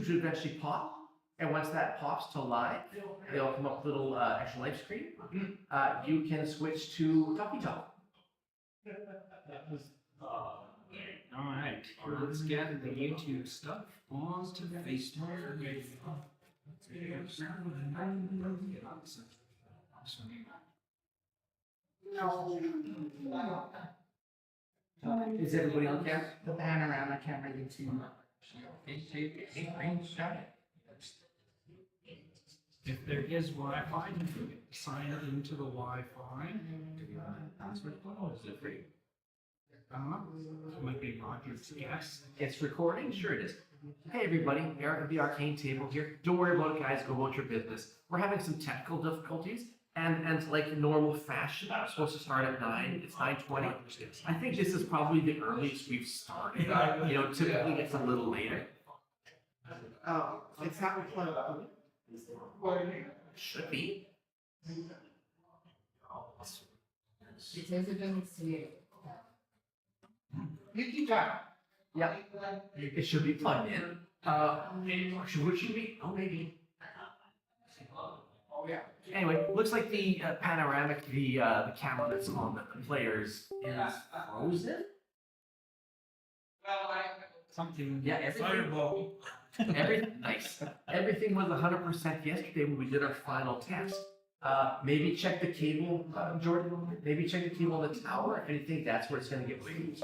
should eventually pop. And once that pops to live, they'll come up with a little extra life screen. You can switch to Talkie Talk. Alright, let's get the YouTube stuff on to Facebook. Is everybody on camera? The panorama camera YouTube. If there is Wi-Fi, you can sign into the Wi-Fi. Password is it free? It might be Roger's guess. It's recording? Sure it is. Hey everybody, Aric of the Arcane table here. Don't worry about it, guys. Go about your business. We're having some technical difficulties, and like normal fashion, we're supposed to start at 9. It's 9:20. I think this is probably the earliest we've started. You know, typically it's a little later. Oh, it's not recorded. Should be. It says it doesn't see it. You keep going. Yeah. It should be plugged in. Would you be? Oh, maybe. Oh yeah. Anyway, looks like the panoramic, the camera that's on the players is frozen. Something. Yeah, everything. Fireball. Everything nice. Everything was 100% yesterday when we did our final test. Maybe check the cable, Jordan. Maybe check the cable on the tower. If anything, that's where it's going to get weak.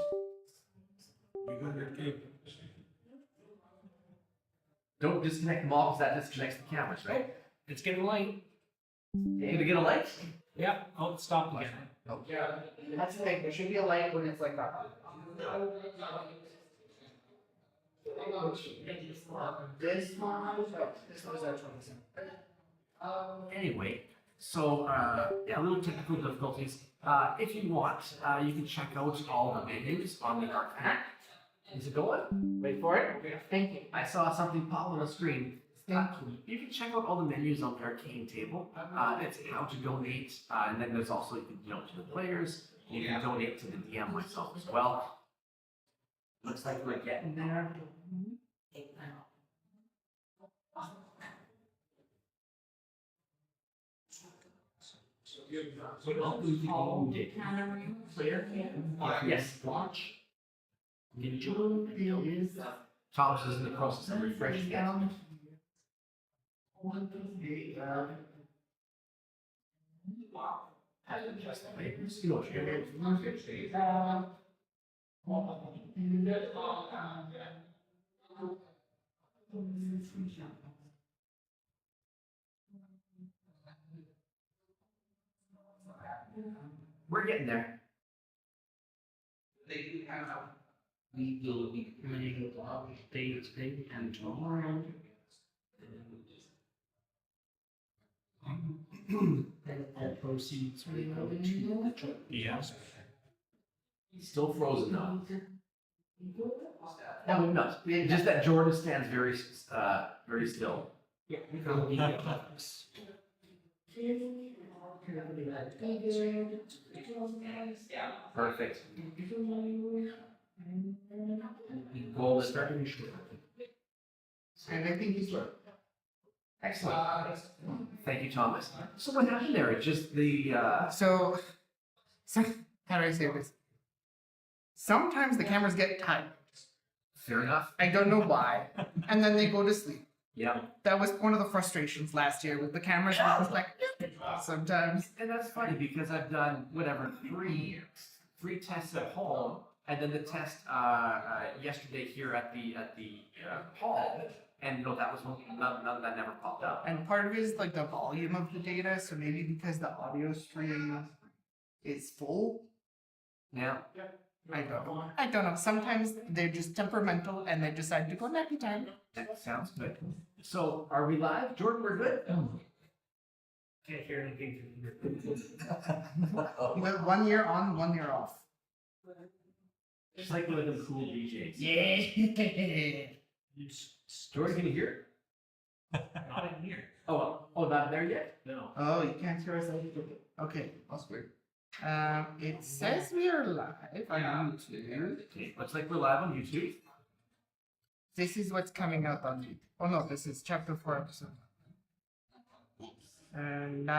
Don't disconnect them all because that disconnects the cameras, right? It's getting light. You gonna get a light? Yeah. Oh, it stopped again. Oh. Yeah. That's the thing. There should be a light when it's like that. This one is actually. Anyway, so yeah, a little technical difficulties. If you want, you can check out all the menus on the Arcane. Is it going? Wait for it. Thank you. I saw something pop on the screen. Thank you. You can check out all the menus on the Arcane table. It's how to donate, and then there's also you can donate to the players. You can donate to the DM myself as well. Looks like we're getting there. Yes. Watch. Thomas is in the process of refreshing it. You know what you're doing. We're getting there. We will be playing day today and tomorrow. And all proceeds will go to the church. Yes. Still frozen though. No, not. Just that Jordan stands very still. Yeah, we will be close. Perfect. Goal is starting. And I think he's right. Excellent. Thank you, Thomas. So what happened there? It's just the So how do I say this? Sometimes the cameras get tired. fair enough. I don't know why. And then they go to sleep. Yeah. That was one of the frustrations last year with the cameras. I was like, sometimes. And that's funny because I've done whatever three tests at home, and then the test yesterday here at the hall, and you know that was none of that never popped up. And part of it is like the volume of the data. So maybe because the audio stream is full. Yeah. I don't know. Sometimes they're just temperamental and they decide to go nappy time. That sounds good. So are we live, Jordan? We're good. Can't hear anything. With 1 year on, 1 year off. Just like one of them cool DJs. Yeah. Jordan, can you hear? Not in here. Oh, not there yet? No. Oh, you can't hear us. Okay, that's weird. It says we are live on YouTube. Okay, looks like we're live on YouTube. This is what's coming out on YouTube. Oh no, this is chapter 4, episode 1. And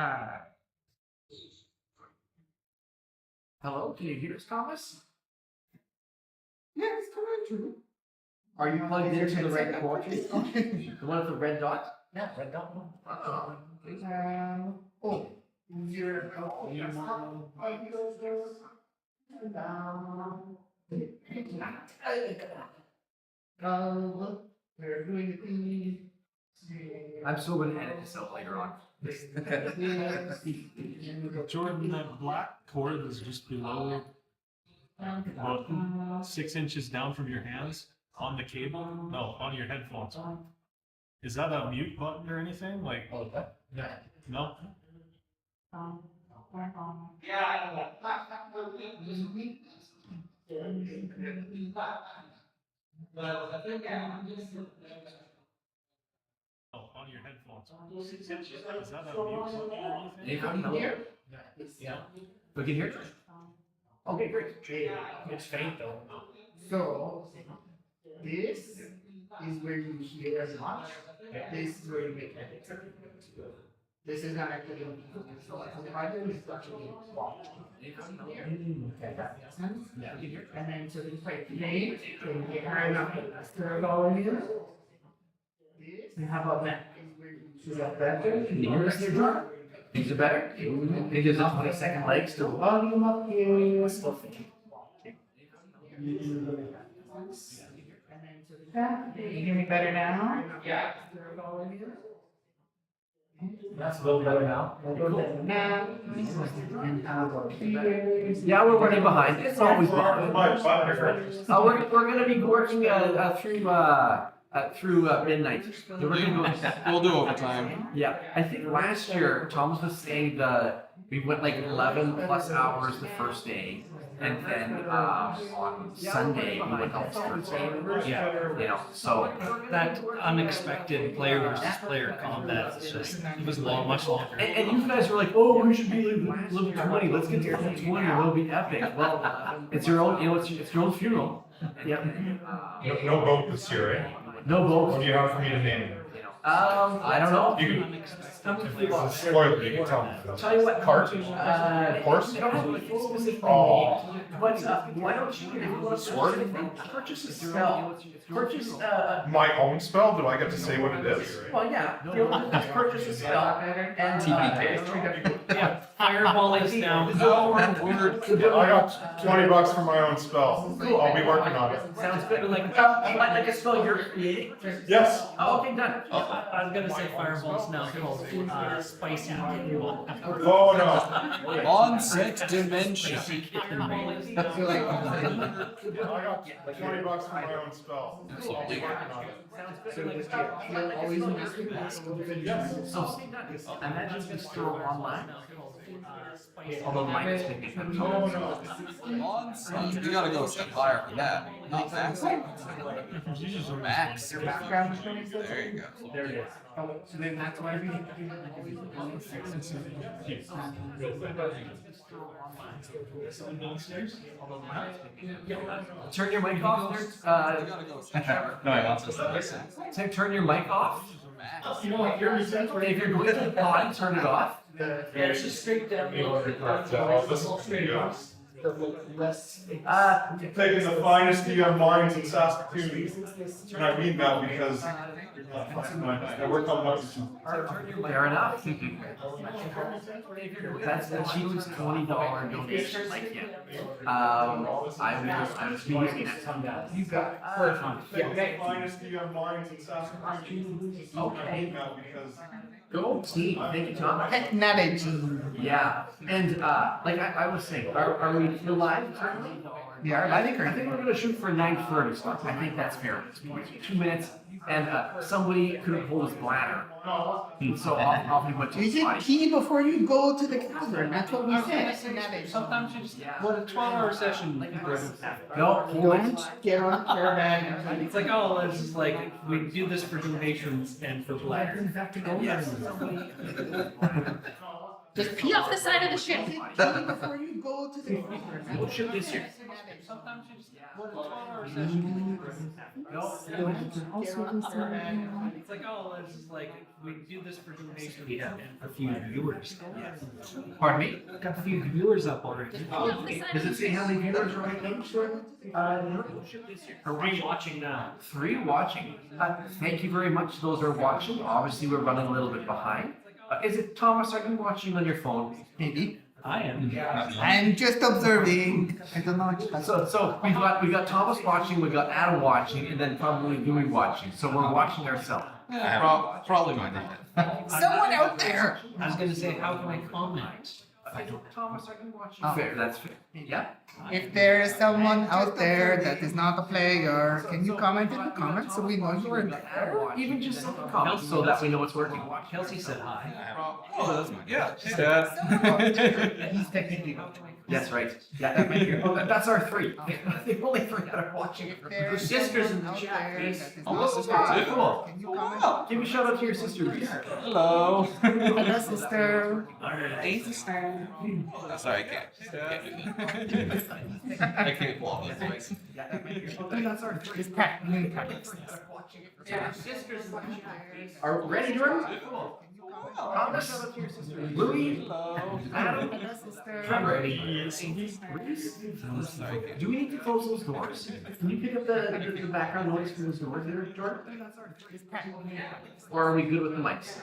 Hello, can you hear us, Thomas? yeah, it's true. Are you plugged Is your into the red headset cord? up? The one with the red dot? Yeah, red dot. Oh, you're we're doing the thing. I'm still going to edit this out later on. Jordan, that black cord is just below, about 6 inches down from your hands on the cable. No, on your headphones. Is that a mute button or anything? Like, no? Oh, on your headphones. 6 inches. Is that a mute button or anything? You can hear? Yeah. We can hear it? Okay, great. It's faint though. So, this is where you hear as much. This is where you make edits. This is not actually so if I do this actually watch. Okay, that makes sense. Yeah. And then so you play name, so you get high enough to stir it all in here. And how about that? Is that better? Can you hear us there, John? Is it better? It gives a 20-second leg still. Volume up here. Still thinking. Can you hear me better now? Yeah. That's a little better now. Now. And how about here? Yeah, we're running behind. It's always behind. We're going to be working through midnight. So we're gonna go. We'll do overtime. Yeah, I think last year Thomas was saying we went like 11 plus hours the first day, and then on Sunday we went all Thursday. Yeah. You know, so That unexpected player versus player combat, it's just, it was long, much longer. and you guys were like, oh, we should be level 20. Let's get to level 20. It'll be epic. Well, it's your own. You know, it's your own funeral. Yep. No boat this year, eh? No What votes. do you have for me to name? I don't know. You can spoil it, you can tell me. Tell you what. Cart? Horse? They don't have anything specific. Oh. But why don't you, if you want to Sword? purchase a spell, purchase My own spell? Do I get to say what it is? well, yeah, just purchase a spell and TPK. Yeah, fireball is down. I got $20 for my own spell. I'll be working on it. sounds good. Like a spell you're creating. Yes. Oh, okay, done. I was gonna say fireball's now called spicy. Oh, no. On sixth dimension. I got $20 for my own spell. I'll be working on it. So, imagine you still online. Although mine is thinking. Oh, no. On sixth. You gotta go step higher for that. Not max. Max. Your background is really good. There you go. There it is. Oh, so then that's why we. Turn your mic off. You gotta go step higher. No, I want us to listen. Turn your mic off. Max. You know, if you're going to the pod, turn it off. Yeah, it's just straight down. This is good. Uh, Taking the finest young minds in Saskatoon. And I mean that because I work on my. fair enough. That's the cheapest $20 donation. Like, yeah. I was using it. You got The finest young minds in Saskatoon. Okay. I mean that because. Go team. Thank you, Tom. technology. Yeah, and like I was saying, are we still live? Yeah, I think we're gonna shoot for 9:30. So I think that's fair. 2 minutes, and somebody couldn't hold his bladder, so I'll be what You should pee before you go to the cavern. That's what we said. Sometimes you just, what a 12-hour session. No, Don't get on the caravan. It's like, oh, let's just like, we do this for donations and for bladder. Yes. Just pee off the side of the ship. Before you go to the What ship is here? Sometimes you just it's like, oh, this is like we do this for donation. We have a few viewers. Pardon me? Got a few viewers up already. Does it say how many viewers are right now? What ship is here? Are we watching now? 3 watching. Thank you very much. Those are watching. Obviously, we're running a little bit behind. Is it Thomas? Are you watching on your phone? Maybe. I am. I'm just observing. I don't know what So we got Thomas watching, we got Adam watching, and then probably Louie watching. So we're watching ourselves. Yeah, probably my dad. Someone out there! I was gonna say, how can I comment? Thomas, are you watching? Oh. Fair. That's fair. Yeah. If there is someone out there that is not a player, can you comment in the comments so we know you are there? Even just some comments so that we know it's working. Kelsey said hi. Oh, that's my dad. He's technically That's right. Yeah, that might be. Oh, that's our 3. They only 3 that are watching it. There Your is sisters in someone the out chat, there please. that is Oh, not my a sister player. too. Can you comment? Give a shout out to your sister, Rhys. Hello. Hello, sister. Hey, sister. Sorry, I can't do that. I can't pull off that voice. Yeah, that might be. Oh, that's our 3. It's practically practice. Your sisters in the chat, please. Are ready, Jordan? Thomas, shout out to your sister. Louie, Adam, Hello, sister. Trevor, Yes. Rhys. Sorry, I can't. Do we need to close those doors? Can you pick up the background noise from those doors there, Jordan? It's practically practice. Or are we good with the mics?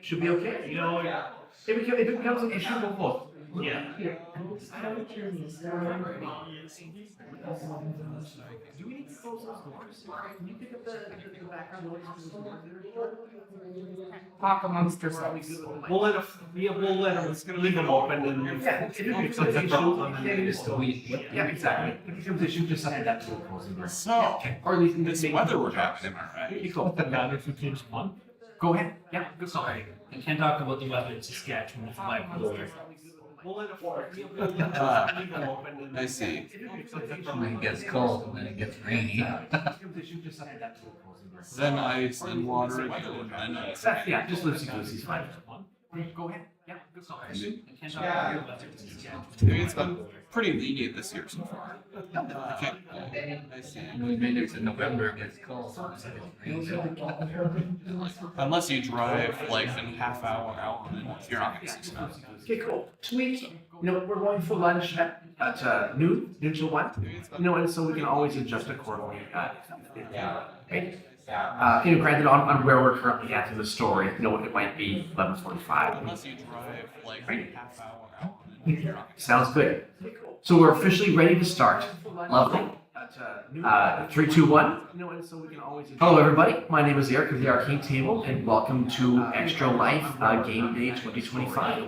Should be okay? You know, If it becomes an issue, we'll close. yeah. Do we need to close those doors? Can you pick up the background noise from those doors there, Jordan? Talk amongst Or are we yourselves. good with the mics? We'll let we'll let them leave them open and Yeah, if it becomes an issue, yeah, exactly. If it becomes an issue, just set it up to closing doors. So, Or at least in this this weather we're having, am I right? Pretty cool. Matter if it keeps one. Go ahead. Yeah, good. sorry. I can't talk about the weather in Saskatchewan with my brother. We'll let them open and I see. When it gets cold and then it gets rainy. Then ice and water and then Yeah, just loosey goosey's fine. Go ahead. Yeah, good. sorry. I can't talk about the weather in Saskatchewan. Maybe it's been pretty lenient this year so far. Okay. I see. We made it to November, it gets cold. Unless you drive like a half hour out, you're not gonna see snow. Okay, cool. Sweet. You know, we're going for lunch at noon till 1. You know, and so we can always adjust accordingly. Right? You know, granted on where we're currently at in the story, you know, it might be 11:45. Unless you drive like a half hour out, you're not gonna see Sounds good. So we're officially ready to start. Lovely. 3, 2, 1. Hello, everybody. My name is Aric of the Arcane table, and welcome to Extra Life Game Day 2025.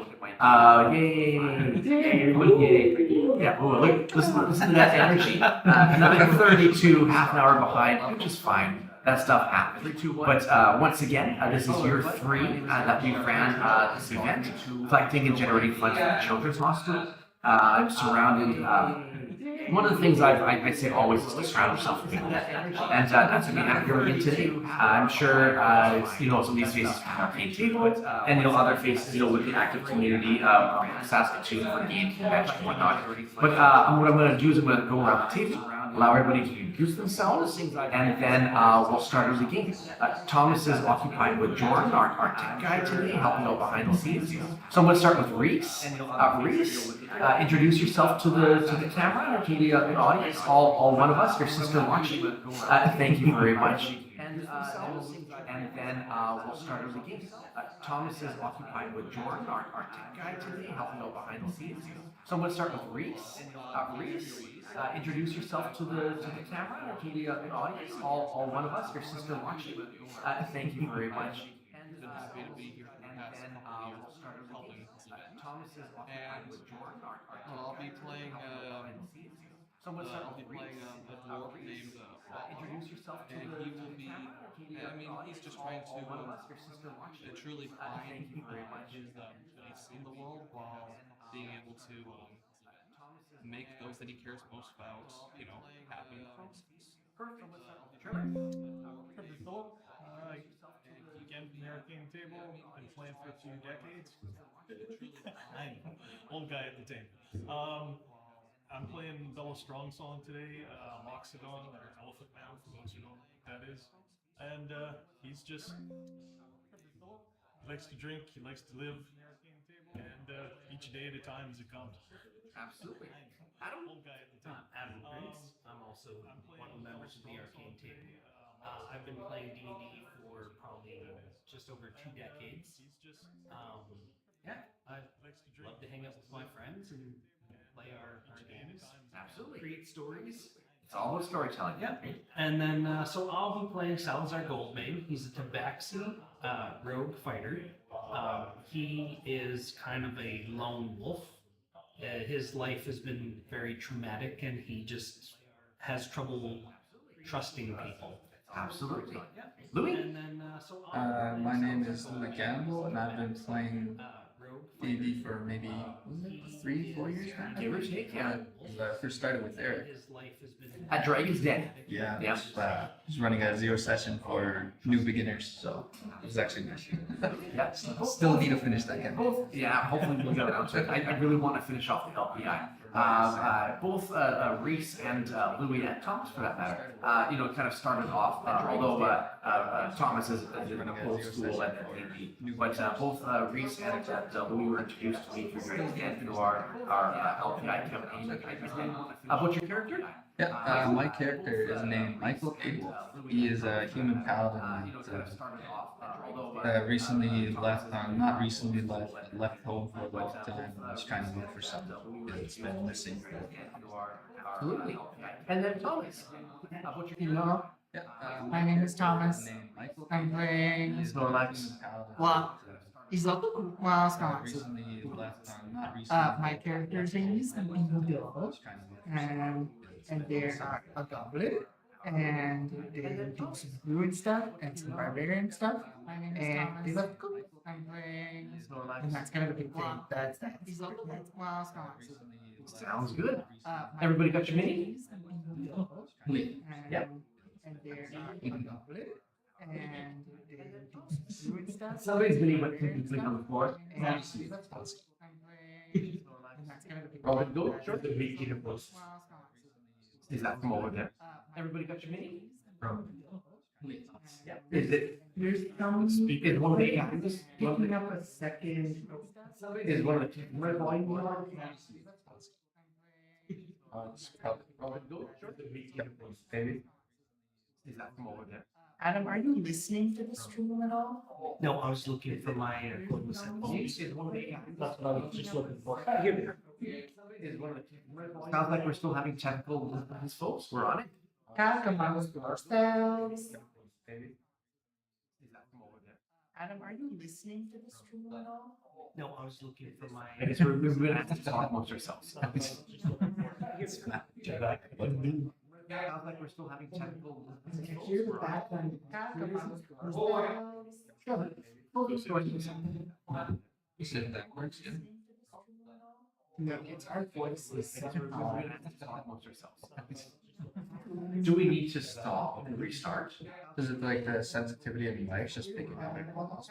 Yay! Yeah. Oh, look! Listen to that energy. Another 30 to half an hour behind, which is fine. That stuff happens. But once again, this is year 3 that we ran this event, collecting and generating funds for the Children's Hospital. I'm surrounded. One of the things I say always is to surround yourself with people, and that's what we have here again today. I'm sure you know some of these faces from Arcane table, and you know other faces you know with the active community of Saskatoon for game convention and whatnot. But what I'm going to do is I'm going to go around the table, allow everybody to introduce themselves, and then we'll start with the game. Thomas is occupied with Jordan, our tech guy today, helping out behind the scenes. So I'm going to start with Rhys. Rhys, introduce yourself to the camera and to the audience. All one of us, your sister watching. Thank you very much. And then we'll start with the game. Thomas is occupied with Jordan, our tech guy today, helping out behind the scenes. So I'm going to start with Rhys. Rhys, introduce yourself to the camera and to the audience. All one of us, your sister watching. Thank you very much. And then we'll start with the game. Thomas is occupied with Jordan, our tech I'll be guy. playing So I'm going to start I'll be with playing Rhys. a dwarf named Introduce yourself to and the he will be camera. I mean he's just trying to One of us, your sister watching. truly find Thank you very much. his place in the world while being able to make those that he cares most about, you know, happy in the process. Perfect. Trevor. Again, American Arcane table. Been playing for a few decades. I'm old guy at the table. I'm playing Bella Strong Song today. Moxidon, or Elephant Man, for those who know what that is. And he's just he likes to drink. He likes to live. And each day at a time as it comes. Absolutely. Adam, old guy at the table. Adam Rhys. I'm also one of the members of the Arcane table. I've been playing D&D for probably just over 2 decades. Yeah, I love to hang out with my friends and play our games. Absolutely. Create stories. It's all about storytelling. Yeah, and then so I'll be playing Salazar Goldmane. He's a Tabaxi rogue fighter. He is kind of a lone wolf. His life has been very traumatic, and he just has trouble trusting people. Absolutely. Louie? And then so My name is Louie Gamble, and I've been playing D&D for maybe 3-4 years now. Give or take, yeah. I first started with Aric. his life has been At Dragon's Den. Yeah, Yeah. just running a 0 session for new beginners, so it was actually nice. Yeah. Still need to finish that campaign. Both, yeah, hopefully we'll get around to it. I really want to finish off the LPI. Both Rhys and Louie and Thomas, for that matter, kind of started off, although Thomas is in a old school and maybe, but both Rhys and Louie were introduced to me through Dragon's Den through our LPI campaign. What's your character? Yeah, my character is named Michael Abel. He is a human paladin that recently left, not recently left, but left home for a long time and was trying to look for something that's been missing. Absolutely. And then Thomas. What's your Hello, Yeah, my name is Thomas. named Michael. I'm playing. He is a Snorlax. human paladin Well, he's a well, it's not. recently left, not recently. My character's name is Beau, was trying to look for something. and they're a goblin, and they do some druid stuff and some barbarian stuff. And they look cool. I'm playing, and that's kind of a big thing. That's well, it's not. Sounds good. Everybody got your mini? Yep. And they're a goblin, and they do some druid stuff. Somebody's mini went completely on the floor. And that's kind of a big Robin, thing. go. Sure. The meat eater post. Is that from over there? Everybody got your mini? Yeah. Is it? There's some. Is one of the guys? Picking up a second. Is one of the red volume on? It's probably Robin, go. Sure. The meat eater post. Maybe. Is that from over there? Adam, are you listening to the stream at all? No, I was looking for my cordless headphones. Is one of the guys? That's what I was just looking for. Here. Is one of the red volume. Sounds like we're still having technical difficulties, folks. We're on it. Talk amongst yourselves. Maybe. Is that from over there? Adam, are you listening to the stream at all? No, I was looking for my. I guess we're gonna have to talk amongst ourselves. Sounds like we're still having technical I difficulties. hear the background. Talk amongst yourselves. You said that works, yeah. No, it's our voices. I guess we're gonna have to talk amongst ourselves. Do we need to stop and restart? Is it like the sensitivity of your mics just picking up everyone else?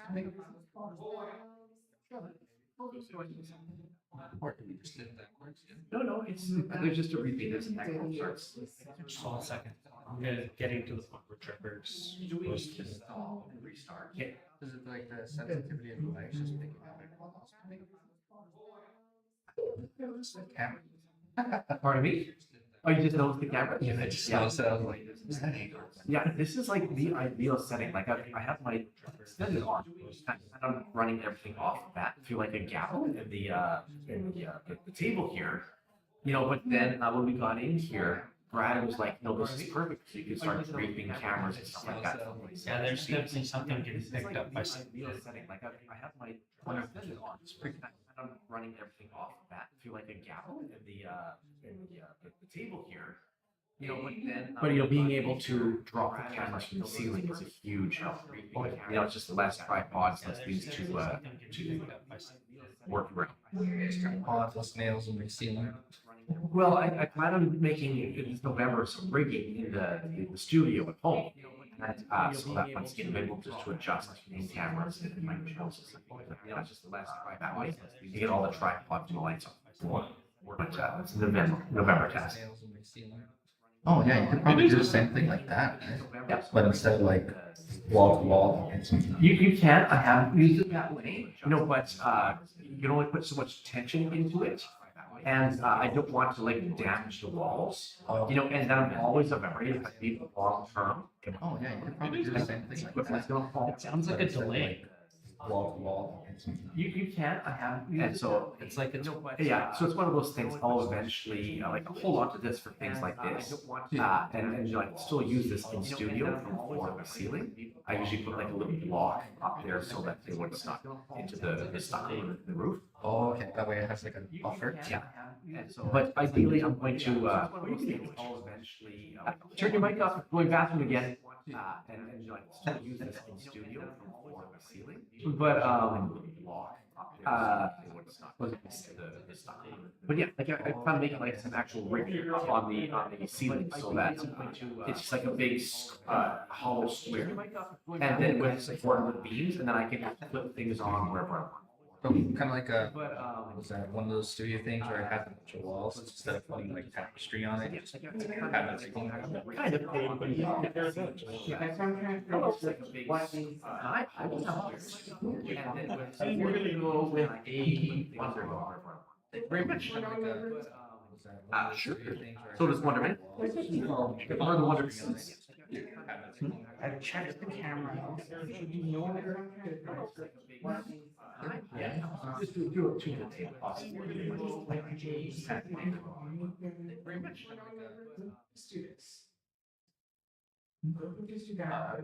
Or do we just did that works, yeah. No, it's there's just a repeat. There's a technical starts. Just hold a second. I'm getting to the point where Trevor's Do we supposed need to. to stop and restart? Yeah. Is it like the sensitivity of your mics just picking up everyone else? Pardon me? Oh, you just noticed the camera? Yeah, I just noticed that. I was like, is that angle? Yeah, this is like the ideal setting. Like I have my extended on, and I'm running everything off of that. I feel like a gap in the table here, But then when we got in here, Brad was like, "No, this is perfect. So you can start draping cameras and stuff like that." Yeah, there's definitely something getting picked up by some. ideal setting. Like I have my extended on, and I'm running everything off of that. I feel like a gap in the table here. But being able to drop the cameras from the ceiling is a huge help. It's just less tripods, less things to work around. Pods, nails in the ceiling. Well, I plan on making in November some rigging in the studio at home. And so that once again, I'm able just to adjust main cameras and my controls and stuff like that. You know, just less that way. You get all the tripods and the lights on. But it's a November test. Oh yeah, you could probably do the same thing like that, right? Yeah. But instead of like wall to wall. You can. I haven't used it that way. You know, but you can only put so much tension into it. And I don't want to like damage the walls. You know, and then I'm always afraid if I leave it long term. Oh yeah, you could probably do the same thing like Equipment's that. gonna fall. Sounds like a delay. Wall to wall. You can. I have. And so It's like it's yeah, so it's one of those things. I'll eventually like hold on to this for things like this, and like still use this in studio from floor to ceiling. I usually put like a little block up there so that they wouldn't stuck into the stucco in the roof. Oh, okay. That way it has like a buffer. Yeah. And so, but ideally, I'm going to I'll eventually turn your mic off, going bathroom again, and like still use this in studio from floor to ceiling. But but yeah, like I found to make like some actual rig on the ceiling so that it's just like a big hollow square, and then with support of the beams, and then I can flip things on wherever I want. So kind of like a But was that one of those studio things where it has a bunch of walls instead of putting like tapestry on it? Just have it sitting there. kind of yeah. That's what I'm trying to Almost like a figure big what is I was out there. And then we're gonna go with a Wonder Woman. Very much. Kind of like a was that one of those Sure. studio things where it So has does Wonder Man. Or the Wonder Woman. I've checked the camera. You know what I'm trying to figure? What is Yeah. Just do it to the table. Very much. Let's do this. Let's do that.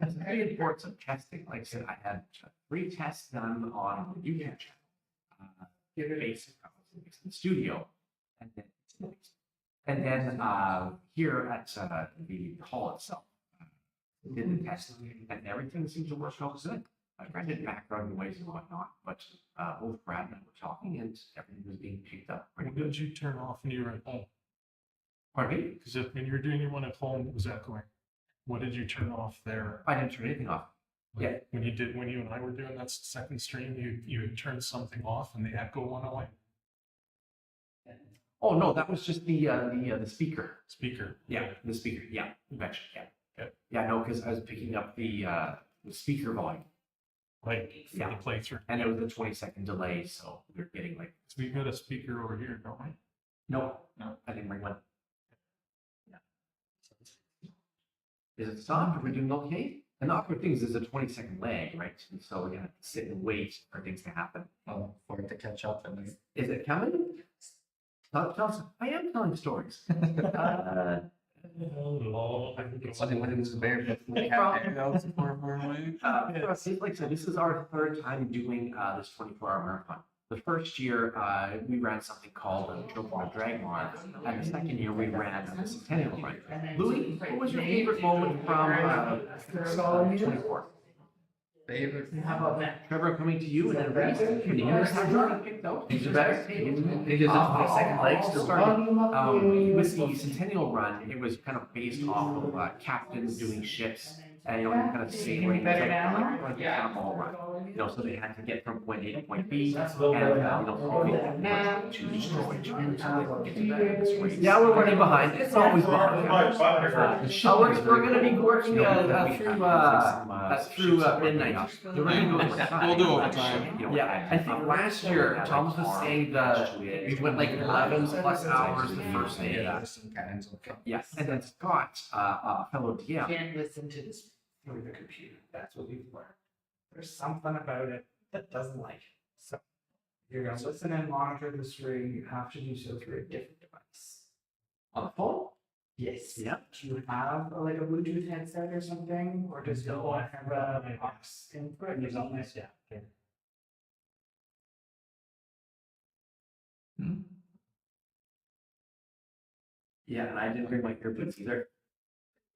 It's very important of testing. Like I said, I had 3 tests done on the YouTube channel. Basic in the studio, and then here at the hall itself, did the test, and everything seemed to work out good. I granted background noise and whatnot, but both Brad and I were talking, and everything was being picked up pretty What good. did you turn off when you were at home? Pardon me? Because when you were doing your one at home, it was echoing. What did you turn off there? I didn't turn anything off. Yeah. When you and I were doing that second stream, you had turned something off and the echo went away. Oh no, that was just the speaker. Speaker. Yeah, the speaker. Yeah, eventually. Yeah. Okay. Yeah, no, because I was picking up the speaker volume, Like for Yeah. the playthrough. and it was a 20-second delay, so we were getting like, So we've got a speaker over here, don't we? no, No. I didn't bring one. Yeah. Is it stopped? Are we doing okay? And the awkward thing is there's a 20-second lag, right? And so we're gonna sit and wait for things to happen. Oh, for it to catch up and then. Is it coming? Tell us. I am telling stories. When it was bare. Like I said, this is our 3rd time doing this 24-hour marathon. The first year, we ran something called Trevor Dragon Run, and the second year we ran the Centennial Run. Louie, what was your favorite moment from 24? Favorite. How about that? Trevor coming to you, and then Rhys, can you hear us now? Picked out. These are better. It is a 20-second legs to start. With the Centennial Run, it was kind of based off of captains doing ships, and kind of sailing, like a cannonball run. So they had to get from point A to point B, and to destroy Yeah, we're running behind. It's always behind. We're going to be working through midnight. We're going to go overtime. We'll do overtime. Yeah, I think last year Thomas was saying we went like 11 plus hours the first day. Some kinds of. Yeah, and then Scott, fellow DM. Can't listen to this through the computer. That's what we've learned. There's something about it that doesn't like it. So if you're gonna listen and monitor the stream, you have to do so through a different device. On the phone? Yes. Yep. Do you have like a Bluetooth headset or something, or does your phone have a box input or something? Yeah, and I didn't bring my earbuds either.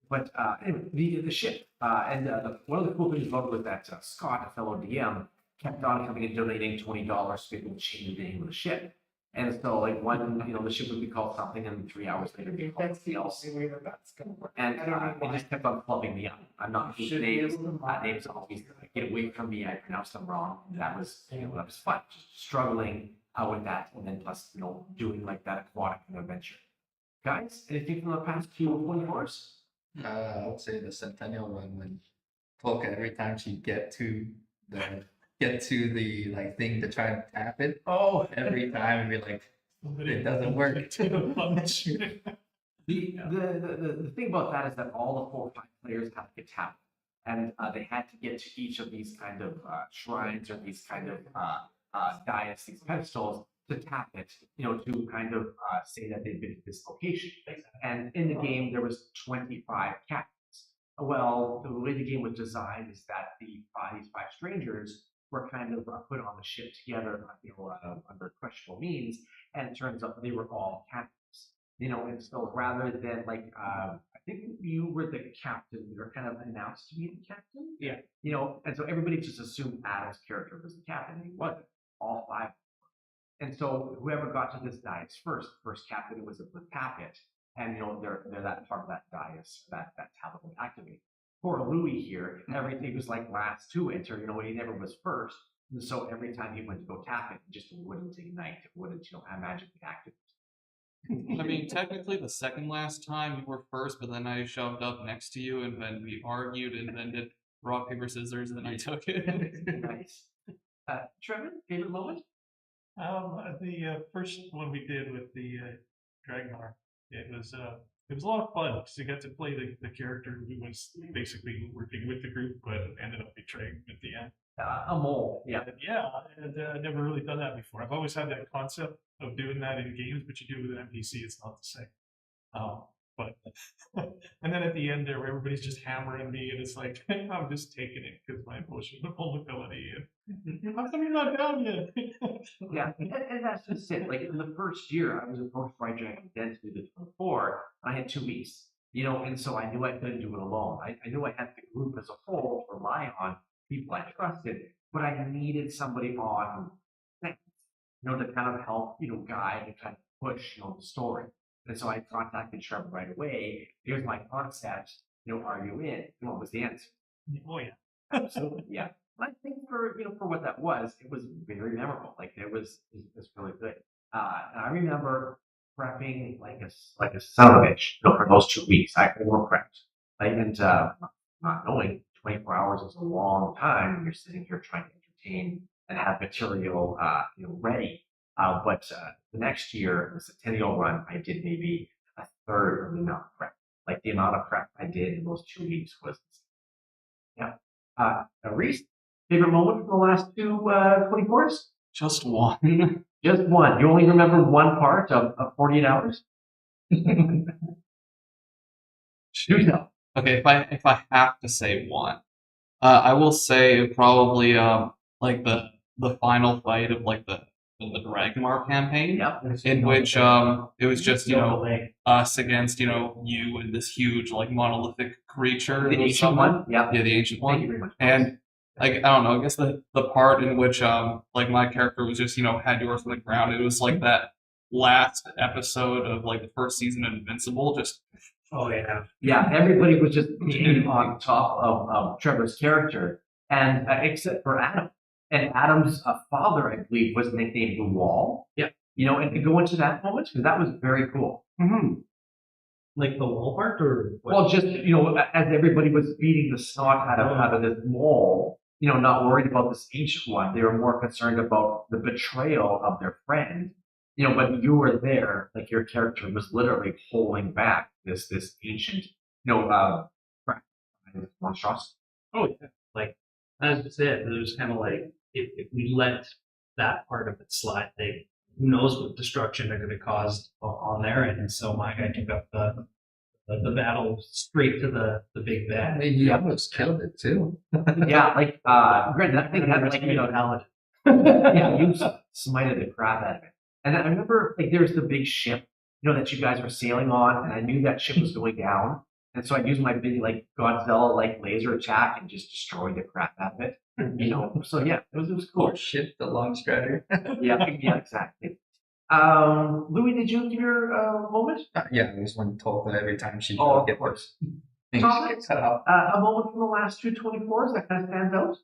But anyway, the ship, and one of the cool things about it was that Scott, a fellow DM, kept on coming and donating $20 to be able to change the name of the ship. And so like one, the ship would be called something, and 3 hours later it'd be called That's the something else. only way that that's gonna work. And I don't know it why. just kept on clubbing me up. I'm not good Should with be names. able to Names always get away from me. I pronounce them wrong. That was fun. Just struggling with that, and then plus doing like that aquatic adventure. Guys, anything from the past 24s? I would say the Centennial Run when Polka, every time she get to the like thing to try and tap it, Oh, every time it'd be like it doesn't work. The thing about that is that all the 4 or 5 players have to tap, and they had to get to each of these kind of shrines or these kind of dais, these pedestals to tap it, to kind of say that they've been to this location. And in the game, there was 25 captains. Well, the way the game was designed is that these 5 strangers were kind of put on the ship together, under questionable means, and it turns out they were all captains. And so rather than I think you were the captain, you were kind of announced to be the captain. Yeah. And so everybody just assumed Adam's character was the captain, and he wasn't. All 5. And so whoever got to this dais first captain was able to tap it, and they're that part of that dais, that's how it would activate. Poor Louie here, everything was like last to enter, he never was first. And so every time he went to go tap it just wouldn't ignite, it wouldn't, magically activate. I mean, technically, the second last time you were first, but then I shoved up next to you, and then we argued, and then did rock, paper, scissors, and then I took it. Nice. Trevor, favorite moment? The first one we did with the Dragnar, it was a lot of fun because you got to play the character who was basically working with the group, but ended up betraying at the end. A mole, yeah. And I've never really done that before. I've always had that concept of doing that in games, but you do it with an NPC, it's not the same. But and then at the end there, where everybody's just hammering me, and it's like I'm just taking it because my emotional vulnerability. And how come you're not down yet? Yeah, and that's just it. Like in the first year, I was approached by Dragon Den to do the 24. I had 2 weeks, and so I knew I couldn't do it alone. I knew I had the group as a whole to rely on, people I trusted, but I needed somebody on, to kind of help, guide and kind of push, the story. And so I contacted Trevor right away. Here's my concept. Are you in? And what was the answer? Oh yeah, absolutely, yeah. I think for what that was, it was very memorable. Like it was really good. And I remember prepping like a son of a bitch, for those 2 weeks. I over prepped. And not knowing 24 hours is a long time when you're sitting here trying to entertain and have material ready. But the next year, the Centennial Run, I did maybe a third of the amount of prep. Like the amount of prep I did in those 2 weeks was, yeah. Rhys, favorite moment from the last 2 24s? Just one. Just one. You only remember one part of 48 hours? Shoot up. Okay, if I have to say one, I will say probably like the final fight of like the Dragmar campaign, in which it was just us against you and this huge like monolithic creature. The ancient one, yeah, the ancient Thank one, you very much. and like I don't know, I guess the part in which like my character was just had yours on the ground. It was like that last episode of like the first season of Invincible, just. Oh yeah. Yeah, everybody was just on top of Trevor's character, and except for Adam. And Adam's father, I believe, was nicknamed the Wall. Yeah. And to go into that moment, because that was very cool. Mm-hmm. Like the wall part, or what? Well, just as everybody was beating the snot out of this wall, not worried about this ancient one. They were more concerned about the betrayal of their friend. But you were there, like your character was literally holding back this ancient, monstrosity. Oh yeah, like as I said, it was kind of like if we let that part of it slide, who knows what destruction they're going to cause on their end. And so my guy took up the battle straight to the big bad. I mean, he almost killed it too. Yeah, like granted that thing had like talent. yeah, you smited the crap out of it. And I remember like there's the big ship, that you guys were sailing on, and I knew that ship was going down. And so I used my big like Godzilla like laser attack and just destroyed the crap out of it. So yeah, it was cool. Or shift the long strider. Yeah, exactly. Louie, did you give your moment? Yeah, I was one told that every time she Oh, would of get course. things Thomas? cut out. A moment from the last 224s that kind of stands out?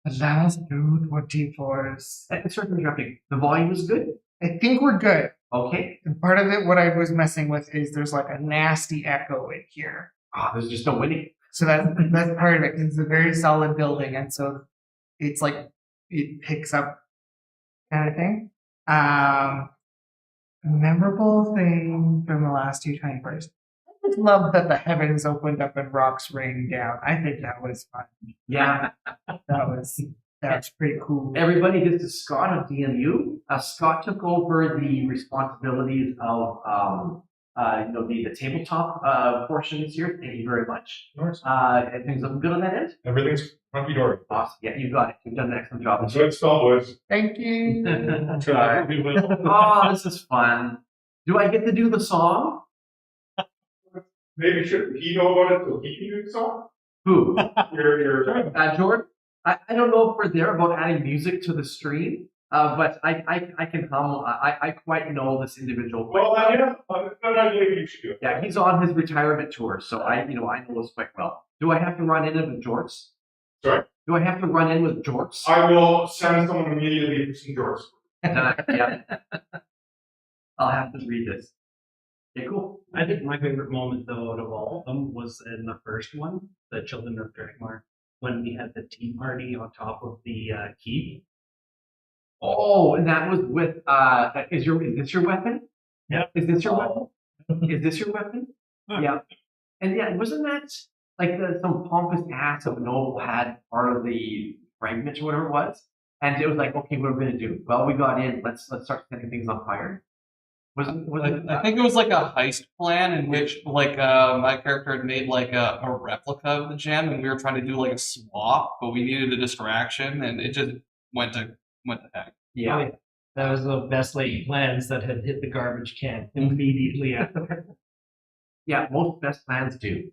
The last 224s. Sorry for interrupting. The volume is good? I think we're good. Okay. And part of it, what I was messing with is there's like a nasty echo in here. There's just no winning. So that's part of it. It's a very solid building, and so it's like it picks up kind of thing. Memorable thing from the last 224s. I just love that the heavens opened up and rocks rained down. I think that was fun. Yeah. That's pretty cool. Everybody, this is Scott of DMU. Scott took over the responsibilities of the tabletop portion this year. Thank you very much. And things looking good on that end? Everything's hunky dory. Awesome. Yeah, you got it. You've done an excellent job. Good spell, boys. Thank you. Try. We will. Oh, this is fun. Do I get to do the song? Maybe should he know about it so he can do the song? Who? Your Jordan? I don't know if we're there about adding music to the stream, but I can hum. I quite know this individual. Well, yeah, maybe you should do it. Yeah, he's on his retirement tour, so I know this quite well. Do I have to run in with jorts? Sorry? Do I have to run in with jorts? I will send someone immediately for some drawers. Yeah. I'll have to read this. Okay, cool. I think my favorite moment, though, out of all of them was in the first one, the Children of Dragmar, when we had the tea party on top of the keep. Oh, and that was with is this your weapon? Yeah. Is this your weapon? Is this your weapon? Yeah. And yeah, wasn't that like some pompous ass of noble had part of the fragment or whatever it was? And it was like, okay, what are we gonna do? Well, we got in. Let's start setting things on fire. I think it was like a heist plan in which my character had made like a replica of the gem, and we were trying to do like a swap, but we needed a distraction, and it just went to heck. Yeah. That was the best laid plans that had hit the garbage can immediately after. Yeah, most best plans do.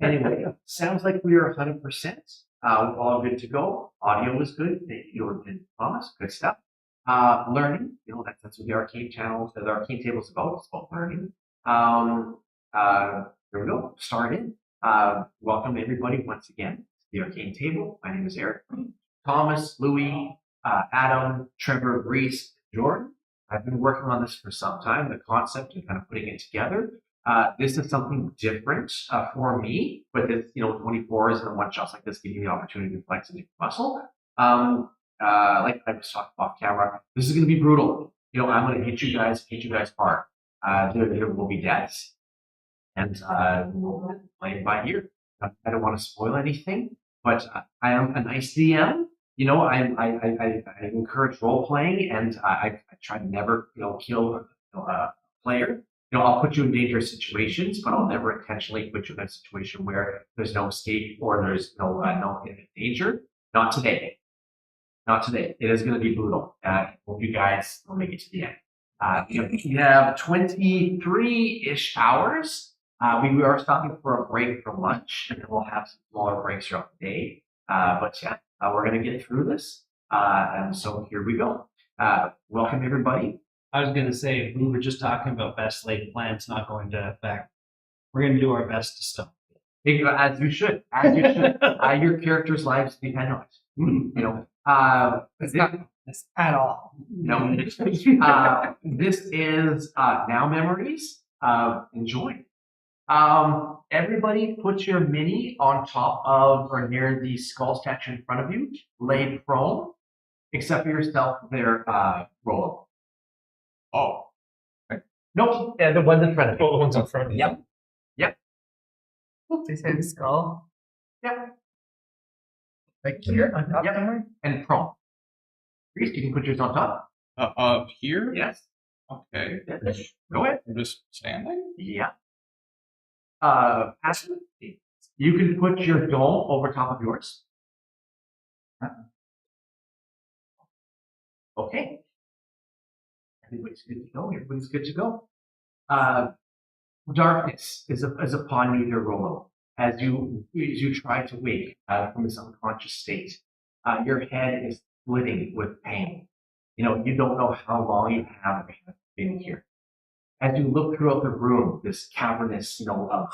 Anyway, sounds like we are 100%. All good to go. Audio was good. Thank you, Louie and Thomas. Good stuff. Learning, that's what the Arcane channel, the Arcane table is about. It's about learning. Here we go. Started. Welcome everybody once again to the Arcane table. My name is Aric. Thomas, Louie, Adam, Trevor, Rhys, Jordan. I've been working on this for some time, the concept and kind of putting it together. This is something different for me, but this, 24s and one shots like this give you the opportunity to flex and muscle. Like I was talking off camera, this is going to be brutal. I'm going to hit you guys hard. There will be deaths, and we'll play it by ear. I don't want to spoil anything, but I am a nice DM. I encourage role playing, and I try to never, kill a player. I'll put you in dangerous situations, but I'll never intentionally put you in a situation where there's no escape or there's no danger. Not today. Not today. It is going to be brutal. Hope you guys will make it to the end. We have 23-ish hours. We are stopping for a break for lunch, and then we'll have some smaller breaks throughout the day. But yeah, we're going to get through this. And so here we go. Welcome, everybody. I was going to say, we were just talking about best laid plans not going to effect. We're going to do our best to stop it. As you should. Your character's lives depend on it. It's not this at all. No. This is Now Memories. Enjoy. Everybody put your mini on top of or near the skull statue in front of you, laid prone, except for yourself there, roll. Oh. Nope, the ones in front of you. Oh, the ones in front of you. Yep. They say the skull. Yep. Like here on top Yep. somewhere? And prone. Rhys, you can put yours on top. Up here? Yes. Okay. Go ahead. I'm just standing? Yeah. Ashley, you can put your dome over top of yours. Okay. Everybody's good to go. Everybody's good to go. Darkness is upon you, your Rollo, as you try to wake from this unconscious state. Your head is splitting with pain. You don't know how long you have in here. As you look throughout the room, this cavernous,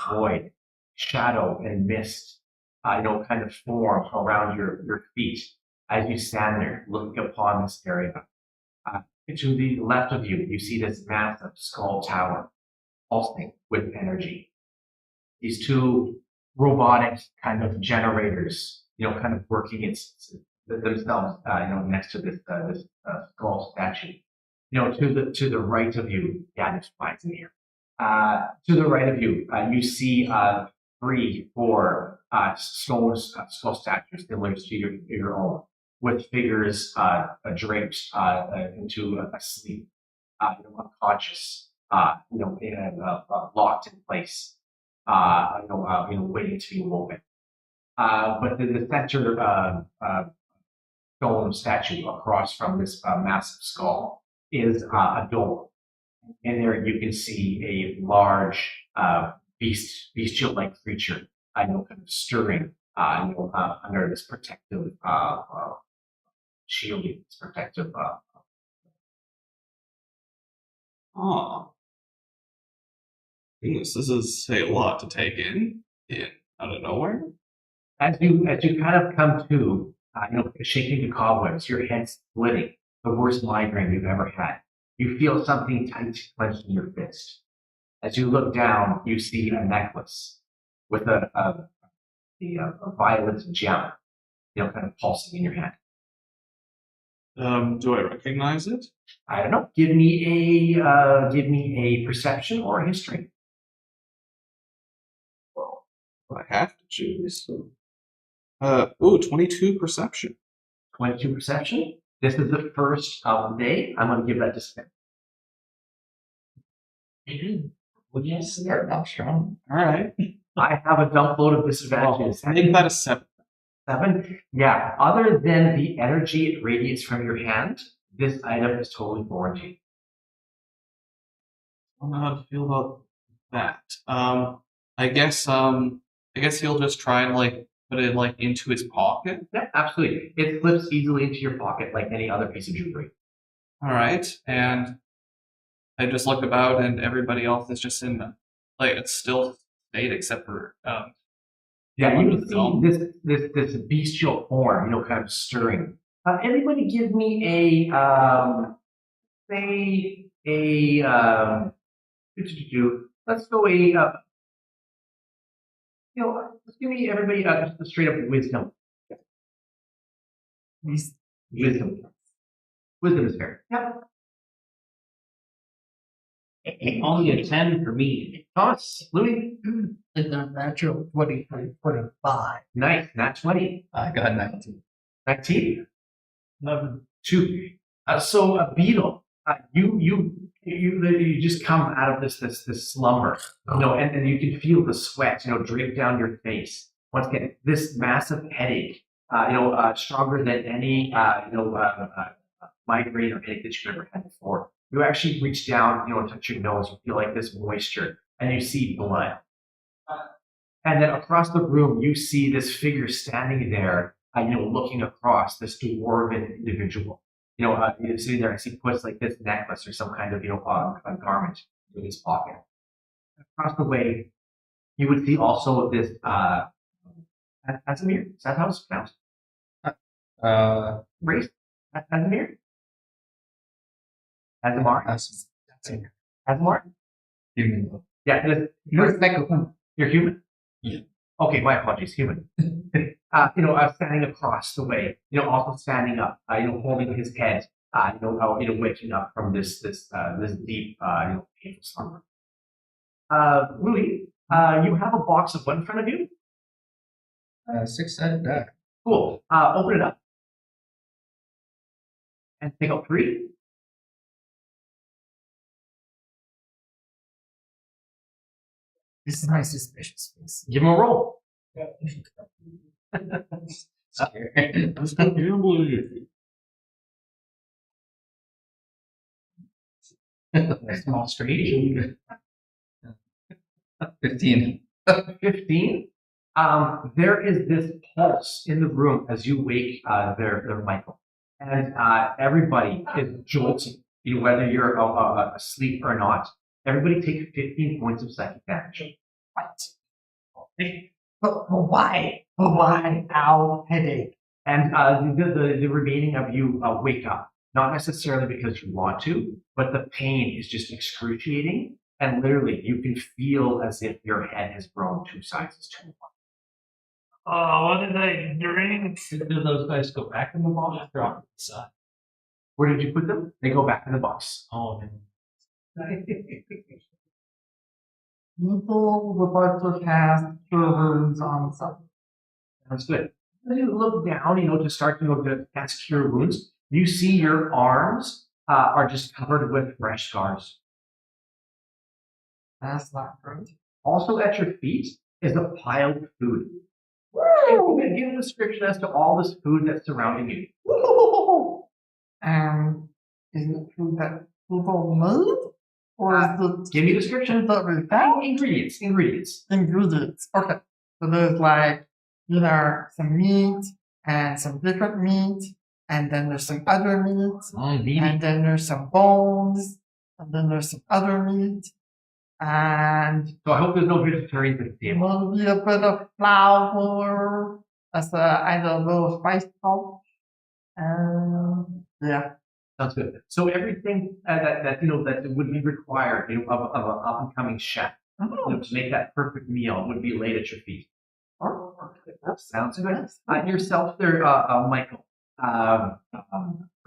void, shadow and mist, kind of form around your feet as you stand there looking upon this area. To the left of you, you see this massive skull tower pulsing with energy. These two robotic kind of generators, kind of working themselves, next to this skull statue. To the right of you, yeah, there's flies in here. To the right of you, you see 3, 4 skull statues similar to your own, with figures draped into a sleep, unconscious, locked in place, waiting to be woken. But the center stone statue across from this massive skull is a door. In there, you can see a large bestial-like creature, kind of stirring, under this protective shielding, this protective. Goodness, this is a lot to take in out of nowhere. As you kind of come to, shaking the cobwebs, your head splitting, the worst migraine you've ever had. You feel something tight clenched in your fist. As you look down, you see a necklace with a violet gem, kind of pulsing in your hand. Do I recognize it? I don't know. Give me a perception or a history. Well, I have to choose. 22 perception. 22 perception. This is the first of the day. I'm going to give that to Smith. Yes, they're not strong. All right. I have a dump load of disadvantages. Make that a 7. 7? Yeah. Other than the energy it radiates from your hand, this item is totally foreign to you. I don't know how to feel about that. I guess he'll just try and put it into his pocket. Yeah, absolutely. It slips easily into your pocket like any other piece of jewelry. All right, and I just look about, and everybody else is just in it's still state except for yeah, you can see this bestial form, kind of stirring. Everybody, give me let's go let's give me everybody just a straight up wisdom. Wisdom. Wisdom is fair. Yep. Only a 10 for me. Thomas, Louie. And the natural 25. Nice. Nat 20. I got 19. 19. 2. So a beetle. You just come out of this slumber, and you can feel the sweat, drape down your face. Once again, this massive headache, stronger than any, migraine or headache that you've ever had before. You actually reach down, and touch your nose. You feel like this moisture, and you see blood. And then across the room, you see this figure standing there, looking across, this dwarven individual. You're sitting there, as he puts this necklace or some kind of, a garment in his pocket. Across the way, you would see also this, Casimir. Is that how it's pronounced? Rhys? Casimir? Azamar? Azamar? Human. Yeah, you're human? Yeah. Okay, my apologies, human. Standing across the way, also standing up, holding his head, waking up from this deep, painful slumber. Louie, you have a box of what in front of you? 6-sided die. Cool. Open it up. And take out 3. This is my suspicious face. Give him a roll. Let's go gambling. Small straight. 15. 15. There is this pulse in the room as you wake their Michael, and everybody is jolting, whether you're asleep or not. Everybody take 15 points of psychic damage. But why? But why? Ow, headache. And the remaining of you wake up, not necessarily because you want to, but the pain is just excruciating, and literally you can feel as if your head has grown 2 sizes too long. Oh, what did I drink? Do those guys go back in the box or on the side? Where did you put them? They go back in the box. Oh, People would like to cast cure wounds on something. That's good. When you look down, to start to cast cure wounds, you see your arms are just covered with fresh scars. That's not great. Also at your feet is a pile of food. Give a description as to all this food that's surrounding you. Is it food that people made? Or is it Give me a description. that we found? Ingredients. Ingredients. Okay. So there's some meat and some different meat, and then there's some other meat, and then there's some bones, and then there's some other meat, and So I hope there's no vegetarians at the table. maybe a bit of flour as either a little spice salt. Yeah. Sounds good. So everything that would be required of an up and coming chef to make that perfect meal would be laid at your feet. Sounds good. Yourself there, Michael.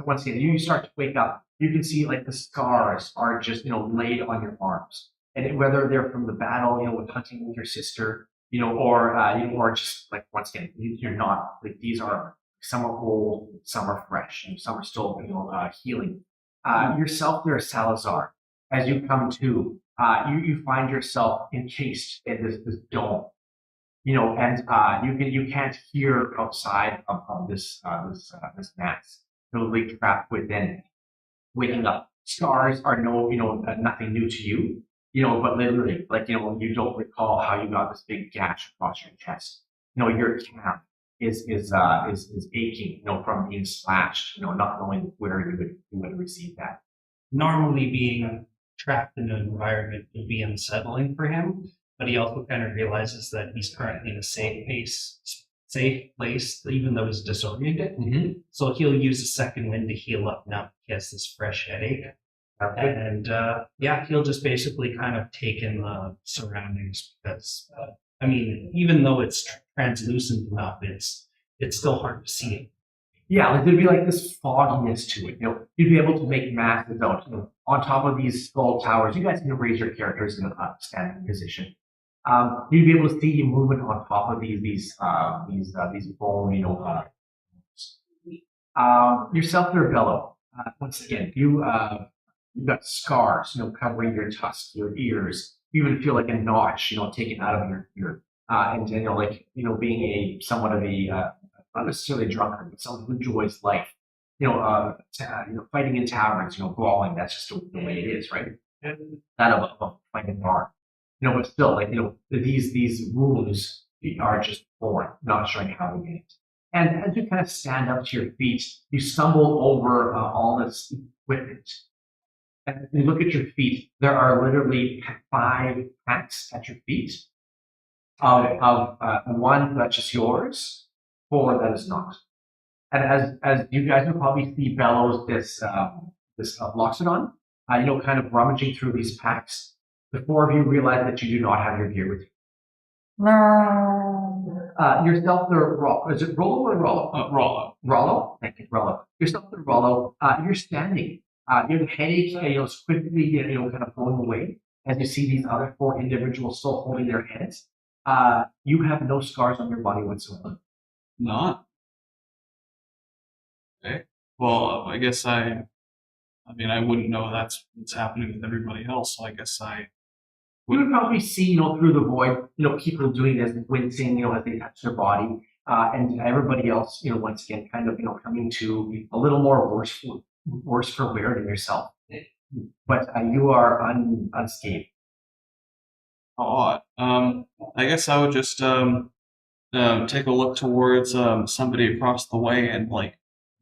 Once again, you start to wake up. You can see the scars are just laid on your arms, and whether they're from the battle, with hunting with your sister, or just once again, you're not these are. Some are old, some are fresh, and some are still, healing. Yourself there, Salazar. As you come to, you find yourself encased in this dome, and you can't hear outside of this mass, totally trapped within. Waking up, scars are nothing new to you, but literally, you don't recall how you got this big gash across your chest. Your calf is aching, from being slashed, not knowing where you would receive that. normally being trapped in an environment would be unsettling for him, but he also kind of realizes that he's currently in a safe place, even though he's disoriented. Mm-hmm. So he'll use a second wind to heal up now he has this fresh headache. And he'll just basically kind of take in the surroundings because, even though it's translucent enough, it's still hard to see it. Yeah, there'd be this fogginess to it. You'd be able to make masses out, on top of these skull towers. You guys can raise your characters in a standing position. You'd be able to see movement on top of these bone, yourself there, Bello. Once again, you've got scars, covering your tusks, your ears. You even feel like a notch, taken out of your ear. And then, being somewhat of a, not necessarily a drunkard, but someone who enjoys life. Fighting in taverns, brawling. That's just the way it is, right? That of a fighting bar. But still, these wounds are just born, not showing how to get it. And as you kind of stand up to your feet, you stumble over all this equipment. And you look at your feet, there are literally 5 packs at your feet of one that's just yours, 4 that is not. And as you guys will probably see Bellows this Loxodon, kind of rummaging through these packs, the 4 of you realize that you do not have your gear with you. No. Yourself there, is it Rollo or Rollo? Rollo. Rollo? Thank you, Rollo. Yourself there, Rollo, you're standing. Your headache is quickly, kind of going away as you see these other 4 individuals still holding their heads. You have no scars on your body whatsoever. Not? Okay. Well, I guess I wouldn't know that's what's happening with everybody else, so I guess I You would probably see, through the void, people doing this, wincing, as they touch their body, and everybody else, once again, kind of, coming to a little more worse for wear than yourself. But you are unscathed. odd. I guess I would just take a look towards somebody across the way and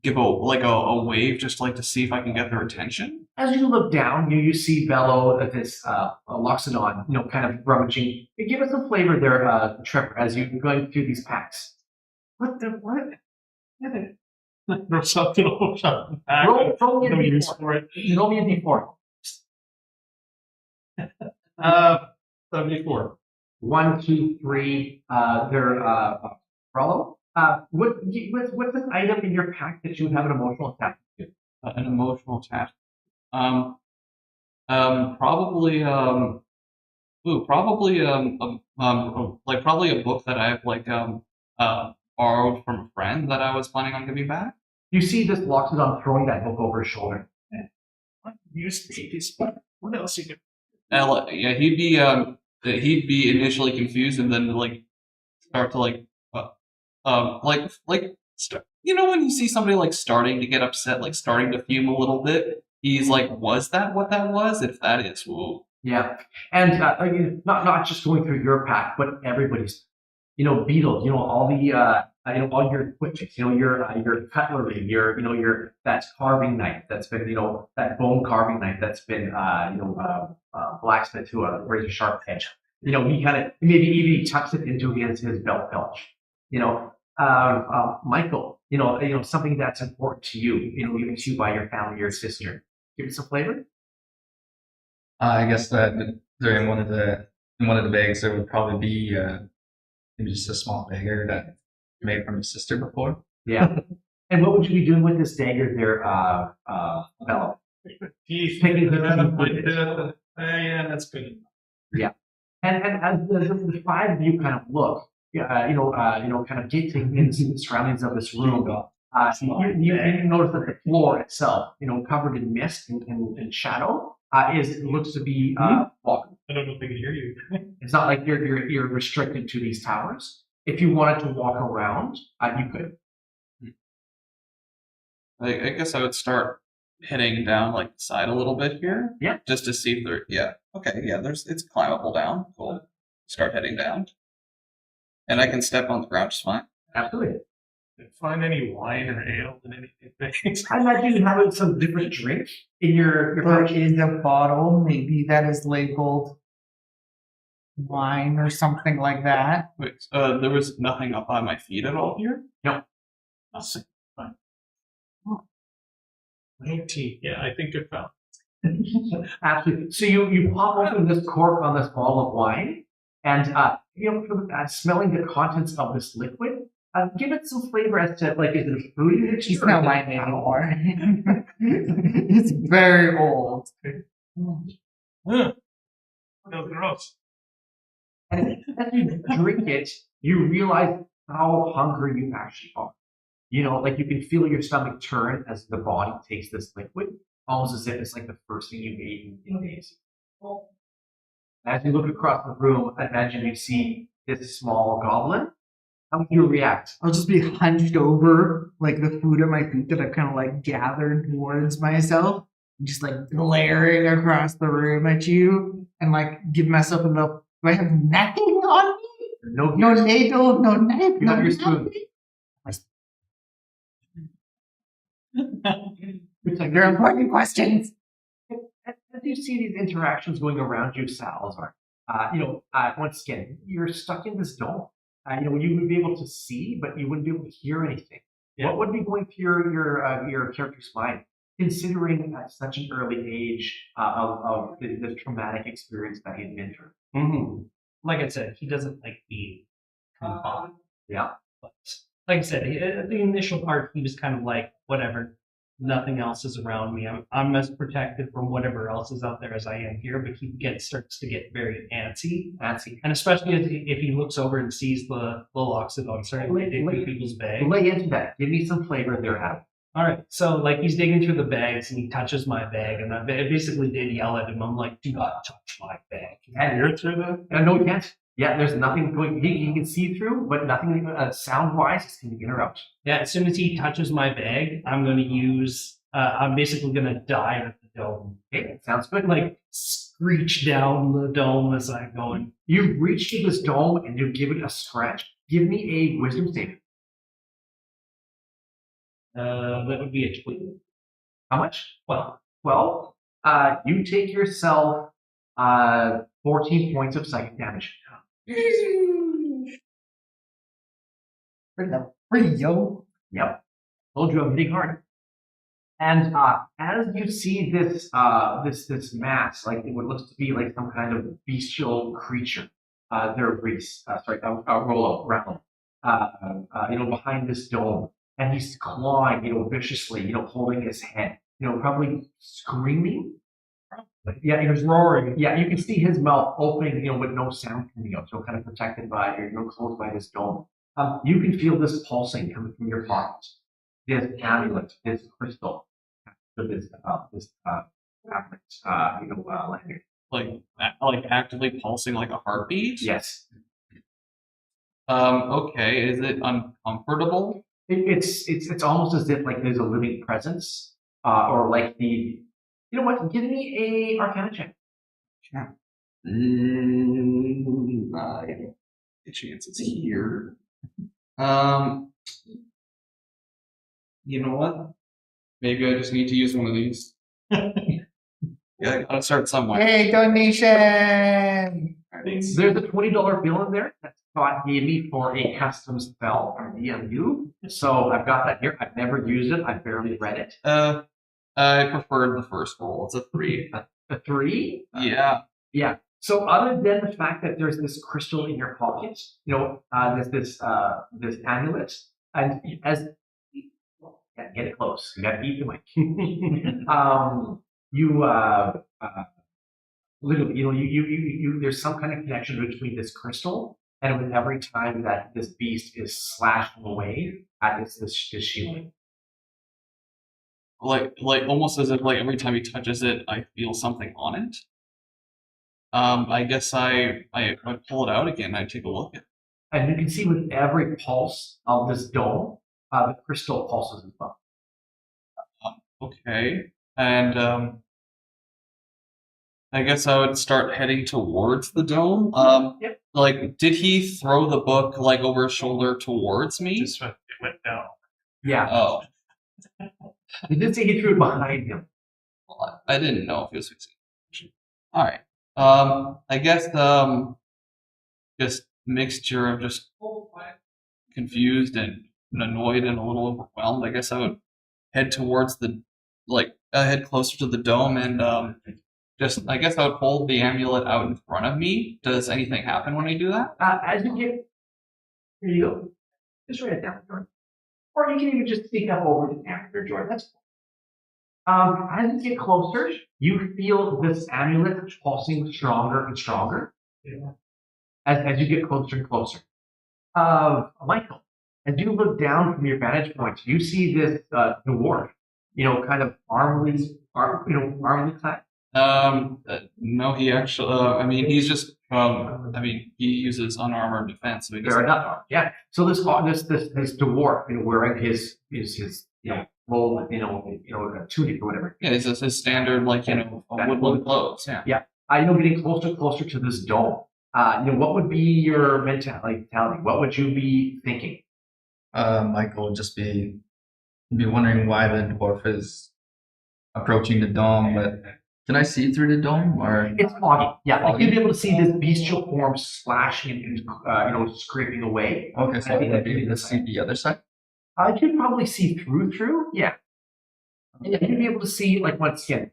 give a wave just like to see if I can get their attention. As you look down, you see Bello, this Loxodon, kind of rummaging. Give us some flavor there, Trevor, as you're going through these packs. What? Throw something over back. Roll me a No use D4. for it. Roll me a D4. 74. 1, 2, 3. They're Rollo. What's an item in your pack that you would have an emotional attachment to? An emotional attachment. Probably probably a book that I've borrowed from a friend that I was planning on giving back. You see this Loxodon throwing that book over his shoulder. What else you do? Yeah, he'd be initially confused and then start to start. When you see somebody starting to get upset, starting to fume a little bit, he's like, "Was that what that was? If that is, whoa." Yeah, and not just going through your pack, but everybody's. Beetles. All the all your equipment. Your cutlery. Your that carving knife that's been that bone carving knife that's been blacksmith to a razor sharp edge. He maybe even tucks it into his belt pouch. Michael. Something that's important to you. Given to you by your family, your sister. Give it some flavor. I guess that during one of the bags there would probably be maybe just a small dagger that I made from his sister before. Yeah. And what would you be doing with this dagger there, Bello? Yeah, that's good. Yeah. And as the five of you kind of look, kind of getting into the surroundings of this room, you notice that the floor itself, covered in mist and shadow, looks to be walkable. I don't know if they can hear you. It's not like you're restricted to these towers. If you wanted to walk around, you could. I guess I would start heading down the side a little bit here. Yeah. Just to see if there. Yeah. Okay. Yeah. It's climbable down. Cool. Start heading down, and I can step on the ground just fine. Absolutely. Find any wine or ale in anything. I imagine you have some different drink in your There pouch. is a bottle, maybe that is labeled wine or something like that. Wait. There was nothing up by my feet at all here. No. Nothing. Fine. 19. Yeah, I think I found. Absolutely. So you pop open this cork on this bottle of wine, and smelling the contents of this liquid. Give it some flavor as to is it a fruity mixture? It's not wine anymore. It's very old. No, gross. And as you drink it, you realize how hungry you actually are. You can feel your stomach turn as the body takes this liquid, almost as if it's the first thing you've eaten in days. As you look across the room, imagine you see this small goblin. How would you react? I'll just be hunched over, the food at my feet that I've kind of gathered towards myself, just glaring across the room at you, and give myself a little. Do I have nothing on me? No ladle, no knife, You no have your spoon. They're important questions. As you see these interactions going around you, Salazar, once again, you're stuck in this dome. You would be able to see, but you wouldn't be able to hear anything. Yeah. What would be going through your character's mind, considering at such an early age of the traumatic experience that he had been through? Mm-hmm. Like I said, he doesn't like being confined. Yeah. But like I said, at the initial part, he was kind of whatever. Nothing else is around me. I'm as protected from whatever else is out there as I am here, but he starts to get very antsy. And especially if he looks over and sees the Loxodon starting to dig through people's bags. Lay into that. Give me some flavor there, Adam. All right. So he's digging through the bags and he touches my bag, and I basically did yell at him. I'm like, "Do not touch my bag." And You're through that? no, you can't. Yeah, there's nothing going. He can see through, but nothing sound-wise is going to interrupt. Yeah, as soon as he touches my bag, I'm going to use. I'm basically going to dive at the dome. Okay, sounds good. Screech down the dome as I'm going. You reach to this dome and you give it a scratch. Give me a wisdom save. That would be a 12. How much? 12. 12. You take yourself 14 points of psychic damage. Pretty yo. Yep. Told you I'm hitting hard. And as you see this this mass, like what looks to be like some kind of bestial creature, Rhys, Rollo, behind this dome, and he's clawing, viciously, holding his head, probably screaming. Yeah, he was roaring. Yeah, you can see his mouth opening, with no sound coming out, so kind of protected by, closed by this dome. You can feel this pulsing coming from your pocket. This amulet, this crystal, this like actively pulsing like a heartbeat. Yes. Okay. Is it uncomfortable? It's almost as if like there's a living presence, or like the. You know what? Give me a Arcana check. Yeah. The chances here. You know what? Maybe I just need to use one of these. Yeah, I gotta start somewhere. Hey, donation! There's a $20 bill in there that Scott gave me for a custom spell from DMU. So I've got that here. I've never used it. I've barely read it. I preferred the first roll. It's a 3. A 3? Yeah. Yeah. So other than the fact that there's this crystal in your pocket, this amulet, and get it close. You gotta eat the mic. Literally, there's some kind of connection between this crystal and with every time that this beast is slashed away at this shielding. Like almost as if like every time he touches it, I feel something on it. I guess I pull it out again. I take a look at it. And you can see with every pulse of this dome, the crystal pulses as well. Okay, and I guess I would start heading towards the dome. Yep. Like, did he throw the book like over his shoulder towards me? It went down. Yeah. Oh, He did say he threw it behind him. well, I didn't know if he was fixing. All right. I guess just mixture of just confused and annoyed and a little overwhelmed. I guess I would head towards head closer to the dome and I guess I would hold the amulet out in front of me. Does anything happen when I do that? As you get, here you go. Just write it down, Jordan. Or you can even just speak up over the after Jordan. That's cool. As you get closer, you feel this amulet pulsing stronger and stronger. Yeah. As you get closer and closer. Michael, as you look down from your vantage point, you see this dwarf, kind of armly clad. No, he actually. He's just. He uses unarmored defense. So he Fair enough. Yeah. So this dwarf, wearing his full, a tunic or whatever. Yeah, it's just his standard, woodland clothes. Yeah. Yeah. Getting closer to this dome. What would be your mentality? What would you be thinking? Michael would just be wondering why the dwarf is approaching the dome, but can I see through the dome or? It's foggy. Yeah, like you'd be able to see this bestial form slashing and scraping away. Okay, so I'd be able to see the other side? I could probably see through. Yeah. And you'd be able to see once again.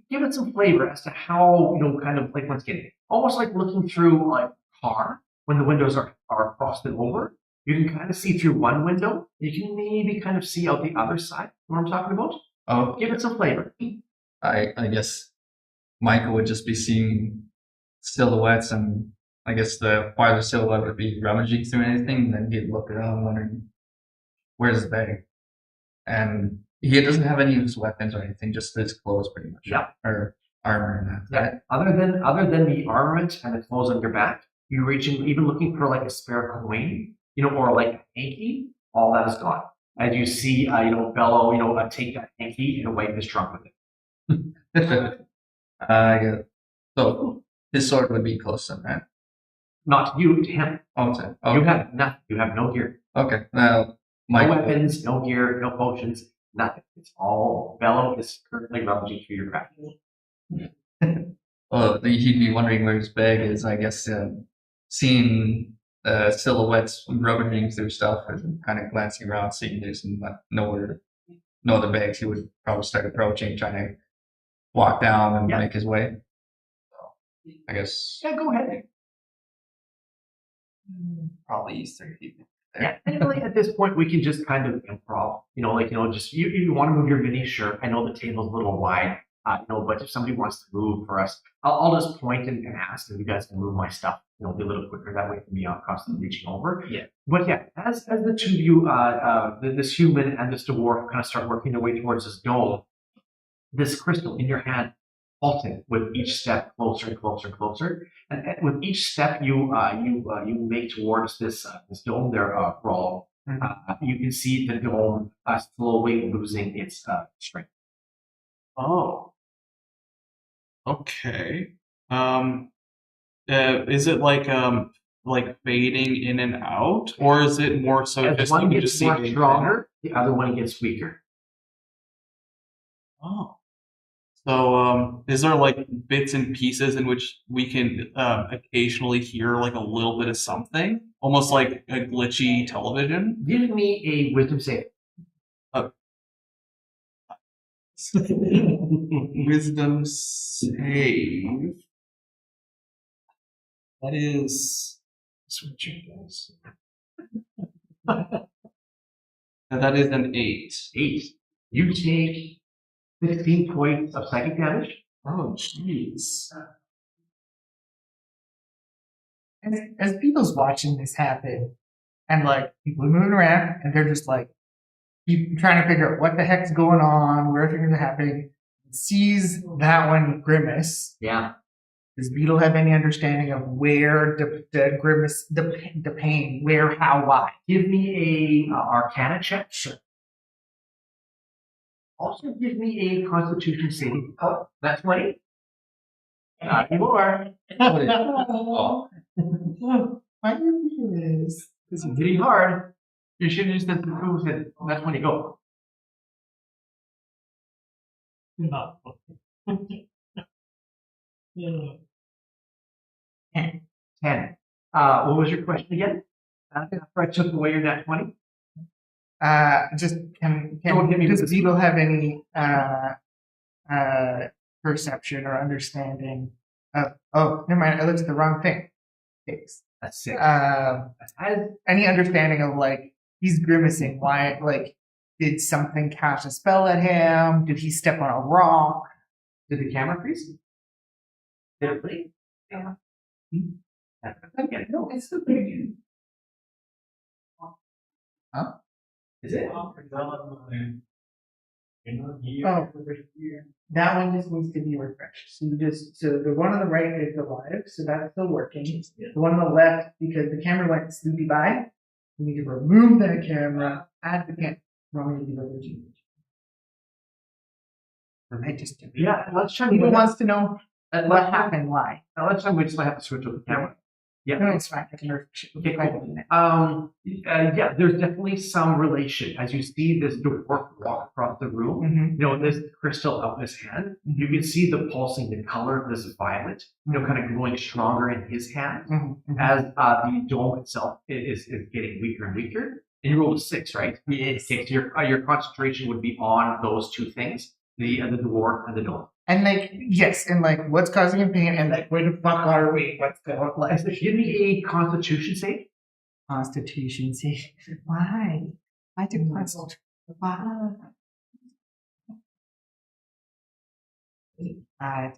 Give it some flavor as to how once again, almost like looking through a car when the windows are frosted over. You can kind of see through one window. You can maybe kind of see out the other side. You know what I'm talking about? Oh, give it some flavor. I guess Michael would just be seeing silhouettes, and I guess the farther silhouette would be rummaging through anything, and then he'd look around wondering, where's the bag? And he doesn't have any of his weapons or anything, just his clothes pretty much. Yeah. Or armor and that. Yeah. Right? Other than the armament and the clothes on your back, you're reaching, even looking for a spare coin, or a hanky, all that is gone. As you see, Bello, take that hanky and wipe his trunk with it. I get it. So his sword would be close then, right? Not to you, to him. Oh, okay. You have nothing. You have no gear. Okay. Now No weapons, no gear, no potions, nothing. It's all Bello is currently rummaging through your craft. Well, he'd be wondering where his bag is. I guess seeing silhouettes rummaging through stuff and kind of glancing around, seeing there's no other bags, he would probably start approaching, trying to walk down and make his way. So, I guess. Yeah, go ahead. Probably use 3 people. Yeah, and really at this point we can just kind of improv. Just you want to move your mini, sure. I know the table's a little wide, but if somebody wants to move for us, I'll just point and ask if you guys can move my stuff. Be a little quicker that way for me constantly reaching over. Yeah. But yeah, as the two of you, this human and this dwarf, kind of start working their way towards this dome, this crystal in your hand halting with each step closer and closer and closer. And with each step you make towards this dome there, Brawl, you can see the dome slowly losing its strength. Oh. Okay. Is it like fading in and out, or is it more so As just one you gets just see more it? stronger, the other one gets weaker. Oh. So, is there like bits and pieces in which we can occasionally hear like a little bit of something, almost like a glitchy television? Give me a wisdom save. Wisdom save. That is switching dice. And that is an 8. 8. You take 15 points of psychic damage. Oh, jeez. As people's watching this happen, and like people are moving around, and they're just like, you trying to figure out what the heck's going on, where things are happening. Sees that one grimace. Yeah. Does Beetle have any understanding of where the grimace, the pain, where, how, why? Give me a Arcana check. Sure. Also, give me a Constitution saving. Oh, that's 20. Not anymore. Oh. Why do you do this? This is getting hard. You should have just said that's 20. Go. No. 10. What was your question again? After I took away your net 20? Just Don't hit me with does this. Beetle have any perception or understanding of? Oh, never mind. I looked at the wrong thing. Thanks. That's 6. Has any understanding of like he's grimacing? Why? Like, did something cast a spell at him? Did he step on a rock? Did the camera freeze? Did it bleed? Yeah. Okay, no, it's still pretty. Huh? Is it? Oh, that one just needs to be refreshed. So the one on the right is alive, so that's still working. The one on the left, because the camera went sleepy by, we need to remove that camera, add the camera. I just Yeah, let's try. People wants to know What what happened, why. Let's try. We just might have to switch up the camera. Yeah. No, it's fine. I can refresh it. Okay, cool. Yeah, there's definitely some relation. As you see this dwarf walk across the room, Mm-hmm. this crystal out in his hand, you can see the pulsing, the color of this violet, kind of growing stronger in his hand Mm-hmm. as the dome itself is getting weaker and weaker. And you rolled a 6, right? Yes. Okay, so your concentration would be on those two things, the dwarf and the dome. And like, yes, and like, what's causing him pain, and like, where the fuck are we? What's going on? So give me a Constitution save. Constitution save. Why? I do Constitution. Why? I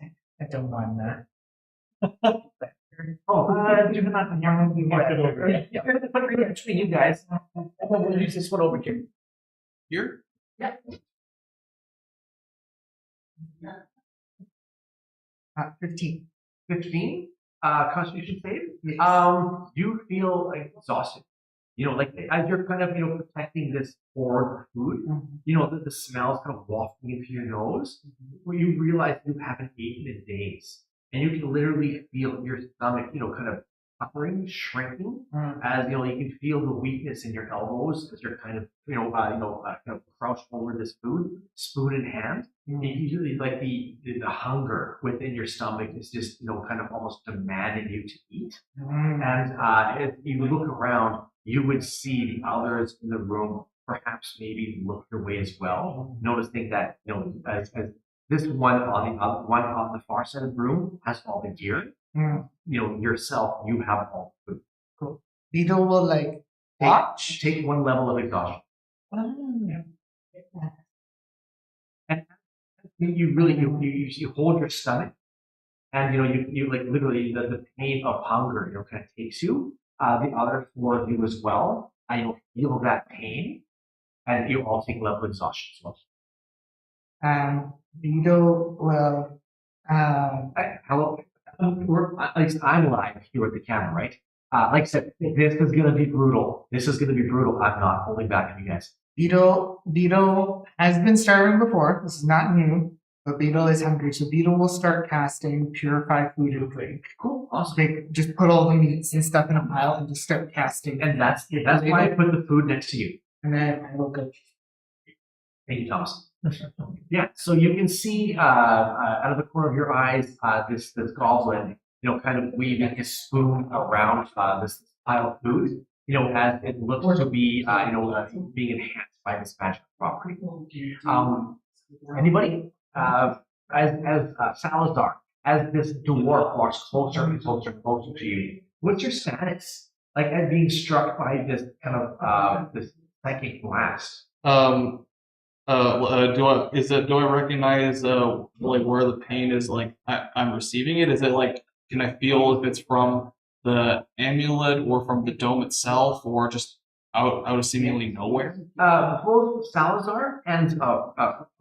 don't want that. Do not yeah, put it right between you guys. And then we'll use this one over here. Here? Yeah. 15. 15. Constitution save. Yes. You feel like exhausted. Like as you're kind of protecting this for food. The smells kind of wafting into your nose. Where you realize you haven't eaten in days, and you can literally feel your stomach, kind of suffering, shrinking, as you know, you can feel the weakness in your elbows as you're kind of, kind of crouched over this food, spoon in hand. And usually, like the hunger within your stomach is just, kind of almost demanding you to eat. And if you look around, you would see the others in the room perhaps maybe look your way as well, noticing that, as this one on the far side of the room has all the gear. Yourself, you have all the food. Cool. Beetle will like watch. Take one level of exhaustion. And you really you hold your stomach, and you like literally the pain of hunger kind of takes you. The other four of you as well. And you'll feel that pain, and you all take a level of exhaustion as well. Beetle will Hello. At least I'm live here at the camera, right? Like I said, this is gonna be brutal. I'm not holding back on you guys. Beetle has been starving before. This is not new, but Beetle is hungry, so Beetle will start casting Purify Food and Drink. Cool, awesome. Just put all the meats and stuff in a pile and just start casting. And that's why I put the food next to you. And then I will go. Thank you, Thomas. Yeah, so you can see out of the corner of your eyes this goblin, kind of weaving his spoon around this pile of food, as it looks to be, being enhanced by this magic property. Anybody? As Salazar, as this dwarf walks closer and closer and closer to you, what's your status? Like, as being struck by this kind of this psychic blast. Do I recognize like where the pain is? Like I'm receiving it. Is it like, can I feel if it's from the amulet or from the dome itself, or just out of seemingly nowhere? Both Salazar and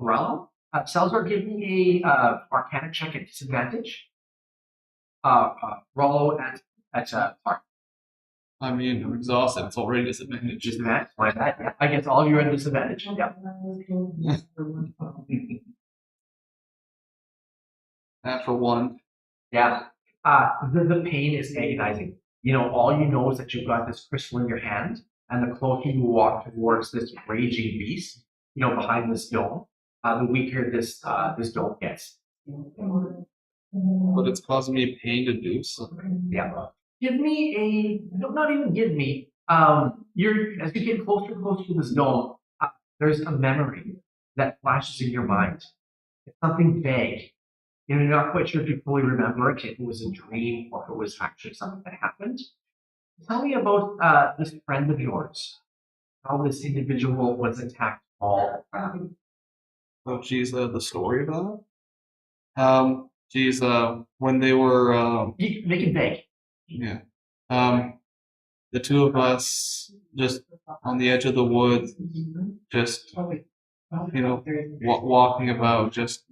Rallo. Salazar, give me a Arcana check at disadvantage. Rallo at Arc. I mean, I'm exhausted. It's already disadvantage. Disadvantage? My bad. Yeah. I guess all of you are at disadvantage. Yeah. For one. Yeah. The pain is agonizing. All you know is that you've got this crystal in your hand, and the closer you walk towards this raging beast, behind this dome, the weaker this dome gets. But it's causing me pain to do so. Yeah. Give me not even give me, as you get closer and closer to this dome, there's a memory that flashes in your mind. It's something vague. You're not quite sure if you fully remember it, if it was a dream or if it was actually something that happened. Tell me about this friend of yours, how this individual was attacked all around. Oh, geez, the story about it? When they were... Make it vague. Yeah. The two of us just on the edge of the woods, just, walking about, just,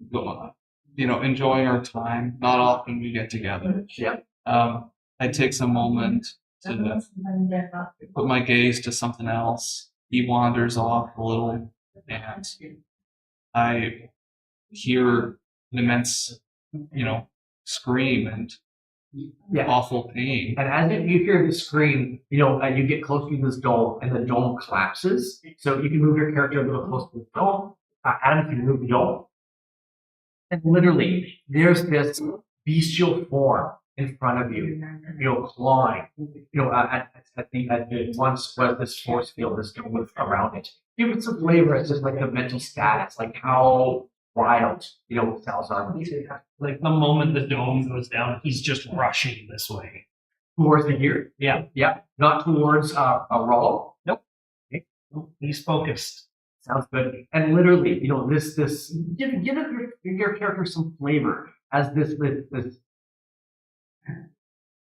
enjoying our time. Not often we get together. Yeah. I take some moment to put my gaze to something else. He wanders off a little, and I hear an immense, scream and awful pain. And as you hear the scream, and you get close to this dome, and the dome collapses. So you can move your character a little close to the dome. Adam can move the dome. And literally, there's this bestial form in front of you, clawing, at the once was this force field, this dome around it. Give it some flavor as just like the mental status, like how wild, Salazar would be. Like the moment the dome goes down, he's just rushing this way. Towards the gear? Yeah. Yeah. Not towards a Rollo? Nope. Okay. He's focused. Sounds good. And literally, this give your character some flavor as this.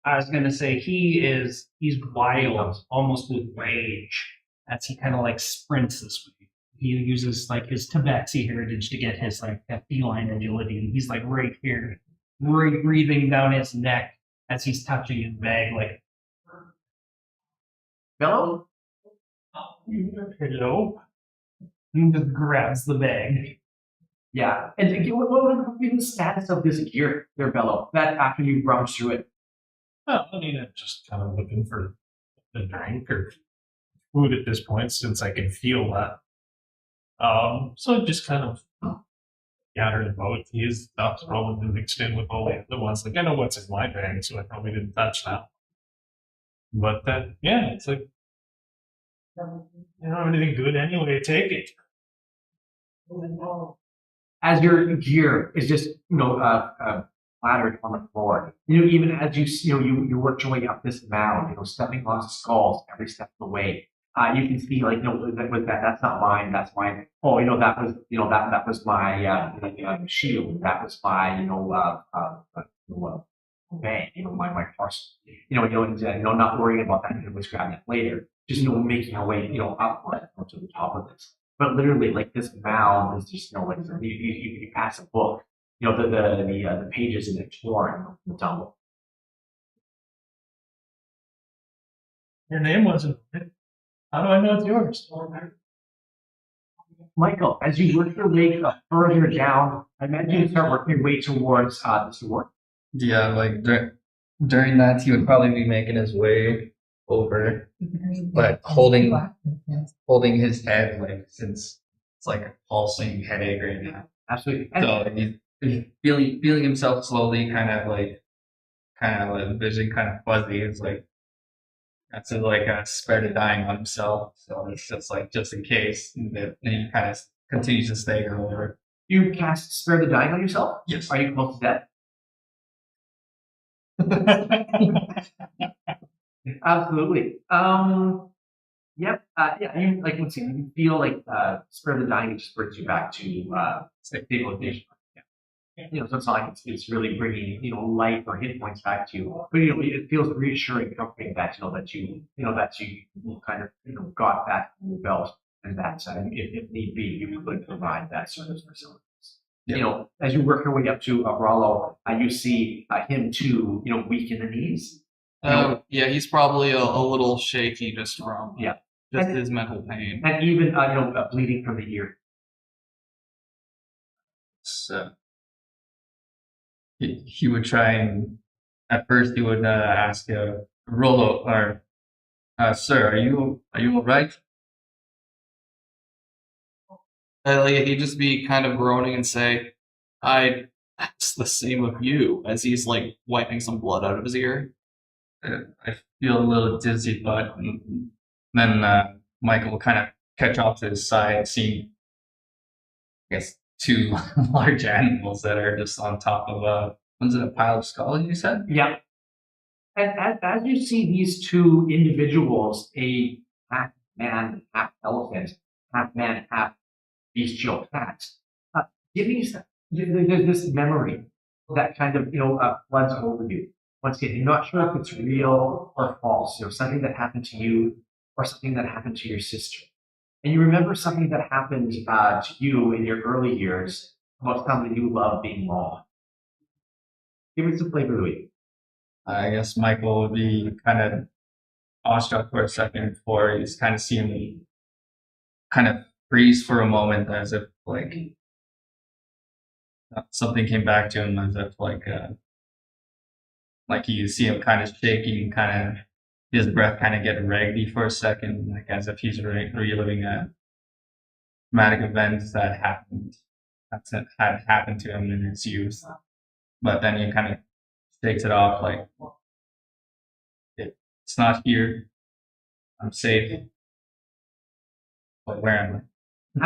I was gonna say he's wild, almost with rage, as he kind of like sprints this way. He uses like his tabaxi heritage to get his like that feline agility, and he's like right here, right breathing down his neck as he's touching his bag, like Bello? hello. He just grabs the bag. Yeah. And what would be the status of this gear there, Bello? That after you rummage through it. Well, I mean, I'm just kind of looking for a drink or food at this point since I can feel that. So just kind of gathered about his stuff's probably mixed in with all the other ones. Like I know what's in my bag, so I probably didn't touch that. But yeah, it's like you don't have anything good anyway. Take it. As your gear is just flattered on the floor, even as you work your way up this mound, stepping on skulls every step of the way. You can see like that's not mine, that's mine. Oh, that was my shield, that was my bag, my parcel. Not worrying about that, was grabbing it later. Just making our way upward to the top of this. But literally, like this mound is just like you pass a book, the pages in it torn from the tumble. Your name wasn't. How do I know it's yours? Michael, as you work your way further down, I imagine you start working your way towards the sword. Yeah, like during that, he would probably be making his way over, but holding his head, like, since it's like a pulsing headache right now. Absolutely. So he's feeling himself slowly, kind of like vision kind of fuzzy. It's like that's like spare the dying on himself. So it's just like just in case, and he kind of continues to stagger over. You cast Spare the Dying on yourself? Yes. Are you close to death? Absolutely. Yep. Yeah. Let's see. You feel like Spare the Dying just brings you back to stabilization. Yeah. So it's not like it's really bringing life or hit points back to you, but it feels reassuring, comforting that that you kind of got that in your belt, and that if need be, you could provide that service for someone else. Yeah. As you work your way up to Rollo, you see him too, weak in the knees. Yeah, he's probably a little shaky just from his mental pain, and even bleeding from the ear. So he would try and at first he would ask Rollo or sir, are you all right? He'd just be kind of groaning and say, "I ask the same of you," as he's like wiping some blood out of his ear. I feel a little dizzy, but then Michael will kind of catch off to his side, seeing, I guess, two large animals that are just on top of was it a pile of skulls, you said? Yeah. And as you see these two individuals, a half man, half elephant, half man, half bestial cat, there's this memory that kind of floods over you. Once again, you're not sure if it's real or false. Something that happened to you or something that happened to your sister. And you remember something that happened to you in your early years about something you love being wrong. Give it some flavor, Louie. I guess Michael would be kind of awestruck for a second before he's kind of seeing me kind of freeze for a moment, as if like something came back to him, as if like you see him kind of shaking, kind of his breath kind of get raggedy for a second, like as if he's reliving a traumatic event that had happened to him in his youth. But then he kind of takes it off, like it's not here. I'm safe. But where am I?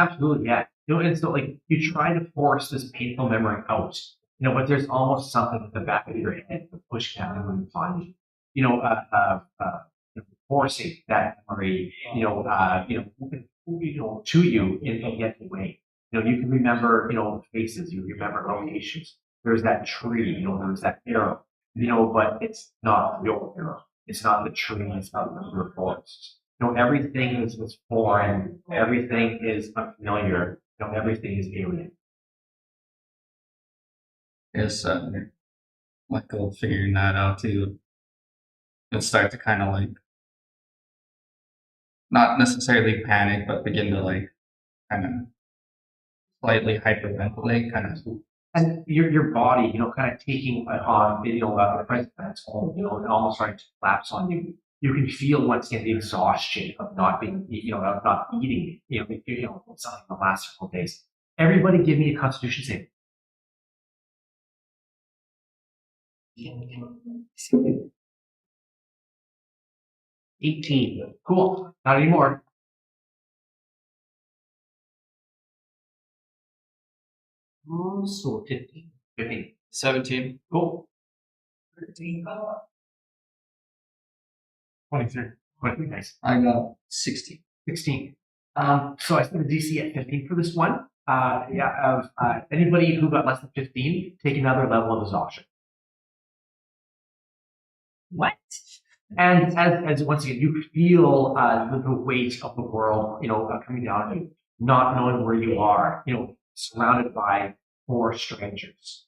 Absolutely, yeah. And so like you try to force this painful memory out, but there's almost something at the back of your head to push that memory on you. Forcing that memory, to you in yet away. You can remember, faces, you remember locations. There's that tree, there's that arrow, but it's not your arrow. It's not the tree, it's not the forest. Everything is foreign, everything is unfamiliar, everything is alien. Yes, Michael figuring that out too. He'll start to kind of like, not necessarily panic, but begin to like kind of slightly hyperventilate, kind of And your body, kind of taking on, the presence that's home, and almost starting to collapse on you. You can feel once again the exhaustion of not being, of not eating, something the last several days. Everybody give me a Constitution save. 18. Cool. Not anymore. So 15. 15. 17. Cool. 23. 23, nice. I got 16. 16. So I set the DC at 15 for this one. Anybody who got less than 15, take another level of exhaustion. What? And as once again, you feel the weight of the world, coming down on you, not knowing where you are, surrounded by 4 strangers.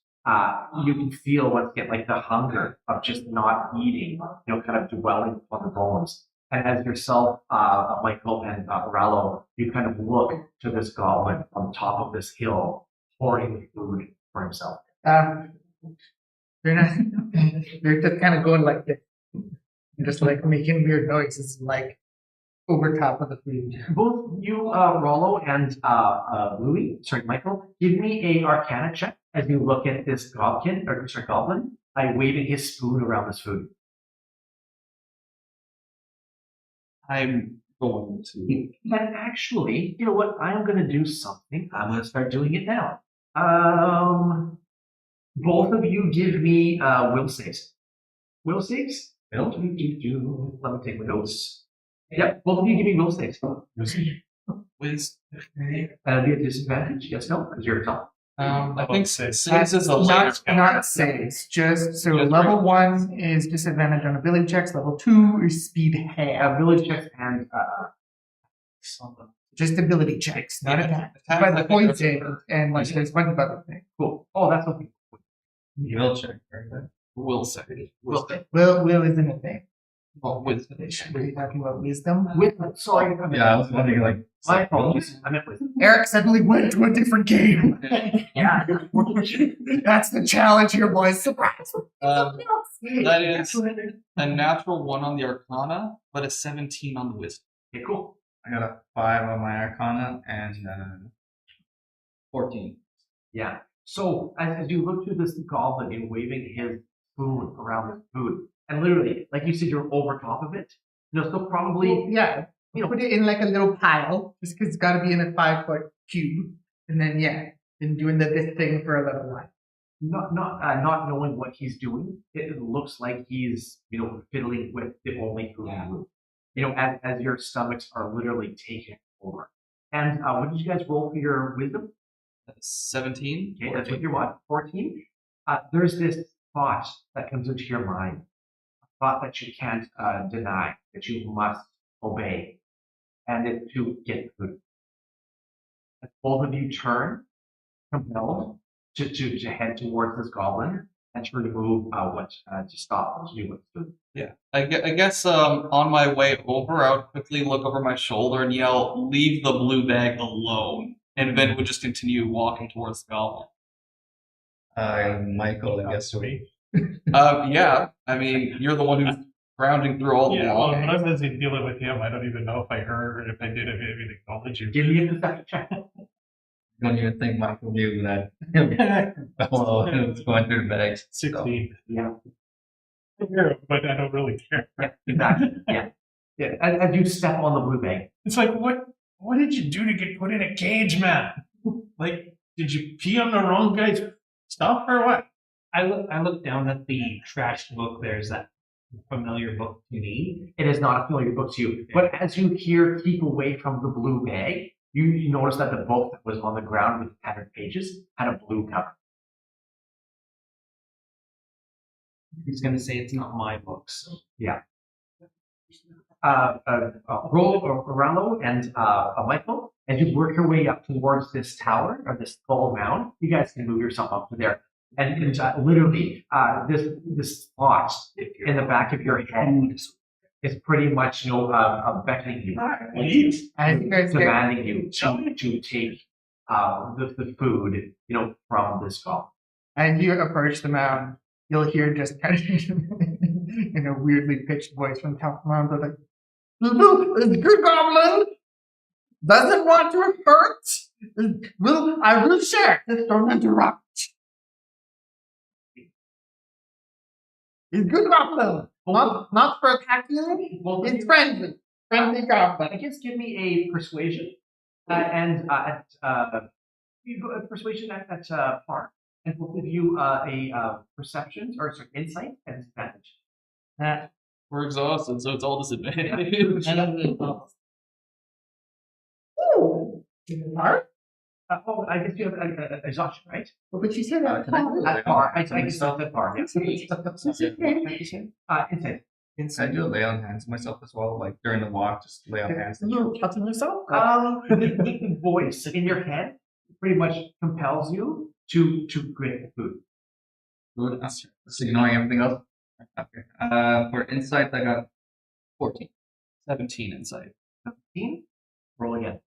You can feel once again like the hunger of just not eating, kind of dwelling on the bones. And as yourself, Michael and Rallo, you kind of look to this goblin on top of this hill, hoarding food for himself. They're just kind of going like this, just like making weird noises, like over top of the food. Both you, Rollo, and Michael, give me a Arcana check as you look at this goblin by waving his spoon around this food. I'm going to. And actually, you know what? I'm going to do something. I'm going to start doing it now. Both of you give me will saves. Will saves? Let me take my notes. Yep, both of you give me will saves. Wiz. That'll be a disadvantage. Yes, no? Because you're top. I think saves is a later. Not saves, just level 1 is disadvantage on ability checks, level 2 is speed half. Ability checks and Just ability checks, not attack. Attack, By I the think point that's- save, and like there's a bunch of other things. cool. Oh, that's okay. Will check. Right? Will save. Will save. Will isn't a thing. Oh, with Were you talking about wisdom? Sorry. Yeah, I was wondering like. My apologies. I meant with. Eric suddenly went to a different game. Yeah. That's the challenge here, boys. Surprise! That is a natural 1 on the Arcana, but a 17 on the Wisdom. Okay, cool. I got a 5 on my Arcana and 14. Yeah. So as you look through this goblin and waving his spoon around the food, and literally, like you said, you're over top of it. So probably Well, yeah, put it in like a little pile, just because it's got to be in a 5-foot cube, and then been doing this thing for a little while. not knowing what he's doing, it looks like he's fiddling with the only food in the room. As your stomachs are literally taking over. And what did you guys roll for your wisdom? 17. Okay, that's with your what? 14. There's this thought that comes into your mind, a thought that you can't deny, that you must obey, and it's to get food. As both of you turn, compelled to head towards this goblin and to remove to stop to do with food. Yeah. I guess on my way over, I would quickly look over my shoulder and yell, "Leave the blue bag alone." And Ben would just continue walking towards the goblin. Michael, I guess. Yeah. I mean, you're the one who's rounding through all the Yeah, well, belongings. when I'm busy dealing with him, I don't even know if I heard or if I did, if I even acknowledged you. Give me a perception check. Don't even think Michael knew that. Hello, it was going through the bags. 16. Yeah. I hear him, but I don't really care. Yeah, exactly. Yeah. Yeah. As you step on the blue bag. It's like, what did you do to get put in a cage, man? Like, did you pee on the wrong guy's stuff or what? I look down at the trash book. There's that familiar book to me. It is not a familiar book to you. But as you hear keep away from the blue bag, you notice that the book that was on the ground with tattered pages had a blue cover. He's going to say it's not my book. So. Yeah. Rollo and Michael, as you work your way up towards this tower or this tall mound, you guys can move yourself up to there. And literally, this thought in the back of your head is pretty much beckoning you, As you guys get demanding you to take the food from this goblin. As you approach the mound, you'll hear just kind of in a weirdly pitched voice from the top of the mound, but like, "It's good goblin. Doesn't want to hurt. I will share. Just don't interrupt. It's good goblin. Not for attacking. It's friendly. Friendly goblin. I guess give me a persuasion you go persuasion at par, and we'll give you a perception or sorry, insight and disadvantage. We're exhausted, so it's all disadvantage. Oh, par? I guess you have exhaustion, right? Well, but you said that. Can I do At par. I guess that's at par. Yes. Insight. I do a lay on hands myself as well, like during the walk, just lay on hands. You're touching yourself? The voice in your head pretty much compels you to grit the food. Food, so ignoring everything else. Okay. For insight, I got 14. 17 insight. 17. Roll again.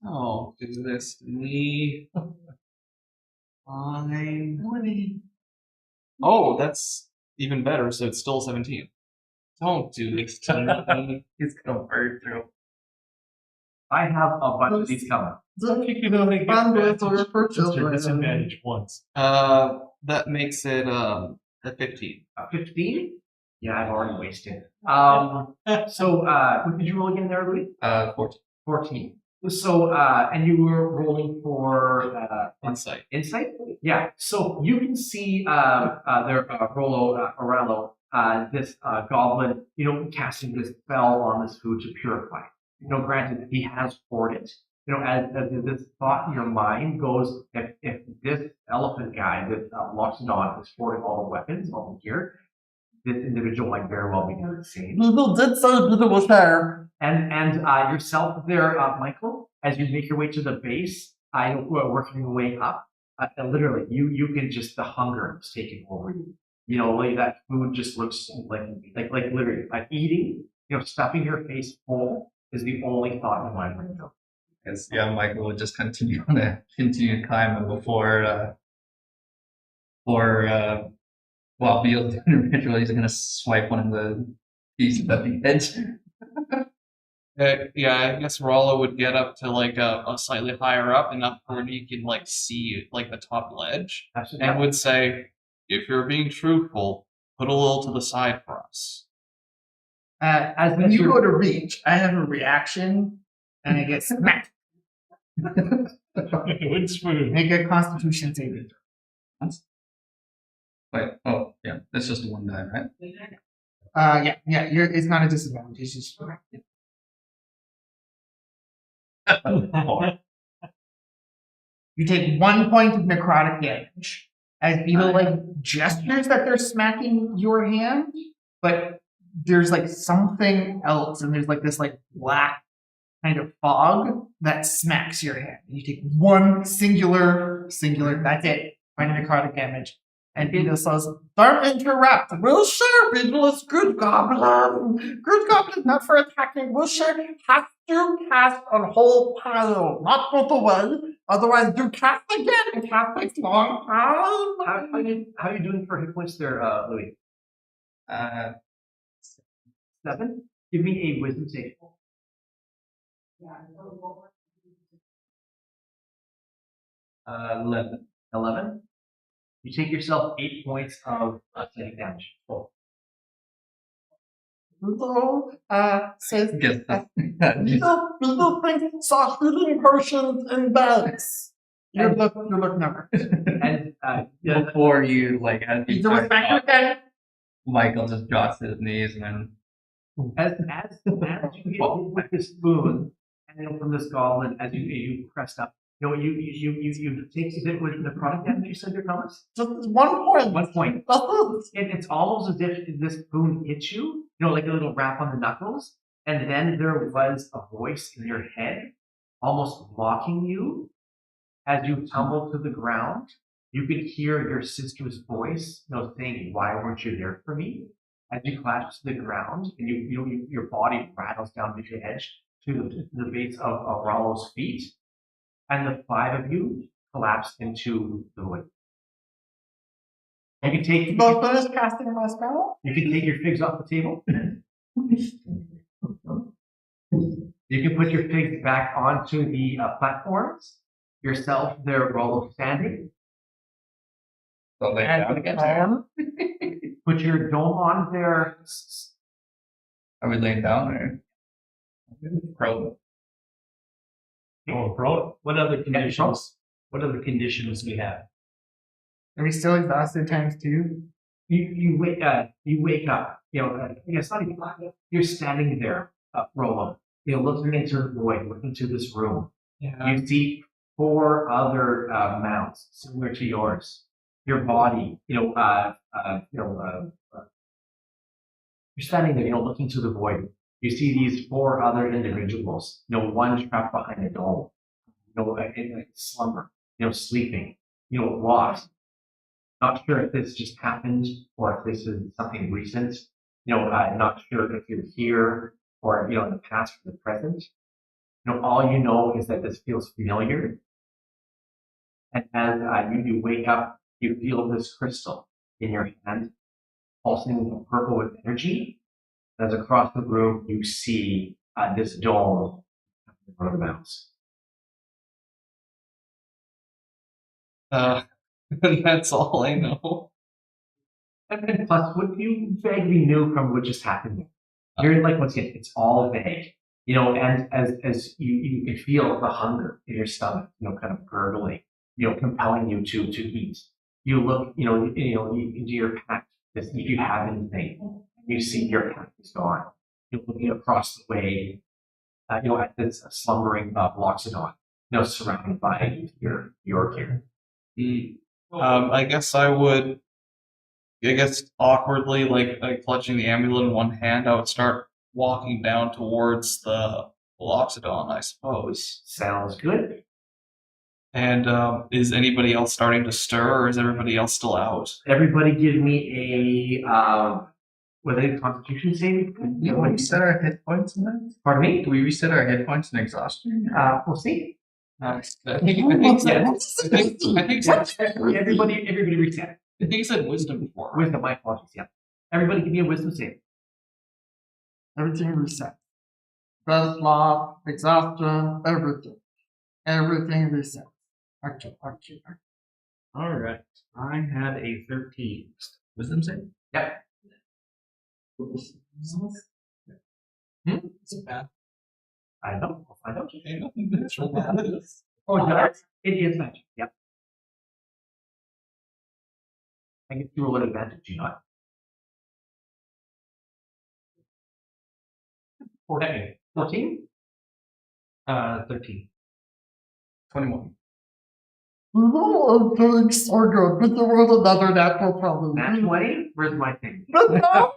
Oh, do this to me. Fine. 20. Oh, that's even better, so it's still 17. Don't do this to me. He's gonna burn through. I have a bunch of these coming. You can only get disadvantage once. That makes it a 15. 15? Yeah, I've already wasted. So what did you roll again there, Louie? 14. 14. So and you were rolling for Insight. Insight? Yeah. So you can see there Orello, this goblin, casting this spell on this food to purify. Granted, he has poured it. As this thought in your mind goes, if this elephant guy, this Loxodon, is hoarding all the weapons, all the gear, this individual might very well be doing the same. Little did say Little was there. And yourself there, Michael, as you make your way to the base, working your way up, literally, you can just, the hunger is taking over you. Like that food just looks like literally, like eating, stuffing your face full is the only thought in your mind right now. Because Michael would just continue to climb, and before Beal's individual, he's gonna swipe one of the pieces at the edge. Yeah, I guess Rollo would get up to like a slightly higher up, enough where you can like see like the top ledge, and would say, "If you're being truthful, put a little to the side for us." As when you go to reach, I have a reaction, and I get smacked. With spoon. Make a Constitution saving. Wait, oh yeah, that's just a one die, right? It's not a disadvantage. It's just you take 1 point of necrotic damage as Beetle gestures that they're smacking your hand, but there's something else, and there's this black kind of fog that smacks your hand. You take one singular, that's it, point of necrotic damage. And Beetle says, "Don't interrupt. We'll share, Beetle. It's good goblin. Good goblin, not for attacking. We'll share. Have to cast a whole pile, not both away. Otherwise, do cast again. It takes long time." How are you doing for hit points there, Louis? 7? Give me a wisdom save. 11. 11? You take yourself 8 points of psychic damage. Oh. Beetle says, Yes. Beetle thinks saw healing potions in bags. You look number. And Before you as you Beetle was back again. Michael just drops to his knees and then as you get hit with this spoon, and from this goblin, as you pressed up, you take it with the product damage you said your Thomas? Just 1 point. 1 point. That's it. It's almost as if this spoon hits you, like a little rap on the knuckles, and then there was a voice in your head almost mocking you as you tumbled to the ground. You could hear your sister's voice, saying, "Why weren't you there for me?" As you collapse to the ground, and your body rattles down the edge to the base of Rollo's feet, and the 5 of you collapse into the void. You can take Go finish casting my spell. you can take your figs off the table. You can put your figs back onto the platforms. Yourself, their roll of standing. So lay down again. Put your dome on there. Are we laying down or? Pro. Oh, pro. What other conditions? What other conditions we have? Are we still exhausted times 2? You wake up. It's not even. You're standing there, Rolo. Looking into the void, looking to this room. Yeah. You see 4 other mounts similar to yours. Your body, you're standing there, looking to the void. You see these 4 other individuals. One trapped behind a dome. In slumber. Sleeping. Lost. Not sure if this just happened or if this is something recent. Not sure if you're here or in the past or the present. All you know is that this feels familiar. And as you wake up, you feel this crystal in your hand, pulsing purple with energy. As across the room, you see this dome in front of the mouse. That's all I know. And plus, what you vaguely knew from what just happened. You're like, once again, it's all vague. And as you can feel the hunger in your stomach, kind of gurgling, compelling you to eat. You look, into your pack to see if you have anything. You see your pack is gone. You're looking across the way, at this slumbering Loxodon, surrounded by your gear. I guess I would. Awkwardly, like clutching the amulet in one hand, I would start walking down towards the Loxodon, I suppose. Sounds good. And is anybody else starting to stir, or is everybody else still out? Everybody give me a Constitution saving? Do we reset our hit points in that? Pardon me? Do we reset our hit points in exhaustion? We'll see. I think so. Everybody reset. I think you said wisdom before. Right? Wisdom, my apologies, yeah. Everybody give me a wisdom save. Everything reset. Best law, exhaustion, everything. Everything resets. Okay. All right. I had a 13. Wisdom save? Yep. It's bad. I know. I'll find out. Ain't nothing natural about it. Oh, it is magic. Yep. I get through an advantage, you know. 14? 13. 21. I'm doing so good, but there was another natural problem. Nat 20? Where's my thing? But no!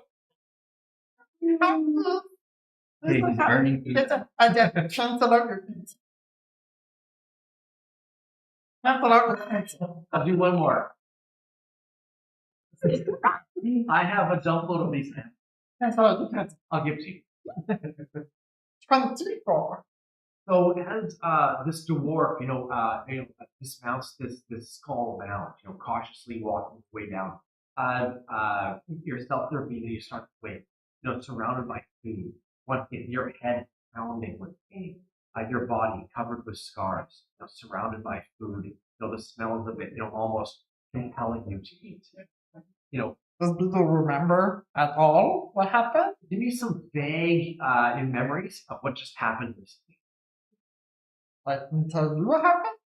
Hey, he's burning food. I get cancel out your things. Cancel out your things. I'll do one more. I have a dump load of these things. Cancel out your things. I'll give to you. 24. So as this dwarf, dismounts this skull mound, cautiously walking his way down. Yourself there being you start to wake, surrounded by food. Once again, your head pounding with pain, your body covered with scars, surrounded by food. The smells of it, almost compelling you to eat. Does people remember at all what happened? Give me some vague memories of what just happened recently. Like, can tell you what happened?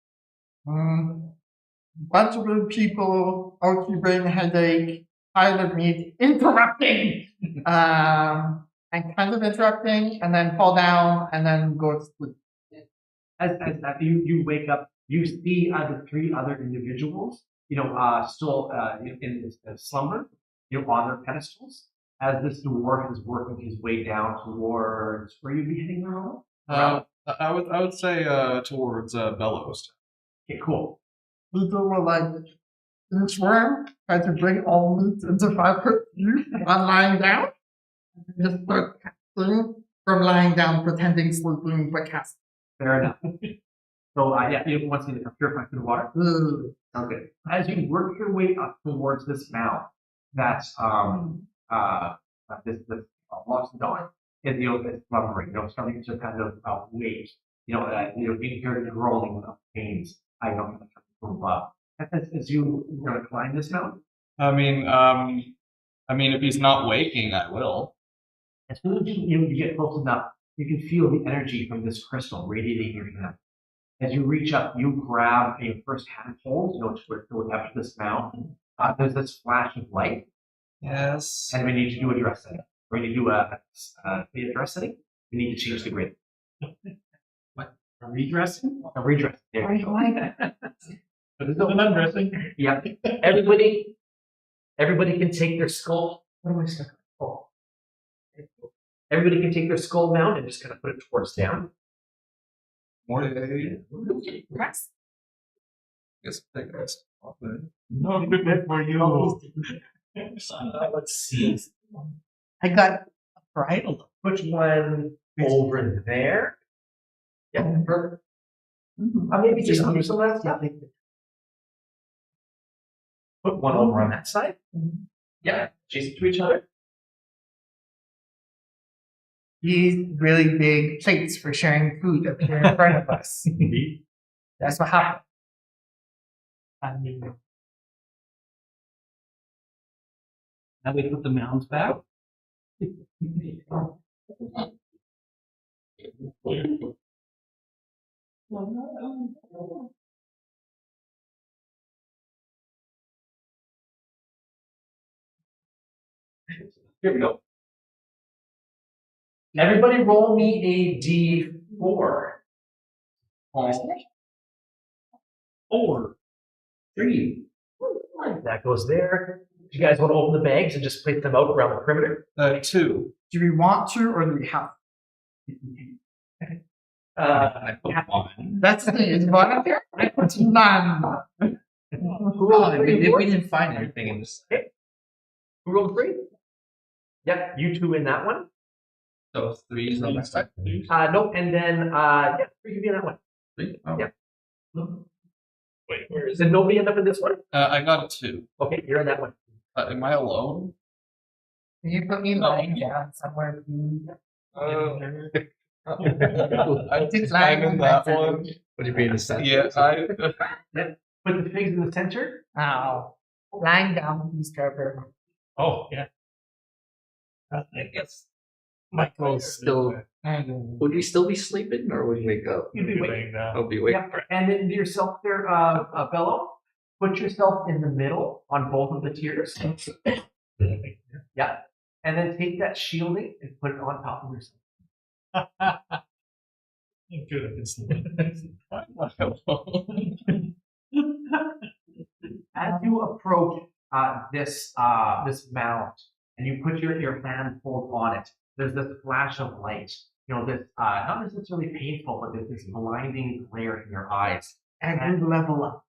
Bunch of good people, achy brain headache, pile of meat, interrupting! And kind of interrupting, and then fall down, and then go to sleep. As after you wake up, you see the 3 other individuals, still in this slumber, on their pedestals, as this dwarf is working his way down towards where you'd be heading around. I would say towards Bellows. Okay, cool. People were like, inchworm, try to bring all meat into 5 foot view on lying down. Just start casting from lying down, pretending sleeping, but casting. Fair enough. So yeah, you want to see the purified food water. Sounds good. As you work your way up towards this mount, that's this lost dawn is it's slumbering. Starting to kind of wait. You can hear the growling of pains. From above. As you climb this mountain. I mean, if he's not waking, I will. As soon as you get close enough, you can feel the energy from this crystal radiating your hand. As you reach up, you grab a first handhold, to look up to this mountain. There's this flash of light. Yes. And we need to do a dress setting. We're going to do a dress setting. We need to change the grid. What? A redressing? A redress. There you go. An undressing. Yeah. Everybody can take their skull. What am I stuck on? Oh. Everybody can take their skull down and just kind of put it towards down. Guess take this. No good for you. Let's see. I got a bridle. Which one over there? Yeah, perfect. Maybe just use the left. Yeah. Put one over on that side. Yeah, adjacent to each other. These really big plates for sharing food up here in front of us. That's what happened. Now we put the mounds back. Here we go. Everybody roll me a D4. 4. 3. That goes there. Do you guys want to open the bags and just place them out around the perimeter? 2. Do we want to or do we have? I put 1. That's the thing. Is one up there? I put none. If we didn't find anything in this. Okay. Who rolled 3? Yep, you 2 in that one. So 3 is on my side. Nope, and then 3 could be in that one. 3? Oh. Yep. Wait, where is Did nobody end up in this one? I got a 2. Okay, you're in that one. Am I alone? Can you put me lying down somewhere? I Just I'm lying in on that my one. side. Would you be in the center? Yeah, Put the figs in the center. Ow. Lying down, please, Trevor. Oh, yeah. I guess Michael's still. Would we still be sleeping or would we wake up? You'd be waiting. I'll be waiting. Yep. And then yourself there, Bello. Put yourself in the middle on both of the tiers. Yeah. And then take that shielding and put it on top of yourself. Good. It's As you approach this mount and you put your handhold on it, there's this flash of light. This not necessarily painful, but there's this blinding glare in your eyes. And level up.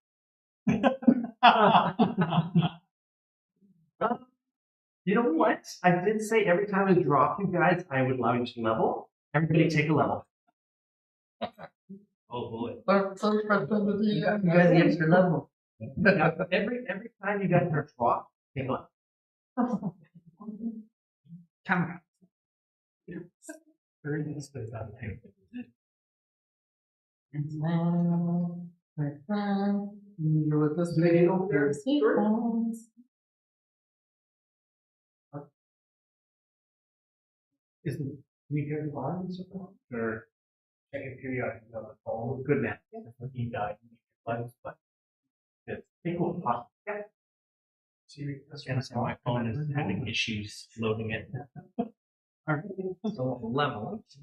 You know what? I did say every time I drop you guys, I would allow you to level. Everybody take a level. Oh boy. You guys get extra level. Now, every time you guys are dropped, take a level. Come on. With this video there, is the weekend on so far? Or checking periodically on the phone? Good man. He died in life, but it's pretty cool. Yeah. So my phone is having issues loading it. Alright, so level. It's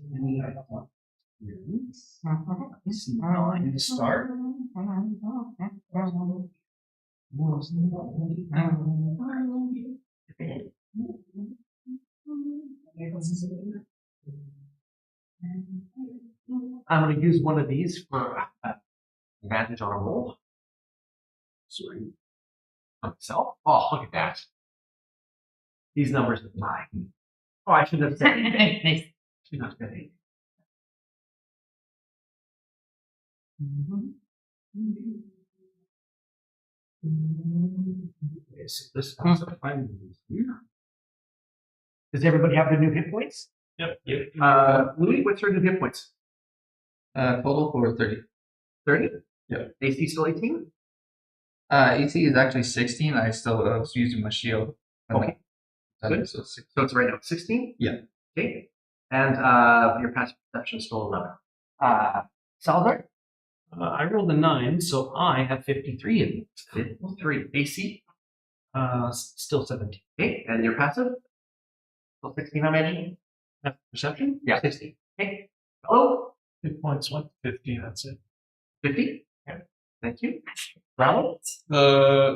9 to start. I'm going to use one of these for advantage on a roll. Sorry. Myself. Oh, look at that. These numbers are 9. Oh, I should have said. Should have said 8. Okay, so this is here. Does everybody have their new hit points? Yep. Louie, what's your new hit points? Total for 30. 30? Yeah. AC still 18? AC is actually 16. I still was using my shield. Okay. Good. So 16. So it's right now 16? Yeah. Okay. And your passive perception is still 11. Salazar? I rolled a 9, so I have 53 in it. 3. AC? Still 17. Okay. And your passive? Still 16, I imagine? Perception? Yeah. 60. Okay. Hello? Hit points 150. That's it. 50? Yeah. Thank you. Raul?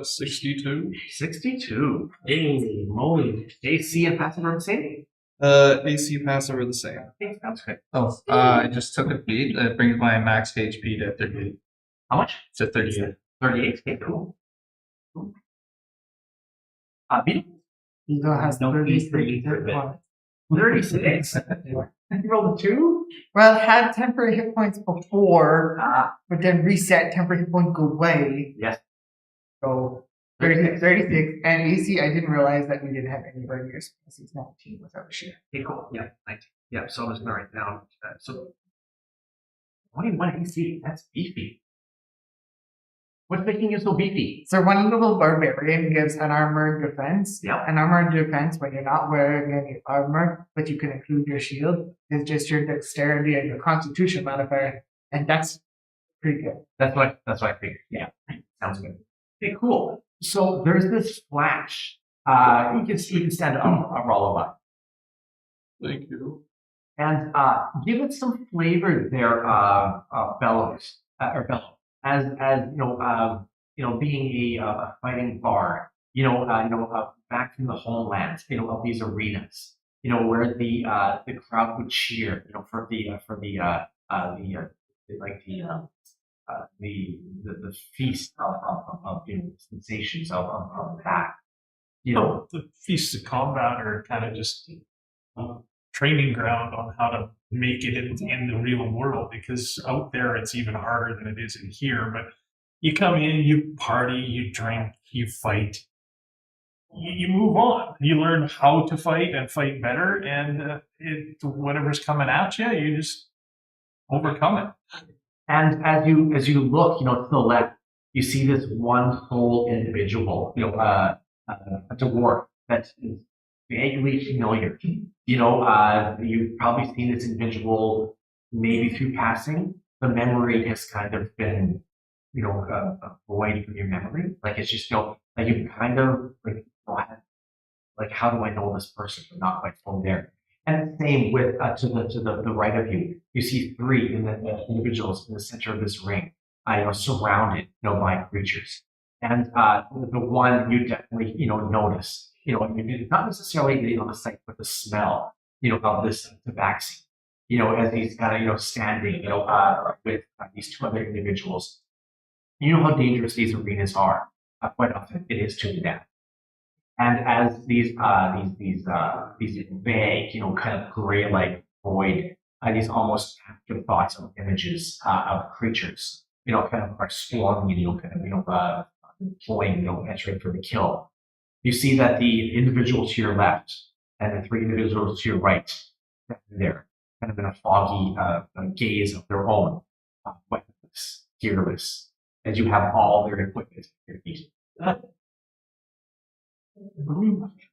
62. 62. Holy moly. AC and passive are the same? AC passive are the same. Okay, sounds good. Oh, I just took a beat. It brings my max HP to 38. How much? To 38. 38. Okay, cool. Beetle? Beetle has No 36 beat for hit you. points. 36. You rolled a 2? Well, it had temporary hit points before, but then reset temporary hit points go away. Yes. So 36, and AC, I didn't realize that we didn't have any barriers because it's 19 without a shield. Okay, cool. Yeah, 19. Yeah, so I'm just going to write down. So 21 AC, that's beefy. What's making you so beefy? So one little barbarian gives an armored defense. Yeah. An armored defense when you're not wearing any armor, but you can include your shield, is just your dexterity and your constitution modifier, and that's pretty good. That's what I figured. Yeah, sounds good. Okay, cool. So there's this flash. You can stand up, roll up. Thank you. And give it some flavor there, Bellows, or Bellow, as being a fighting bard, back from the homeland, of these arenas, where the crowd would cheer, for the feast of sensations of that, The feasts of combat are kind of just training ground on how to make it in the real world, because out there it's even harder than it is in here. But you come in, you party, you drink, you fight, you move on. You learn how to fight and fight better, and whatever's coming at you, you just overcome it. And as you look, to the left, you see this one whole individual, a dwarf that is vaguely familiar. You've probably seen this individual maybe through passing. The memory has kind of been, void from your memory. Like it's just, like you kind of like how do I know this person? But not quite fully there. And same with to the right of you. You see 3 individuals in the center of this ring, surrounded, by creatures. And the one you definitely, notice, not necessarily, the sight, but the smell, of this tabaxi, as he's kind of, standing, with these 2 other individuals. You know how dangerous these arenas are. Quite often it is to the death. And as these vague, kind of gray-like void, these almost active thoughts of images of creatures, kind of are swarming, kind of, deploying, entering for the kill. You see that the individual to your left and the 3 individuals to your right, they're kind of in a foggy gaze of their own, weaponless, gearless, as you have all their equipment at your feet.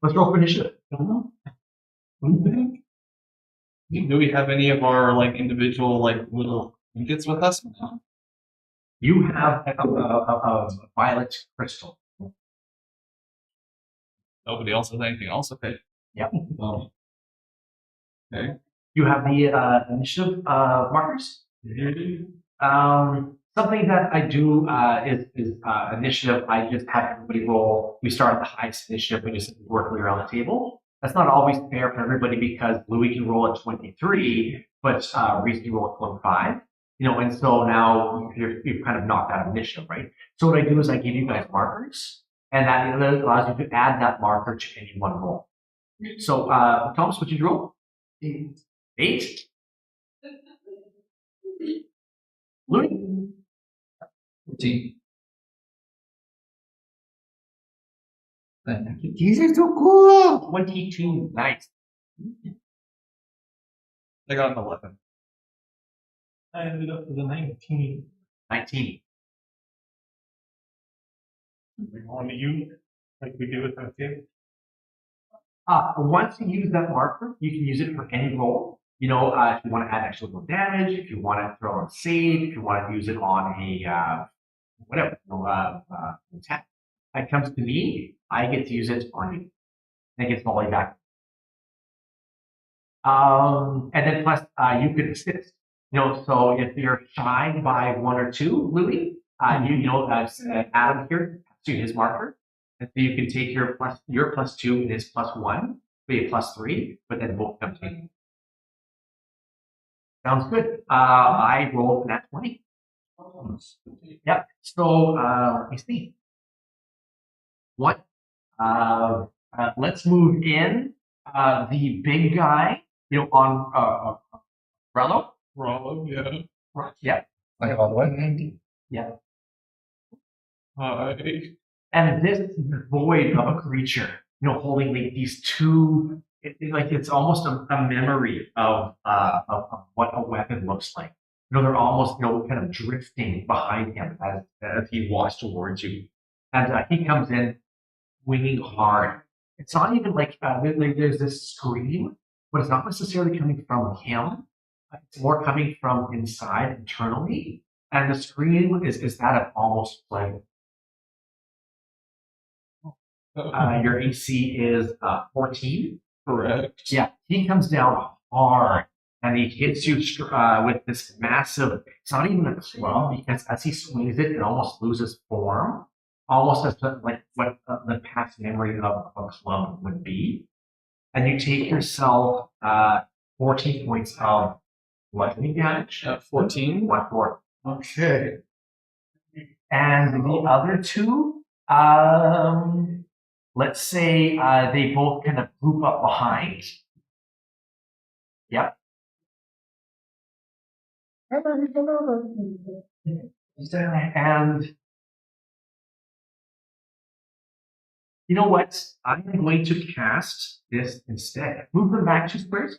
Let's roll for initiative. Do we have any of our individual little trinkets with us? You have a violet crystal. Nobody else has anything else. Okay. Yep. Okay. You have the initiative markers. Something that I do is initiative. I just have everybody roll. We start at the highest initiative. We just work way around the table. That's not always fair for everybody because Louie can roll at 23, but Rhys can roll at 25. And so now you've kind of knocked out of initiative, right? So what I do is I give you guys markers, and that allows you to add that marker to any one roll. So Thomas, what did you roll? 8. Louie? 14. Thank you. These are so cool. 22. Nice. I got an 11. I ended up with a 19. 19. We want to use like we do with that game. Once you use that marker, you can use it for any roll. You know, if you want to add extra little damage, if you want to throw a save, if you want to use it on a whatever, attack. It comes to me, I get to use it on you. And it gets volleyed back. And then plus, you could assist. You know, so if you're shy by 1 or 2, Louie, Adam here, to his marker. And so you can take your +2 and his +1, be a +3, but then both come to you. Sounds good. I rolled that 20. Yep. So let me see. What? Let's move in the big guy, on Rello. Rollo, yeah. Yeah. Like all the way? Yeah. Hi. And this void of a creature, holding like these two, it's almost a memory of what a weapon looks like. They're almost, kind of drifting behind him as he walks towards you. And he comes in swinging hard. It's not even like there's this scream, but it's not necessarily coming from him. It's more coming from inside internally. And the scream is that of almost like your AC is 14. Correct. Yeah, he comes down hard and he hits you with this massive, it's not even a club because as he swings it, it almost loses form. Almost as like what the past memory of a club would be. And you take yourself 14 points of bludgeoning damage. 14. 1-4. Okay. And the other two, let's say they both kind of group up behind. Yep. And you know what? I'm going to cast this instead. Move them back 2 squares.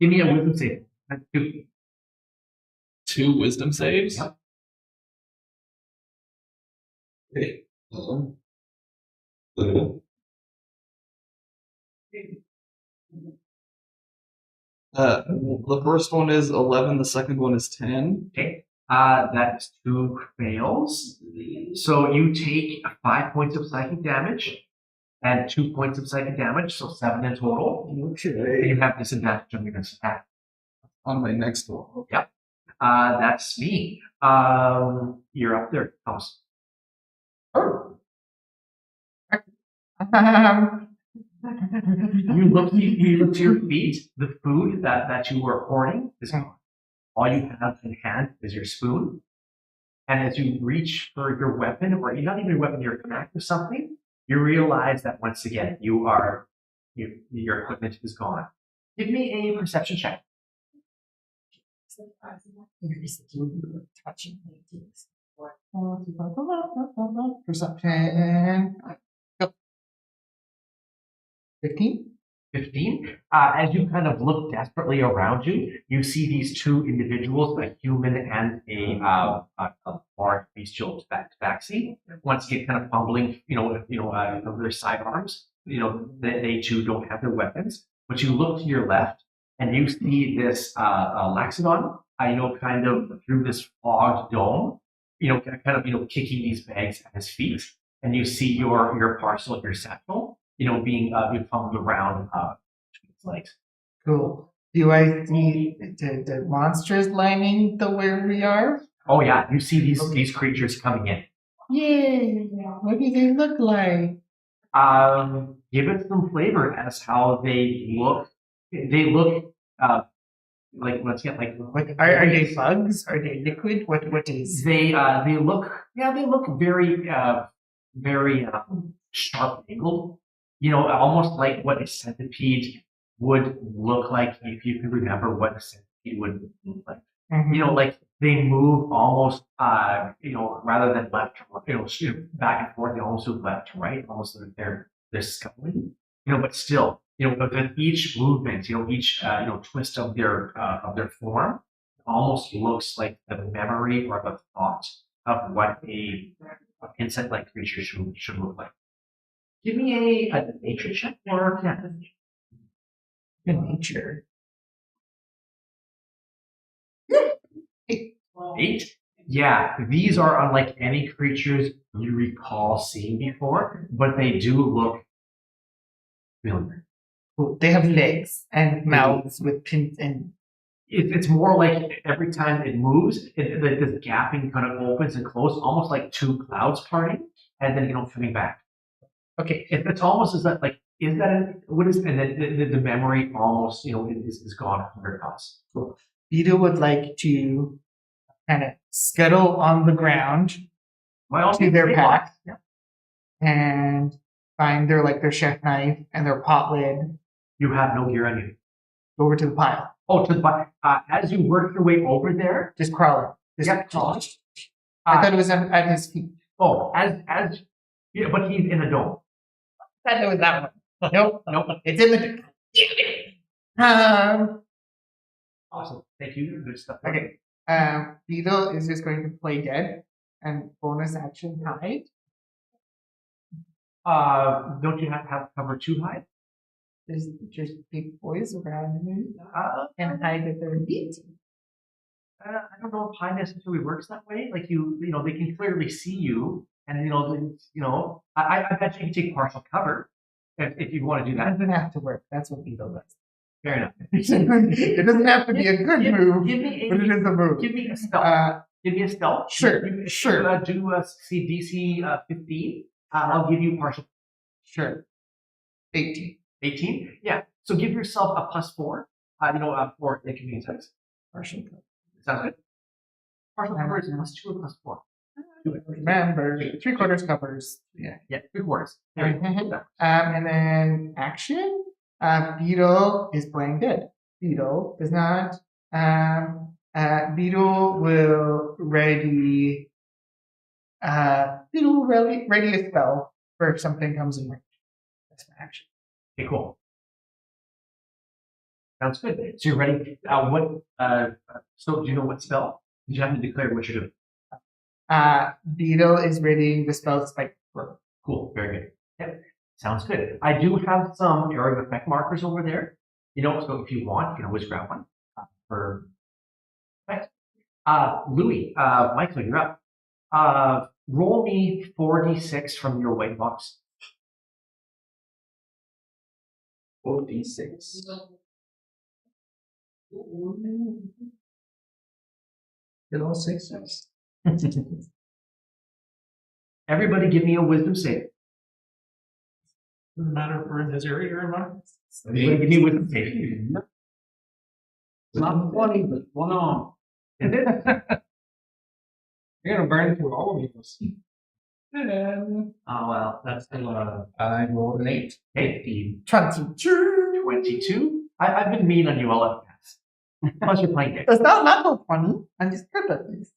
Give me a wisdom save. That's 2. 2 wisdom saves? Yep. Okay. The first one is 11, the second one is 10. Okay. That's 2 fails. So you take 5 points of psychic damage and 2 points of psychic damage, so 7 in total. Okay. And you have disadvantage on your next attack. On my next one. Yep. That's me. You're up there, Thomas. Oh. You look to your feet. The food that you were hoarding is gone. All you have in hand is your spoon. And as you reach for your weapon, or not even your weapon, your knack or something, you realize that once again your equipment is gone. Give me a perception check. Perception. 15. 15. As you kind of look desperately around you, you see these 2 individuals, a human and a large bestial tabaxi. Once again, kind of fumbling, of their sidearms. They too don't have their weapons. But you look to your left, and you see this Laxodon. Kind of through this fogged dome. Kicking these bags at his feet, and you see your parcel, your satchel. Being fumbled around between his legs. Cool. Do I see the monsters lining the where we are? Oh yeah, you see these creatures coming in. Yay! What do they look like? Give it some flavor as how they look. They look like let's get like. What are they bugs? Are they liquid? What is? They look very very sharp angled. Almost like what a centipede would look like if you could remember what a centipede would look like. Mhm. You know, like they move almost, you know, rather than left to right, you know, back and forth, they almost move left to right, almost like they're scuttling. You know, but still, you know, but with each movement, you know, each you know, twist of their form almost looks like the memory or the thought of what a insect-like creature should look like. Give me a nature check or Good nature. 8. Yeah, these are unlike any creatures you recall seeing before, but they do look familiar. They have legs and mouths with pins and. It's more like every time it moves, like this gapping kind of opens and closes, almost like two clouds parting, and then, you know, coming back. Okay, it's almost as that, like, is that what is, and then the memory almost, you know, is gone from your thoughts. Beetle would like to kind of scuttle on the ground to their pack and find their chef knife and their pot lid. You have no gear on you. Over to the pile. Oh, to the pile. As you work your way over there, just crawling. Yep. I thought it was at his feet. Oh, as yeah, but he's in a dome. I thought it was that one. Nope. Nope. It's in the. Awesome. Thank you. Good stuff. Okay. Beetle is just going to play dead and bonus action hide. Don't you have to have cover 2 hide? There's just big boys around me and hide at their feet. I don't know if hide necessarily works that way. Like you know, they can clearly see you, and you know, I bet you can take partial cover if you want to do that. It doesn't have to work. That's what Beetle does. Fair enough. It doesn't have to be a good move, but it is a move. Give me a stealth. Give me a stealth. Sure. Sure. Do DC 15. I'll give you partial. Sure. 18. 18? Yeah. So give yourself a +4. You know, for inconvenience types. Partial cover. Sounds good. Partial cover is +2 or +4. Remember, 3/4 covers. Yeah. Yeah, 3/4. And then action. Beetle is playing dead. Beetle does not. Beetle will ready. Beetle will ready a spell for if something comes in range. That's my action. Okay, cool. Sounds good. So you're ready. So do you know what spell? You have to declare what you're doing. Beetle is readying the spell Spike. Cool. Very good. Yep. Sounds good. I do have some area of effect markers over there. You know, so if you want, you can always grab one for effect. Louie, Michael, you're up. Roll me 4d6 from your white box. 4d6. Get all 6s. Everybody give me a wisdom save. Doesn't matter if we're in his area or not. Everybody give me a wisdom save. It's not funny, but one on. You're gonna burn through all of these. Oh, well, that's still I rolled an 8. 15. 22. 22. I've been mean on you all at past. Plus you're playing games. It's not so funny. I'm just good at this.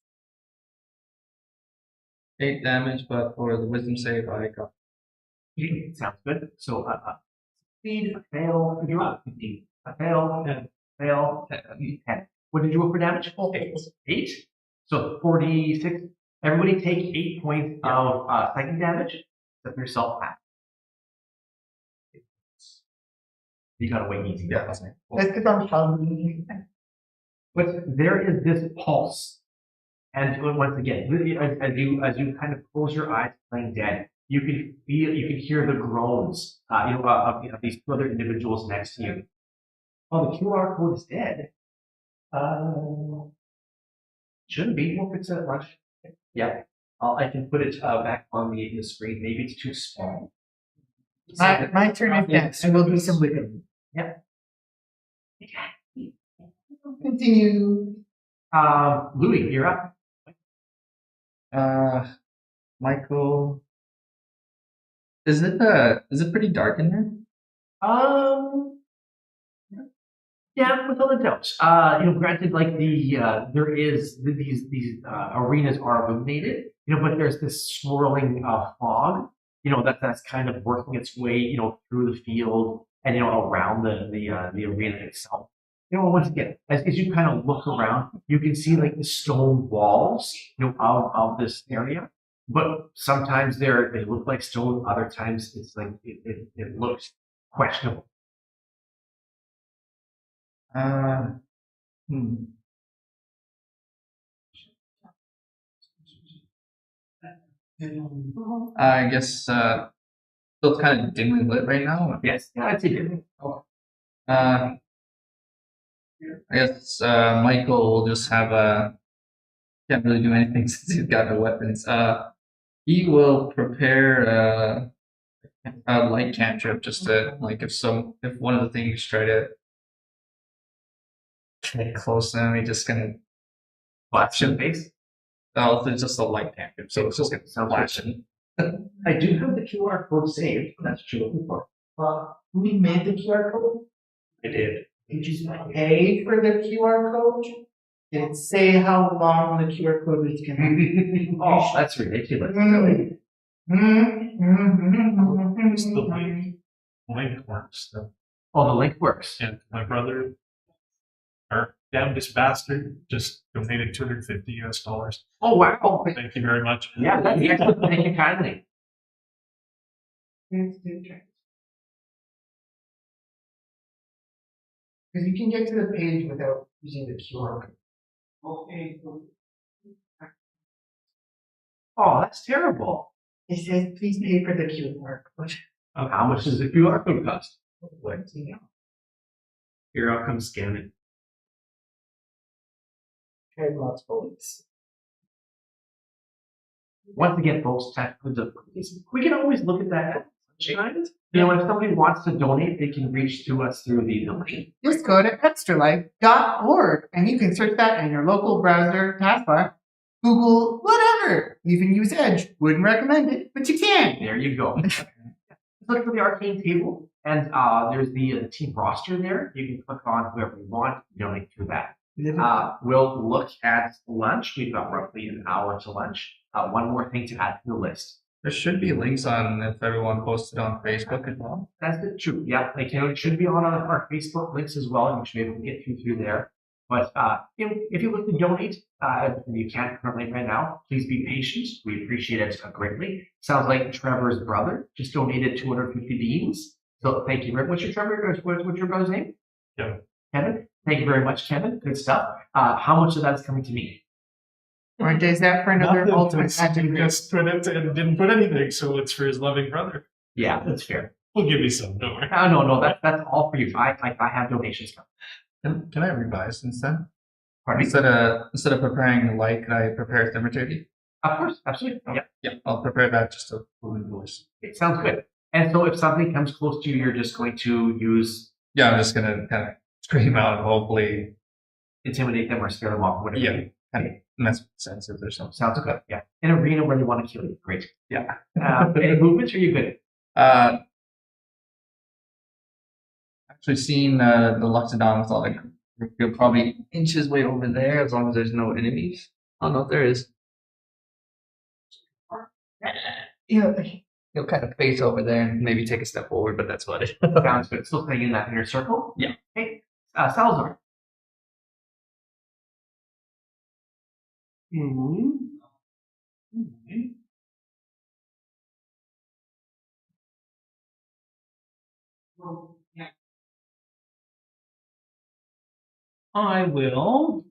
8 damage, but for the wisdom save, I got. Sounds good. So, speed, a fail, you're up. 15. A fail, 10. Fail, 10. What did you roll for damage? 8. So 46. Everybody take 8 points of psychic damage. Except yourself half. You gotta wait easy. Yeah, that's me. Let's get on hungry. But there is this pulse. And once again, as you kind of close your eyes playing dead, you can hear the groans, of these two other individuals next to you. Oh, the QR code is dead. Shouldn't be. We'll fix it at lunch. Yeah. I can put it back on the screen. Maybe it's too small. My turn is next. I will do some wiggling. Yep. Continue. Louie, you're up. Michael. Is it pretty dark in there? Yeah, without a doubt. Granted, like there is these arenas are illuminated, but there's this swirling fog, that's kind of working its way, through the field and around the arena itself. Once again, as you kind of look around, you can see like the stone walls, of this area. But sometimes they look like stone. Other times it's like it looks questionable. Hmm. I guess still kind of dimly lit right now. Yes, yeah, I'd say different. I guess Michael will just have can't really do anything since he's got no weapons. He will prepare a light cantrip just to like if one of the things try to get close to him, he's just gonna Flash in the face. oh, it's just a light cantrip, so it's just gonna Sounds flash good. him. I do have the QR code saved. That's what you're looking for. We made the QR code. I did. Did you pay for the QR code? Did it say how long the QR code was gonna be? Oh, that's ridiculous. It's the link works though. Oh, the link works. And my brother, our damnedest bastard, just donated $250. Oh, wow. Thank you very much. Yeah, that's excellent. Thank you kindly. Because you can get to the page without using the QR code. Oh, that's terrible. It says, please pay for the QR code. How much does the QR code cost? What do you know? Here, I'll come scan it. Tried lots of bullets. Once again, folks, technical difficulties. We can always look at that. If somebody wants to donate, they can reach to us through the link. Just go to extralife.org and you can search that in your local browser taskbar. Google, whatever. Even use Edge. Wouldn't recommend it, but you can. There you go. Look for the Arcane table, and there's the team roster there. You can click on whoever you want, donate through that. We'll look at lunch. We've got roughly an hour to lunch. One more thing to add to the list. There should be links on if everyone posted on Facebook as well. That's the truth. Yeah, it should be on our Facebook links as well, and we should be able to get through there. But if you look to donate, and you can't currently right now, please be patient. We appreciate it greatly. Sounds like Trevor's brother just donated 250 beans. So thank you very much. What's your brother's name? Kevin. Kevin. Thank you very much, Kevin. Good stuff. How much of that is coming to me? Or is that for another Nothing, ultimate it's- magic? he just put it and didn't put anything, so it's for his loving brother. Yeah, that's fair. We'll give you some, don't worry. No, that's all for you. I have donations coming. Can I revise instead? Pardon me? Instead of preparing the light, can I prepare thaumaturgy? Of course, absolutely. Yeah. Yeah, I'll prepare that just to full invoice. It sounds good. And so if something comes close to you, you're just going to use Yeah, I'm just gonna kind of scream out and hopefully intimidate them or scare them off, whatever. yeah, kind of mess with senses or something. Sounds good. Yeah. An arena where they want to kill you. Great. Yeah. Any movements? Are you good? Actually seen the Luxodon with all like you're probably inches way over there as long as there's no enemies. Oh no, there is. Yeah, he'll kind of face over there and maybe take a step forward, but that's about it. Sounds good. Still staying in that inner circle? Yeah. Okay. Salazar. I will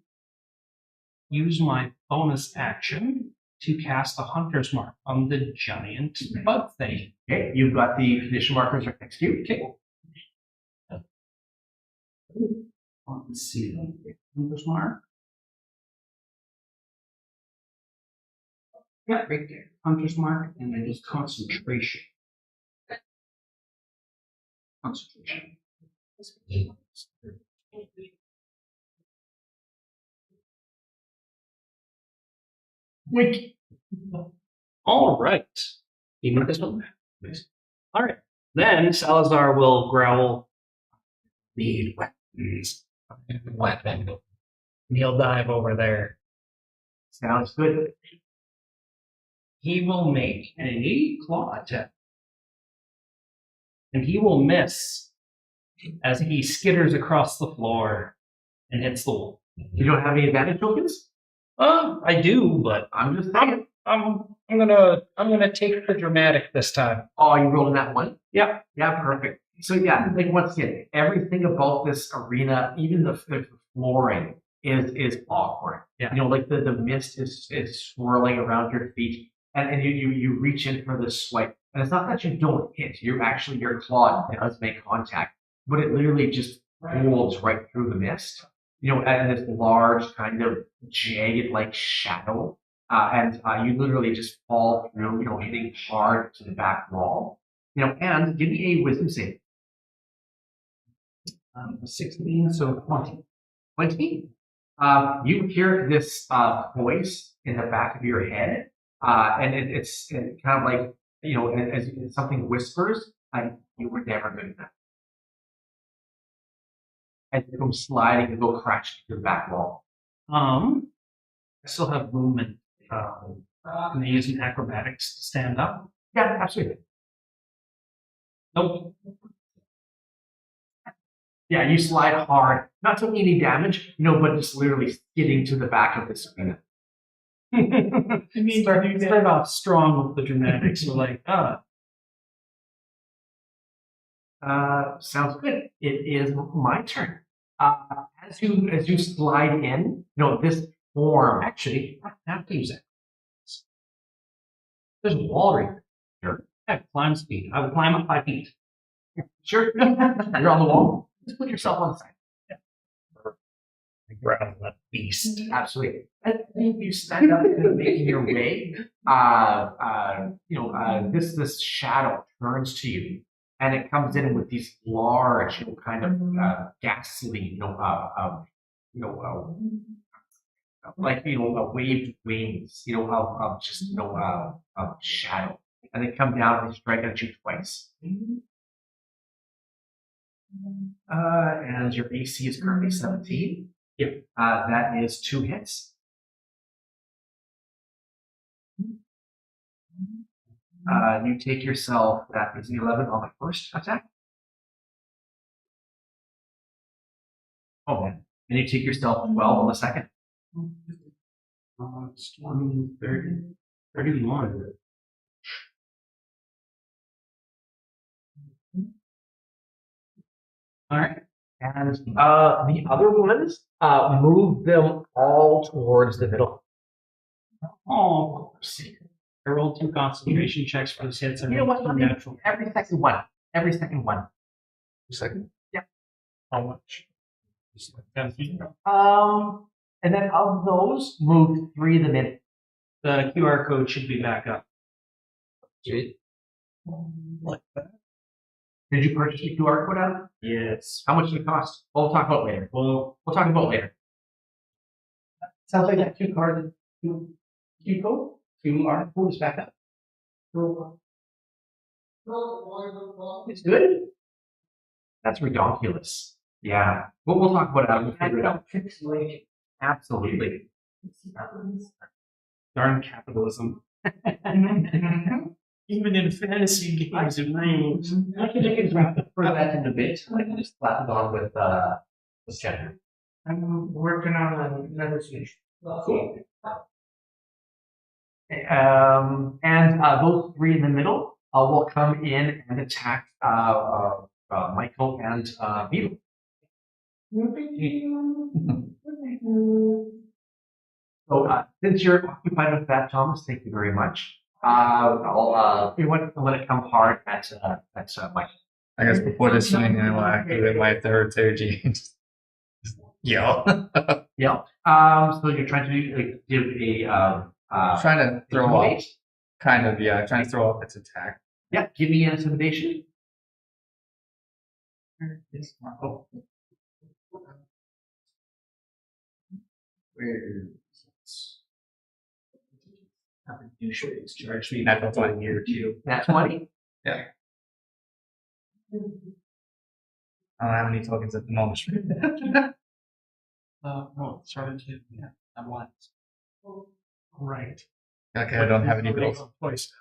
use my bonus action to cast a Hunter's Mark on the giant bug thing. Okay. You've got the condition markers right next to you. Okay. Let's see. Hunter's Mark. Yeah, right there. Hunter's Mark, and then just concentration. Concentration. Wait. All right. You need this one? All right. Then Salazar will growl, "Need weapons." weapon. And he'll dive over there. Sounds good. He will make a claw attack. And he will miss as he skitters across the floor and hits the wall. You don't have any advantage tokens? I do, but I'm just saying. I'm gonna take the dramatic this time. Oh, you rolling that one? Yeah. Yeah, perfect. So yeah, like once again, everything about this arena, even the flooring is awkward. Yeah. You know, like the mist is swirling around your feet, and you reach in for the swipe. And it's not that you don't hit, your claw does make contact, but it literally just folds right through the mist. You know, and this large kind of jagged like shadow. And you literally just fall through, you know, hitting hard to the back wall. You know, and give me a wisdom save. 16, so 20. 20. You hear this voice in the back of your head, and it's kind of like, you know, as something whispers, you were never good enough. And you go sliding and go crashing to the back wall. I still have movement. Can they use acrobatics to stand up? Yeah, absolutely. Nope. Yeah, you slide hard, not taking any damage, you know, but just literally skidding to the back of this arena. Start off strong with the dramatics. We're like, sounds good. It is my turn. As you slide in, you know, this form, actually, I have to use it. There's a wall right here. I have climb speed. I would climb up 5 feet. Sure. You're on the wall. Just put yourself on the side. Grab that beast. Absolutely. And you stand up and making your way. This shadow turns to you, and it comes in with these large, you know, kind of ghastly, waved wings, you know, of just, you know, of shadow, and they come down and strike at you twice. And your AC is currently 17. Yep. That is 2 hits. You take yourself, that is 11 on the first attack. Oh man. And you take yourself 12 on the second. It's 20, 30, 31. All right. And the other ones, move them all towards the middle. Oh, I rolled 2 concentration checks for those hits. And You know what? rolled 2 natural. Every second one. Second. How much? 10 feet. And then of those, move 3 of them in. The QR code should be back up. Sweet. Like that? Did you purchase the QR code out? Yes. How much did it cost? We'll talk about it later. Well, We'll talk about it later. Sounds like that QR code is back up. It's good. That's redonkulous. Yeah. We'll talk about it. We'll figure it out. Absolutely. darn capitalism. Even in fantasy games, it rules. I can take it for that in a bit. I can just slap it on with gender. I'm working on another solution. Cool. And those 3 in the middle will come in and attack Michael and Beetle. So since you're occupied with that, Thomas, thank you very much. I'll let it come hard at Michael. I guess before this swing, I will activate my third strategy. Yell. Yeah. So you're trying to give a Trying to throw off. intimidate? Kind of, yeah. Trying to throw off its attack. Yeah. Give me an intimidation. Oh. Where is It's charged me Natural for 20. a year or 2. Nat 20. Yeah. I don't have any tokens at the moment. No, it started to, yeah, I'm one. Right. Okay, I don't have any bills. Twice.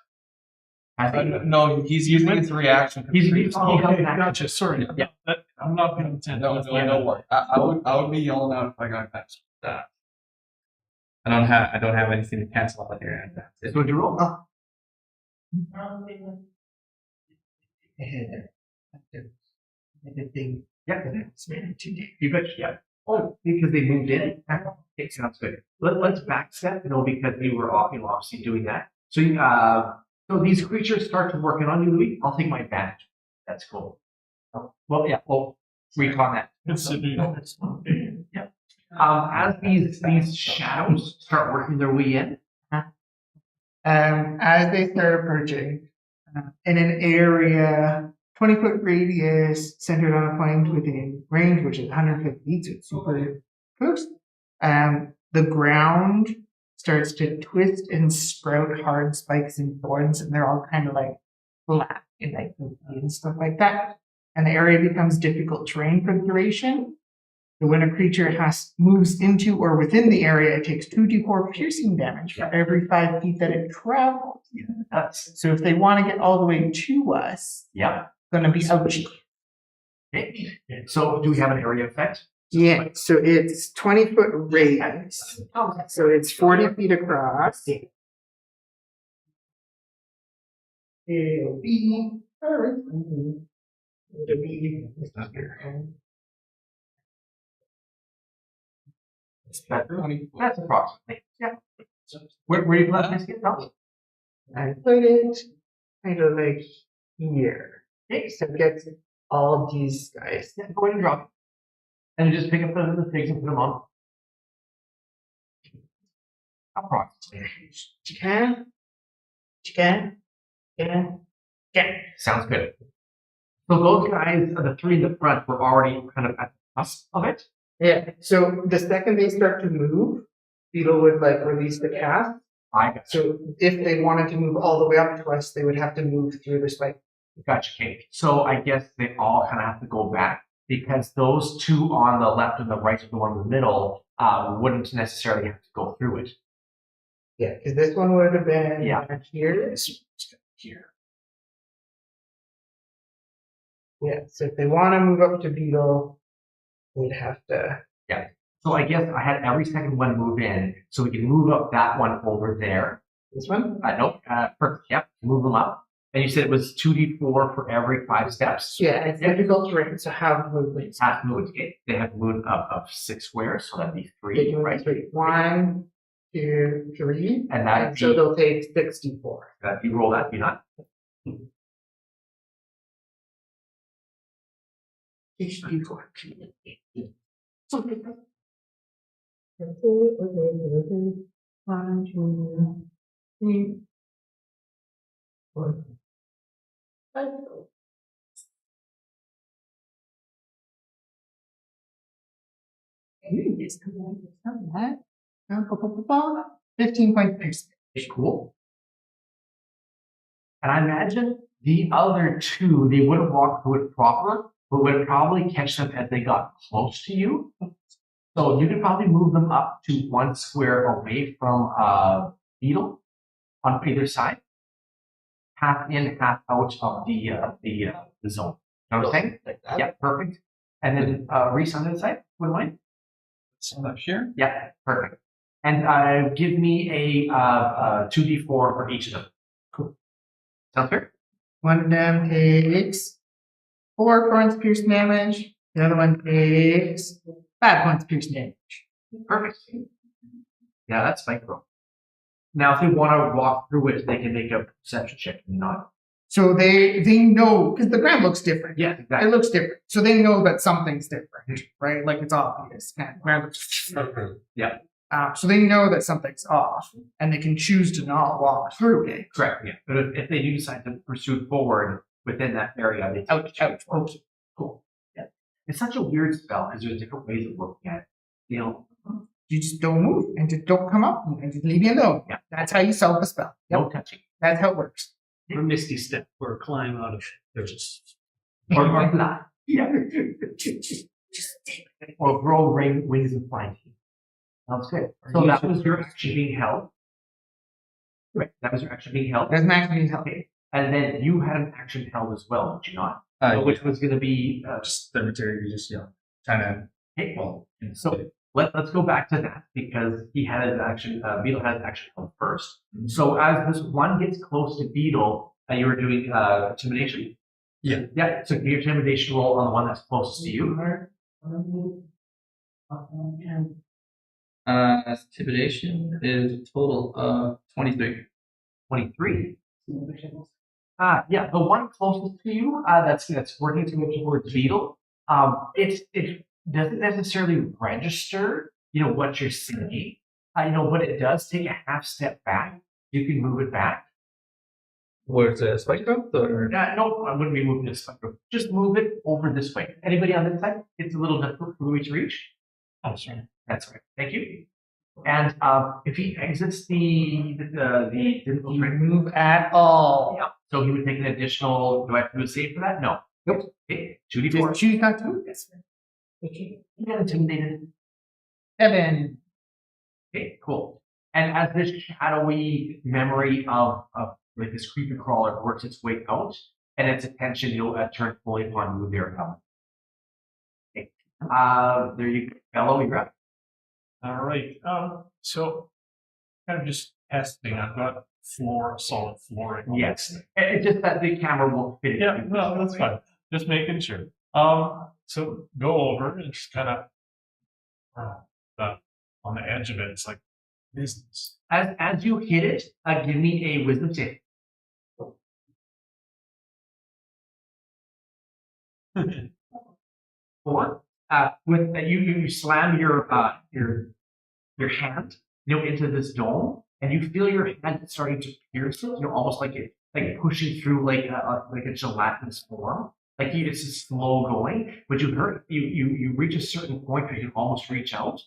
No, he's using his reaction. Okay, gotcha. Sorry. Yeah. I'm not paying attention. No worry. I would be yelling out if I got past that. I don't have anything to cancel out here. So what'd you roll? Oh. Yeah, you bet. Yeah. Oh, because they moved in. Okay, sounds good. Let's backstep, because you were obviously doing that. So so these creatures start to working on you, Louie. I'll take my advantage. That's cool. Well, yeah. Well, recon that. Yeah. As these shadows start working their way in. As they start approaching, in an area 20-foot radius centered on a point within range, which is 150 feet, so it's super close. The ground starts to twist and sprout hard spikes and thorns, and they're all kind of like flat and like goofy and stuff like that. And the area becomes difficult terrain for the duration. So when a creature moves into or within the area, it takes 2d4 piercing damage for every 5 feet that it travels. Yeah, So if they want to get all the way to us, yeah. gonna be ouchy. Okay. So do we have an area effect? Yeah, so it's 20-foot radius. So it's 40 feet across. It'll be. It'll be. That's approximately. Yeah. Where do you let this get from? I put it kind of like here. Okay. So it gets all of these guys. Yeah, go ahead and drop it. And you just pick up the figs and put them on. Approximately. You can. You can. Yeah. Okay. Sounds good. So those guys, the three in the front, were already kind of at the cusp of it. Yeah. So the second they start to move, Beetle would like release the cast. I got you. So if they wanted to move all the way up to us, they would have to move through the spike. Gotcha, Kate. So I guess they all kind of have to go back because those two on the left and the right, the one in the middle, wouldn't necessarily have to go through it. Yeah, because this one would have been here. Here. Yeah, so if they want to move up to Beetle, we'd have to. Yeah. So I guess I had every second one move in, so we can move up that one over there. This one? Nope. Perfect. Yep. Move them up. And you said it was 2d4 for every 5 steps. Yeah, it's difficult terrain, so half movements. Half movement. They have moved of 6 squares, so that'd be 3, right? 3. 1, 2, 3. And that'd so be, they'll take 64. you roll that, do not. D4. One, 2, 3, 4, 5. It's not bad. 15 points piercing. Okay, cool. And I imagine the other two, they wouldn't walk through it proper, but would probably catch them as they got close to you. So you could probably move them up to 1 square away from Beetle on either side. Half in, half out of the zone. You know what I'm saying? Like that. Yeah, perfect. And then Rhys on the other side, wouldn't mind? Up here. Yeah, perfect. And give me a 2d4 for each of them. Cool. Sounds fair? One of them takes 4 points piercing damage. The other one takes 5 points piercing damage. Perfect. Yeah, that's spike roll. Now, if they want to walk through it, they can make a perception check and not. So they know, because the ground looks different. Yeah, It exactly. looks different. So they know that something's different, right? Like it's obvious. Kind of ground looks different. Yeah. So they know that something's off, and they can choose to not walk through it. Correct. Yeah. But if they do decide to pursue forward within that area, they Ouch, ouch, ouch. Cool. Yeah. It's such a weird spell because there's different ways of looking at it. You know, You just don't move and just don't come up and just leave me alone. Yeah. That's how you solve a spell. no touching. That's how it works. Or Misty Step, or climb out of there's Or not. Yeah. Just Or grow wings and flying teeth. Sounds good. So that was your action being held. Right. That was your action being held. That's my action being held. Okay. And then you had an action held as well, did you not? Which was going to be just the material, just trying to. okay. Well, so let's go back to that because he had his action. Beetle had his action held first. So as this one gets close to Beetle, you were doing intimidation. Yeah. Yeah. So your intimidation roll on the one that's closest to you. Intimidation is a total of 23. 23. Yeah, the one closest to you that's working towards Beetle, it doesn't necessarily register, what you're seeing. But it does take a half step back. You can move it back. Where's the spike growth? Or? No, I wouldn't be moving the spectrum. Just move it over this way. Anybody on this side? It's a little difficult for Louie to reach. Oh, sorry. That's right. Thank you. And if he exits the Move at all. yeah, so he would take an additional. Do I have to do a save for that? No. Nope. Okay, 2d4. Just choose not to? Yes. He got intimidated. 7. Okay, cool. And as this shadowy memory of like this creepy crawler works its way out, and its attention, you'll turn fully upon you there. Okay. There you go. Bello, you're up. All right. So kind of just testing. I've got solid flooring. Yes. It's just that the camera won't fit it. Yeah, no, that's fine. Just making sure. So go over and just kind of on the edge of it. It's like business. As you hit it, give me a wisdom save. 4. With you slam your hand, into this dome, and you feel your hand starting to pierce it. Almost like pushing through like a gelatinous form. Like it's just slow going, but you reach a certain point where you can almost reach out,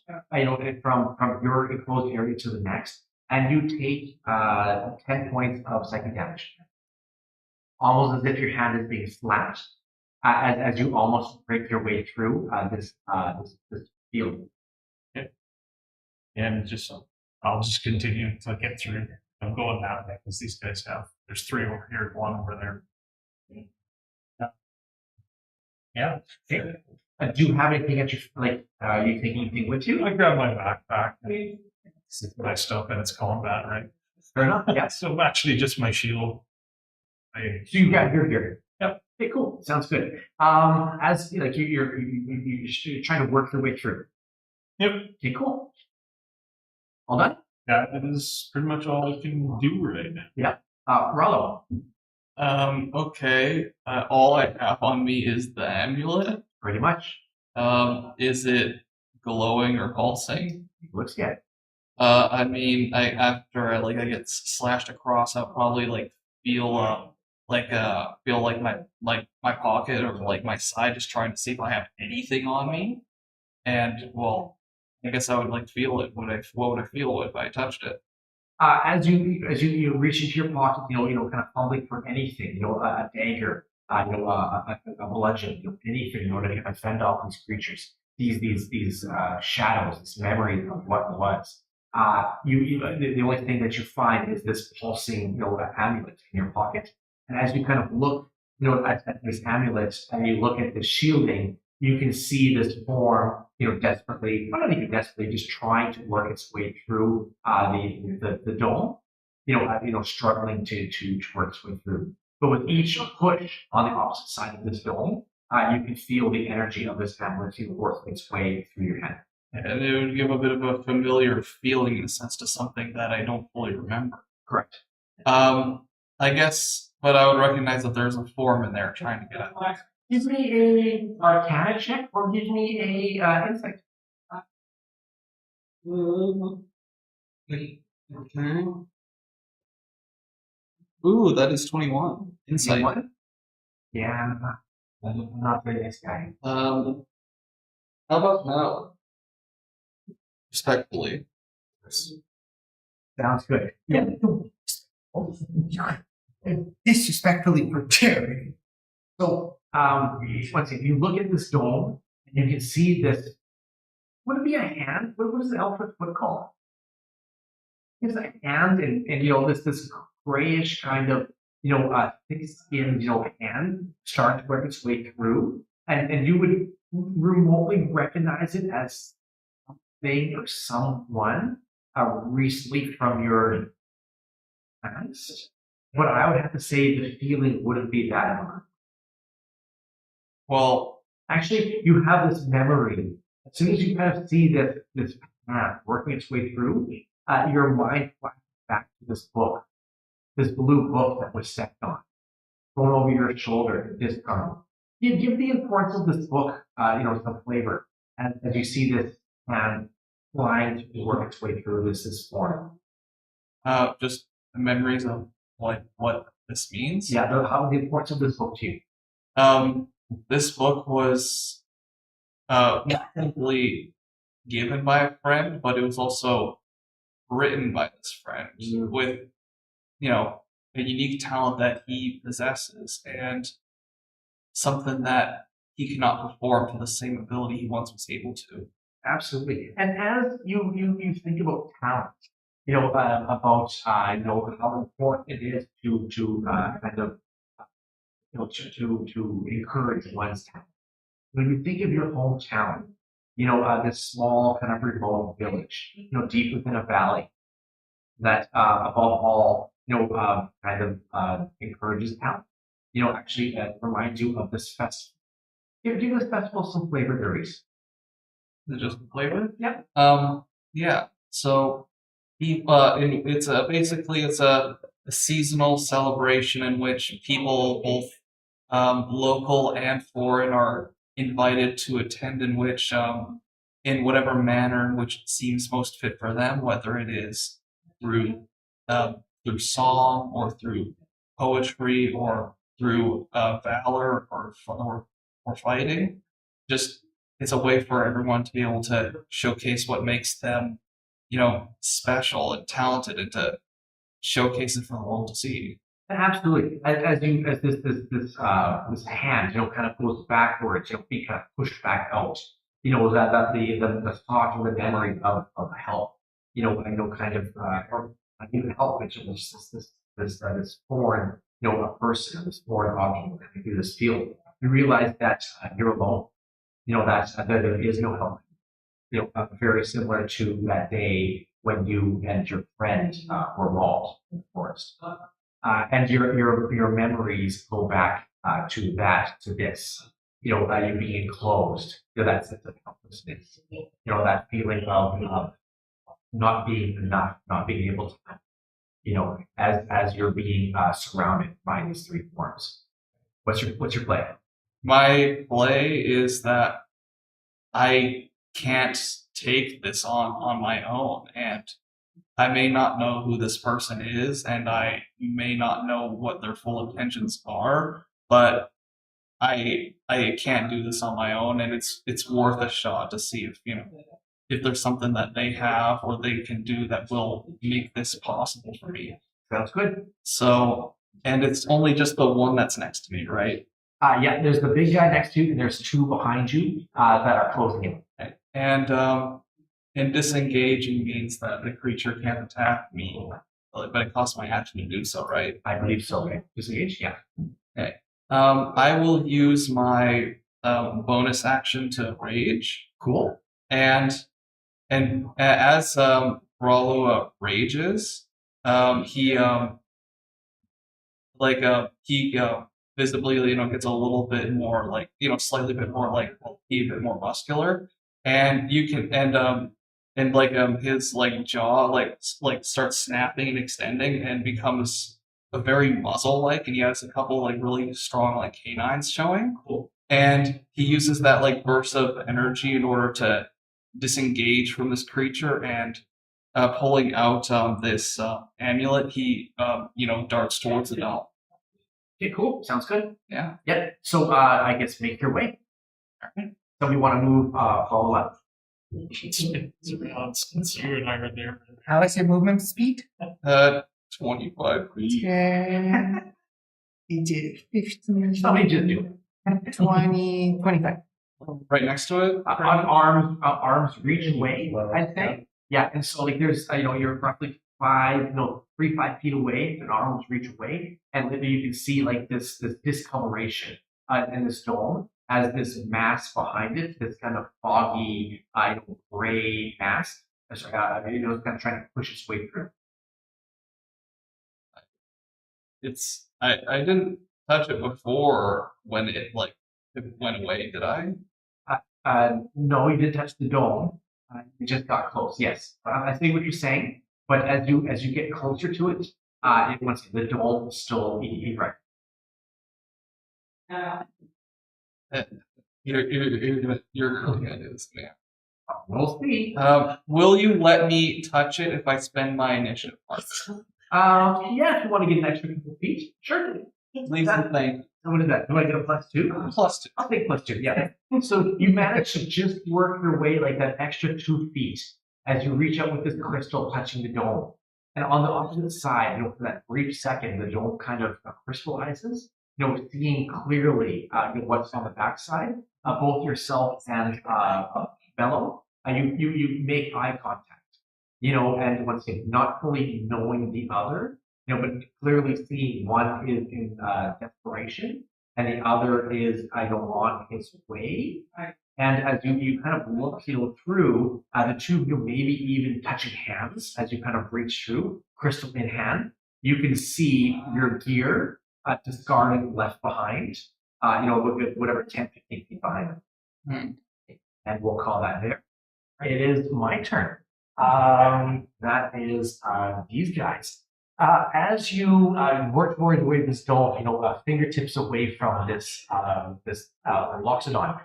from your enclosed area to the next, and you take 10 points of psychic damage. Almost as if your hand is being slapped, as you almost break your way through this field. Okay. And I'll just continue to get through. I'm going that way because these guys there's 3 over here, 1 over there. Yeah. Okay. Do you have anything at your are you taking anything with you? I grab my backpack. My stuff and it's combat, right? Fair enough. Yeah. So actually, just my shield. So you got your gear. Yep. Okay, cool. Sounds good. As you're trying to work your way through. Yep. Okay, cool. All done? Yeah, that is pretty much all I can do right now. Yeah. Rollo. Okay. All I have on me is the amulet. Pretty much. Is it glowing or pulsing? Looks good. I mean, after I get slashed across, I'll probably feel my pocket or my side, just trying to see if I have anything on me. And well, I guess I would feel it. What would I feel if I touched it? As you reach into your pocket, kind of fumbling for anything, a dagger, a bludgeon, anything, to kind of fend off these creatures, these shadows, this memory of what was. The only thing that you find is this pulsing, amulet in your pocket. And as you kind of look, at this amulet, and you look at the shielding, you can see this form, desperately, well, not even desperately, just trying to work its way through the dome, struggling to work its way through. But with each push on the opposite side of this dome, you can feel the energy of this amulet working its way through your hand. And it would give a bit of a familiar feeling in a sense to something that I don't fully remember. Correct. I guess, but I would recognize that there's a form in there trying to get at it. Give me a Arcana check, or give me a insight. Okay. Ooh, that is 21. Insight. Yeah, not very nice guy. How about now? Respectfully. Sounds good. Yeah. Disrespectfully prepared. So, once again, you look at this dome, and you can see this would it be a hand? What is the elf with foot called? It's a hand, and you know this grayish kind of thick skinned hand starting to work its way through, and you would remotely recognize it as something or someone recently from your past. But I would have to say the feeling wouldn't be that much. Well, Actually, you have this memory. As soon as you kind of see this path working its way through, your mind flashes back to this book, this blue book that was stepped on, going over your shoulder, discarded. You give the importance of this book, some flavor, as you see this hand flying to work its way through this form. just memories of like what this means. Yeah, how the importance of this book to you. This book was not simply given by a friend, but it was also written by this friend with, a unique talent that he possesses and something that he cannot perform to the same ability he once was able to. Absolutely. And as you think about talent, about how important it is to kind of to encourage one's talent. When you think of your hometown, this small kind of remote village, deep within a valley that above all, encourages talent. Actually reminds you of this festival. Give this festival some flavor, Rhys. Is it just the flavor? Yep. Yeah. So, it's a seasonal celebration in which people, both local and foreign, are invited to attend. In which, in whatever manner in which it seems most fit for them, whether it is through song or through poetry or through valor or fighting. Just it's a way for everyone to be able to showcase what makes them, special and talented, and to showcase it for the world to see. Absolutely. As this hand, kind of goes backwards, feet kind of pushed back out. That the thought or the memory of help. Kind of or not even help, which was this foreign, a person, this foreign object coming through this field. You realize that you're alone. That there is no help. Very similar to that day when you and your friend were lost in the forest. And your memories go back to this. You being enclosed. That sense of helplessness. That feeling of not being enough, not being able to, as you're being surrounded by these three forms. What's your play? My play is that I can't take this on my own, and I may not know who this person is, and I may not know what their full intentions are, but I can't do this on my own, and it's worth a shot to see if there's something that they have or they can do that will make this possible for me. Sounds good. So, and it's only just the one that's next to me, right? Yeah, there's the big guy next to you, and there's two behind you that are closing in. And disengaging means that the creature can't attack me, but it costs my action to do so, right? I believe so. Okay. Disengage, yeah. Okay. I will use my bonus action to rage. Cool. And as Rollo rages, he visibly, gets a little bit more slightly bit more a bit more muscular, and you can his jaw starts snapping and extending and becomes a very muzzle and he has a couple really strong canines showing. Cool. And he uses that burst of energy in order to disengage from this creature, and pulling out this amulet, he darts towards the doll. Okay, cool. Sounds good. Yeah. Yep. So I guess make your way. All right. Somebody want to move Paul left? Since you and I are there. How is your movement speed? 25 feet. 10, 15, Somebody just do it. 20, 25. right next to it. arms reach away, I'd say. Yeah, and so like there's you're roughly 5 feet away, and arms reach away, and then you can see like this discoloration in this dome has this mass behind it, this kind of foggy, gray mass. It's kind of trying to push its way through. I didn't touch it before when it went away, did I? No, you didn't touch the dome. You just got close. Yes, I see what you're saying. But as you get closer to it, once the dome will still be right. You're looking at this, man. We'll see. Will you let me touch it if I spend my initiative points? Yeah, if you want to get an extra couple feet, sure. Leave the thing. So what is that? Do I get a +2? +2. I'll take +2. Yeah. So you manage to just work your way like that extra 2 feet as you reach out with this crystal touching the dome. And on the opposite side, for that brief second, the dome kind of crystallizes. Seeing clearly what's on the backside, both yourself and Bello. You make eye contact. And once again, not fully knowing the other, but clearly seeing one is in desperation and the other is on his way. And as you kind of look through, the two of you maybe even touching hands as you kind of reach through, crystal in hand, you can see your gear discarded, left behind, whatever 10, 15 feet behind. And we'll call that there. It is my turn. That is these guys. As you work your way this dome, fingertips away from this Loxodon,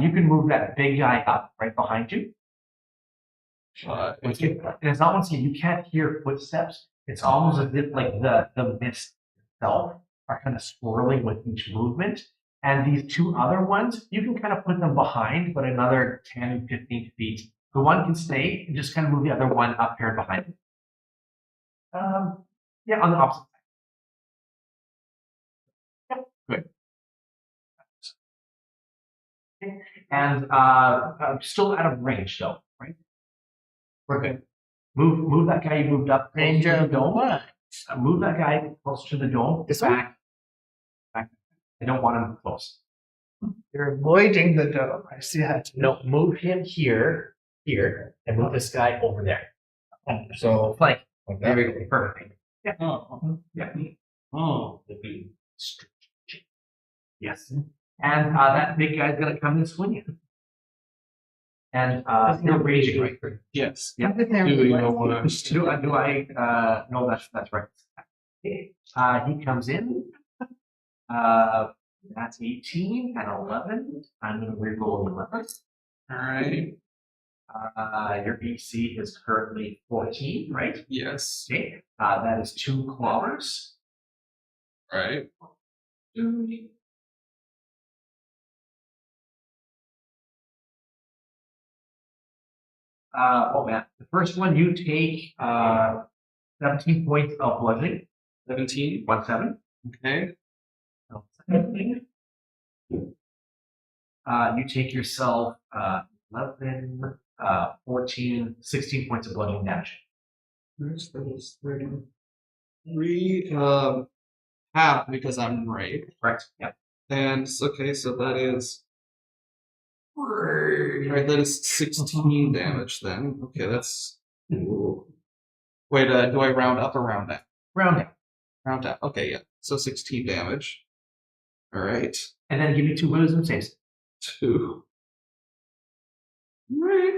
you can move that big guy up right behind you. And it's not once again, you can't hear footsteps. It's almost as if like the mist itself are kind of swirling with each movement. And these two other ones, you can kind of put them behind, but another 10, 15 feet. The one can stay and just kind of move the other one up here behind it. Yeah, on the opposite side. Yep, good. Okay. And still out of range though, right? We're good. Move that guy you moved up. Range to the of dome. what? Move that guy close to the dome. This back. I don't want him close. You're avoiding the dome. I see that. No, move him here, and move this guy over there. So flank. There we go. Perfect. Yeah. Oh. Yeah. Oh, the beam. Yes. And that big guy's gonna come and swing you. And you're raging, right? Yes. Yeah. Do you know what I'm Do I? No, that's right. Okay. He comes in. That's 18 and 11. I'm gonna reroll 11. All right. Your BC is currently 14, right? Yes. Okay. That is 2 clawers. Right. Oh man. The first one you take 17 points of bludgeoning. 17. 1-7. Okay. You take yourself 11, 14, 16 points of bludgeoning damage. That is 33. Half because I'm right. Correct. Yeah. And okay, so that is. Right, that is 16 damage then. Okay, that's. Ooh. Wait, do I round up or round down? Round down. Round down. Okay, yeah. So 16 damage. All right. And then give me 2 wisdom saves. 2. Right.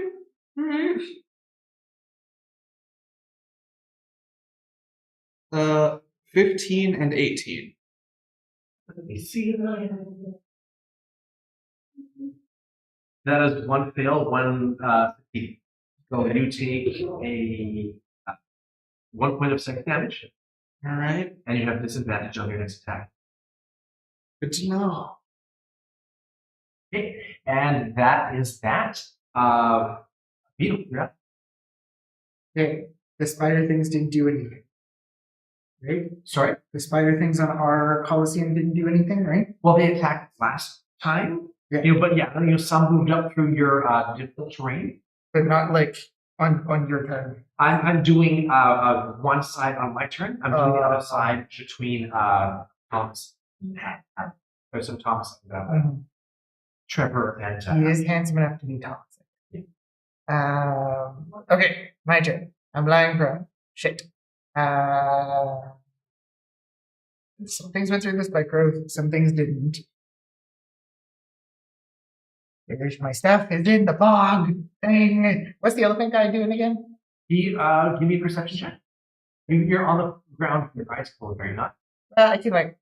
15 and 18. Let me see. That is 1 fail, 1 succeed. So you take a 1 point of psychic damage. All right. And you have disadvantage on your next attack. Good to know. Okay. And that is that. Beetle, you're up. Okay. The spider things didn't do anything. Right? Sorry? The spider things on our Coliseum didn't do anything, right? Well, they attacked last time. Yeah. But yeah, some moved up through your difficult terrain. But not like on your turn. I'm doing one side on my turn. I'm doing the other side between Thomas. There's some Thomas, Trevor, and He is handsome enough to be toxic. Okay, my turn. I'm lying prone. Shit. Some things went through the spike growth, some things didn't. There's my stuff is in the bog. Dang. What's the elephant guy doing again? He give me a perception check. You're on the ground with your eyes closed, are you not? I can like.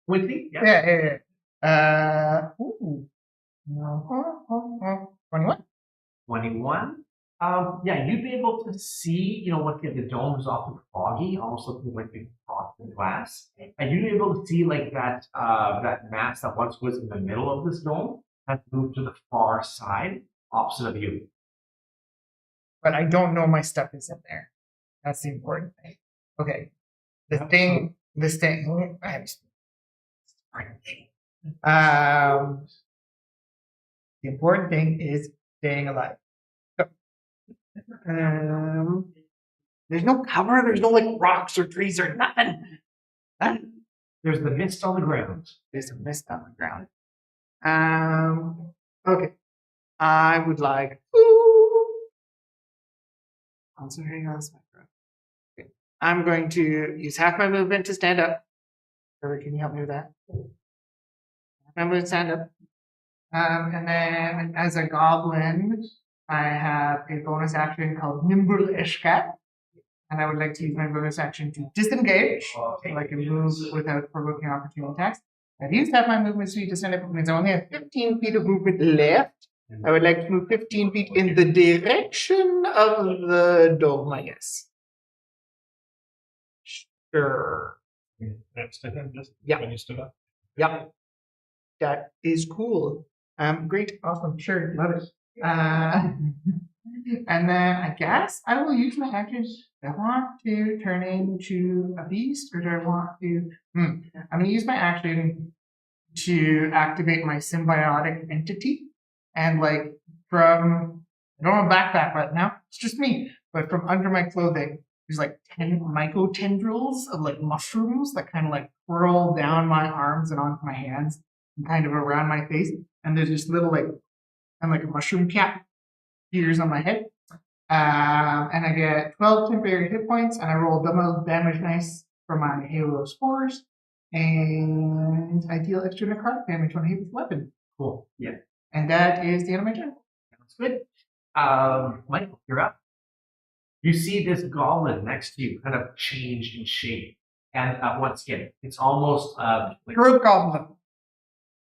With me? Yeah. Ooh. 21. 21. Yeah, you'd be able to see, what the dome is often foggy, almost looking like big frosted glass. And you'd be able to see like that mass that once was in the middle of this dome has moved to the far side, opposite of you. But I don't know my stuff is in there. That's the important thing. Okay. The thing. The important thing is staying alive. So, there's no cover. There's no like rocks or trees or nothing. There's the mist on the ground. There's a mist on the ground. Okay. I would like. Concentrating on this micro. Okay. I'm going to use half my movement to stand up. Trevor, can you help me with that? Half my movement to stand up. And then as a goblin, I have a bonus action called Nimble Escape. And I would like to use my bonus action to disengage, so I can move without provoking opportunity attacks. I've used half my movement speed to stand up, which means I only have 15 feet of movement left. I would like to move 15 feet in the direction of the dome, I guess. Sure. Next to him, just Yeah. when you stood up. Yep. That is cool. Great, awesome, sure, love it. And then I guess I will use my actions. Do I want to turn into a beast, or do I want to? I'm going to use my action to activate my symbiotic entity, and like from I don't have a backpack right now. It's just me, but from under my clothing, there's like 10 micro tendrils of like mushrooms that kind of like curl down my arms and onto my hands and kind of around my face. And there's this little like a mushroom cap ears on my head. And I get 12 temporary hit points, and I roll double damage dice for my Halo spores. And I deal extra necrotic damage when I hit with weapon. Cool. Yeah. And that is the end of my turn. That's good. Michael, you're up. You see this goblin next to you kind of change in shape. And once again, it's almost like Growth goblin.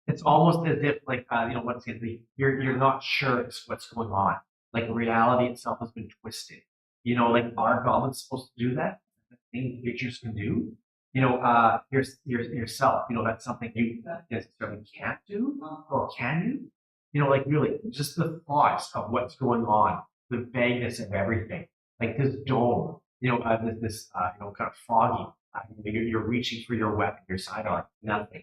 it's almost as if once again, you're not sure what's going on. Like reality itself has been twisted. Like are goblins supposed to do that? The thing creatures can do. Yourself. That's something you necessarily can't do, or can you? Like really, just the thoughts of what's going on, the vagueness of everything. Like this dome, this kind of foggy. You're reaching for your weapon, your sidearm, nothing.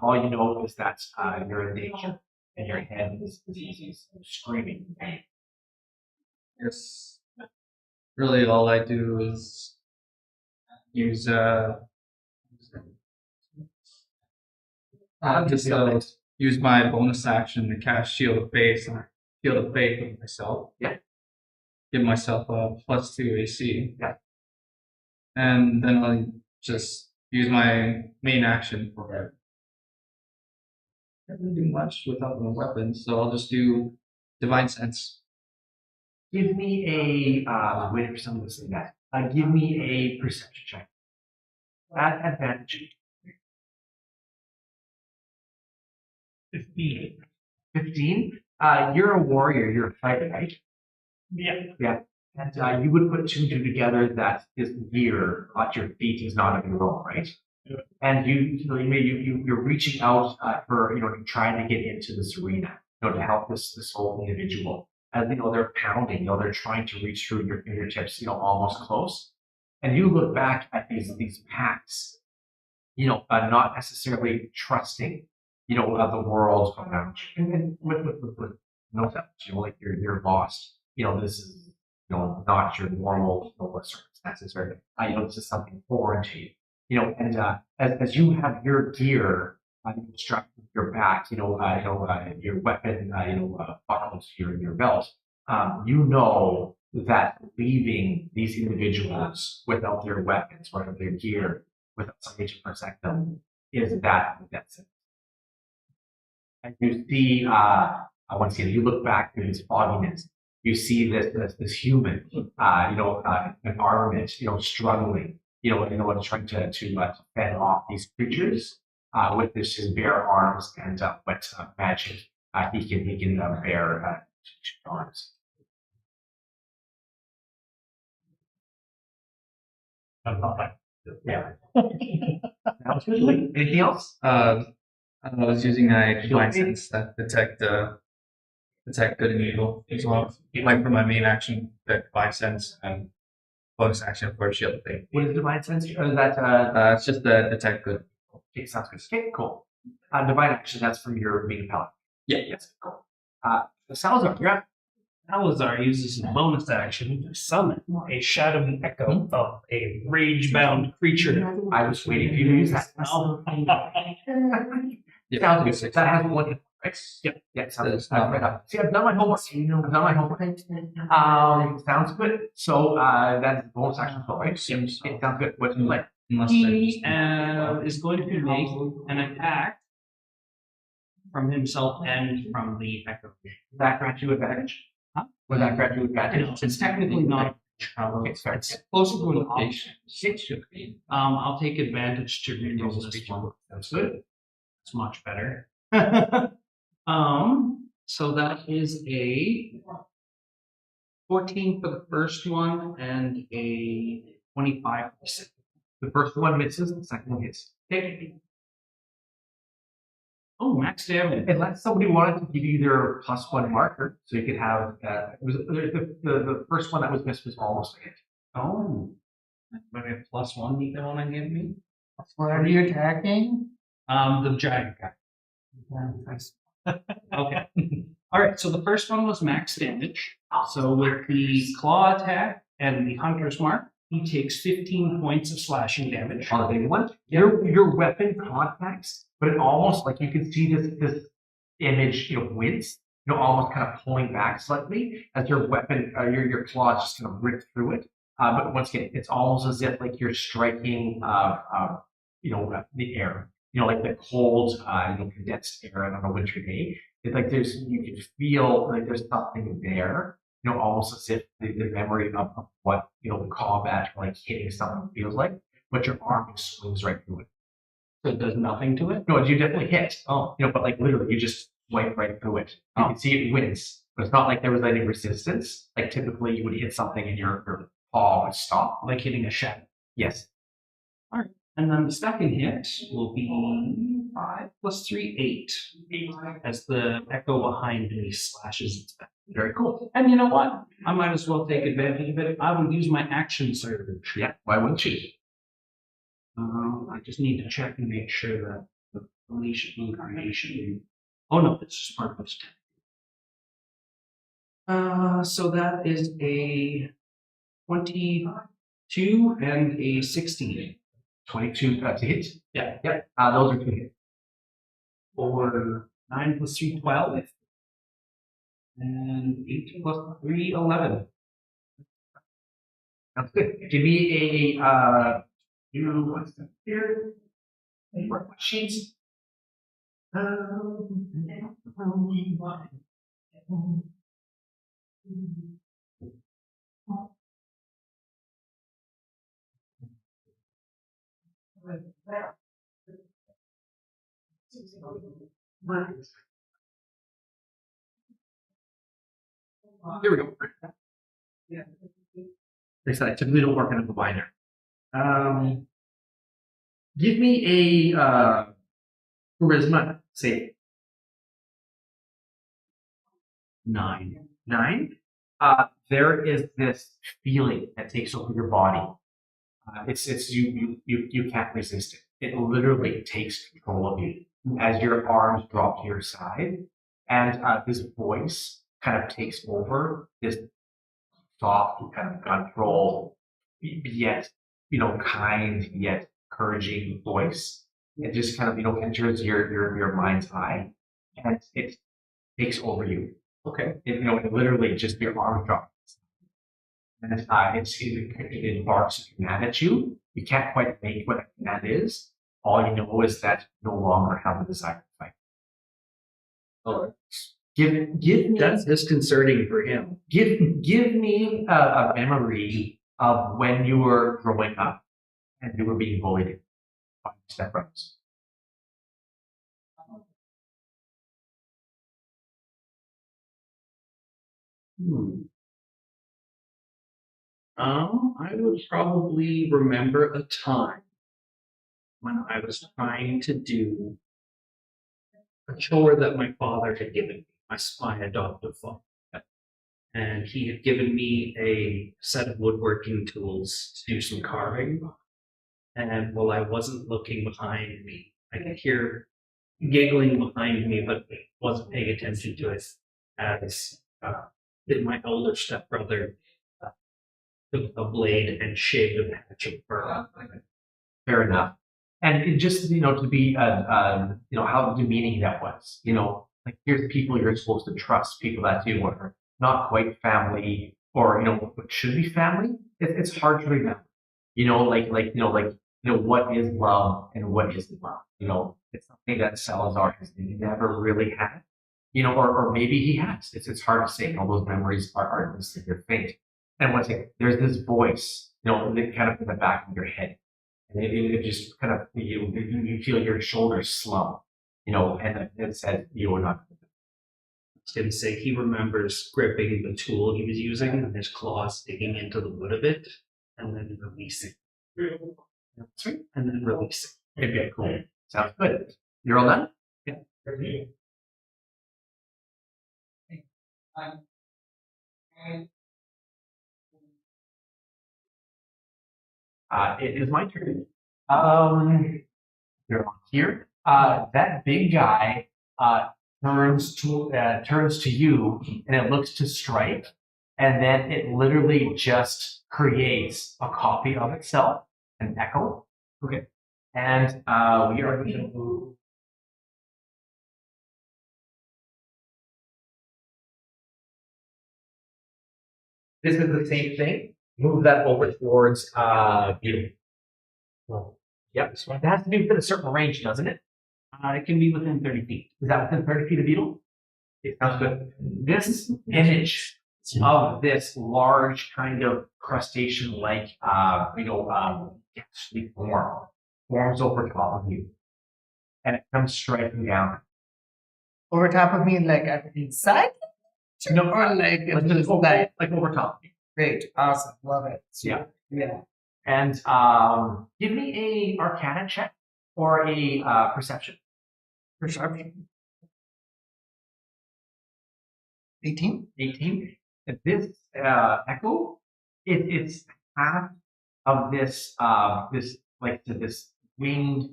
All you know is that you're in danger, and your head is screaming. Yes. Really, all I do is use use my bonus action to cast Shield of Faith and Shield of Faith with myself. Yeah. Give myself a +2 AC. Yeah. And then I'll just use my main action for it. I can't really do much without my weapons, so I'll just do Divine Sense. Give me a waiting for someone to say that. Give me a perception check. At advantage. 15. 15? You're a warrior, you're a fighter, right? Yeah. And you would put two and two together that his gear at your feet is not of your own, right? Yeah. And you're reaching out for to try to get into this arena, to help this whole individual. As they're pounding, they're trying to reach through your fingertips, almost close. And you look back at these packs, not necessarily trusting, the world around you. And with no doubt, like you're lost. This is, not your normal, circumstances, or, this is something foreign to you. And as you have your gear strapped to your back, your weapon, buckled to your belt, that leaving these individuals without their weapons, without their gear, without something to protect them, is that's it. And you see, once again, you look back through this fogginess, you see this human, an armament, struggling, trying to fend off these creatures, with his bare arms and what magic he can bear two arms. Yeah. Sounds good. Anything else? I was using my divine sense that detect good and evil as well. Like for my main action, that divine sense, and bonus action for shield thing. What is divine sense? Or is that It's just the detect good. okay, sounds good. Okay, cool. Divine action, that's from your main palette. Yeah. Yes, cool. Salazar, you're up. Salazar uses his bonus action to summon a shadowy echo of a rage-bound creature. I was waiting for you to use that. Yeah, Sounds good. That has one hit, right? Yep. Yeah, sounds good. Right up. See, I've done my homework. Sounds good. So that's bonus action, right? Yep. It sounds good. What do you like? He is going to make an attack from himself and from the echo. That grant you advantage? Huh? Would that grant you advantage? No, it's technically not. Okay, sorry. It's closer to an option. I'll take advantage to reroll this one. Sounds good. It's much better. So that is a 14 for the first one and a 25 for the second. The first one misses, the second one hits. Okay. Oh, max damage. Unless somebody wanted to give you their +1 marker, so you could have the first one that was missed was almost a hit. Oh, maybe a +1 need the one I gave me. What are you attacking? The giant guy. Okay. All right. So the first one was max damage. So with the claw attack and the hunter's mark, he takes 15 points of slashing damage. On the big one, your weapon contacts, but it almost like you can see this image, wince, almost kind of pulling back slightly as your weapon, your claws just kind of rip through it. But once again, it's almost as if like you're striking, the air. Like the cold, condensed air on a winter day. It's like you can feel like there's something there. Almost as if the memory of what, the combat or like hitting something feels like, but your arm just swings right through it. So it does nothing to it? No, you definitely hit. Oh. But like literally you just swipe right through it. You can see it wince, but it's not like there was any resistance. Like typically you would hit something and your paw would stop. Like hitting a shadow. Yes. All right. And then the second hit will be 5 + 3, 8. As the echo behind me slashes its back. Very cool. And you know what? I might as well take advantage of it. I will use my action surge. Yeah, why wouldn't you? I just need to check and make sure that the deletion incarnation. Oh no, it's just part of this attack. So that is a 22 and a 16. 22 to hit? Yeah. Yep. Those are 2 hits. Or 9 + 3, 12. And 8 + 3, 11. That's good. Give me a what's that here? Work sheets. Here we go. Like I said, I typically don't work in a binder. Give me a charisma save. 9. 9. There is this feeling that takes over your body. It's you can't resist it. It literally takes control of you. as your arms drop to your side, and this voice kind of takes over, this soft kind of guttural, yet kind yet encouraging voice. It just kind of enters your mind's eye, and it takes over you. Okay, it literally just your arms drop, and it barks a command at you. You can't quite make what a command is. All you know is that you no longer have the desire to fight. Oh, Give me that's disconcerting for him. give me a memory of when you were growing up and you were being bullied by your stepbrothers. I would probably remember a time when I was trying to do a chore that my father had given me, my adoptive father. And he had given me a set of woodworking tools to do some carving. And while I wasn't looking behind me, I could hear giggling behind me, but wasn't paying attention to it as did my older stepbrother took a blade and shaved a patch of fur. Fair enough. And it just to be how demeaning that was. Like here's people you're supposed to trust, people that you are not quite family, or what should be family. It's hard to remember. What is love and what isn't love. It's something that Salazar has never really had. Or maybe he has. It's hard to say. All those memories are they're faint. And once again, there's this voice, kind of in the back of your head, and it just kind of you feel your shoulders slump, and it said you are not. I was going to say he remembers gripping the tool he was using and his claws digging into the wood of it, and then releasing. Sweet. And then releasing. Okay, cool. Sounds good. You're all done? Yeah. It is my turn. You're on here. That big guy turns to you, and it looks to strike, and then it literally just creates a copy of itself, an echo. Okay. And we are going to move. This is the same thing. Move that over towards Beetle. Yep. It has to be within a certain range, doesn't it? It can be within 30 feet. Is that within 30 feet of Beetle? It sounds good. This image of this large kind of crustacean-like, ghastly form forms over top of you, and it comes striking down. Over top of me, like I'm inside? No, Or like like, it's just like like over top of you. great, awesome, love it. Yeah. Yeah. And give me a Arcana check or a perception. Perception. 18? 18. This echo, it's half of this this winged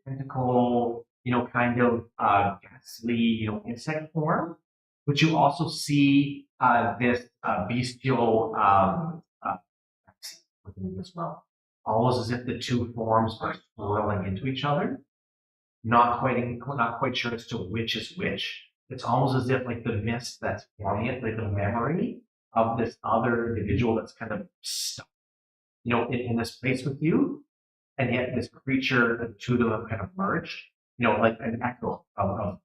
tentacle, kind of ghastly, insect form. But you also see this bestial within as well. Almost as if the two forms are swirling into each other. Not quite sure as to which is which. It's almost as if like the mist that's forming it, like the memory of this other individual that's kind of stuck, in this place with you, and yet this creature, the two of them have kind of merged, like an echo of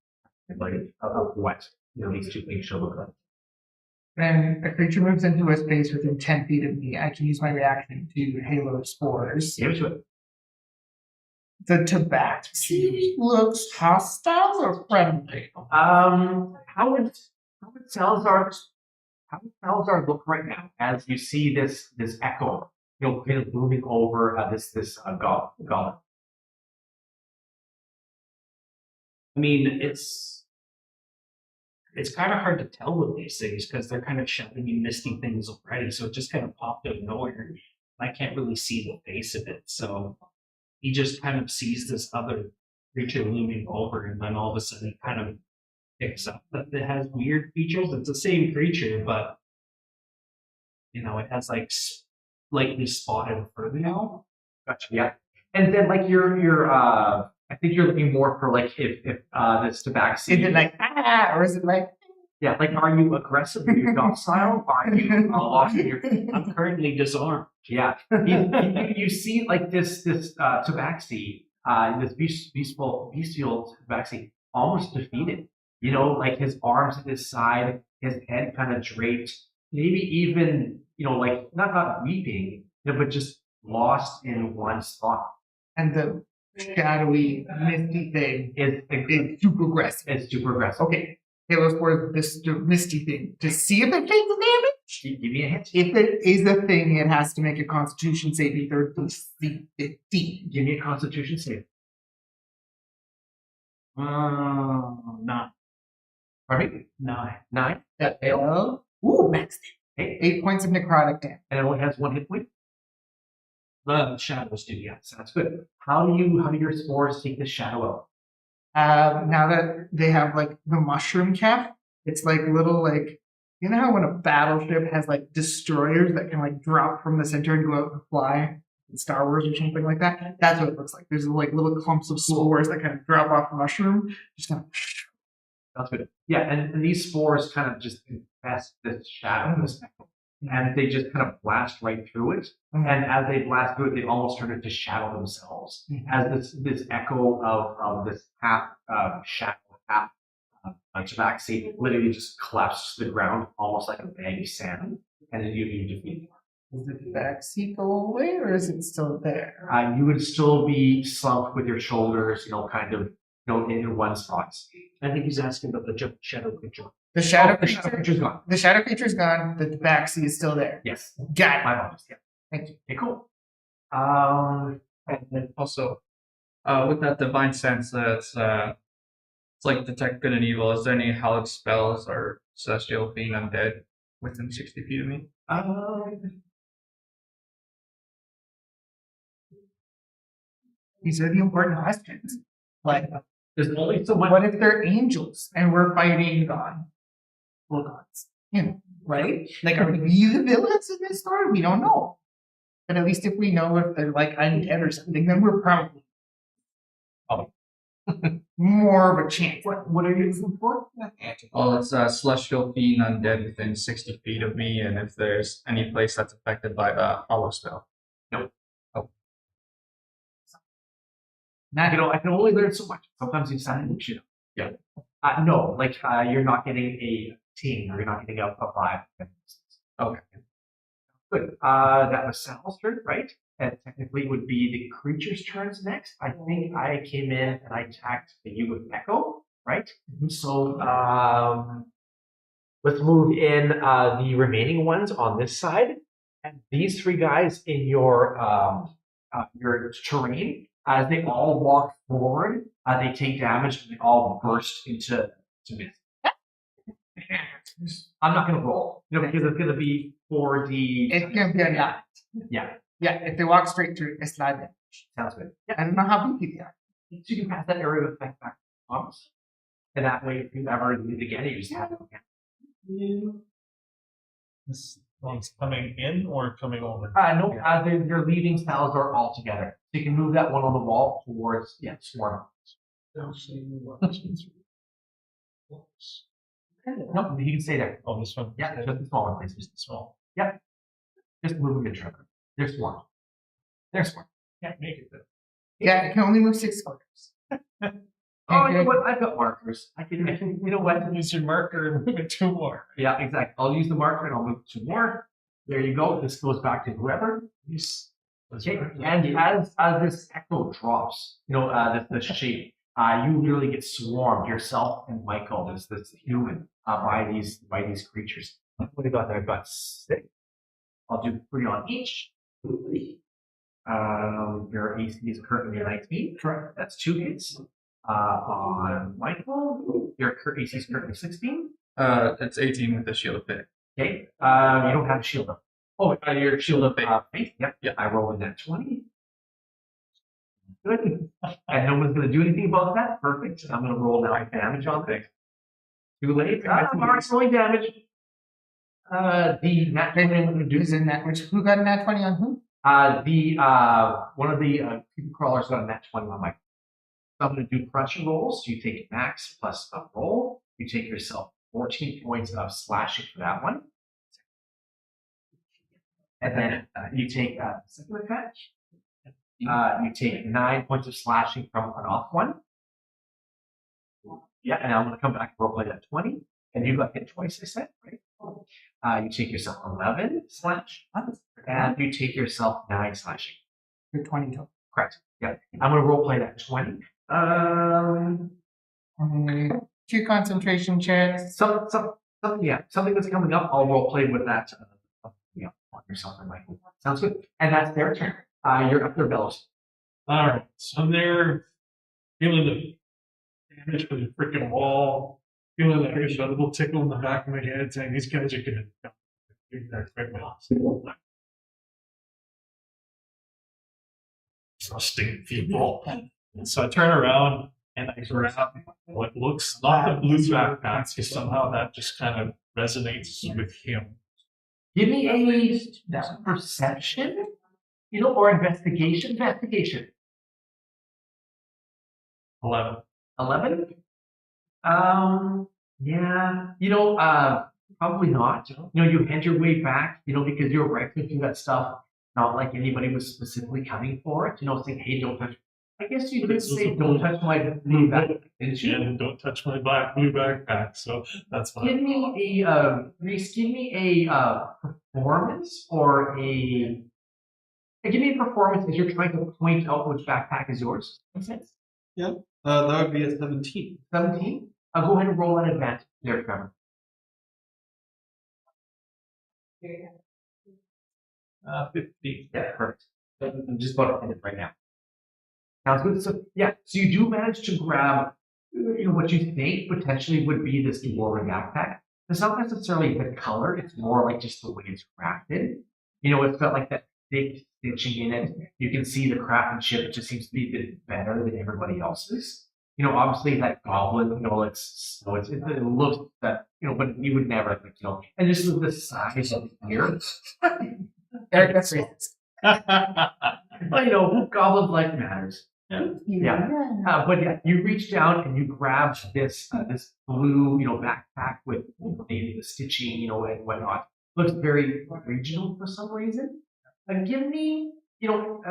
what these two things should look like. When a creature moves into a space within 10 feet of me, I can use my reaction to Halo Spores. Give it to it. The tabaxi looks hostile or friendly? How would Salazar look right now as you see this echo, kind of moving over this golem? I mean, it's kind of hard to tell with these things because they're kind of showing me misty things already. So it just kind of popped out of nowhere. I can't really see the face of it. So he just kind of sees this other creature looming over, and then all of a sudden it kind of picks up that it has weird features. It's the same creature, but you know, it has like slightly spotted fur now. Gotcha. Yeah. And then like your I think you're looking more for like if this tabaxi. Is it like or is it like? Yeah, like are you aggressive with your docile? Are you lost in your? I'm currently disarmed. Yeah, you see like this tabaxi, this bestial tabaxi almost defeated. You know, like his arms at his side, his head kind of draped, maybe even like not weeping, but just lost in one spot. And the shadowy, misty thing is super aggressive. It's super aggressive. Okay, let's for this misty thing to see if it takes damage. Give me a hit. If it is a thing, it has to make a Constitution saving throw DC 15. Give me a Constitution save. 9. Pardon me? 9. 9. That failed. Ooh, max. Okay. 8 points of necrotic damage. And it only has 1 hit point. The shadows do, yeah. Sounds good. How do your spores take the shadow out? Now that they have like the mushroom cap, it's like little like you know how when a battleship has like destroyers that can like drop from the center and go out and fly in Star Wars or something like that. That's what it looks like. There's like little clumps of spores that kind of drop off the mushroom, just kind of. Sounds good. Yeah, and these spores kind of just infest this shadow, this echo, and they just kind of blast right through it. And as they blast through it, they almost turn into shadow themselves. As this echo of this half shadow, half tabaxi literally just collapses to the ground, almost like a bag of sand, and then you defeat it. Does the backseat go away, or is it still there? You would still be sunk with your shoulders, kind of, in one spot. I think he's asking about the shadow creature. The shadow The shadow creature's gone. The shadow creature's gone. The backseat is still there. Yes. Got it. My apologies. Yeah. Thank you. Okay, cool. And then also, with that divine sense, it's like detect good and evil. Is there any hallowed spells or celestial being undead within 60 feet of me? These are the important questions. Like, There's only so much. what if they're angels and we're fighting God? Well, gods. Right? Like, are we the villains in this story? We don't know. But at least if we know if they're like undead or something, then we're probably more of a chance. What are you looking for? Well, it's celestial being undead within 60 feet of me, and if there's any place that's affected by the hollow spell. I can only learn so much. Sometimes you sound like shit. Yeah. No, like you're not getting a team, or you're not getting a 5. Okay. Good. That was Sal's turn, right? And technically it would be the creature's turns next. I think I came in and I attacked you with Echo, right? So let's move in the remaining ones on this side. And these 3 guys in your terrain, as they all walk forward, they take damage and they all burst into mist. I'm not going to roll, because it's going to be 4D. It's going to be a lot. Yeah. Yeah, if they walk straight through, it's not damage. Sounds good. I don't know how big they are. So you can pass that area of effect back to Thomas. And that way, if you ever need it again, you just have it again. This one's coming in or coming over? No, you're leaving Salazar altogether. So you can move that one on the wall towards, Swarm. Nope, he can stay there. Oh, this one? Yeah, just the small one, please. Just the small. Yep. Just move him in, Trevor. There's Swarm. There's Swarm. Can't make it though. Yeah, it can only move 6 squares. Oh, you know what? I've got markers. I can, you know what? Use your marker and move it 2 more. Yeah, exactly. I'll use the marker and I'll move 2 more. There you go. This goes back to whoever. Yes. Okay. And as this echo drops, the shape, you literally get swarmed, yourself and Michael, this human, by these creatures. What have I got there? I've got 6. I'll do 3 on each. Your AC is currently 19. Correct. That's 2 hits. On Michael, your AC is currently 16. It's 18 with the shield of faith. Okay. You don't have a shield up. Oh, your shield of faith. Yep. I roll in that 20. Good. And no one's going to do anything about that? Perfect. I'm going to roll now damage on things. Too late. Mark's rolling damage. The nat 20 Is it nat? Who got a nat 20 on who? one of the people crawlers got a nat 20 on my. So I'm going to do pressure rolls. So you take max plus a roll. You take yourself 14 points of slashing for that one. And then you take second attack. You take 9 points of slashing from an off one. Yeah, and I'm going to come back and roleplay that 20. And you got hit twice, I said, right? You take yourself 11 slash. And you take yourself 9 slashing. You're 20 total. Correct. Yeah. I'm going to roleplay that 20. 2 concentration checks. Something that's coming up, I'll roleplay with that. Or something like that. Sounds good. And that's their turn. You're up their bellows. All right, so they're feeling the damage from the freaking wall, feeling that there's a little tickle in the back of my head, saying these guys are gonna do their equipment. Trusting people. And so I turn around and I grab what looks not the blue backpack, because somehow that just kind of resonates with him. Give me a perception, or investigation. Investigation. 11. 11? Yeah. Probably not. You head your way back, because you're rifling through that stuff. Not like anybody was specifically coming for it. Saying, hey, don't touch. I guess you could say, don't touch my blue backpack, didn't you? Yeah, don't touch my blue backpack. So that's fine. Give me a, Rhys, give me a performance or a. Give me a performance as you're trying to point out which backpack is yours. Makes sense? Yeah. That would be a 17. 17? I'll go ahead and roll an advantage there, Trevor. 50. Yeah, perfect. I'm just about to end it right now. Sounds good. So you do manage to grab, what you think potentially would be this dwarven backpack. It's not necessarily the color; it's more like just the way it's crafted. It's got like that thick stitching in it. You can see the craftsmanship; it just seems to be a bit better than everybody else's. Obviously that goblin, it looks that, but you would never think, and just the size of the ear. Aric, that's racist. But goblins like matters. Yeah. But you reach down and you grab this blue, backpack with the stitching, and whatnot. Looks very regional for some reason. Give me, no,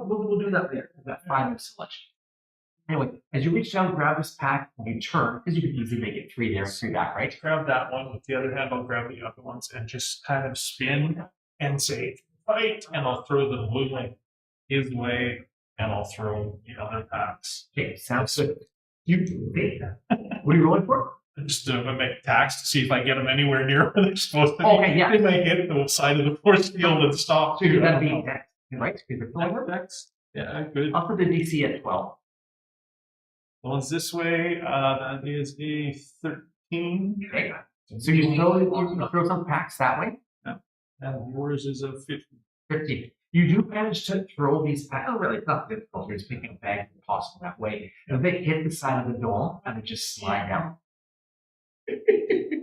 we'll do that later. That 5 selection. Anyway, as you reach down, grab this pack, and you turn, because you could easily make it 3 there and 3 back, right? Grab that one. With the other hand, I'll grab the other ones and just kind of spin and say, fight, and I'll throw the blue one his way, and I'll throw the other packs. Okay, sounds good. You take that. What are you rolling for? Just to make attacks to see if I get them anywhere near where they're supposed to be. Okay, yeah. They may hit the side of the force field and stop. So you're going to be next, right? Yeah, good. I'll put the DC at 12. The one's this way. That is a 13. Okay. So you throw some packs that way. And yours is a 50. 15. You do manage to throw these packs. Oh, really? It's not difficult. You're just picking a bag possible that way. And they hit the side of the dome and they just slide down.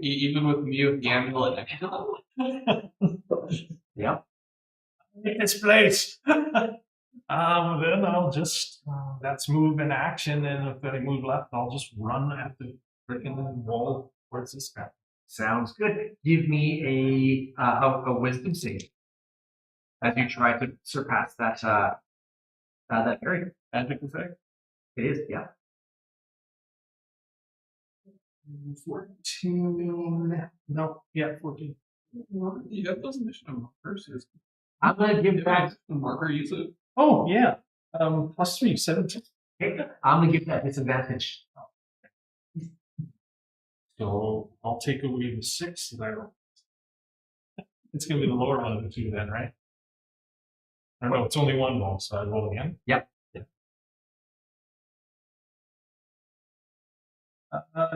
Even with me with the amulet next to them? Yeah. Take this place. Then I'll just that's move in action, and if I move left, I'll just run at the freaking wall towards this guy. Sounds good. Give me a wisdom save as you try to surpass that area. Magic effect. It is, yeah. 14. No, yeah, 14. You have those mission markers. I'm gonna give that the marker use it. Oh yeah. +3, 17. Okay, I'm gonna give that disadvantage. So I'll take away the 6 there. It's gonna be the lower one of the two then, right? I don't know, it's only one roll, so I roll again. Yep.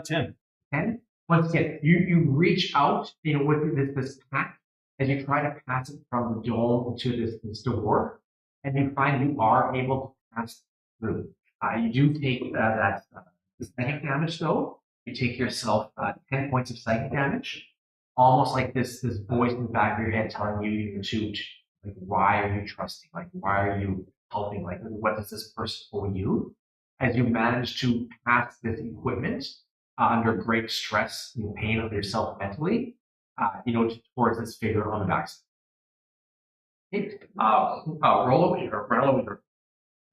10. 10. Once again, you reach out, with this pack as you try to pass it from the dome to this door, and you find you are able to pass Really. You do take that psychic damage though. You take yourself 10 points of psychic damage. Almost like this voice in the back of your head telling you to like, why are you trusting? Like, why are you helping? Like, what does this person owe you? As you manage to pass this equipment under great stress and pain of yourself mentally, towards this figure on the back. Rollo here,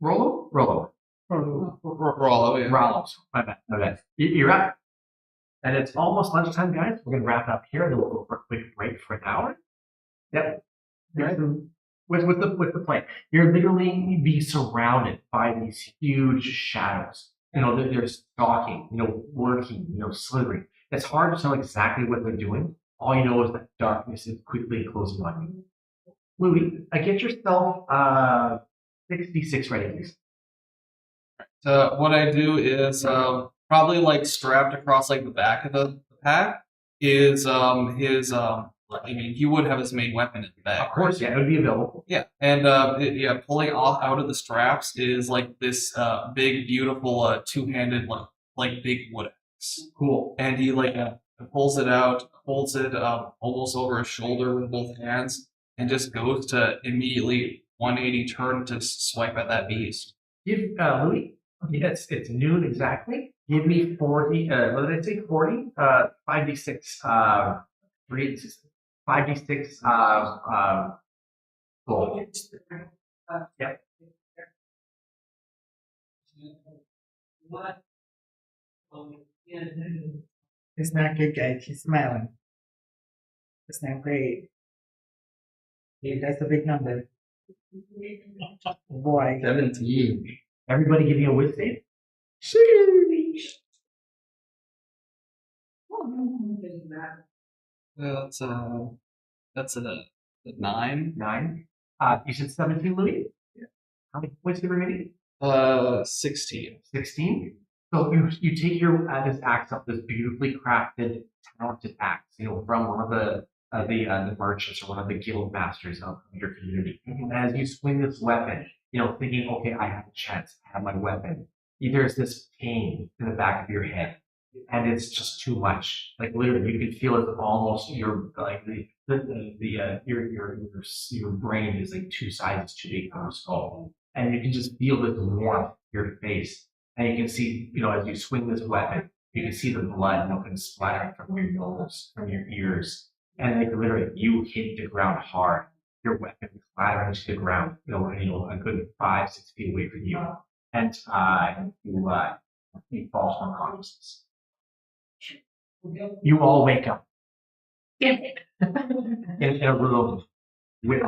Rollo. Rollo, yeah. Rollo. My bad. You're up. And it's almost lunchtime, guys. We're gonna wrap it up here, and then we'll go for a quick break for an hour. Yep. With the plan, you're literally be surrounded by these huge shadows. They're stalking, working, slithering. It's hard to tell exactly what they're doing. All you know is that darkness is quickly closing on you. Louie, get yourself 66 ready, please. What I do is probably like strapped across like the back of the pack is his he would have his main weapon in the back. Of course, yeah, it would be available. Yeah, and pulling off out of the straps is like this big, beautiful two-handed like big wood axe. Cool. And he pulls it out, holds it almost over his shoulder with both hands, and just goes to immediately 180 turn to swipe at that beast. Give Louie. Yes, it's noon exactly. Give me 40. What did I say? 40. 5d6. 5d6. Gold. Yep. It's not good, guys. He's smiling. It's not great. Yeah, that's a big number. Boy. 17. Everybody give me a whiz save. That's a 9. 9. You said 17, Louie? Yeah. How many points did we remaining? 16. 16. So you take your this axe up, this beautifully crafted, talented axe, from one of the merchants or one of the guild masters of your community. And as you swing this weapon, thinking, okay, I have a chance, I have my weapon. There's this pain in the back of your head, and it's just too much. Like literally, you can feel it almost your your brain is like 2 sizes too big for your skull, and you can just feel this warmth in your face, and you can see, as you swing this weapon, you can see the blood kind of splattering from your nose, from your ears, and literally you hit the ground hard. Your weapon clattering to the ground, a good 5-6 feet away from you, and you fall from unconsciousness. You all wake up in a room with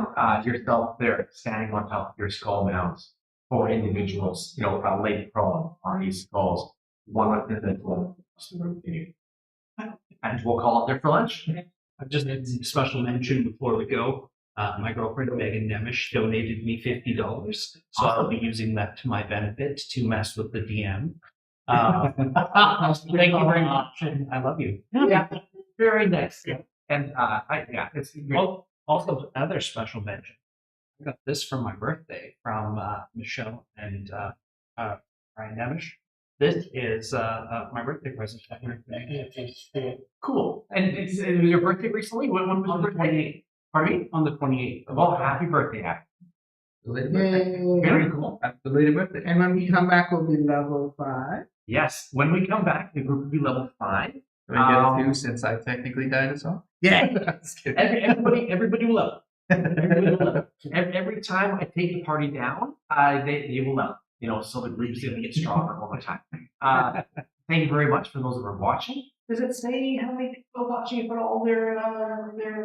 yourself there standing on top of your skull mounds. 4 individuals, laid prone on these skulls. One individual across the room from you. And we'll call it there for lunch. I've just made a special mention before we go. My girlfriend Megan Nemish donated me $50, so I'll be using that to my benefit to mess with the DM. Thank you very much, and I love you. Yeah, very nice. Yeah. And it's also another special mention. I got this for my birthday from Michelle and Ryan Nemish. This is my birthday present. Cool. And it was your birthday recently? When was your birthday? Pardon me? On the 28th. Well, happy birthday, Happy. Very cool. Belated birthday. And when we come back, we'll be level 5. Yes. When we come back, the group will be level 5. Do I get 2 since I technically died as well? Yeah. Everybody will level. Everybody will level. Every time I take the party down, they will level. So the group's going to get stronger all the time. Thank you very much for those that are watching. Does it say how many people are watching for all their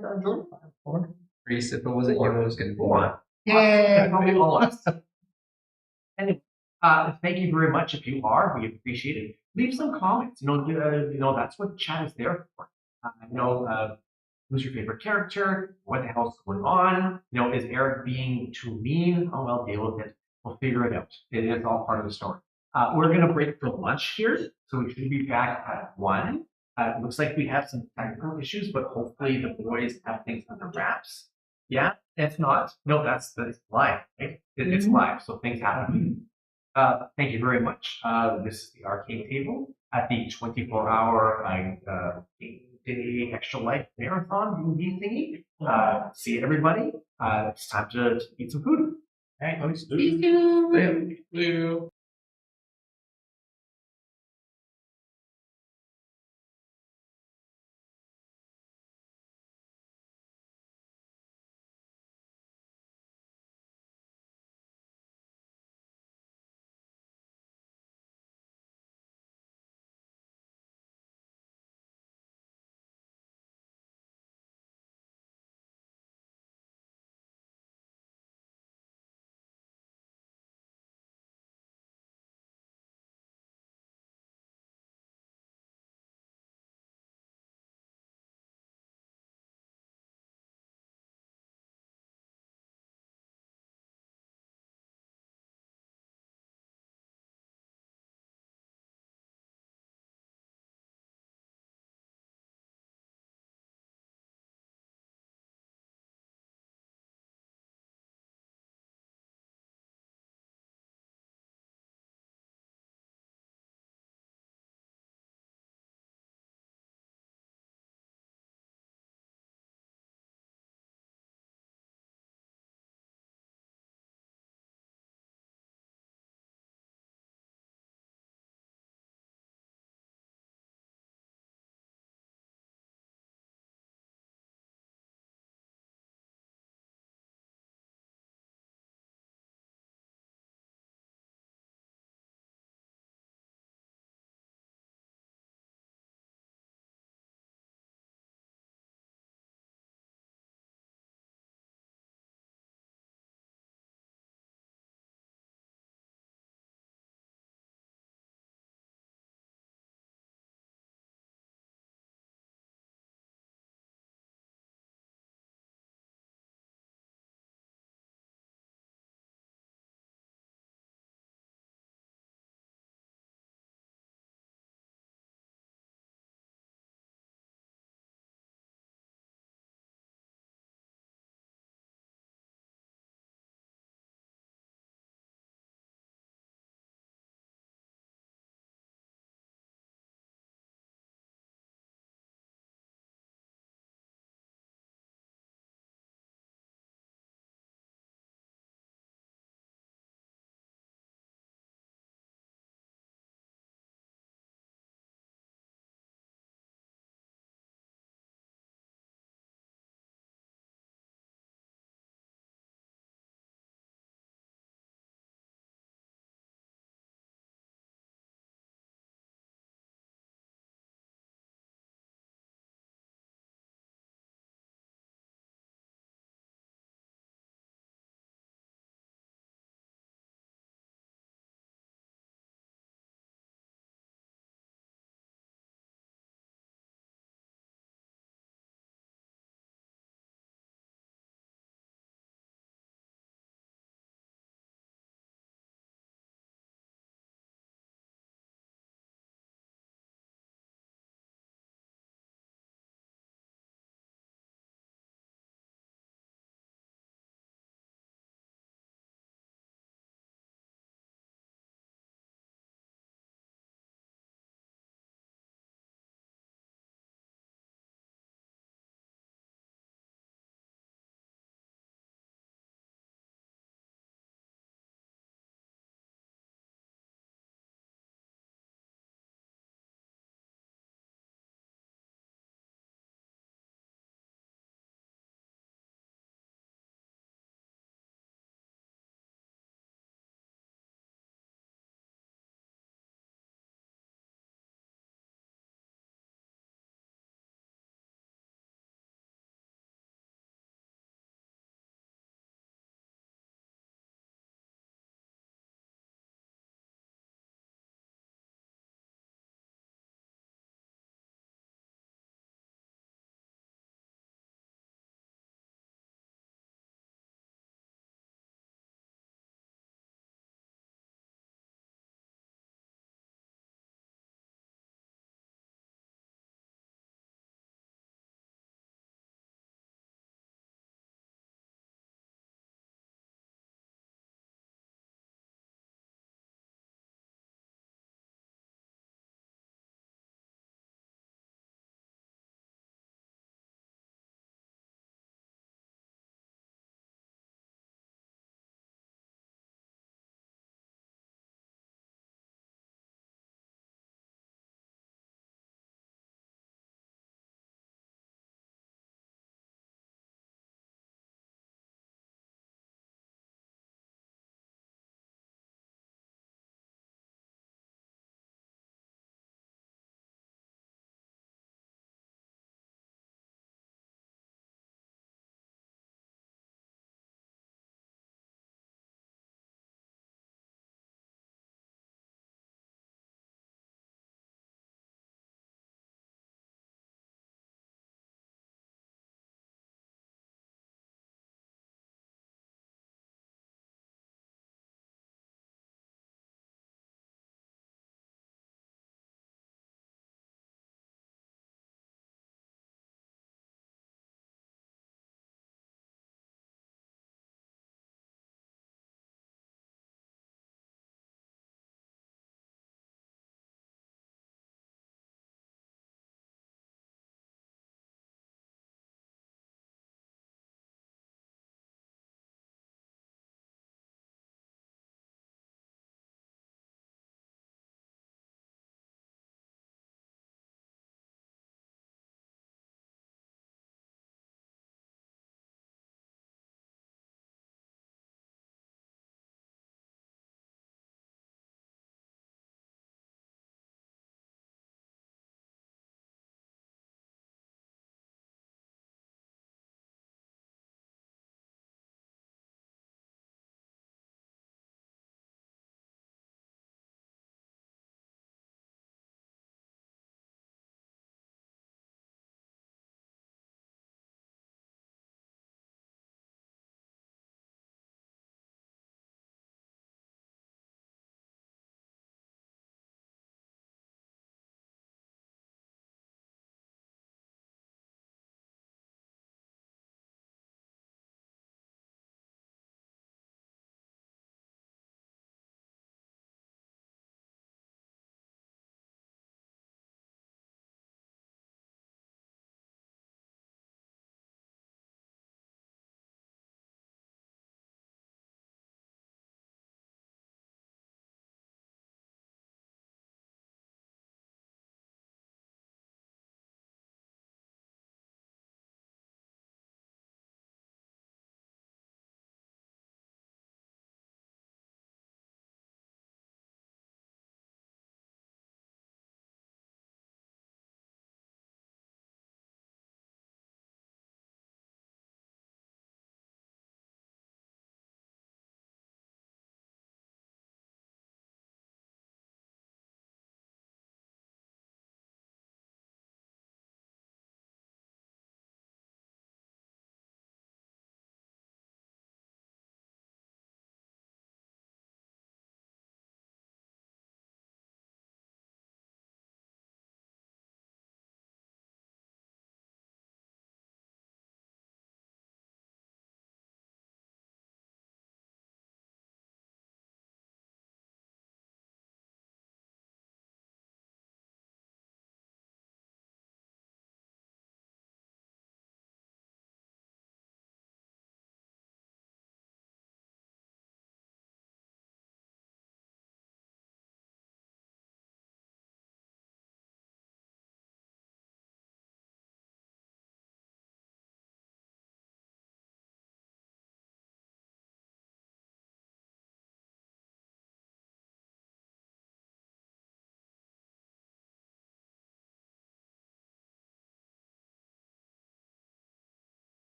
journal? 4. Rhys, if it wasn't you, it was going to be 4. Yeah. Probably all us. And thank you very much if you are. We appreciate it. Leave some comments. That's what chat is there for. Who's your favorite character? What the hell's going on? Is Aric being too mean? Oh well, deal with it. We'll figure it out. It is all part of the story. We're gonna break for lunch here, so we should be back at 1. It looks like we have some technical issues, but hopefully the boys have things under wraps. Yeah. If not, no, that's live. Right? It's live, so things happen. Thank you very much. This is the Arcane table at the 24-hour day extra life marathon thingy. See you, everybody. It's time to eat some food. Hey, nice. Thank you.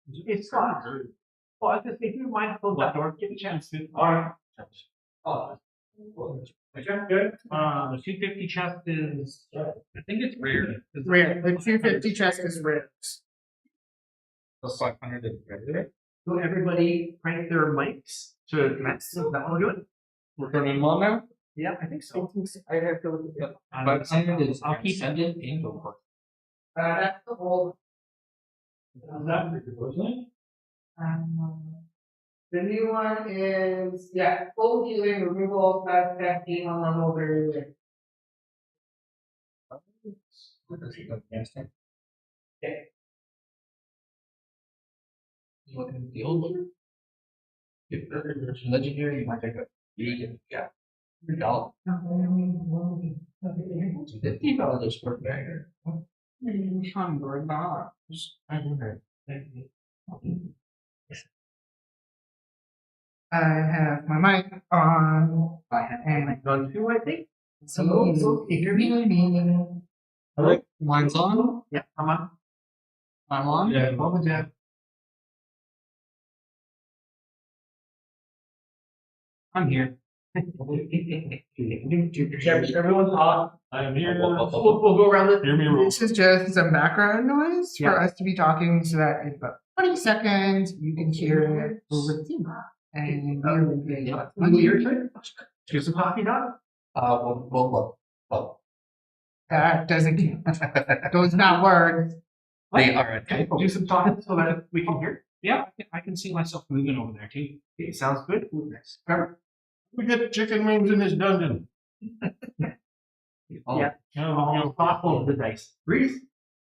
It's Scot. Well, I was just thinking, mind close that door, give me a chance. Alright. Good. The 250 chest is, I think it's rare. Rare. The 250 chest is rare. The 500 is rare. So everybody crank their mics to max. Is that what we're doing? We're going to on now? Yeah, I think so. I have to look at it. 500 is I'll keep send it in. That's the whole. The new one is, full healing, removal of fast caffeine on normal variation. Look at the old one. If there's legendary, you might take a $50 per bagger. I have my mic on. And I've gone through, I think. So if you're meaning. Alright, mine's on. Yeah, come on. I'm on. Yeah. What was that? I'm here. Everyone's on. I am here. We'll go around the. Hear me roll. This is just some background noise Yeah. for us to be talking so that in about 20 seconds you can hear it over the team. And Your turn. Do some coffee now. that doesn't count. Those not words. They are Okay, do some talking so that we can hear. Yeah, I can see myself moving over there too. Okay, sounds good. Who's next? Trevor? We get chicken wings in this dungeon. Yeah. Oh, thoughtful of the dice. Rhys?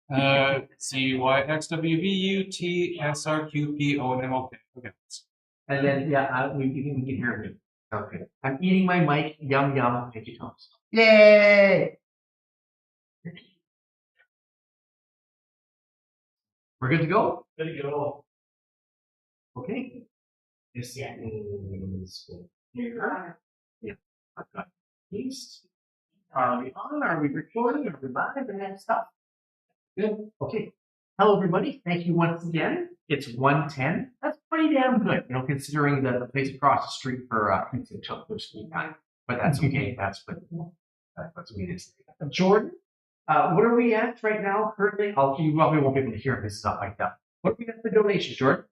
CYXWVUTSRQPONMOK. Okay. And then, we can hear me. Okay. I'm eating my mic. Yum, yum. Thank you, Thomas. Yay! We're good to go? There you go. Okay. This is here. Yeah. I've got paste. Are we on? Are we recording? Are we live and that stuff? Good. Okay. Hello, everybody. Thank you once again. It's 1:10. That's pretty damn good, considering the place across the street for pizza took their sleep time. But that's okay. That's what we did. Jordan, what are we at right now currently? You probably won't be able to hear this stuff like that. What are we at for donations, Jordan?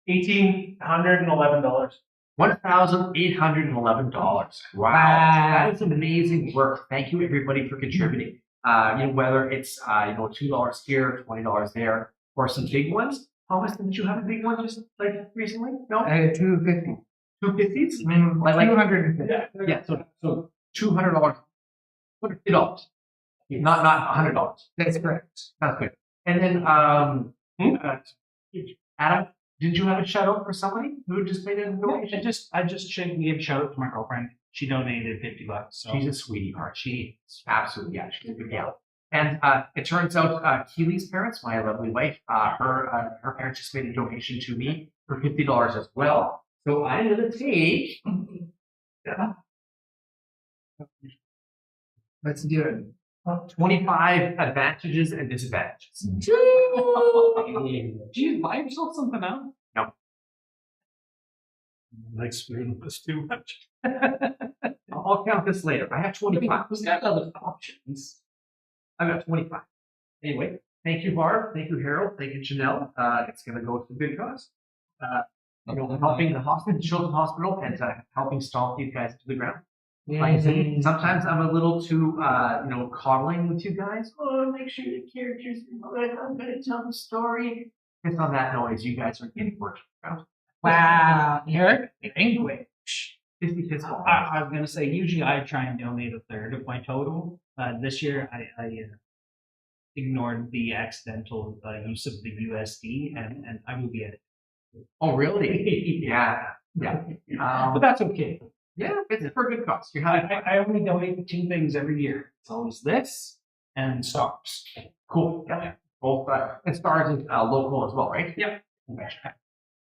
$1,811. $1,811. Wow. That is amazing work. Thank you everybody for contributing. Whether it's $2 here, $20 there, or some big ones. Thomas, didn't you have a big one just like recently? No? I had 250. 250s? I mean, Like 250. yeah, so $200. $50. Not $100. That's correct. That's good. And then Adam, did you have a shout out for somebody who just made a donation? I just gave a shout out to my girlfriend. She donated $50. So She's a sweetheart. She is absolutely, she's a good gal. And it turns out Keeley's parents, my lovely wife, her parents just made a donation to me for $50 as well. So I'm gonna take. Let's do it. 25 advantages and disadvantages. Did you buy yourself something now? No. Like spoon was too much. I'll count this later. I have 25. Who's got other options? I've got 25. Anyway, thank you, Barb. Thank you, Harold. Thank you, Janelle. It's going to go to a good cause. Helping the hospital, children's hospital, and helping stomp these guys to the ground. Like I said, sometimes I'm a little too, coddling with you guys. Oh, make sure the characters are good. I'm going to tell the story. It's on that noise. You guys are getting worked around. Wow, Eric, language. 50 kids. I was gonna say usually I try and donate a third of my total. This year I ignored the accidental use of the USD and I will be at it. Oh, really? Yeah. But that's okay. Yeah, it's for a good cause. You're having fun. I only donate 2 things every year. It's always this and stars. Cool. Yeah. Both and stars is local as well, right? Yep.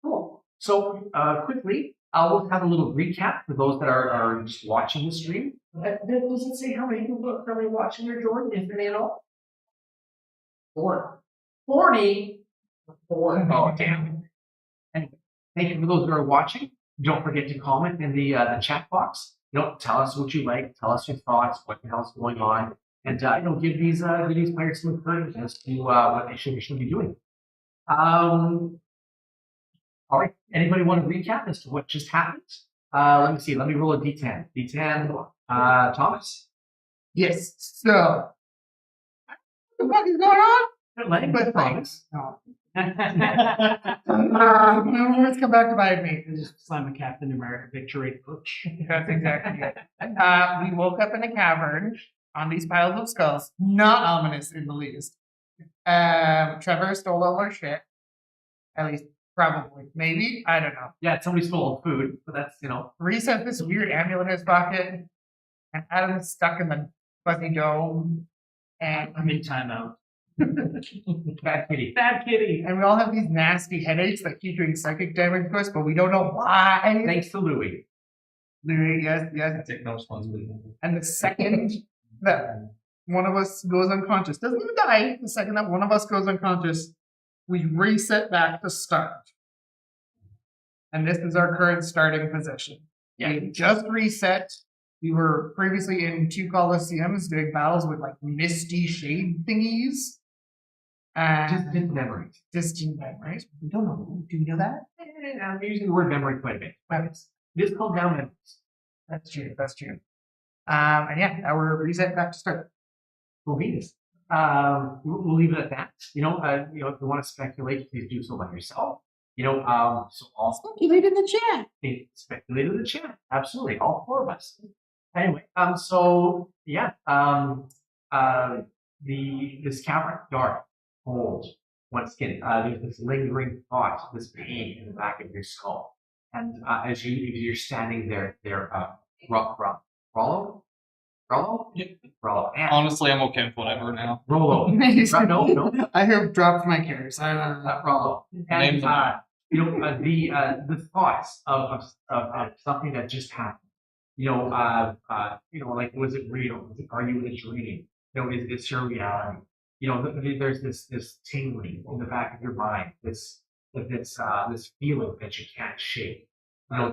Cool. So quickly, We'll have a little recap for those that are just watching the stream. Does it say how many people are currently watching there, Jordan? Is there any at all? 40. Oh, damn. Anyway, thank you for those that are watching. Don't forget to comment in the chat box. Tell us what you like. Tell us your thoughts. What the hell's going on? And give these players some encouragement as to what they should be doing. All right. Anybody want to recap as to what just happened? Let me see. Let me roll a D10. D10. Thomas. Yes. So, what the fuck is going on? Let him go, Thomas. No. Let's come back to my mate. Just slam a Captain America victory. That's exactly it. We woke up in a cavern on these piles of skulls. Not ominous in the least. Trevor stole all our shit. At least, probably. Maybe? I don't know. Yeah, somebody stole food, but that's, Rhys had this weird amulet in his pocket. And Adam is stuck in the fuzzy dome. And I'm in timeout. Bad kitty. Bad kitty. And we all have these nasty headaches that keep doing psychic damage to us, but we don't know why. Thanks to Louie. Louie, yes. I take no responsibility. And the second that one of us goes unconscious, doesn't even die, the second that one of us goes unconscious, we reset back to start. And this is our current starting position. Yeah. We just reset. We were previously in 2 Colosseums doing battles with like misty shade thingies. Distant memories. Distant memories. We don't know. Do you know that? I'm using the word memory quite a bit. Memories. It is called down memories. That's true. That's true. And yeah, now we're reset back to start. We'll be this. We'll leave it at that. If you want to speculate, please do so by yourself. So all Speculate in the chat. Speculate in the chat. Absolutely, all 4 of us. Anyway, this cavern, dark, cold. Once again, there's this lingering thought, this pain in the back of your skull, and as you're standing there, Rollo. Honestly, I'm okay with whatever now. Rollo. No. I have dropped my cares. Rollo. And the thoughts of something that just happened. Like, was it real? Are you in a dream? Is this your reality? There's this tingling in the back of your mind, this feeling that you can't shake.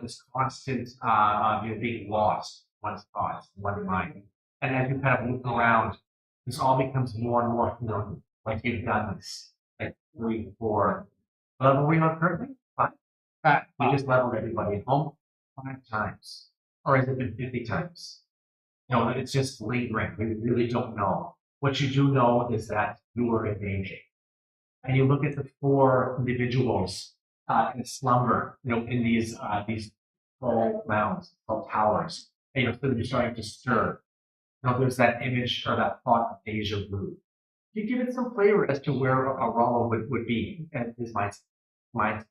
This constant being lost in one's thoughts, in one's mind. And as you kind of look around, this all becomes more and more familiar. Like you've done this like 3, 4. What level are we on currently? 5. We just leveled everybody at home 5 times. Or has it been 50 times? It's just lingering. We really don't know. What you do know is that you were in danger. And you look at the 4 individuals in slumber, in these tall mounds, tall towers. And so you're starting to stir. There's that image or that thought of deja vu. You give it some flavor as to where a Rollo would be at his mind.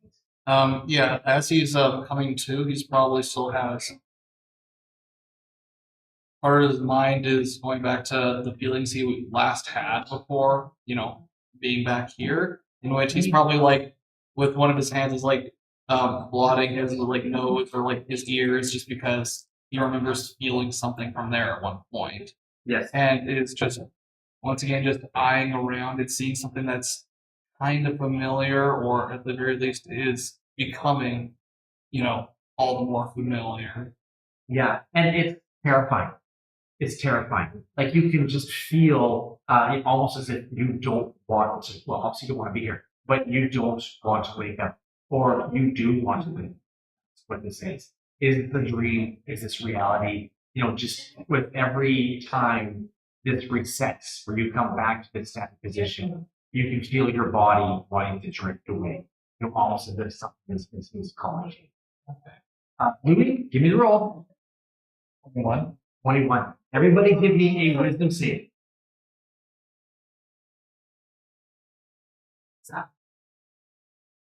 Yeah, as he's coming to, he's probably still has part of his mind is going back to the feelings he last had before, being back here, in which he's probably like, with one of his hands is like blotting his like nose or like his ears just because he remembers feeling something from there at one point. Yes. And it's just, once again, just eyeing around and seeing something that's kind of familiar, or at the very least is becoming, all the more familiar. Yeah, and it's terrifying. It's terrifying. Like you can just feel almost as if you don't want to. Well, obviously you don't want to be here, but you don't want to wake up, or you do want to wake up. That's what this is. Is it the dream? Is this reality? Just with every time this resets, where you come back to this static position, you can feel your body wanting to drift away. Almost as if something is calling you. Louie, give me the roll. 21. Everybody give me a wisdom save.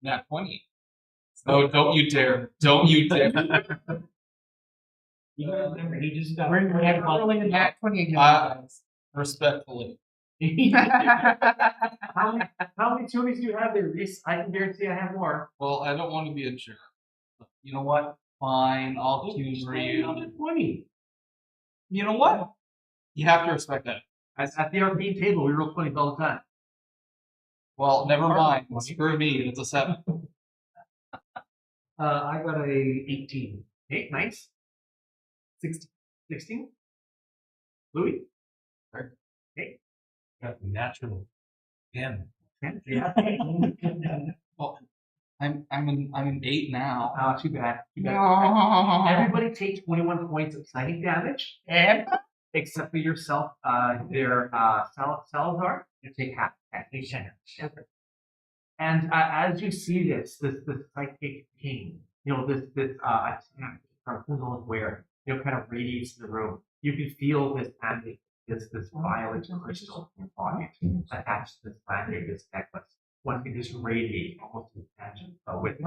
Nat 20. Oh, don't you dare. Don't you dare. You gotta remember, he just got We're rolling a nat 20 again, guys. Respectfully. How many toonies do you have there, Rhys? I can guarantee I have more. Well, I don't want to be a jerk. But you know what? fine. I'll humor you. 20. You know what? You have to respect that. At the arcade table, we roll 20 all the time. Well, never mind. Screw me. It's a 7. I got a 18. Okay, nice. 16? Louis? Okay. Got natural. Again. Yeah. Well, I'm an 8 now. Too bad. No. Everybody take 21 points of psychic damage, except for yourself. Salazar, you take half. And as you see this psychic pain, this attack from who knows where, kind of radiates the room. You can feel this magic, this violet crystal in your body attached to this magic, this necklace. One can just radiate almost imagine with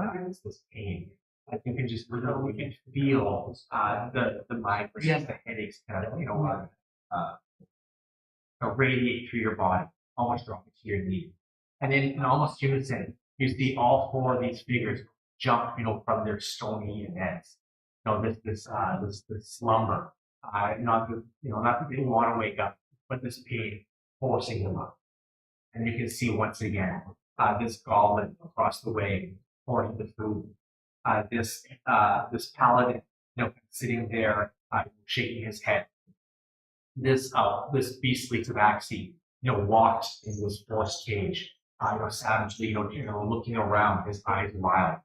this pain. Like you can just literally feel the migraines, the headaches kind of radiate through your body, almost dropping to your knees. And then in almost unison, you see all 4 of these figures jump, from their stony beds. This slumber. Not that they want to wake up, but this pain forcing them up. And you can see once again this goblin across the way pouring the food. This paladin, sitting there, shaking his head. This beastly tabaxi, locked in this forced cage, savagely, looking around, his eyes wild.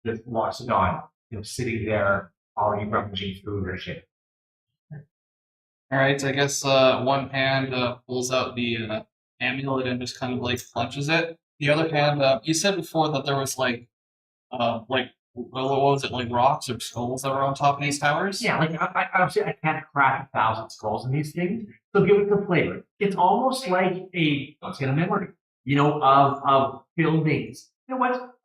This Loxodon, sitting there, already rummaging through their shit. All right, I guess one hand pulls out the amulet and just kind of like punches it. The other hand, you said before that there was what was it, like rocks or skulls that were on top of these towers? Yeah, I obviously I can't crack 1,000 skulls in these things, so give it the flavor. It's almost like let's get a memory, of buildings. You know what?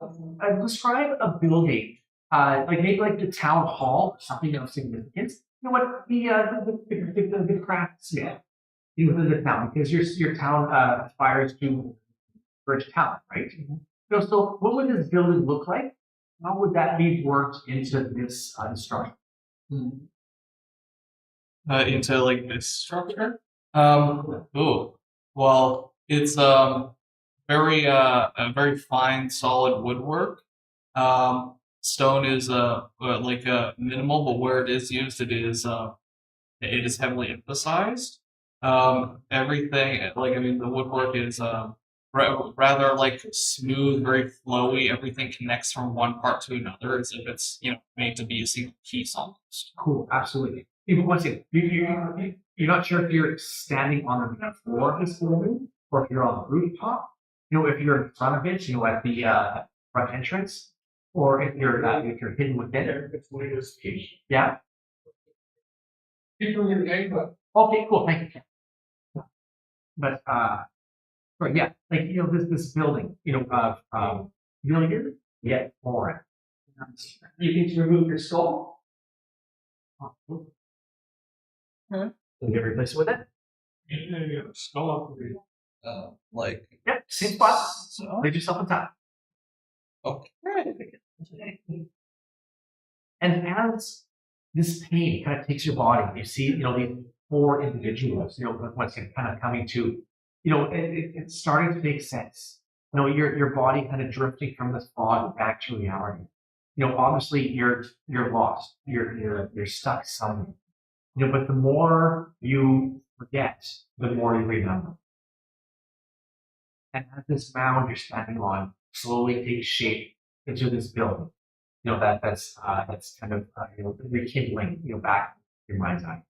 Describe a building, maybe like the town hall, something of significance. You know what? The craftsmith within the town, because your town aspires to bridge talent, right? So what would this building look like? How would that be worked into this structure? Into like this structure? Well, it's very a very fine, solid woodwork. Stone is minimal, but where it is used, it is heavily emphasized. Everything, the woodwork is rather smooth, very flowy. Everything connects from one part to another as if it's made to be a single piece almost. Cool, absolutely. Even once again, you're not sure if you're standing on the floor of this building or if you're on the rooftop. If you're in front of it, at the front entrance, or if you're hidden within it. Yeah. Okay, cool. Thank you. But right, yeah, this building, familiar yet foreign. You need to remove your skull. And you replace it with it. Skull Yep, same spot. So, Leave yourself on top. okay. And as this pain kind of takes your body, you see, these 4 individuals, what's kind of coming to, it's starting to make sense. Your body kind of drifting from this fog back to reality. Obviously you're lost. You're stuck somewhere. But the more you forget, the more you remember. And as this mound you're standing on slowly takes shape into this building, that's kind of rekindling, back in your mind's eye.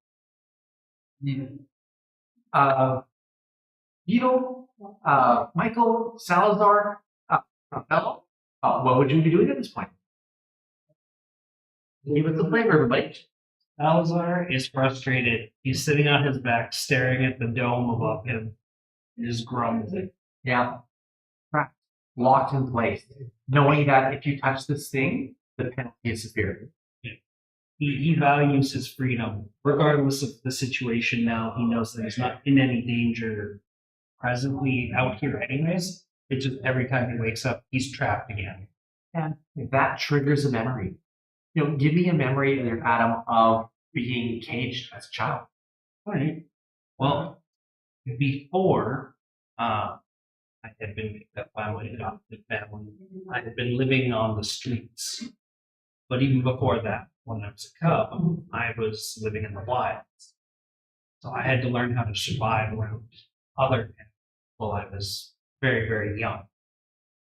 Michael Salazar, fellow, what would you be doing at this point? Give us the flavor, everybody. Salazar is frustrated. He's sitting on his back, staring at the dome above him, and just grumbling. Yeah. Trapped, locked in place, knowing that if you touch this thing, the penalty is severe. He values his freedom, regardless of the situation now. He knows that he's not in any danger presently out here anyways. It's just every time he wakes up, he's trapped again. And that triggers a memory. give me a memory there, Adam, of being caged as a child. All right. Well, before I had been picked up by my adopted family, I had been living on the streets. But even before that, when I was a cub, I was living in the wilds. So I had to learn how to survive around other animals while I was very, very young,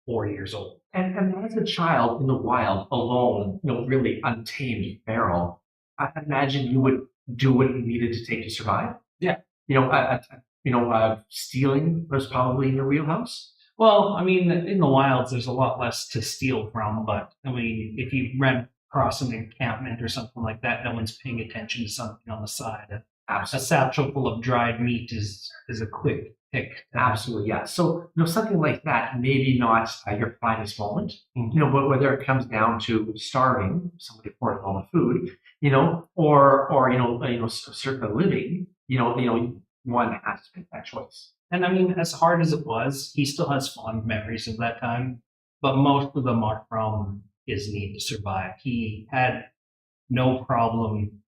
4 years old. And as a child in the wild, alone, really untamed, feral, I imagine you would do what you needed to take to survive. Yeah. Stealing was probably in your wheelhouse. Well, I mean, in the wilds, there's a lot less to steal from, but I mean, if you run across an encampment or something like that, no one's paying attention to something on the side. A satchel full of dried meat is a quick pick. Absolutely, yeah. So, something like that, maybe not your finest moment, but whether it comes down to starving, somebody pouring all the food, or certain living, one has to make that choice. And I mean, as hard as it was, he still has fond memories of that time, but most of them are from his need to survive. He had no problem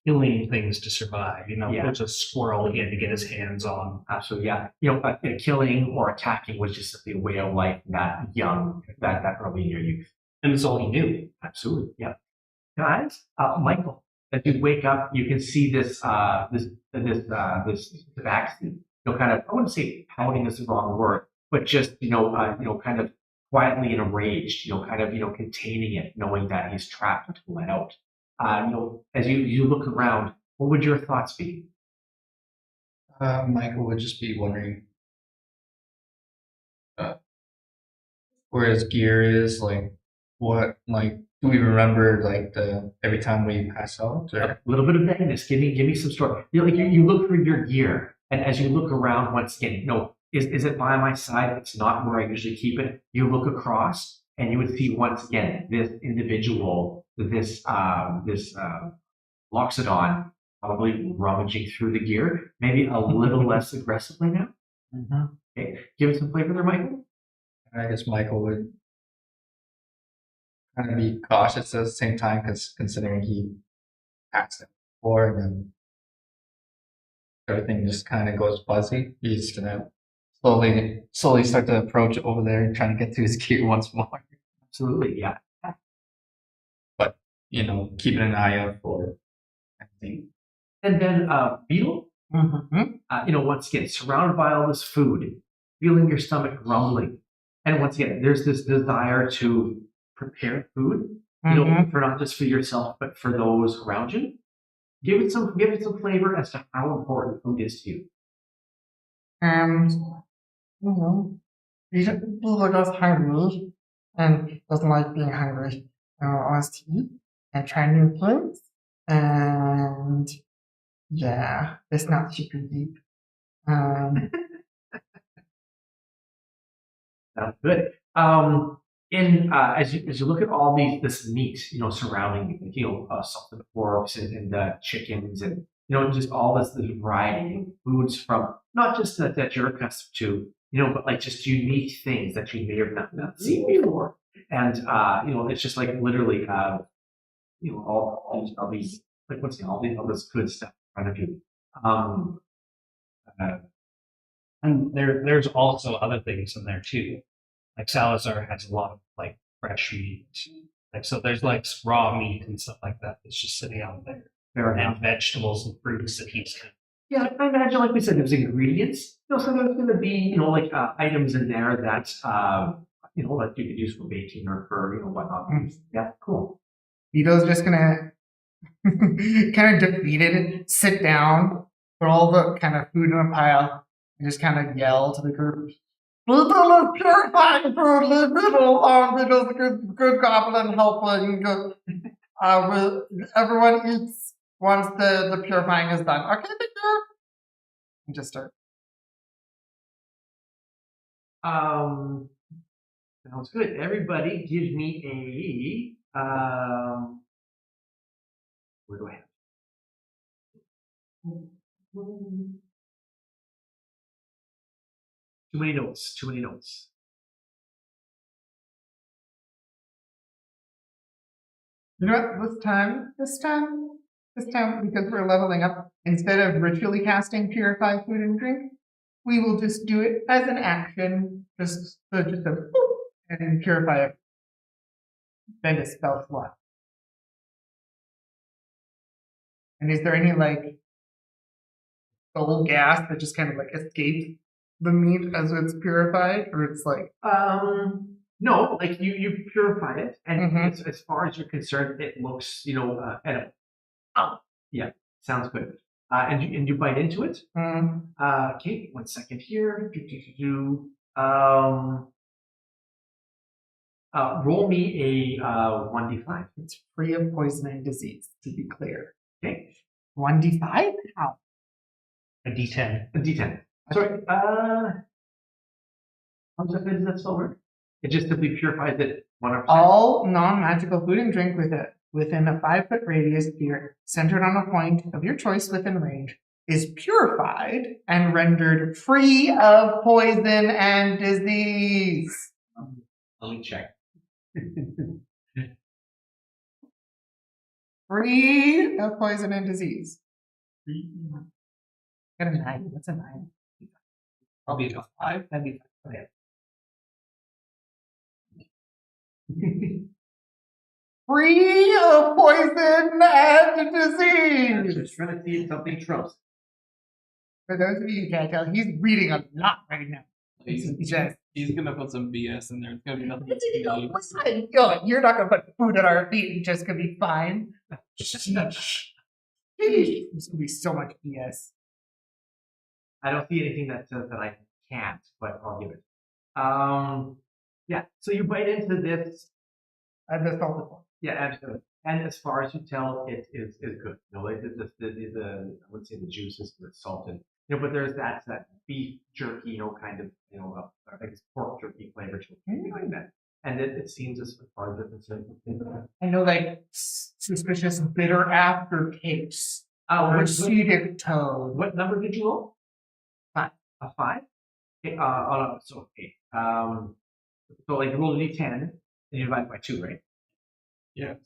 killing things to survive. There's a squirrel he had to get his hands on. Absolutely, yeah. Killing or attacking was just a way of life that young, that early in your youth. And it's all he knew. Absolutely, yeah. Guys, Michael, as you wake up, you can see this vaccine. Kind of, I wouldn't say pouting is the wrong word, but just kind of quietly enraged. Containing it, knowing that he's trapped until let out. As you look around, what would your thoughts be? Michael would just be wondering where his gear is, do we remember every time we pass out? Or? A little bit of vagueness. Give me some story. You look for your gear, and as you look around once again, is it by my side? It's not where I usually keep it. You look across, and you would see once again this individual, this Loxodon, probably rummaging through the gear, maybe a little less aggressively now. Mm-hmm. Okay, give it some flavor there, Michael. I guess Michael would kind of be cautious at the same time, because considering he passed it before, and then everything just kind of goes fuzzy, he's gonna slowly start to approach over there and trying to get to his gear once more. Absolutely, yeah. But keeping an eye out for anything. And then Beetle, once again, surrounded by all this food, feeling your stomach rumbling. And once again, there's this desire to prepare food, for not just for yourself, but for those around you. Give it some flavor as to how important food is to you. People just hungry and doesn't like being hungry. Wants to eat and try new things. And yeah, it's not super deep. Sounds good. As you look at all this meat, surrounding salt and porks and chickens and just all this variety of foods from not just that you're accustomed to, but just unique things that you may have not seen before. And it's just literally all these all this good stuff in front of you. And there's also other things in there too. Like Salazar has a lot of fresh meat. So there's raw meat and stuff like that that's just sitting out there. Fair enough. And vegetables and fruits that he's Yeah, I imagine, like we said, there's ingredients. Sometimes going to be, items in there that, that you could use for baking or for, whatnot. Yeah, cool. Vito's just gonna kind of defeated, sit down, put all the kind of food in a pile, and just kind of yell to the group. Vito is purifying food, leave Vito alone. Vito's a good goblin helping. Everyone eats once the purifying is done. Okay, thank you. And just start. Sounds good. Everybody give me where do I have? Too many notes. You know what? This time, because we're leveling up, instead of ritually casting Purify Food and Drink, we will just do it as an action, just a boop, and purify it. Then a spell slot. And is there any like soul gas that just kind of like escapes the meat as it's purified, or it's like No, like you purify it, and Mhm. as far as you're concerned, it looks edible. Oh, yeah, sounds good. And you bite into it. Okay, 1 second here. Roll me a 1d5. it's free of poison and disease, to be clear. Okay, 1d5? How? A D10. a d10. Sorry. How does that spell work? It just simply purifies it 100%. All non-magical food and drink within a 5-foot radius here, centered on a point of your choice within range, is purified and rendered free of poison and disease. Let me check. Free of poison and disease. Got a 9. What's a 9? Probably a 5. That'd be okay. Free of poison and disease. Just trying to see if something trumps. For those of you who can't tell, he's reading a lot right now. He's gonna put some BS in there. It's gonna be nothing. You're not gonna put food at our feet and just gonna be fine. There's gonna be so much BS. I don't see anything that says that I can't, but I'll give it. Yeah. So you bite into this. And the salted one. Yeah, absolutely. And as far as you tell, it is good. Like I wouldn't say the juice is salted. But there's that beef jerky, kind of, I guess pork jerky flavor to it, something like that. And it seems as far as I'm concerned. I know, like suspicious bitter aftertaste. Or acetic toad. What number did you roll? 5. A 5? Okay, okay. So like you roll a d10 and you divide by 2, right? Yes.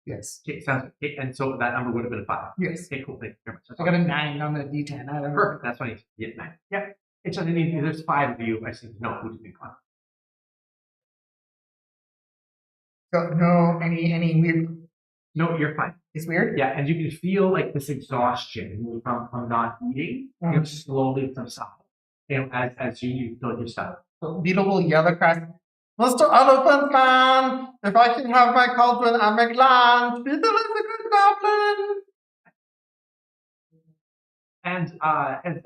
Yes. Okay, sounds good. Okay, and so that number would have been a 5. Yes. Okay, cool. Thank you very much. I got a 9 on the D10. I don't know. Perfect. That's why you get 9. Yeah. It's just there's 5 of you. I said no. Who did you want? So no, any weird. No, you're fine. It's weird. Yeah, and you can feel like this exhaustion from not eating. Slowly subside. As you fill your stomach. So Beetle will yell across, Mr. Elephant Man, if I can have my cauldron, I'm a glad. Beetle is a good goblin. And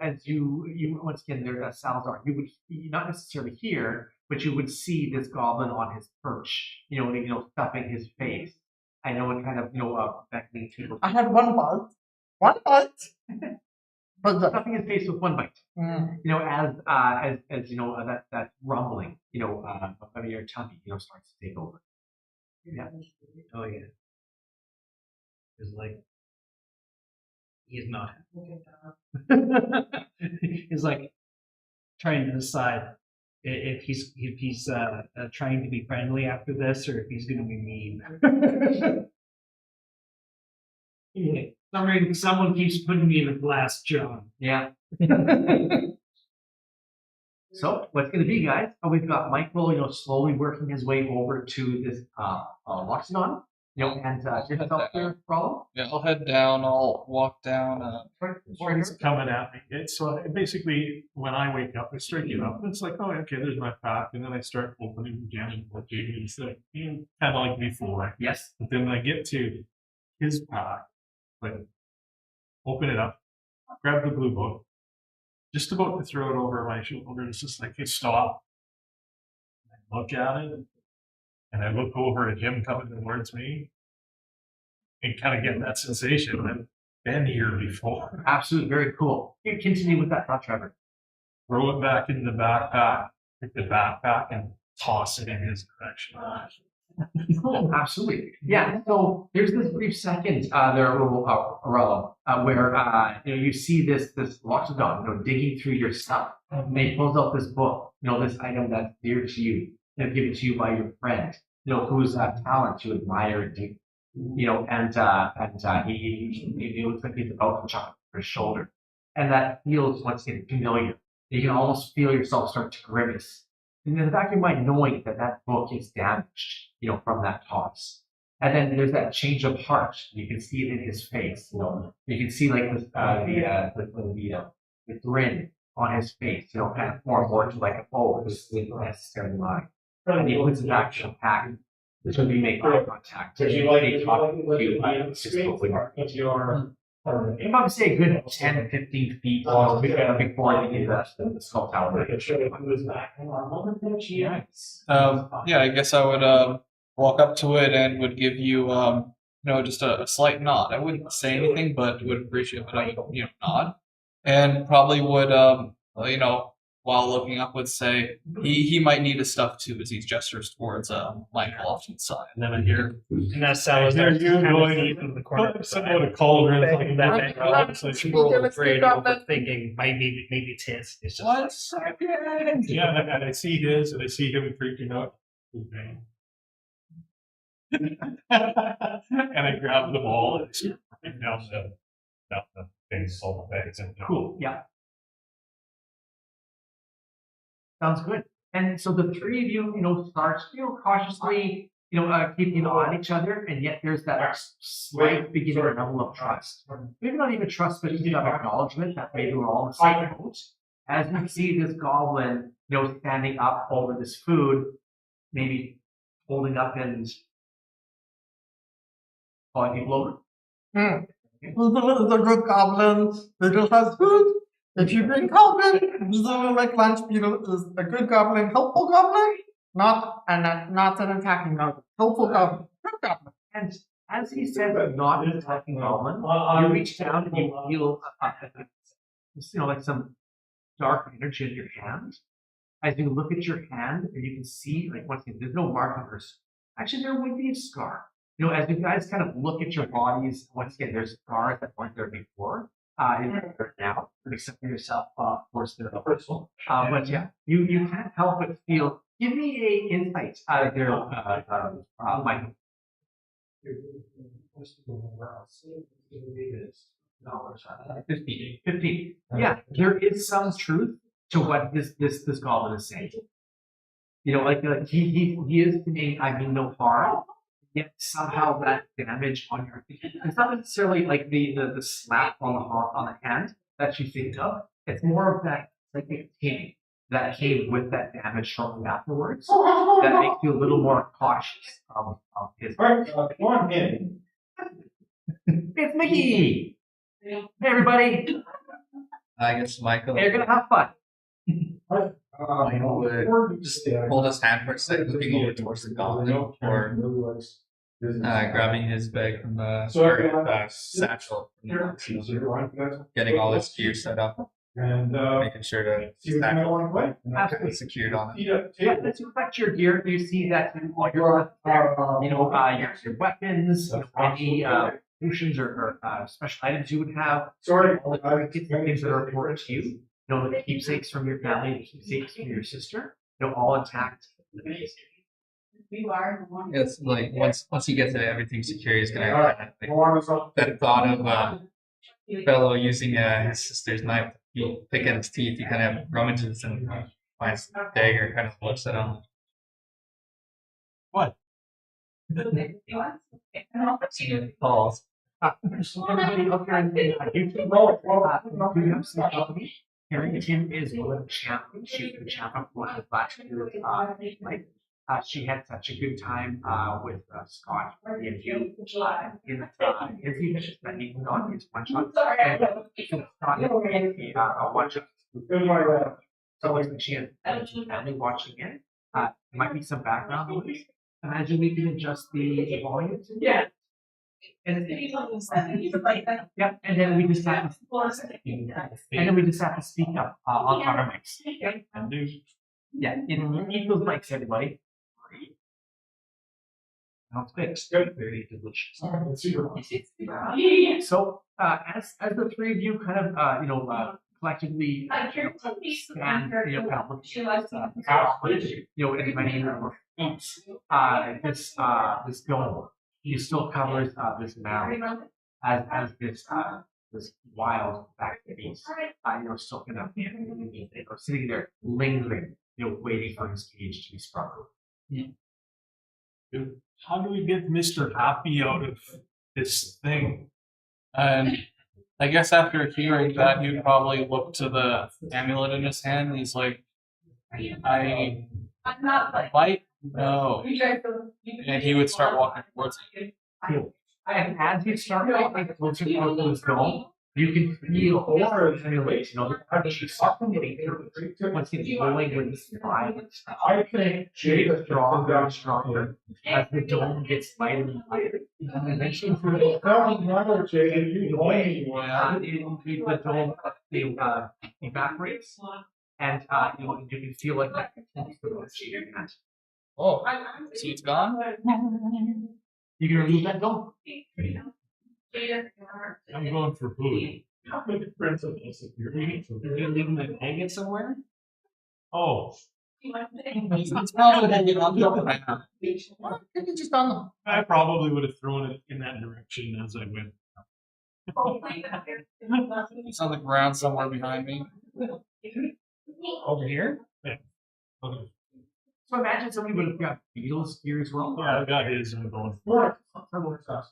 as you once again there, Salazar, you would not necessarily hear, but you would see this goblin on his perch, stuffing his face. I know it kind of beckoning to. I had one bite. But stuffing his face with one bite. As that rumbling, of your tummy, starts to take over. Yeah. Oh yeah. It's like he's not. He's like trying to decide if he's trying to be friendly after this or if he's going to be mean. Someone keeps putting me in a glass jar. Yeah. So what's going to be, guys? We've got Michael, slowly working his way over to this Loxodon, and yourself here, Rollo. Yeah, I'll head down. I'll walk down. It's coming at me. It's basically when I wake up, I start getting up, and it's like, oh, okay, there's my pack, and then I start opening again and looking, and it's like kind of like before. Yes. But then I get to his pack, like open it up, grab the blue book, just about to throw it over my shoulder. It's just like, hey, stop. I look at it, and I look over at him coming towards me, and kind of get that sensation. I've been here before. Absolutely, very cool. You continue with that thought, Trevor. Throw it back into the backpack, pick the backpack, and toss it in his direction. Cool, absolutely. Yeah, so there's this brief second there, Rollo, where you see this Loxodon, digging through your stuff. And he pulls out this book, this item that's dear to you, given to you by your friend, whose talent you admire and he looks like he's about to jump over his shoulder, and that feels once again familiar. You can almost feel yourself start to grimace, and in the back of your mind, knowing that that book is damaged, from that toss. And then there's that change of heart. You can see it in his face. You can see like the grin on his face. Kind of more to like, oh, this isn't necessarily mine. And he puts it back to the pack. This would be make eye contact. Would you like They talk to you. I'd probably say a good 10, 15 feet before they invest in the sculpt tower. Yeah, I guess I would walk up to it and would give you just a slight nod. I wouldn't say anything, but would appreciate a nod, and probably would while looking up would say he might need his stuff too, as he gestures towards Michael off to the side. And then I hear, And that's how I hear you going in the corner. put someone a cauldron. That we're afraid of overthinking. Maybe it's his. It's just 1 second. Yeah, and I see his, and I see him freaking out. And I grab the ball and just right down the things, all the bags, and Cool. Yeah. Sounds good. And so the three of you, start, cautiously, keeping an eye on each other, and yet there's that slight beginning level of trust. Maybe not even trust, but even acknowledgement that maybe we're all in the same boat. As we see this goblin, standing up over this food, maybe holding up and calling people over. This is a good goblin. Beetle has food. If you bring goblin, Beetle like lunch. Beetle is a good goblin, helpful goblin, not an attacking goblin. Helpful goblin, good goblin. And as he said, not an attacking goblin, you reach down and you feel, like some dark energy in your hand. As you look at your hand, and you can see, like, once again, there's no markers. Actually, there would be a scar. As you guys kind of look at your bodies, once again, there's scars that weren't there before. Now, except for yourself, of course, they're the first one. But yeah, you can't help but feel. Give me a insight out of your Michael. 15. Yeah, there is some truth to what this goblin is saying. Like he is saying, I mean no harm. Yet somehow that damage on your, it's not necessarily like the slap on the hand that you think of. It's more of that psychic pain that came with that damage shortly afterwards that makes you a little more cautious of his. Alright, come on in. It's Mickey. Hey everybody, I guess Michael you're gonna have fun. would just hold his hand for a second, looking over towards the goblin, or grabbing his bag from the satchel, getting all his gear set up, And making sure to see what you might want to play. Absolutely. secured on it. Yeah, let's reflect your gear. You see that all your your weapons, any potions or special items you would have. Sorry, All the things that are important to you. The keepsakes from your family, the keepsakes from your sister. All intact. It's like once he gets everything secure, he's gonna Alright. that thought of fellow using his sister's knife. He pick at his teeth. He kind of rummages and finds the dagger, kind of looks at him. What? Falls. Everybody up here in the YouTube do you have some company? Harrington is one of the champions. She's the champion for the last year. She had such a good time with Scott and you in the interview that he put on his one shot. And Scott had a one shot. So like she had family watching it. There might be some background noise. Imagine we can adjust the volume. Yeah. And yeah, and then we just have to speak up on our mics. Yeah, eat those mics, everybody. Sounds good. Very delicious. So, as the three of you kind of collectively stand, kind of looking at in many peeps, this dome. he still covers this mound as this wild back beast. Still kind of sitting there lingering, waiting for his cage to be sprung. How do we get Mr. Happy out of this thing? And I guess after hearing that, he'd probably look to the amulet in his hand, and he's like, I might know. And he would start walking towards it. Cool. And as you start walking closer to this dome, you can feel aura simulation. Once he's rolling with this violence, I think Jade is stronger and stronger as the dome gets lighter and lighter. And eventually, the dome evaporates, and you can feel like that continues to rotate. Oh, so it's gone? You can remove that dome. I'm going for food. Did you leave my bag somewhere? Oh, It's probably on the I probably would have thrown it in that direction as I went. It's on the ground somewhere behind me. Over here? Yeah. Okay. So imagine somebody would have got Beatles here as well. Yeah, I got his. I'm going for it.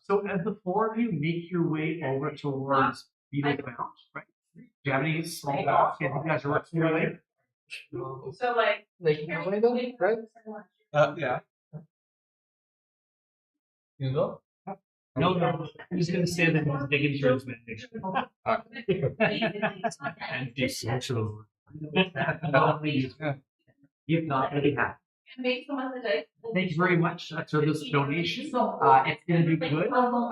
So as the four of you make your way over towards Beatles Mound, right? Do you have any small dogs? Yeah, you guys are working together. So like right? Yeah. You go? No. He's gonna say that he's digging through his medication. Antisocial. You've not really had. make some of the dice. Thank you very much for this donation. It's going to be good. It's on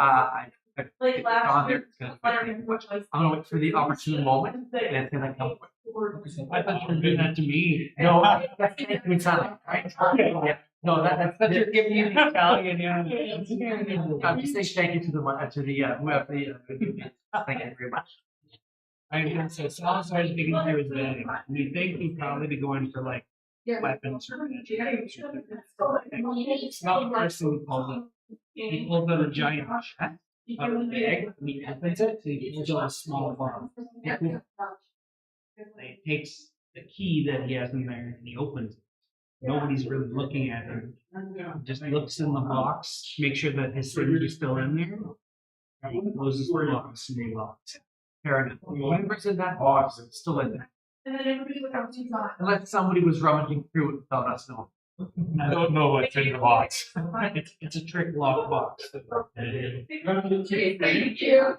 there. It's gonna I'm going to wait for the opportune moment, and it's going to come quick. I thought you were doing that to me. No, that's Italian, right? Yeah. No, that's But you're giving me the Italian, yeah. just say thank you to the whoever thank you very much. I was gonna say, Salazar's digging through his bag. You think he'd probably be going for like weapons or magic. It's not the first thing he pulls up. He pulls out a giant chest out of the bag and he opens it, so he pulls out a small bomb. He takes the key that he has in there and he opens it. Nobody's really looking at him. Just looks in the box, make sure that his things are still in there. He closes the box and he locks it. Fair enough. Whatever's in that box, it's still in there. And then everybody would have to talk. Unless somebody was rummaging through it without us knowing. I don't know what's in the box. It's a trick lock box. Thank you.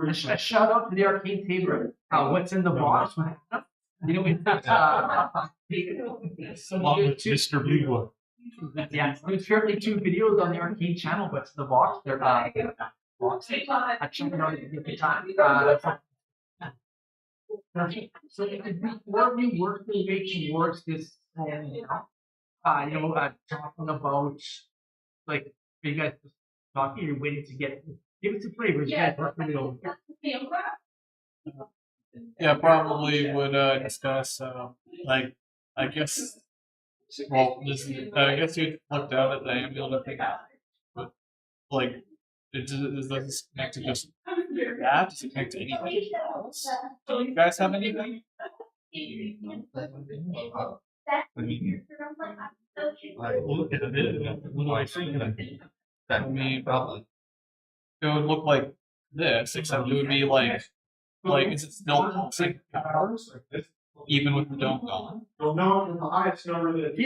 A shout out to the Arcane table. What's in the box? Along with Mr. Blue One. Yeah, there's currently 2 videos on the Arcane channel. What's in the box? They're box. Check it out at the time. So before we work the way towards this, talking about like you guys just talking, you're waiting to get give us a flavor. You guys work really over. Yeah, probably would discuss like I guess I guess you'd look down at the amulet and think, but like does this connect to just that? Does it connect to anything else? Do you guys have anything? I mean, probably. It would look like this, except it would be like is it still pulsing powers? Even with the dome gone? You'll know in the highest number that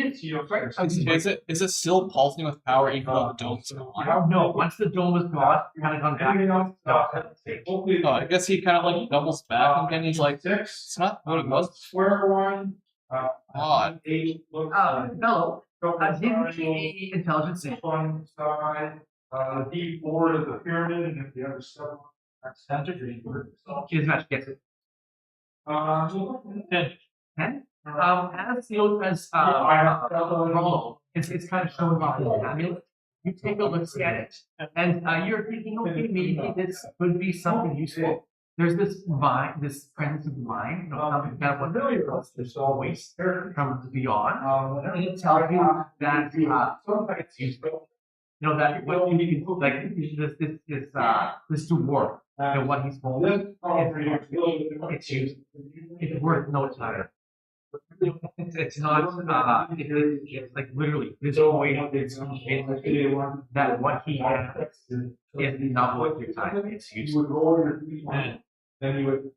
Is it still pulsing with power even though the dome's gone? No, once the dome is gone, kind of gone back. No, I guess he kind of like doubles back again. He's like, six. it's not what it was. Square one. Odd. 8 looks Hello. D intelligence. one side. D4 is the pyramid, and if the other stuff that's centered. His match gets it. 10. As Rollo, it's kind of showing off his amulet. You take a look at it, and you're thinking, okay, maybe this could be something useful. There's this this presence of mind, something kind of what there's always comes beyond. And it tells you that it's useful. You know that what you can like this dwarf. You know what he's holding. It's used. It's worth no time. It's not. It's like literally this way. It's that what he has is not worth your time. It's used. Then you would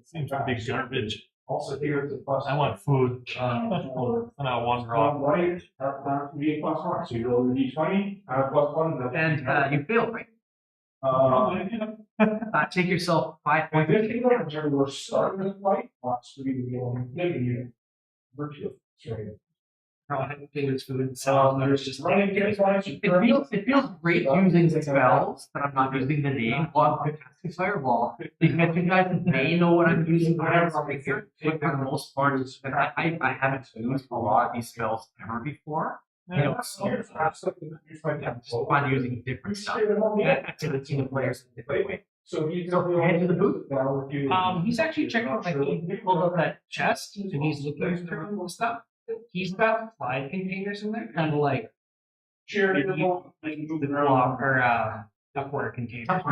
Seems to be garbage. also here it's a plus. I want food. And I want raw. Right, to be a plus one. So you roll your d20, plus one. And you fail, right? Take yourself 5 And points. then you know, we're starting with white, lots to be giving you virtue. There's food, so there's just running games, It feels great using spells, but I'm not using the name on casting Fireball. Because you guys may know what I'm using when I'm speaking, but for the most part, I haven't used a lot of these spells ever before. You know, so it's just fun using different stuff. Activating the players in a different way. So he's Head to the booth. he's actually checking like he pulled up that chest and he's looking through stuff. He's got 5 containers in there, kind of like the block or a quarter container.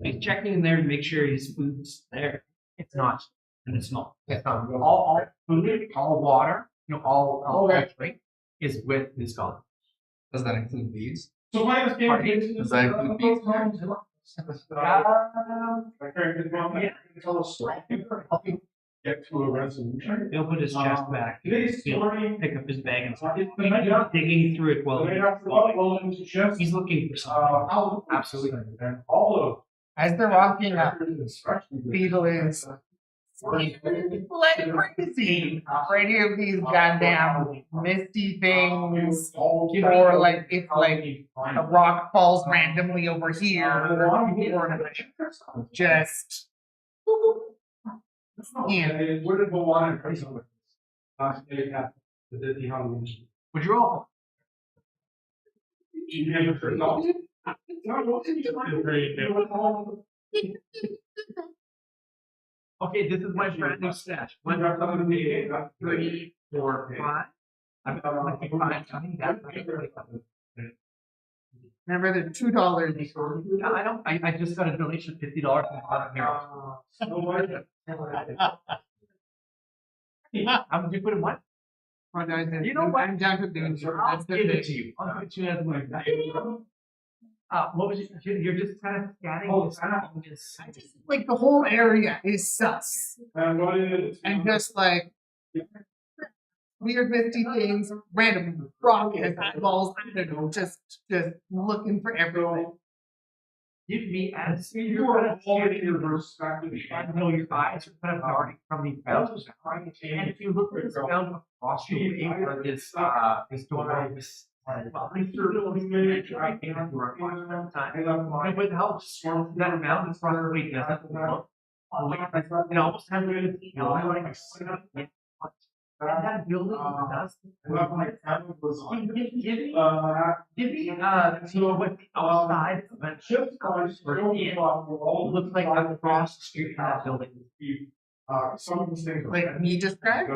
He's checking in there to make sure his food's there. It's not. And it's not. It's not. All food, all water, you know, all drink is with this god. Does that include beads? So minus game. Does that include beads? Get to a resolution. He'll put his chest back. Today's He'll story. pick up his bag and start digging through it while he's looking for something. Absolutely. And all of. As they're walking up, Beetle is like crazy. For any of these goddamn misty things, or like if like a rock falls randomly over here, or just And where did go on in prison with Would you roll? Okay, this is my brand new stash. 1, 2, 3, 4, 5. I'm collecting 5. remember the $2. Yeah, I don't. I just got a donation of $50 from Bottom Hero. I'm just putting what? You know what? I'm down to doing I'll that's the give it thing. to you. I'll give it to you as well. What was it? You're just kind of scanning this. Like the whole area is sus. And what is it? And just like weird misty things, random rockets, eyeballs, I don't know, just looking for everything. Give me as you're kind of scanning your perspective. You know, your eyes are kind of darting from these bells. And if you look at this down across the way where this door is. Well, I try to work on time. With help, that amount is probably doesn't look. It almost has to be like and that building does. Give me what the outside of that ship looks like across the street from that building. Some of these things. Like me described.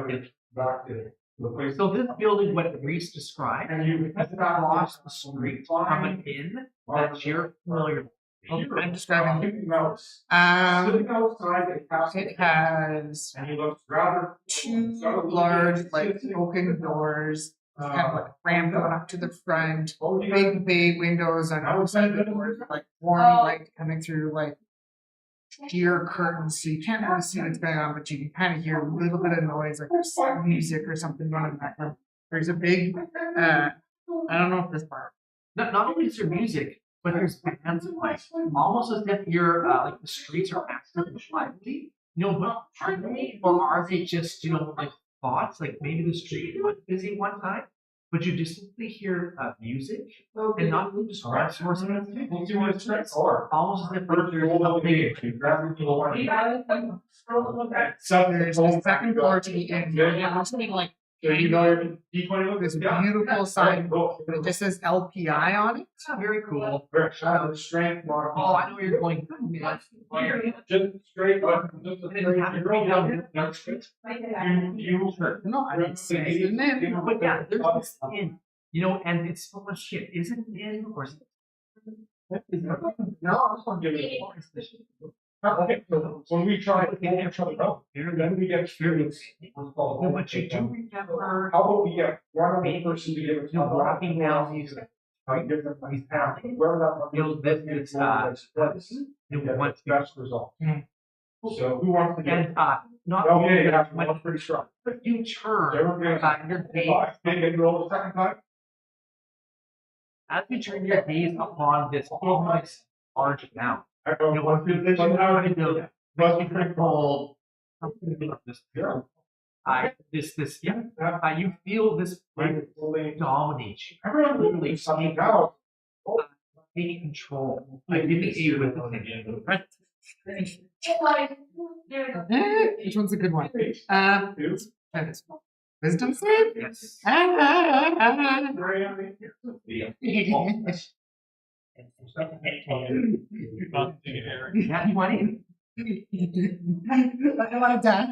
Back to the place. So this building, what Rhys described, And you is across the street from an inn that you're familiar with. I'm describing it. Sitting outside the castle. It has And he looks rather. 2 large, like open doors, kind of like ramp going up to the front. Big bay windows on outside the doors, like warm light coming through, like sheer curtains, so you can't really see what's going on, but you can kind of hear a little bit of noise, like there's some music or something going on in the background. There's a big, I don't know if this part. Not only is there music, but there's bands playing. Almost as if you're like the streets are active and lively. You know, but are they just like thoughts? Like maybe the street was busy one time, but you distinctly hear music and not really describe source of it. Almost as if there's something. There's the second floor to the end. There's something like this beautiful sign, but it just says LPI on it. Very cool. Strength. Oh, I know where you're going. Just straight up. No, I didn't say the name. But yeah, there's this inn You know, and it's so much shit. Is it in or is it? Okay, so when we try to get each other up, then we get experience. No, but you do remember How about we get one other person to give it? walking down these different paths. Where that. you know, this wants Best result. So who wants to get? and not Okay, only that's but pretty strong. you turn Everybody. your gaze Can you roll the second time? as you turn your gaze upon this almost large amount. I You know, what you control you feel this dominate you. Everyone Literally something out. taking control. Like giving a with Which one's a good one? Try this one. Wisdom save? Yes. Yeah, you want in? I want to die.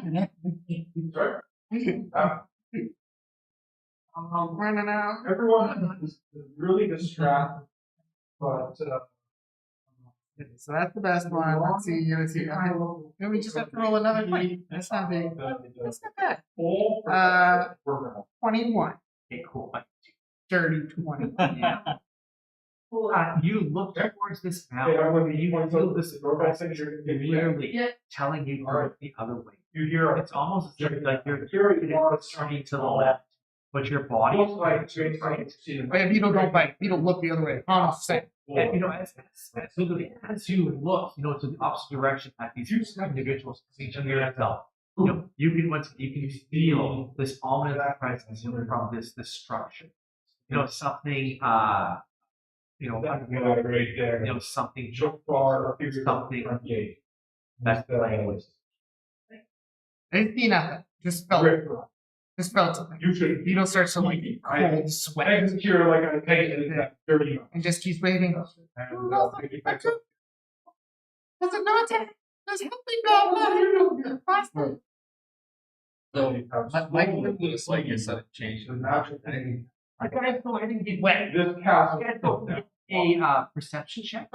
Everyone is really distracted, but So that's the best one. Let's see. Then we just have to roll another 20. That's not big. That's not bad. 21. Okay, cool. Dirty 20. Yeah. You look towards this mountain. You feel this literally telling you to look the other way. you hear It's almost as if like you're turning to the left, but your body is like Wait, Beetle don't bite. Beetle look the other way. I'm saying. And, you know, as you look, you know, to the opposite direction at these two individuals, each of yourself, you know, you can feel this ominous presence from this structure. You know, something you know, something that's playing. I didn't see nothing. Just felt it. Just felt something. You should. Beetle starts to like cold sweat Execute like a thing that dirty. and just keeps waving. Does it not? There's nothing going on. Faster. So my character is like a sudden change. I gotta go ahead and get wet. This castle. I gotta go get a perception check.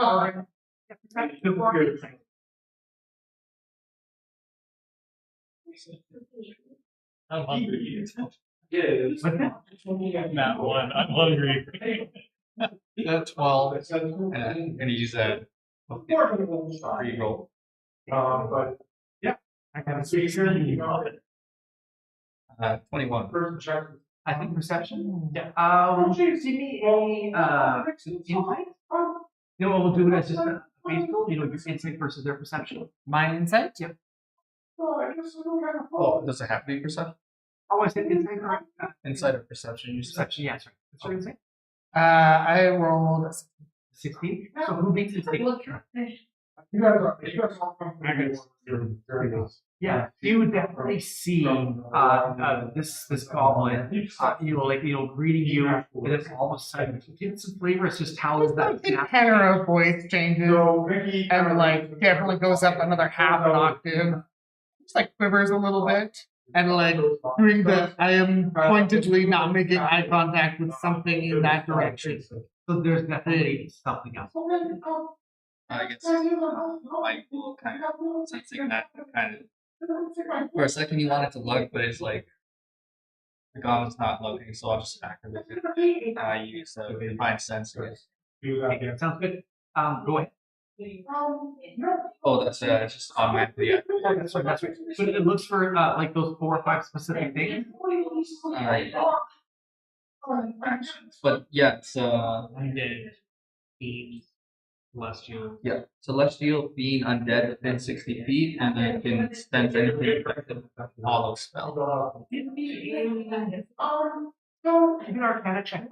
I'm hungry. Is. Not one. I'm hungry. 12. And use that. Reroll. But yeah, I kind of see here. 21. First check. I think perception. Yeah. Give me a insight. You know what we'll do it as just a baseball. You know, your insight versus their perception. My insight? Yep. Oh, does it have to be perception? Oh, I said insight. Right? Inside of perception, you said. Perception. Yeah, sorry. What's your insight? I rolled 16. So who makes it? You guys are. Yeah, you would definitely see this goblin, greeting you, and then all of a sudden you get some flavor. It's just how is that? the tenor of voice changes So Mickey and like definitely goes up another half an octave. Just like quivers a little bit and like doing the I am pointedly not making eye contact with something in that direction. So there's definitely something else. I guess Michael kind of sensing that kind of. For a second, you want it to look, but it's like the goblin's not looking, so I'll just activate it. I use the Divine Sense. Okay, sounds good. Go ahead. Oh, that's just automatically. Yeah. That's right. So it looks for like those 4 or 5 specific things. Actions. But yeah, it's Undead, fiends, celestial. yeah, celestial being undead within 60 feet, and then can sense anything effective hollow spell. Give me an Arcana check.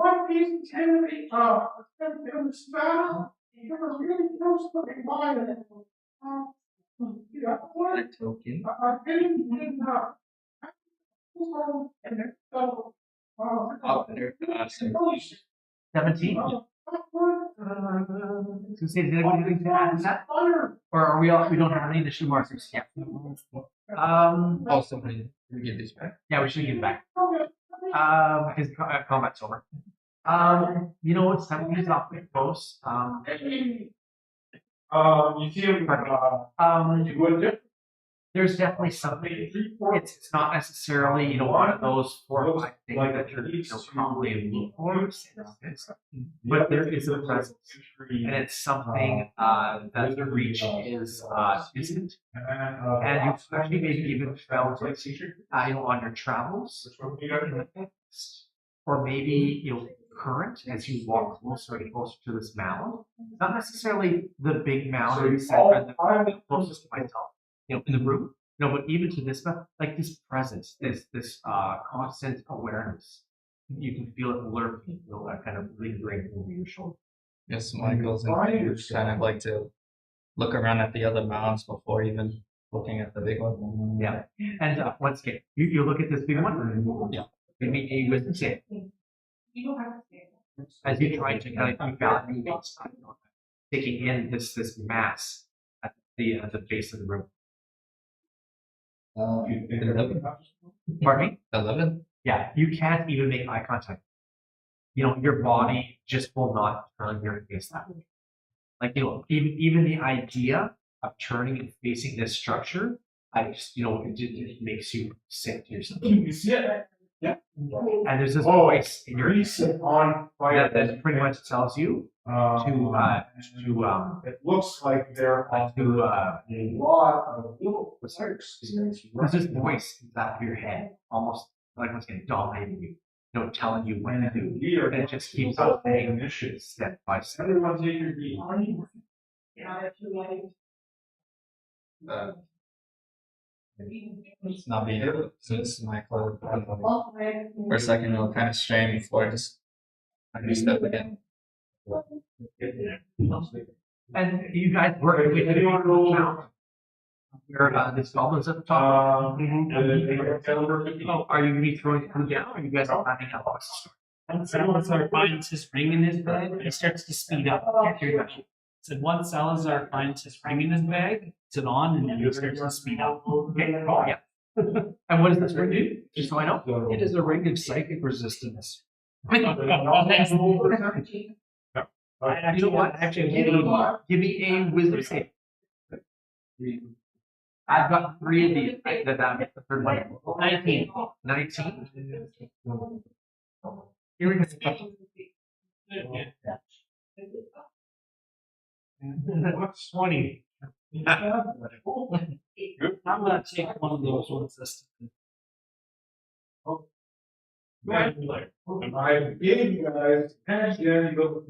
Like token. Oh, there, 17. 17. So say, did anybody think to add to that? Or are we all? We don't have any initiative markers yet. Oh, somebody, we give these back. Yeah, we should give it back. His combat's over. You know, some things off the coast. You see him, you would There's definitely something. It's not necessarily, you know, one of those 4 or 5 things that you're, you know, probably looking for, but there is a presence, and it's something that the reach isn't. And you've actually maybe even felt it, you know, on your travels, or maybe, you know, current as you walk closer and closer to this mound. Not necessarily the big mound or the center, the closest to myself, you know, in the room. No, but even to this, like this presence, this constant awareness, you can feel it lurking, you know, that kind of lingering over your shoulder. Yes, my goals include kind of like to look around at the other mounds before even looking at the big one. Yeah, and once again, you look at this big one. Yeah. Give me a wisdom save. As you try to kind of evaluate, taking in this mass at the base of the room. 11. Pardon me? 11? Yeah, you can't even make eye contact. You know, your body just will not turn your face that way. Like, you know, even the idea of turning and facing this structure, you know, it makes you sick to yourself. Yeah. And there's this voice in your Rhys on fire. that pretty much tells you it looks like there are a lot of little research. there's this voice in the back of your head, almost like what's going to dominating you, you know, telling you what to do. And it just keeps on saying step by step. Everyone take your beat. It's not being able to, since my clothes. For a second, it'll kind of strain before I just step again. And you guys work with anyone roll where this goblin's at the top. Oh, are you going to be throwing food down, or are you guys all having a loss? Once Salazar finds his ring in his bag, he starts to speed up. Said once Salazar finds his ring in his bag, it's an on, and then he starts to speed up. Okay, oh yeah. And what does this ring do? Just so I know. It is a ring of psychic resistance. You know what? Actually, give me a wisdom save. I've got 3 of these. That makes the third one. 19. 19. Here we go. What's 20? I'm gonna take one of those ones this time. I gave you guys, and then you go to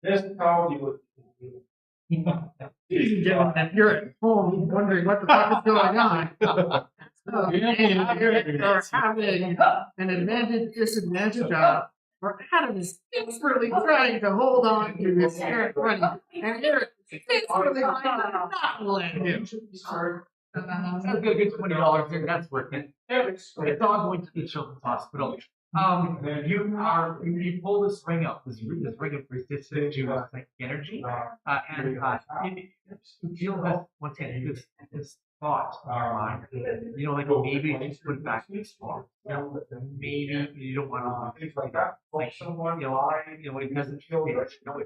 this is how you would. You're at home wondering what the fuck is going on. You're having an advantage, disadvantage where Adam is desperately trying to hold on to his Eric running, and Eric is desperately trying to not let him. That's a good $20 there. That's worth it. It's all going to the children's hospital. You pull this ring up, this ring of resistance to energy, and you feel this once again this thought in your mind. You know, like maybe you just put it back to this form. You know, maybe you don't want to like that. Like you know, it doesn't feel it. You know,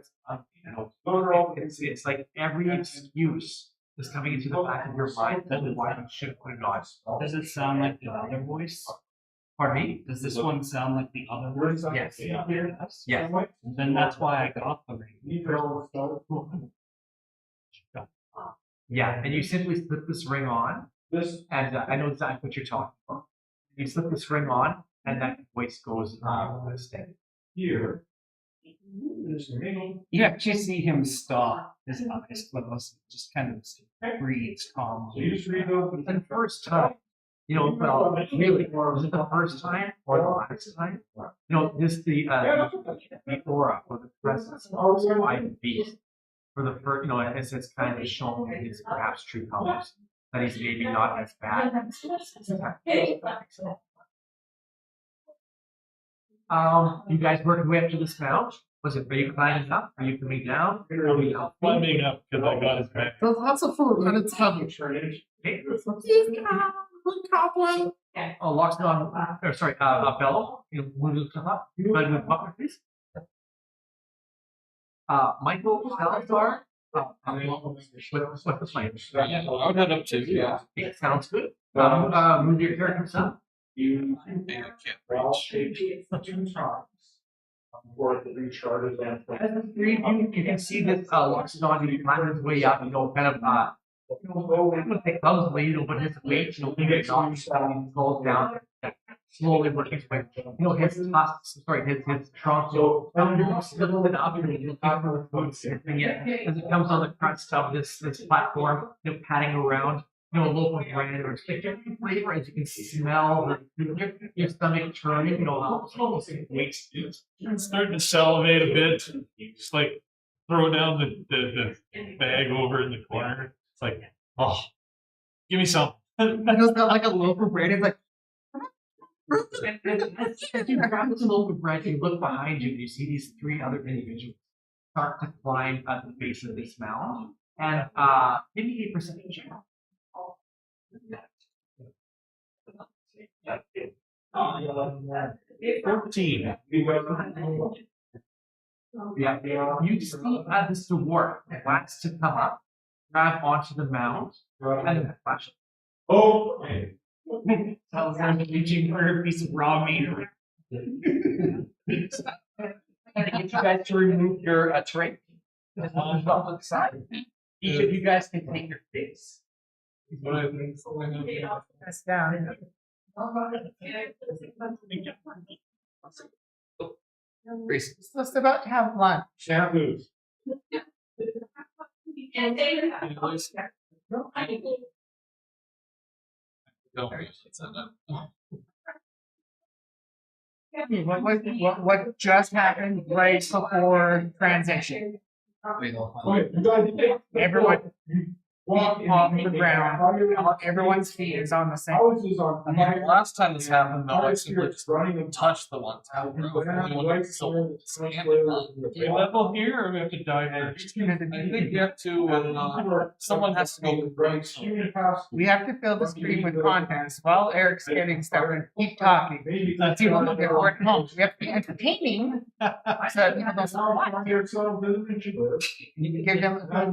it's like every excuse is coming into the back of your mind. That's why you should put it on. Does it sound like the other voice? Pardon me? Does this one sound like the other voice? Yes. Yes. Then that's why I got the ring. Yeah, and you simply slip this ring on, and I know exactly what you're talking about. You slip this ring on, and that voice goes steady. Here. You actually see him stop, his eyes closed, just kind of breathes calmly. And the first time, you know, well, really, was it the first time or the last time? You know, the aura or the presence of the beast. For the first, you know, as it's kind of shown his perhaps true colors, that he's maybe not as bad. You guys working way up to this mount? Was it? Are you climbing up? Are you coming down? Climbing up because I got his back. There's lots of food, and it's heavy. Okay. Oh, Loxodon, or sorry, Bello, you know, move to up. Go ahead and move up, please. Michael Salazar, what's the plan? I would head up too. Yeah. Yeah, sounds good. Move your characters up. And I can't reach. For the recharge event. As the three of you can see this Loxodon, he climbs his way up, you know, kind of I'm gonna take those way, you know, but his weight, you know, he gets off, falls down, slowly working his way. You know, his tusks, sorry, his trunk, so still it up, and you know, and yet, as it comes on the crust of this platform, you know, padding around, you know, a local brand or it's like different flavor as you can smell your stomach turning, you know, almost like weight. It's starting to salivate a bit. Just like throw down the bag over in the corner. It's like, oh, give me some. It's got like a loaf of bread. It's like, as you grab this loaf of bread, you look behind you, and you see these three other individuals start to climb at the base of this mound. And give me a percentage check. 14. Yeah, you see this dwarf wants to come up, grab onto the mound, and then flash it. Oh, Sounds like reaching for a piece of raw meat. And to get you guys to remove your terrain. Off to the side. Each of you guys can take your face. That's down. Rhys. Just about to have lunch. shampoos. What just happened right before transition? Everyone on the ground. Everyone's feet is on the same. The last time this happened, though, I simply just touched the one time. We level here, or we have to dive in? I think you have to. Someone has to go. We have to fill the screen with content. While Eric's getting started, keep talking. Let's see what we're work home. We have to be entertaining. So you can give them a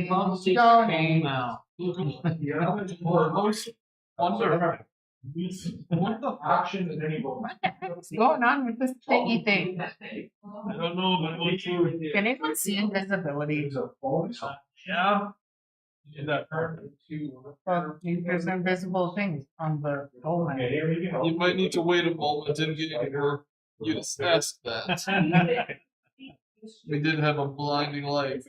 most stoning. Wow. Most wonder. What the action is any What's going on with this thingy thing? I don't know, but we'll see. Can anyone see invisibility? Yeah. Is that perfect? Well, there's invisible things on the goal line. You might need to wait a moment and get for you to test that. We did have a blinding light.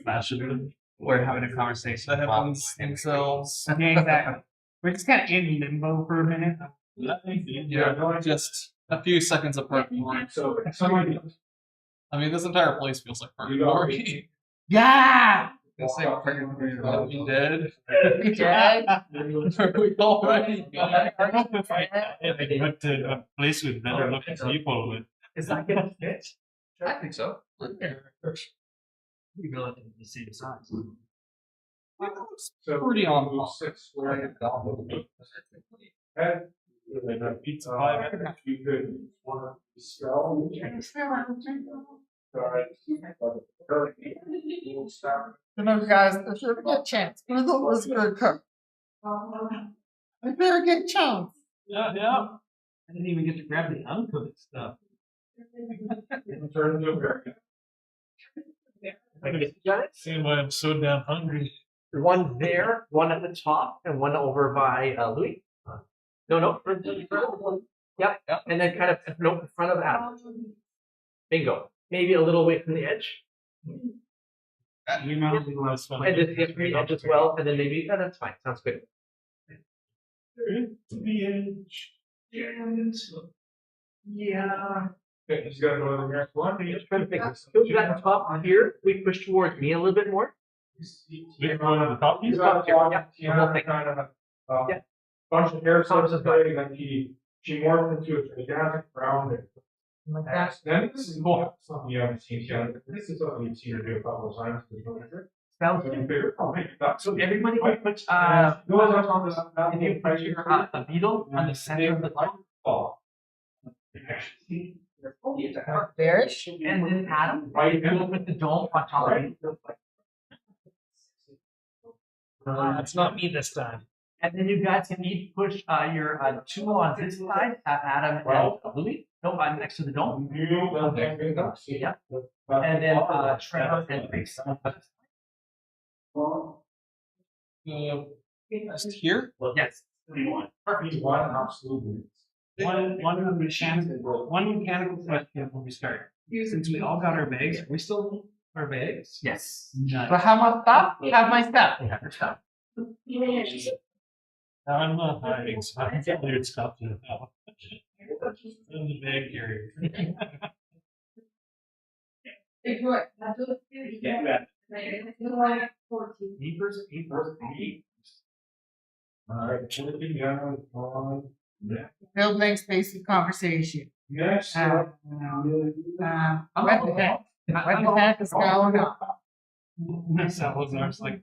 We're having a conversation. The heavens themselves. Yeah, exactly. We're just kind of in limbo for a minute. Yeah, just a few seconds of purgatory. I mean, this entire place feels like purgatory. Yeah! Are we dead? Dead? Are we already dead? I went to a place with better looking people with. Is that gonna fit? I think so. You're relatively the same size. Pretty on. Pizza pie. You could spell. You know, guys, if you ever get a chance, Google was a good cook. If you ever get a chance. Yeah. I didn't even get to grab the uncooked stuff. Seeing why I'm so damn hungry. One there, one at the top, and one over by Louie. No. Yep. And then kind of in front of Adam. Bingo. Maybe a little away from the edge. You know, And just hit the edge as well, and then maybe that's fine. Sounds good. To the edge. Yeah. Okay, just gotta go to the next one. Just trying to think. So that top here, we push towards me a little bit more. We're going to the top. He's got got yeah, the whole thing kind of Yeah. bunch of hair sources going, and then she morphed into a gigantic brown. Then this is something you haven't seen yet. This is something you've seen her do a couple of times. Sounds good. So everybody can put, if you put your a beetle on the center of the ball. Bearish. And then Adam, you put the dome on top of it. It's not me this time. And then you guys can each push your two on this side, Adam and Louie. No, next to the dome. Yeah. And then Trevor and Rhys. Just here? Yes. Perfect. One mechanical question when we start. Since we all got our bags, are we still our bags? Yes. But how much stuff? Have my stuff. They have your stuff. I'm not hiding, so I can't weird stuff to the I'm the bag carrier. Papers. Bill makes basic conversation. Yes. What the heck? What the heck is going on? That was I was like,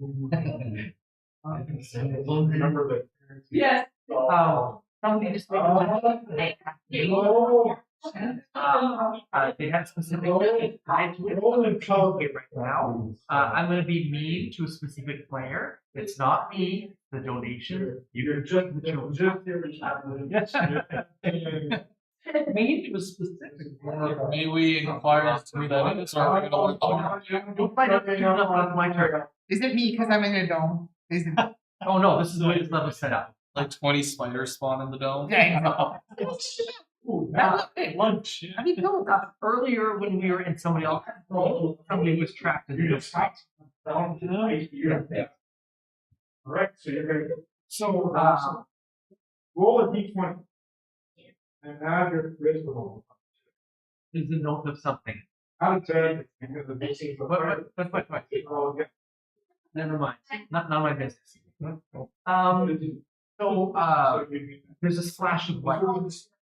Remember that. Yes. Somebody just make they have specific tied to it. Right now, I'm going to be mean to a specific player. It's not me, the donation. You're just the children. Mean to a specific player. May we inquire as to who that is, or are we gonna work You'll find out soon enough on my turn. Is it me because I'm in a dome? Is it? Oh no, this is the way this level is set up. like 20 spiders spawn in the dome? lunch. I mean, no, earlier when we were in somebody else, somebody was trapped in the fight. Alright, so you're gonna, roll a d20. And add your wisdom. Is a note of something. Out of 10, because the basic. What? Never mind. Not my business. There's a splash of light,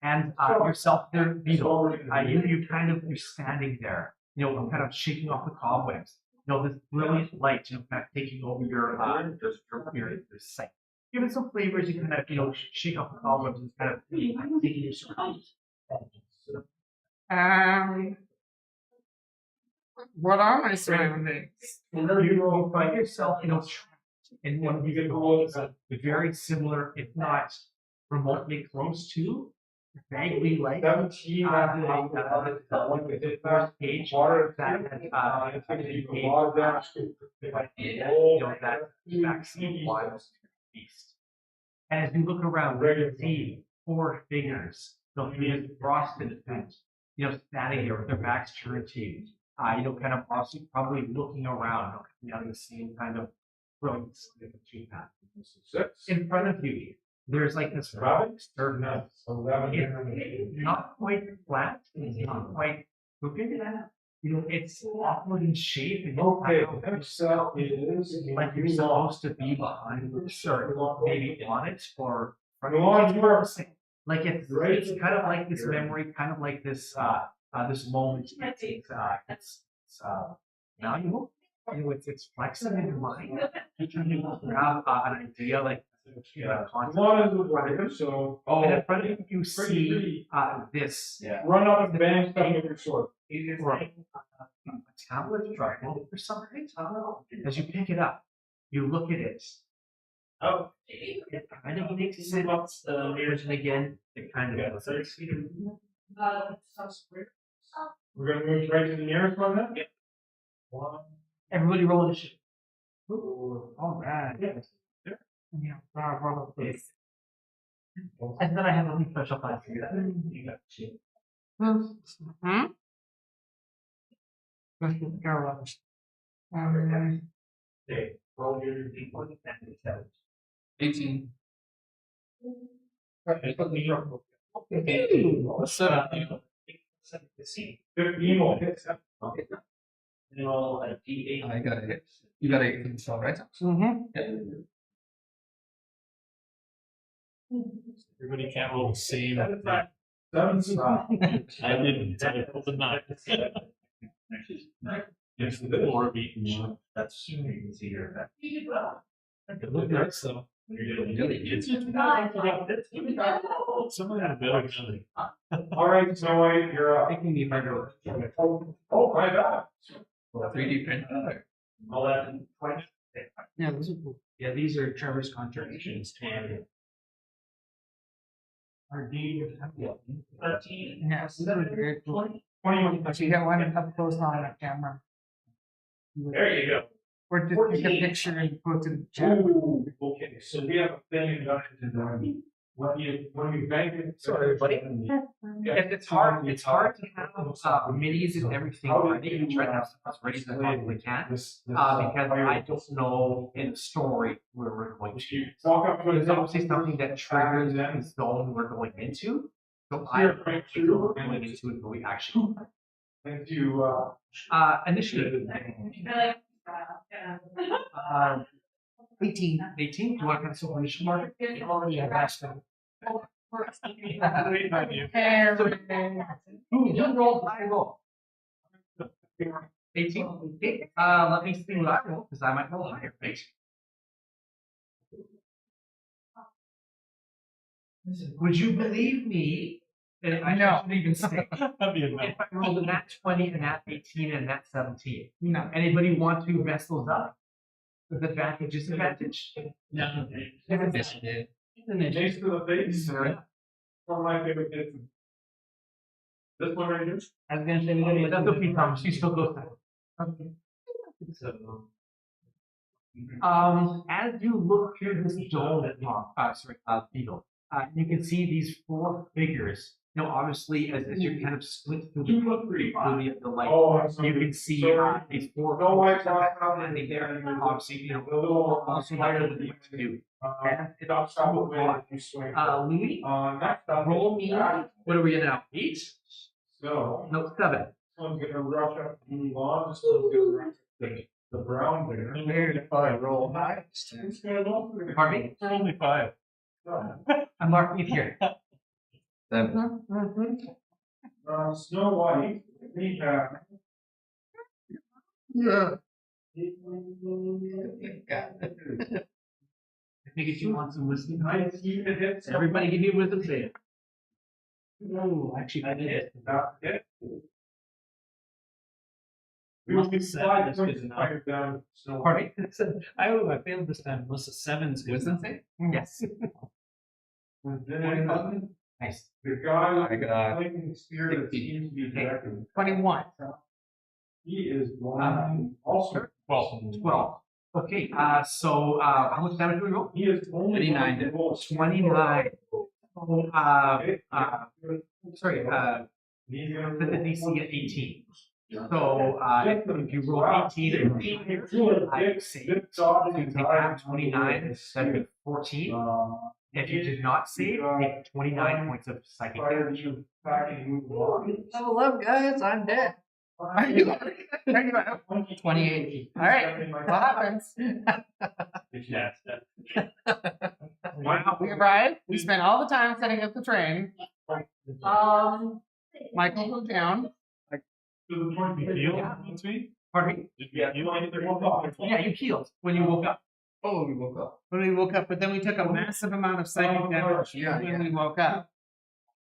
and yourself there, beetle. You're standing there, kind of shaking off the cobwebs. This brilliant light, kind of taking over your sight. Give it some flavors. You kind of, shake off the cobwebs and kind of taking your surroundings. What are my surroundings? You find yourself, trapped in one of these holes, very similar, if not remotely close to, vaguely like 17 the first page that that vaccine was beast. And as you look around, you see four figures, three frosted and standing there with their backs turned to you. Kind of also probably looking around, on the same kind of brilliance that you have. In front of you, there's like this rock surface. It's not quite flat, it's not quite crooked. It's awkward in shape, and like you're supposed to be behind it, or maybe on it, or like it's kind of like this memory, kind of like this this moment. It's valuable. It's flexing in your mind. You're trying to grab an idea like concept. And in front of you see this. Run out of bang stuff with your sword. A tablet triangle for some reason. As you pick it up, you look at it. Oh, it kind of makes sense. And again, it kind of does. We're gonna move right to the nearest one then? Yep. Everybody roll initiative. All right. Roll this. And then I have a special class for you. You got two. Okay. Roll your d20 and 18. What's 15 more hits. And roll a d8. I got it. You got it in the right? Everybody can't roll the same. 7. I didn't. I rolled a 9. It's the floor beach. That's you can see here. It looked nice though. It's some of that better. All right, Snow White, you're up. Taking me harder. Oh, my God. 3D printer. All that. Yeah, those are cool. Yeah, these are Trevor's contributions to our deed. 13. Yes, that was very cool. 21. But you got one up close on the camera. There you go. Or just take a picture and post it in the chat. Ooh, okay, so we have a thing in Dungeons. When you bank it. Sorry, everybody. It's hard to have minis and everything ready. You try to have stuff as ready as I possibly can. Because I don't know in the story where we're going to. There's obviously something that triggers the zone we're going into. So I don't know we're going into it, but we actually. Thank you. Initiative. 18. 18. Do you want to kind of initiative marker? Already have asked them. Waiting on you. You roll, I roll. 18. Okay. Let me see what I roll because I might roll higher, right? Would you believe me? That I shouldn't even say. That'd be a no. If I rolled a nat 20, a nat 18, and a nat 17. No. Anybody want to mess those up? With advantage, disadvantage? No. Yes, you did. Jason to the face. Sorry. One of my favorite kids. This one right here. I was gonna say we gotta That's okay, Thomas. You still go through. As you look through this dome, beetle, you can see these 4 figures. Now, obviously, as you're kind of split through the light, Oh, I'm sorry. you can see these 4 No white standing there. Obviously, also higher than what to do. And it's also Louie, roll me. What are we at now? 8? So, No, 7. this one's gonna rush up to move on. This one's gonna rush up to the brown there. If I roll high. Pardon me? Only 5. I'm marking it here. 7. Snow White, we have. Yeah. I think if you want some wisdom, Nice, even if it's. everybody give me a wisdom save. Oh, actually, I did it. About it. We Must will be be 7, 5 that's points good enough. higher down. Snow White. Pardon me? I failed this time. Unless a 7's good. Wisdom save? Yes. And then Nice. the guy. I got Lightning spear that 16. seems to be directed. 21. He is one. Also. 12. Okay, so how much damage do we roll? He is only. 29. 29. So, sorry, He's the gonna roll. DC at 18. So, if you roll 18 and I save, so you take half 29, that'd be 14. If you did not save, take 29 points of psychic damage. Level up, guys. I'm dead. Are you? Are you out? 28. All right. What happens? Yes. Wow. We arrived. We spent all the time setting up the train. Michael goes down. To the point You heal? Yeah. That's me? Pardon me? Did you heal anything? Yeah, you healed when you woke up. Oh, we woke up. When we woke up, but then we took a massive amount of psychic damage when we woke up.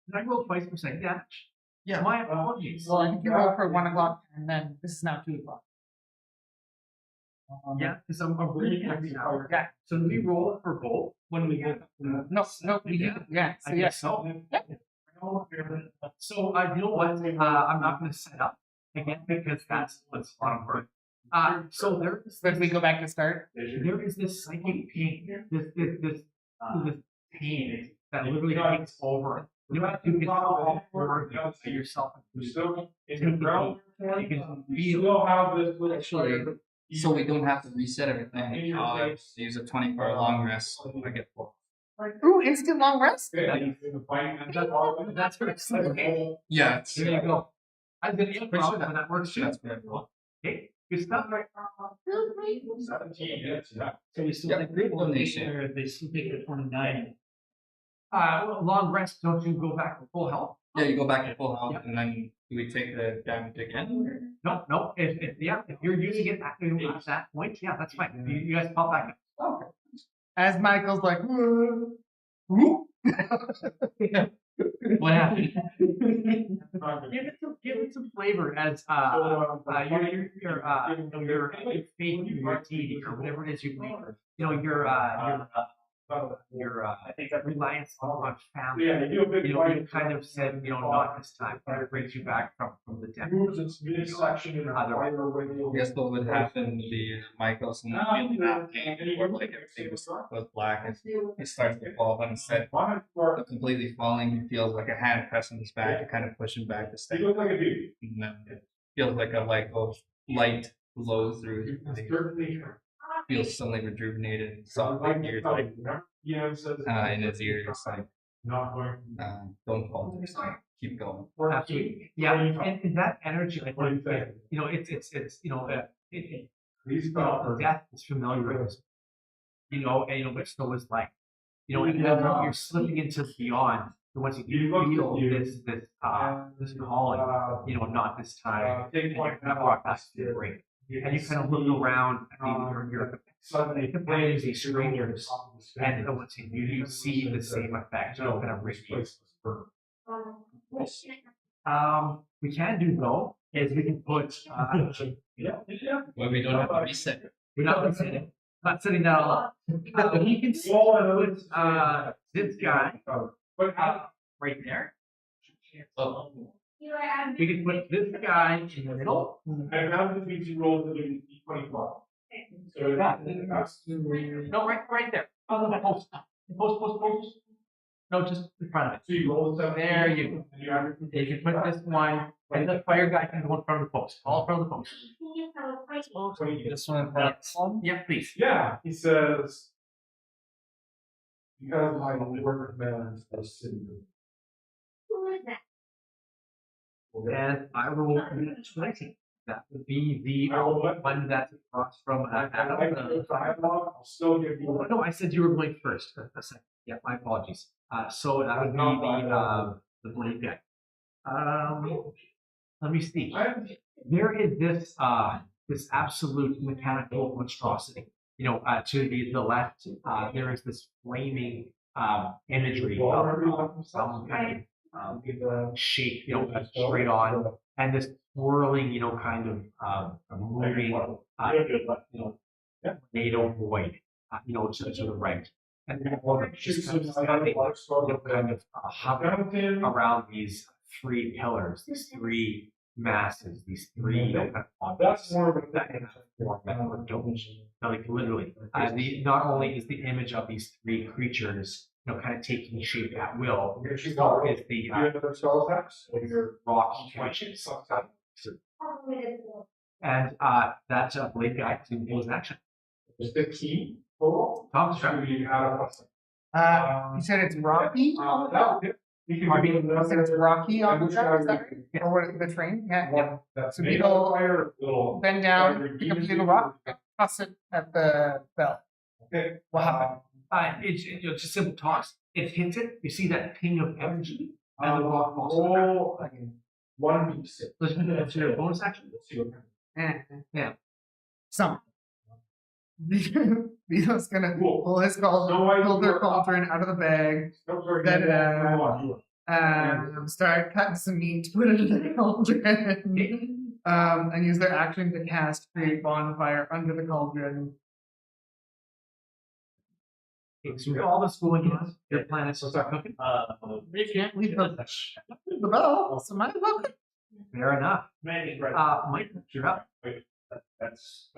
Did I roll twice for psychic damage? Yeah. My apologies. Well, I think you rolled for 1 o'clock, and then this is now 2 o'clock. Yeah, because I'm really every hour. Yeah. So did we roll for both when we woke up? No, we did. Yeah. So I yeah. guess so. So you know what? I'm not going to set up again because that's what's fun for. So there is But we go back to start. there is this psychic pain, this pain that literally takes over. You have to control for yourself. We still, in Take the the ground, You can we feel. still have this little. Actually, so we don't have to reset everything. Use a 24 long rest. I get 4. Ooh, instant long rest. That's what it's okay. Yeah. There you go. I've been in Pretty sure and that works too. That's very cool. Okay, good stuff. 17, yes, yeah. So we still Yep. take the Donation. or they still take the 29. long rest, don't you go back to full health? Yeah, you go back to full health, Yep. and then do we take the damage again? No. If you're using it at that point, yeah, that's fine. You guys pop back. Okay. As Michael's like, whoop. What happened? Give it some flavor as your faith, your tea, or whatever it is you believe. Your reliance on family. You kind of said, not this time. It brings you back from the death. I guess what would happen would be Michael's in that pain, or like everything was black, and he starts to fall, but instead of completely falling, he feels like a hand pressing his back to kind of push him back to stay. And then it feels like a light flow through his body. Feels suddenly rejuvenated, soft like ears, like in his ears, like don't fall, just like, keep going. Absolutely. Yeah, and that energy, like death is familiar with, but so is like, and then you're slipping into beyond. So once you feel this calling, not this time, and you're kind of brought back to the break. And you kind of look around at your companions, these strangers, and you see the same effect, kind of radiate. We can do though is we can put Well, we don't have to reset. we're not setting that all up. We can put this guy right there. Oh. We can put this guy in the middle. No, right there. Post. No, just in front of it. There you go. You can put this one, and the fire guy can go in front of the post. All in front of the post. This one, Yeah, please. Yeah, he says, because my work commands a city. And I will 20. That would be the one that's across from Adam. I'll still give you. No, I said you were going first. A second. Yeah, my apologies. So that would be the blade guy. Let me see. There is this absolute mechanical monstrosity. To the left, there is this flaming imagery of some kind of shape, straight on, and this swirling, kind of moving, NATO void, to the right. And just kind of standing, kind of hovering around these three pillars, these three masses, these three kind of objects that can form that domes. Like literally, not only is the image of these three creatures, kind of taking shape at will, so is the rock creatures. And that's a blade guy to use an action. Is the key? Tom's trying. You said it's rocky? You said it's rocky on the track, is that right? Yeah. Or what, the train? Yeah. So Beetle bend down, pick up the little rock, toss it at the bell. Okay. What happened? It's just a simple toss. It hits it. You see that ping of energy, and the rock falls. One piece. That's your bonus action. Yeah. Some. Beetle's gonna pull his cauldron out of the bag, set it out, start cutting some meat to put it in the cauldron, and use their action to cast create bonfire under the cauldron. Okay, so with all this going on, your plan is to start cooking. You can't leave the bell, so might as well cook. Fair enough. Mike, you're up. That's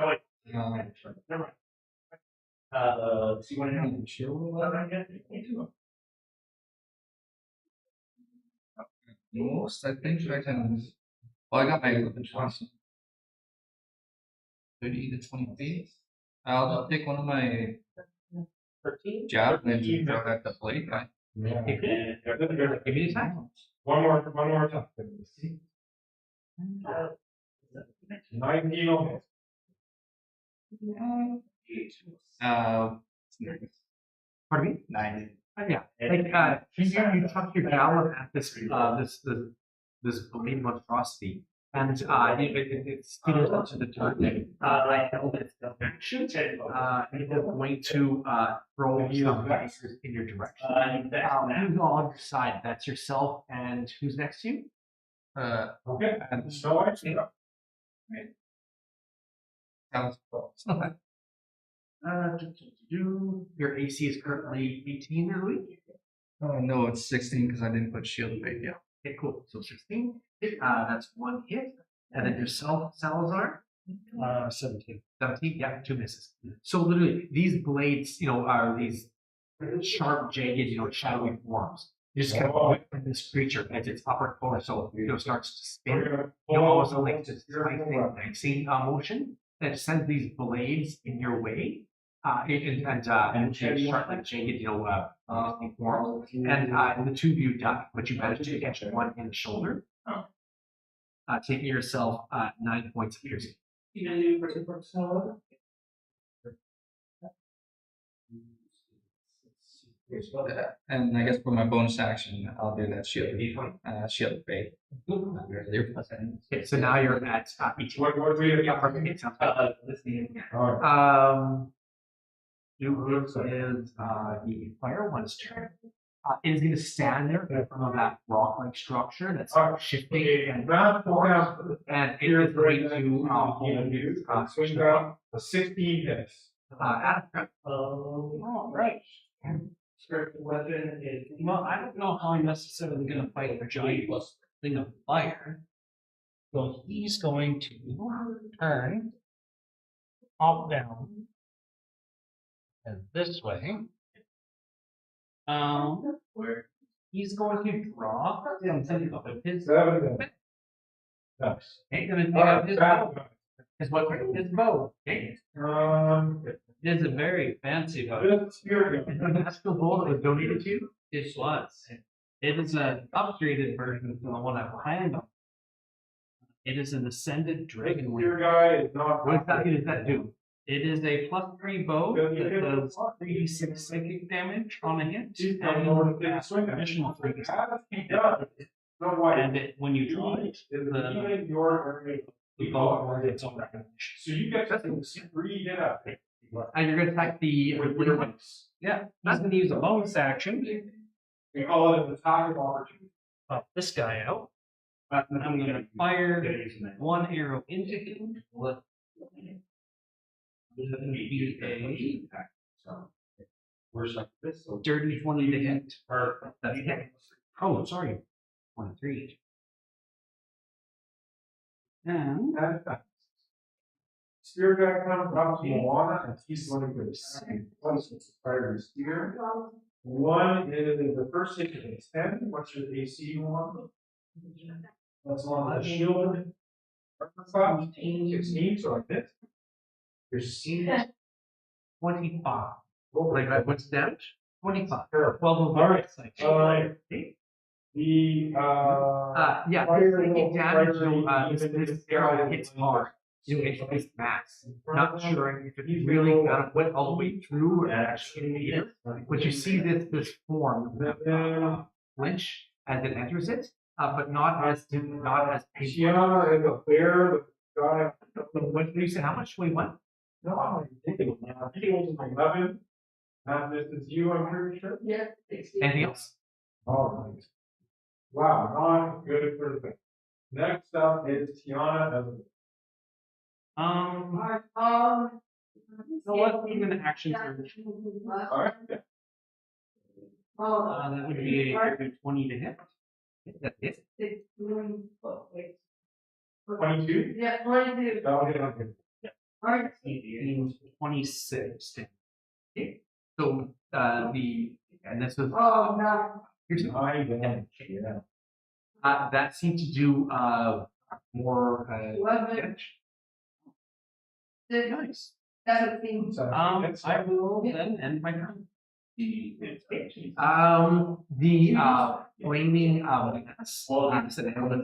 never mind. So you want to have the chill? Most, I think I can. Well, I got my 30 to 20 feet. I'll take one of my javelins and throw at the blade guy. Give me the time. One more time. 19 on Uh, Pardon me? 90. Yeah, like you tuck your javelin at this blade monstrosity, and it skitters onto the dirt. I held its action. It is going to throw some daggers in your direction. Who's on your side? That's yourself, and who's next to you? Okay. And so I see. Your AC is currently 18, Louie? No, it's 16 because I didn't put shield of faith. Yeah. Okay, cool. So 16. That's one hit. And then yourself, Salazar? 17. 17, yeah, 2 misses. So literally, these blades, are these sharp, jagged, shadowy forms. You just kind of whip from this creature as its upper torso, starts to spin. Almost like just slicing motion that sends these blades in your way. And sharp, like jagged, forms. And the two of you duck, but you manage to catch one in the shoulder. Taking yourself 9 points of piercing. And I guess for my bonus action, I'll do that shield of faith. Okay, so now you're at 18. What do we have? Perfect. Sounds good. It is the fire one's turn. It is going to stand there in front of that rock-like structure that's shifting and it is going to hold swing down a 16 hits. All right. Weapon is well. I don't know how I'm necessarily going to fight a giant thing of fire. So he's going to turn hop down and this way. Where he's going to draw something of his. 7 hits. Nice. He's going to take his bow. His bow. Okay. It is a very fancy bow. That's the bow that was donated to you? It was. It is an upgraded version from the one I planned on. It is an ascended dragon wing. Your guy is not. What exactly does that do? It is a +3 bow that does 3d6 psychic damage on a hit and additional 3d6. And when you draw it, the bow earns its own recognition. So you get to 3 hit up. And you're going to attack the With wings. Yeah, he's going to use a bonus action. We call it an attack of opportunity. Pop this guy out. And I'm going to fire 1 arrow into him. Be a dirty 20 to hit. That's hit. Oh, sorry. 23. And Spear guy comes up to Moana and he's going to go 6 points with fire and spear. 1 is the first hit is 10. What's your AC one? That's on the shield. 16, so I hit. Your C 25. Like what's damage? 25. 12. All right. The Yeah, fire taking will damage. This arrow hits hard. It's mass. Not sure if it's really went all the way through or actually made it. But you see this form flinch as it enters it, but not as painful. Tiana is a bear. What do you say? How much? 21? No, I think it was 11. And this is you, I'm pretty sure. Yeah. Anything else? All right. Wow, not good for the thing. Next up is Tiana as a. So what even action surge? Alright. That would be a 20 to hit. That's it. 22? Yeah, 22. That'll get on here. Alright. 26. Okay. So and this was Oh, no. here's 9 damage. Yeah. that seemed to do more 11. damage. Nice. 17. I will then end my turn. The flaming element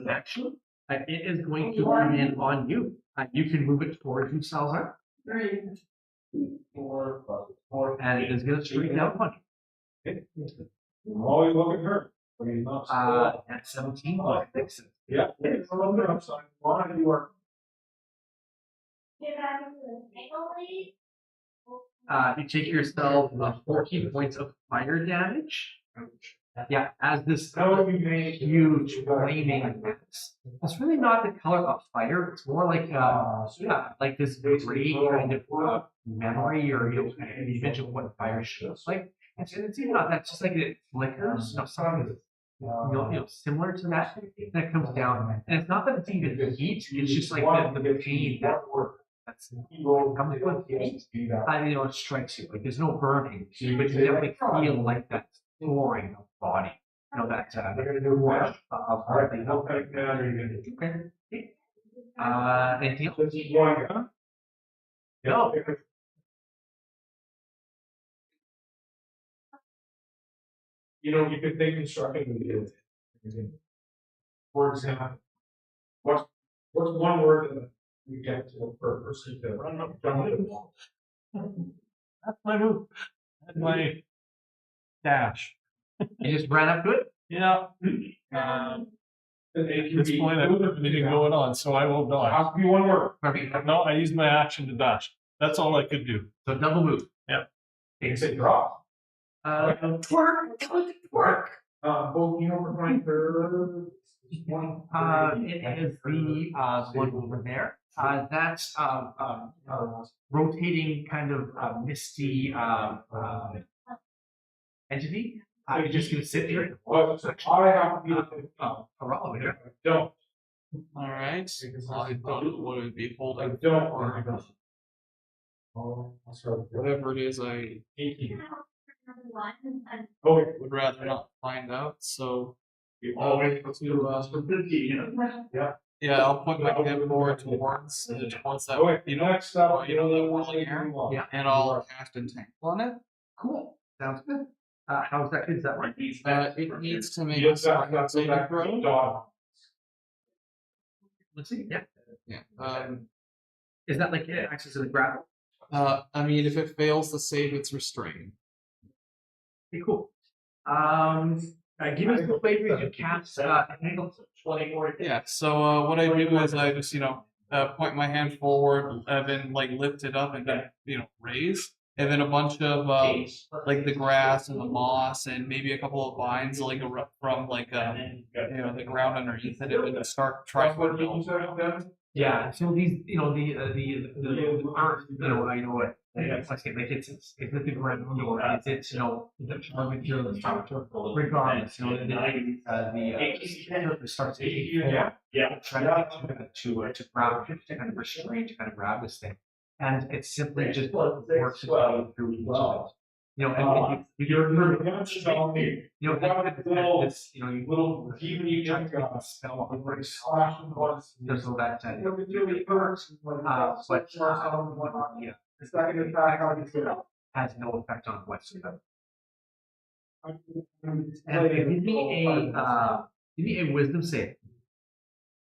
action. It is going to come in on you. You can move it towards you, Salazar. 3. 4 + 4. And it is going to straight down on I'm always looking for. At 17, I think so. Yeah. It's a little bit upside. Why you are? You take yourself 14 points of fire damage. Yeah, as this huge flaming mass. It's really not the color of fire. It's more like this gray kind of memory or image of what fire should look like. It's even not that. It's just like it flickers. Something similar to that. And it comes down, and it's not that it's even heat. It's just like the pain that's comes with heat. It strikes you. Like there's no burning, but you definitely feel like that flooring of body. That rush of everything. Okay. Anything else? No. You could think constructively. For example, what's one word that you get to for a person to run up from the wall? That's my move. That's my dash. You just ran up to it? Yeah. At this point, I don't have anything going on, so I will dodge. Has to be one word. No, I used my action to dash. That's all I could do. So double move. Yeah. You said drop. Twerk. Both for going for It is the one over there. That's rotating kind of misty entity. You're just gonna sit here. I have to be Over here. don't. Alright. I thought it would be holding Don't. whatever it is I 18. Okay. would rather not find out, so Always yeah, I'll put my hand forward towards that next up, that whirling air, and I'll cast Entangle on it. Cool. Sounds good. How's that? Is that right? It needs to make a strength saving throw. Let's see. Yeah. Yeah. Is that like access to the grapple? I mean, if it fails the save, it's restrained. Okay, cool. Give us the flavor you cast. Yeah. So what I do is I just point my hand forward, then lift it up and then raise, and then a bunch of the grass and the moss and maybe a couple of vines from the ground underneath it, and then just start trying to. Yeah. So these, the earth, I know what. It's like it's the ground or it's the material that's top regardless, the starts taking form. Trying to grab it, to kind of restrain, to kind of grab this thing. And it simply just works its way through each of it. And you try to make the spell on Rhys, so that it works, but the second attack has no effect on whatsoever. And give me a wisdom save.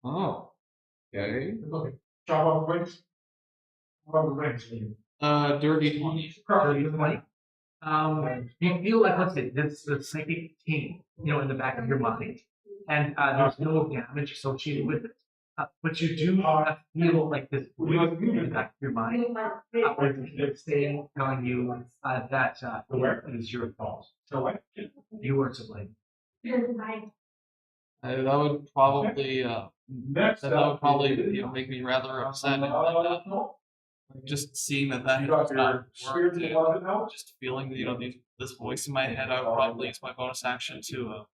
Oh. Okay. Chop off wings. Dirty 20. Dirty 20. You feel like, let's say, this the psychic ting, in the back of your mind, and there's no damage associated with it. But you do feel like this in the back of your mind, saying, telling you that it is your fault. So you were to blame. That would probably make me rather upset. Just seeing that has not worked, just feeling this voice in my head, I would probably use my bonus action to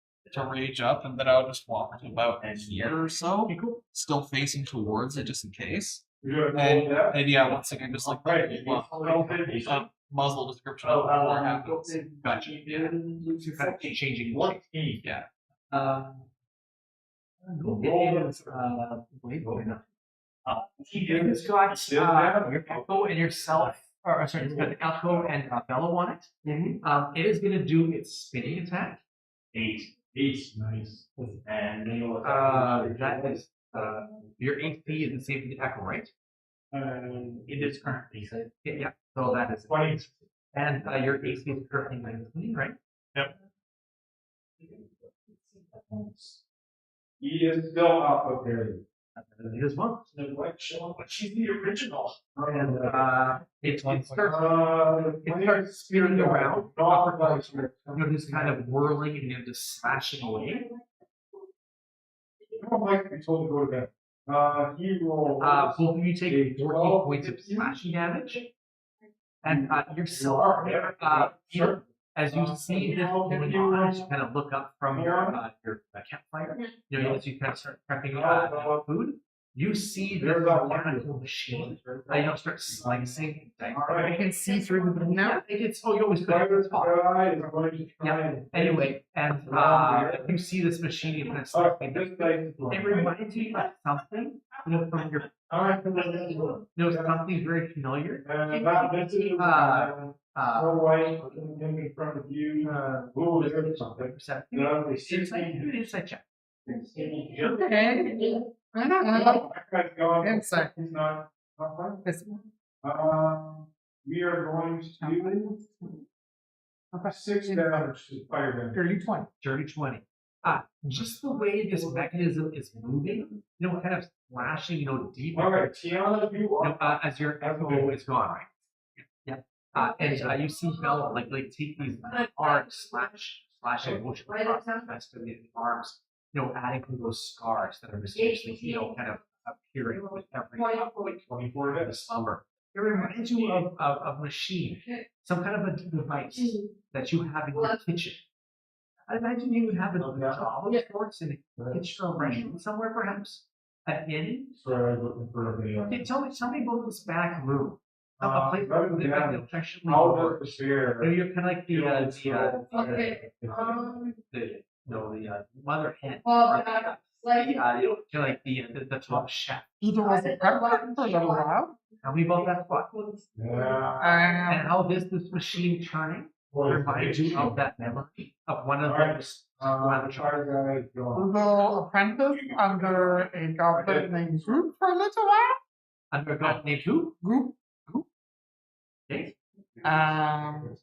rage up, and then I would just walk about here or so, still facing towards it just in case. And yeah, once again, just muzzle description of what happens. Gotcha. Yeah. Kind of changing shape. Yeah. It's got your Echo and yourself, or sorry, it's got Echo and Bello on it. It is going to do its spinning attack. 8. Nice. And that is your HP is the same for the Echo, right? It is currently. Yeah. So that is 20. And your HP is currently 19, right? Yep. He is still up of there. It is one. She's the original. And it starts spinning around. Just kind of whirling and then just smashing away. Mike, we told to go to bed. He will. Both of you take 14 points of slashing damage. And yourself, as you see this going on, as you kind of look up from your campfire, as you kind of start prepping food, you see this mechanical machine. Start slicing. I can see through the now. You always could. Yeah. Anyway, and you see this machine, you kind of start it reminds you of something, from your something very familiar. In front of you. Something. Insight check. Okay. Insight. We are going to 6 damage to fire damage. Dirty 20. Dirty 20. Just the way this mechanism is moving, kind of flashing, deep. All right, Tiana, you are. As your echo is gone, right? Yeah. And you see Bella take these hard slashing motion across the rest of the arms, adding to those scars that are mysteriously, kind of appearing with every 24 of the slumber. It reminds you of a machine, some kind of a device that you have in your kitchen. I imagine you would have a job of sorts in a kitchen or restaurant somewhere, perhaps an inn. Sorry, I was looking for a video. Okay, tell me about this back room. A place where you live affectionately. You're kind of like the mother hen. The top chef. Either was a prep button for the while. Tell me about that spot. And how this machine turning reminds you of that memory of one of those. Little apprentice under a goblin named Group for a little while. Under a goblin named who? Group. Okay. And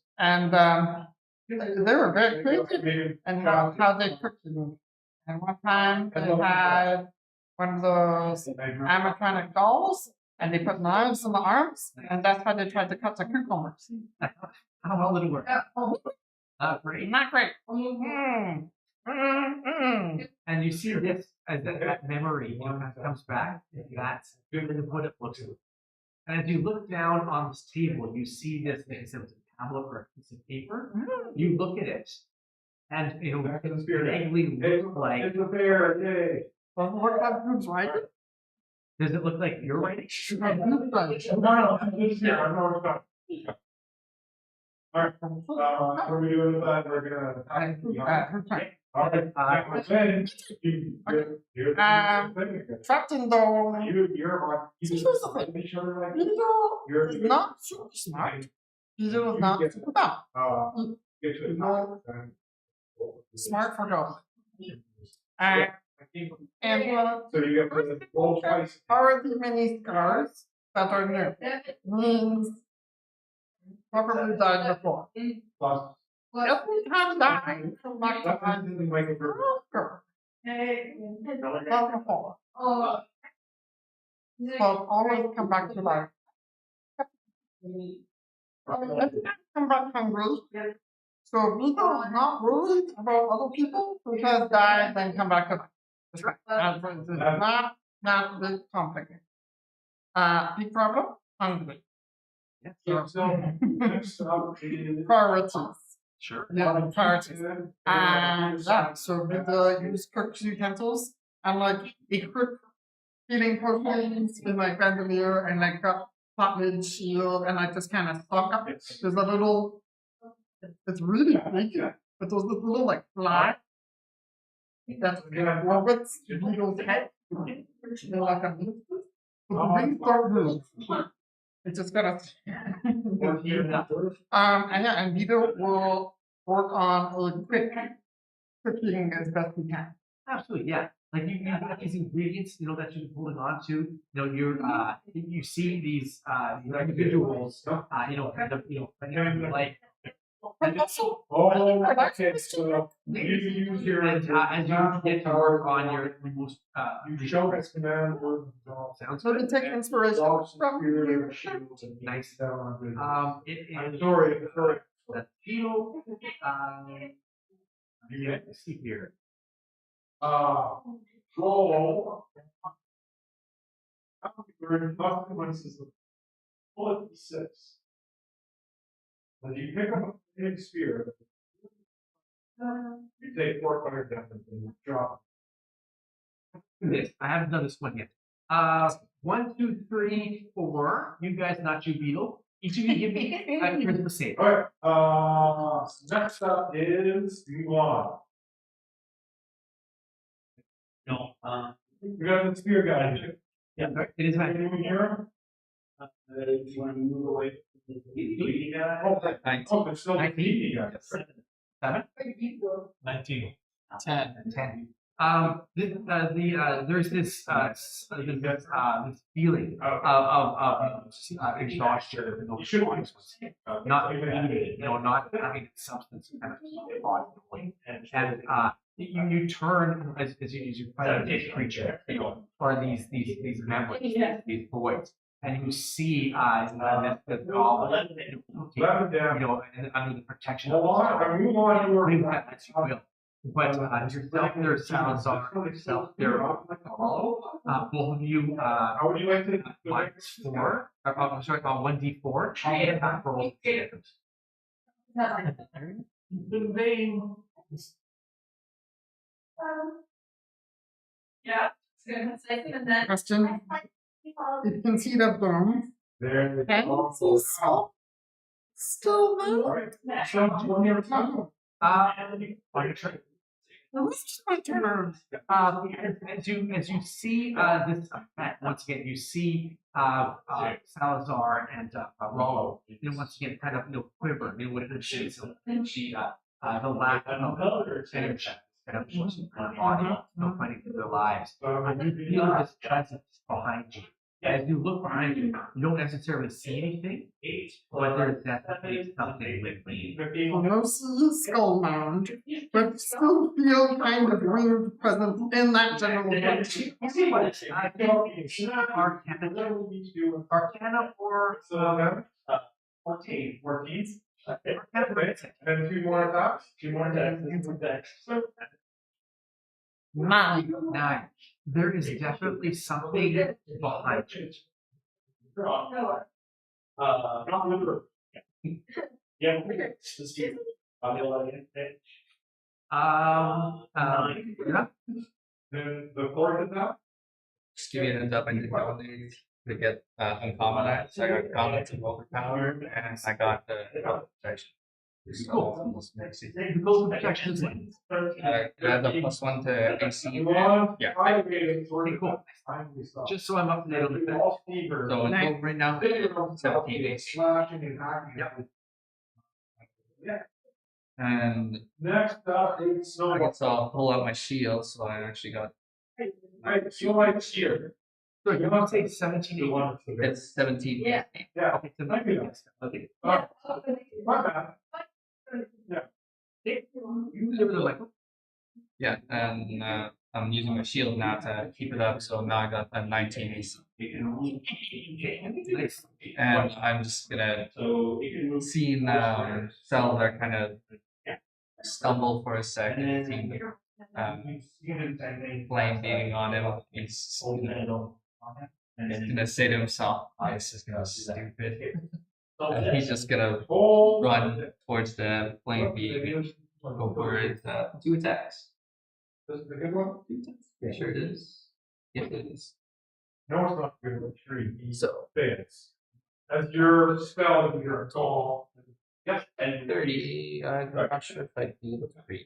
they were very creative and how they cooked it. And one time they had one of those animatronic dolls, and they put knives in the arms, and that's how they tried to cut the cucumbers. How well did it work? Great. Not great. And you see this as that memory comes back. That's really what it looks like. And as you look down on this table, you see this piece of tablet or a piece of paper. You look at it, and it vaguely looks like. It's a bear, yay! Does it look like who's writing? Does it look like you're writing? No, this year, I know it's not. Alright, what are we doing with that? We're gonna. Trapped in the. You're not super smart. Peter was not super dumb. Smart for God. And so you got the full twice. already many scars that are new. Means probably died before. Plus, Every time died from back to life. Not before. But always come back to life. Every time come back hungry. So people are not worried about other people because die then come back to life. That's right. It's not big complicated. Big problem? Hungry. Priorities. Sure. Yeah, priorities. And yeah, so with the use cooked utensils and equip healing potions in bandolier and pot shield and just kind of stock up. There's a little. It's really big, but those little fly. That's Robert's beetle's head. They're like a beetle. But the wings don't move. It's just gonna. And Beetle will work on a quick cooking as best we can. Absolutely, yeah. You have these ingredients, that you're holding on to. You see these individuals, okay, so you use your And as you get to work on your most you show us command word sounds So to take inspiration from nice. It is I'm sorry. the feel. Let's see here. Roll. Your consequences of bullet D6. When you pick up a big spear, you take 4 fire damage and you drop. This I haven't done this one yet. 1, 2, 3, 4. You guys, not you, Beetle. Each of you give me a charisma save. Alright, next up is Mulan. No. We got the spear guy here. Yeah, it is my Anyone here? Do you want to move away from the bleeding guy? Oh, there's still the 19. PD guy. 7. 19. 10. 10. There's this this feeling of exhaustion, no choice, not eating, not having substance kind of body, and you turn as you fight this creature, or these memories, these voids, and you see this goblin, and under the protection of Move on to your as you will. But yourself there, Salazar, yourself there, both of you, how would you like to -4, I'm sorry, 1d4, and half roll damage. in vain? question. You can see the boom. There Okay, so still there. On your turn. Let's just my turn. As you see this effect, once again, you see Salazar and Rollo, once again, kind of quiver, with the shades of the lack of energy, kind of pushing their body, fighting for their lives. You feel this presence behind you. As you look behind you, you don't necessarily see anything, but there's definitely something living. So no skull mound, but still feel kind of weird presence in that general direction. Arcana or 14. Arcana. And 2 more attacks. 2 more attacks. 9. There is definitely something behind you. Yeah. Yeah. The 4th attack. Just give you an heads up, I did go to get uncommon items. So I got comments of overpowered, and I got the protection. Cool. The golden protection is one. I have the +1 to AC. Yeah. Okay, cool. Just so I'm up to date on the fact. So in total right now, 17 AC. And Next up is I guess I'll pull out my shield, so I actually got here. So you want to say 17 or it's 17. Yeah. Yeah. Okay, 17. Okay. My bad. Use it like Yeah, and I'm using my shield now to keep it up, so now I got a 19 AC. nice. And I'm just gonna see Salazar kind of stumble for a second, seeing flame beating on him. He's gonna say to himself, "This is gonna be stupid." And he's just gonna run towards the flame beam and go for his 2 attacks. This is the good one? Yeah, sure it is. Yeah, it is. No, it's not good with 3. So Fails. As your spell, you're tall. Yes. and 30, I'm not sure if I do the 3.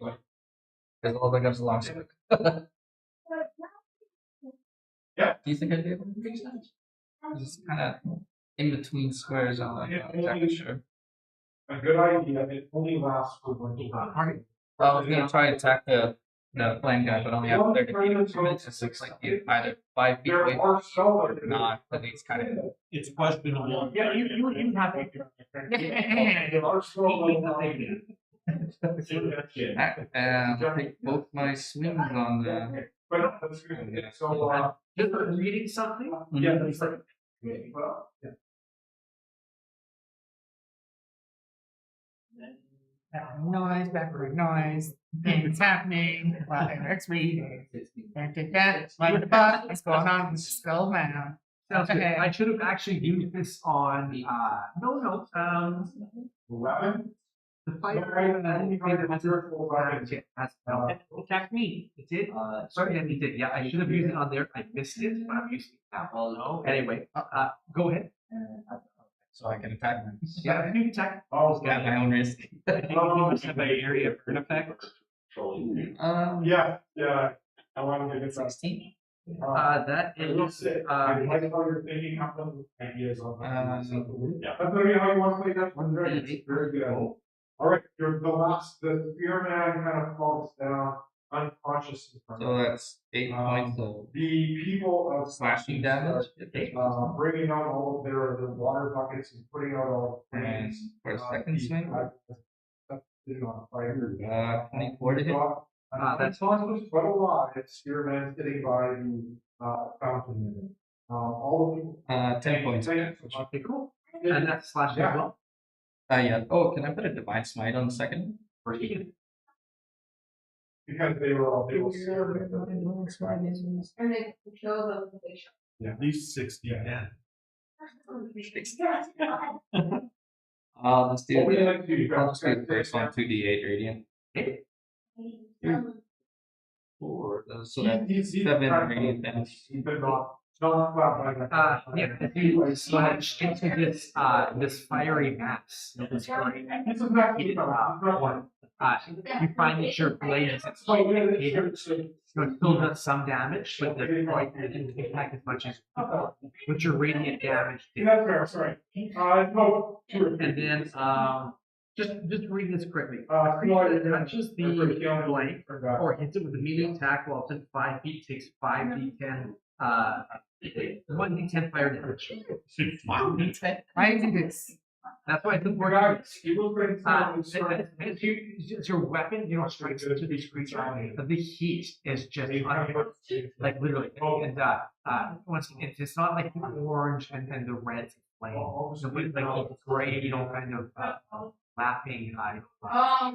Because all I got is a long sword. Yeah. Do you think I'd be able to do that? It's kind of in between squares. I'm not exactly sure. A good idea. It only lasts for 1 I was gonna try and attack the the flame guy, but only have 30 feet of movement. It looks like he's either 5 feet away or not, but he's kind of. It's questionable. Yeah, you have to. I'll take both my swings on the. Just reading something. Yeah. It's like, Noise, backward noise. Things happening while Eric's reading. Like the butt, what's going on with the skull mound? sounds good. Okay. I should have actually used this on. No. The fire. Attack me. It did. Sorry, it did. Yeah, I should have used it on there. I missed it, but I'm using it now. No. Anyway, go ahead. So I can attack him. Yeah, you can attack. At my own risk. I think you must have an area of burn effect. Yeah. I want to get it 16. That is. I like how you're thinking of some ideas on that. Yeah, that's maybe how you want to play that one. Very good. All right, the spearman kind of falls down unconscious in front So of that's 8 points of the people of slashing damage. bringing out all of their water buckets and putting out all the And flames. for a second swing, On fire. 24 to hit. That's possible, but alive. Spearman sitting by the fountain. All of you. 10 points. Okay, cool. And that's slash as well. Yeah. Oh, can I put a divine smite on the second? Because they were all At least 60. Yeah. Let's do What would you like to do? You I'll guys just do the first one, 2d8 radiant. 4, so that's 7 radiant damage. Yeah, if you slash into this fiery mass, this burning, you find that your blade is slightly indicator, so it still does some damage, but the point didn't impact as much as before. But your radiant damage did. That's fair, sorry. And then just reading this correctly. It touches the blank or hits it with a melee attack while it's in 5 feet, takes 5d10 1d10 fire damage. 1d10. I do this. That's why it's important. It's your weapon, you know, strikes into these creatures. The heat is just like literally. And once it's not like the orange and the red flame. So it's like it's gray, you know, kind of laughing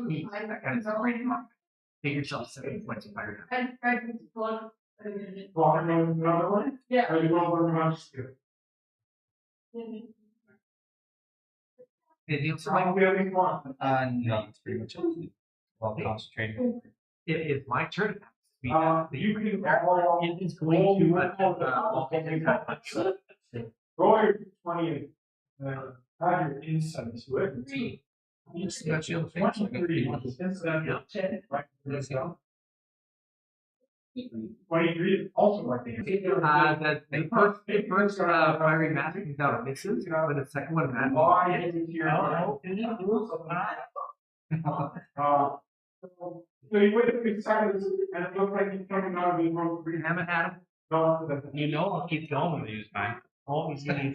heat. That kind of stuff. Take yourself 7 points of fire damage. Another one? Yeah. Are you going to Anything else? No, it's pretty much it. Well, concentrating. It is my turn. You can It is going to attempt roll your 20 and add your insight to it. Got you on Let's go. 23 is also like the first fiery mask comes out misses, but the second one so you wait a few seconds and it looks like he's coming out of the room. haven't had him. You know, I'll keep going with these mine. Always getting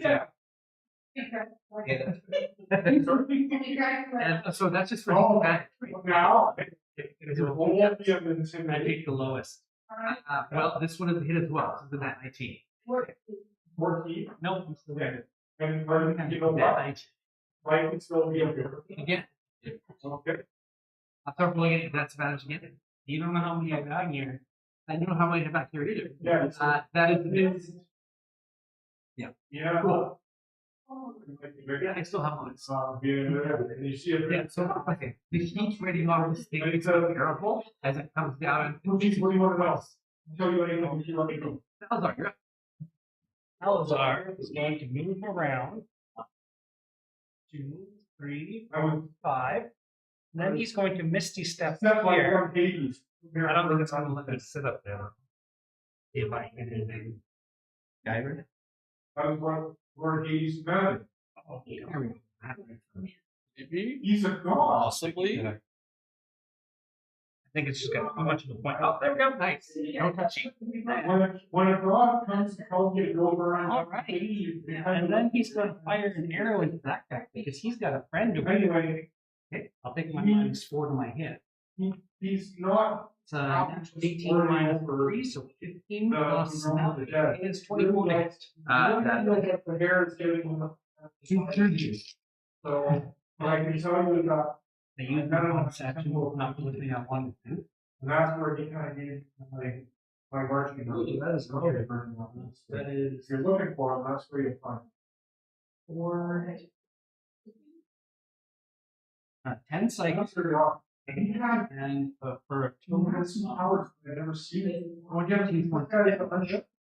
And so that's just for now I take the lowest. well, this one is a hit as well. This is a nat 19. 14. Nope, I'm still there. And you know Nat what? 19. Right, it's still be up here. Again, Okay. I'll start rolling it. That's advantage again. You don't know how many I got here. I don't know how many I have back here either. Yeah. That is the miss. Yeah. Cool. Yeah, I still have one. And you see it. Yeah, so okay. The heat rating on this thing is terrible as it comes down. What do you want to know? Tell you anything you want to do. Salazar, you're up. Salazar is going to move around. 2, 3, 5. And then he's going to Misty Step Step like here. from Hades. I don't think it's going to let me sit up there. If I can do anything. Gyver. That was where Hades met. Maybe. He's a god. Possibly. think it's just got too much of a point. Oh, there we go. Nice. No touchy. When a dog comes to help you go around, All right. And then he's going to fire an arrow into that guy because he's got a friend over there. anyway, Okay, I'll take my -4 to my hit. he's not. It's 18 -3, so 15 plus 9 is 24 next. The hair is giving him 2 surges. so I can tell you that, They use my bonus action, not looking at 1 to 2. and that's where he kind of gave my marching. That is good. That is If you're looking for him, that's where you find. 4. 10 psychic. That's where you are. And for a 2 hours, I've never seen it.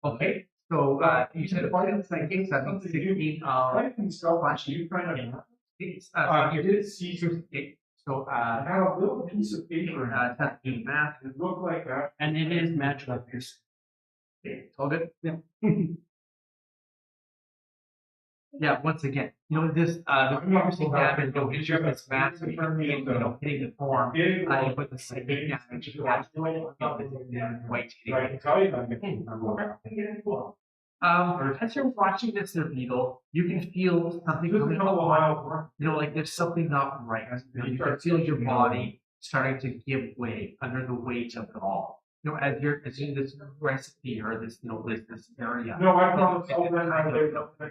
Okay, so you said 10 psychics, that means 16 flash. You kind of. You did see through the so I have a little piece of paper. that's the math. It looked like that. and it is magic up here. All good? Yeah. Yeah, once again, you know, this, the piercing damage, you'll get your this massive, you know, hitting the form. I put the psychic damage, you have to wait. I can tell you that. As you're watching this beetle, you can feel something coming on. You know, like there's something not right. You can feel your body starting to give way under the weight of it all. You know, as you're in this recipe or this, you know, this area. No, I promise. I'll then I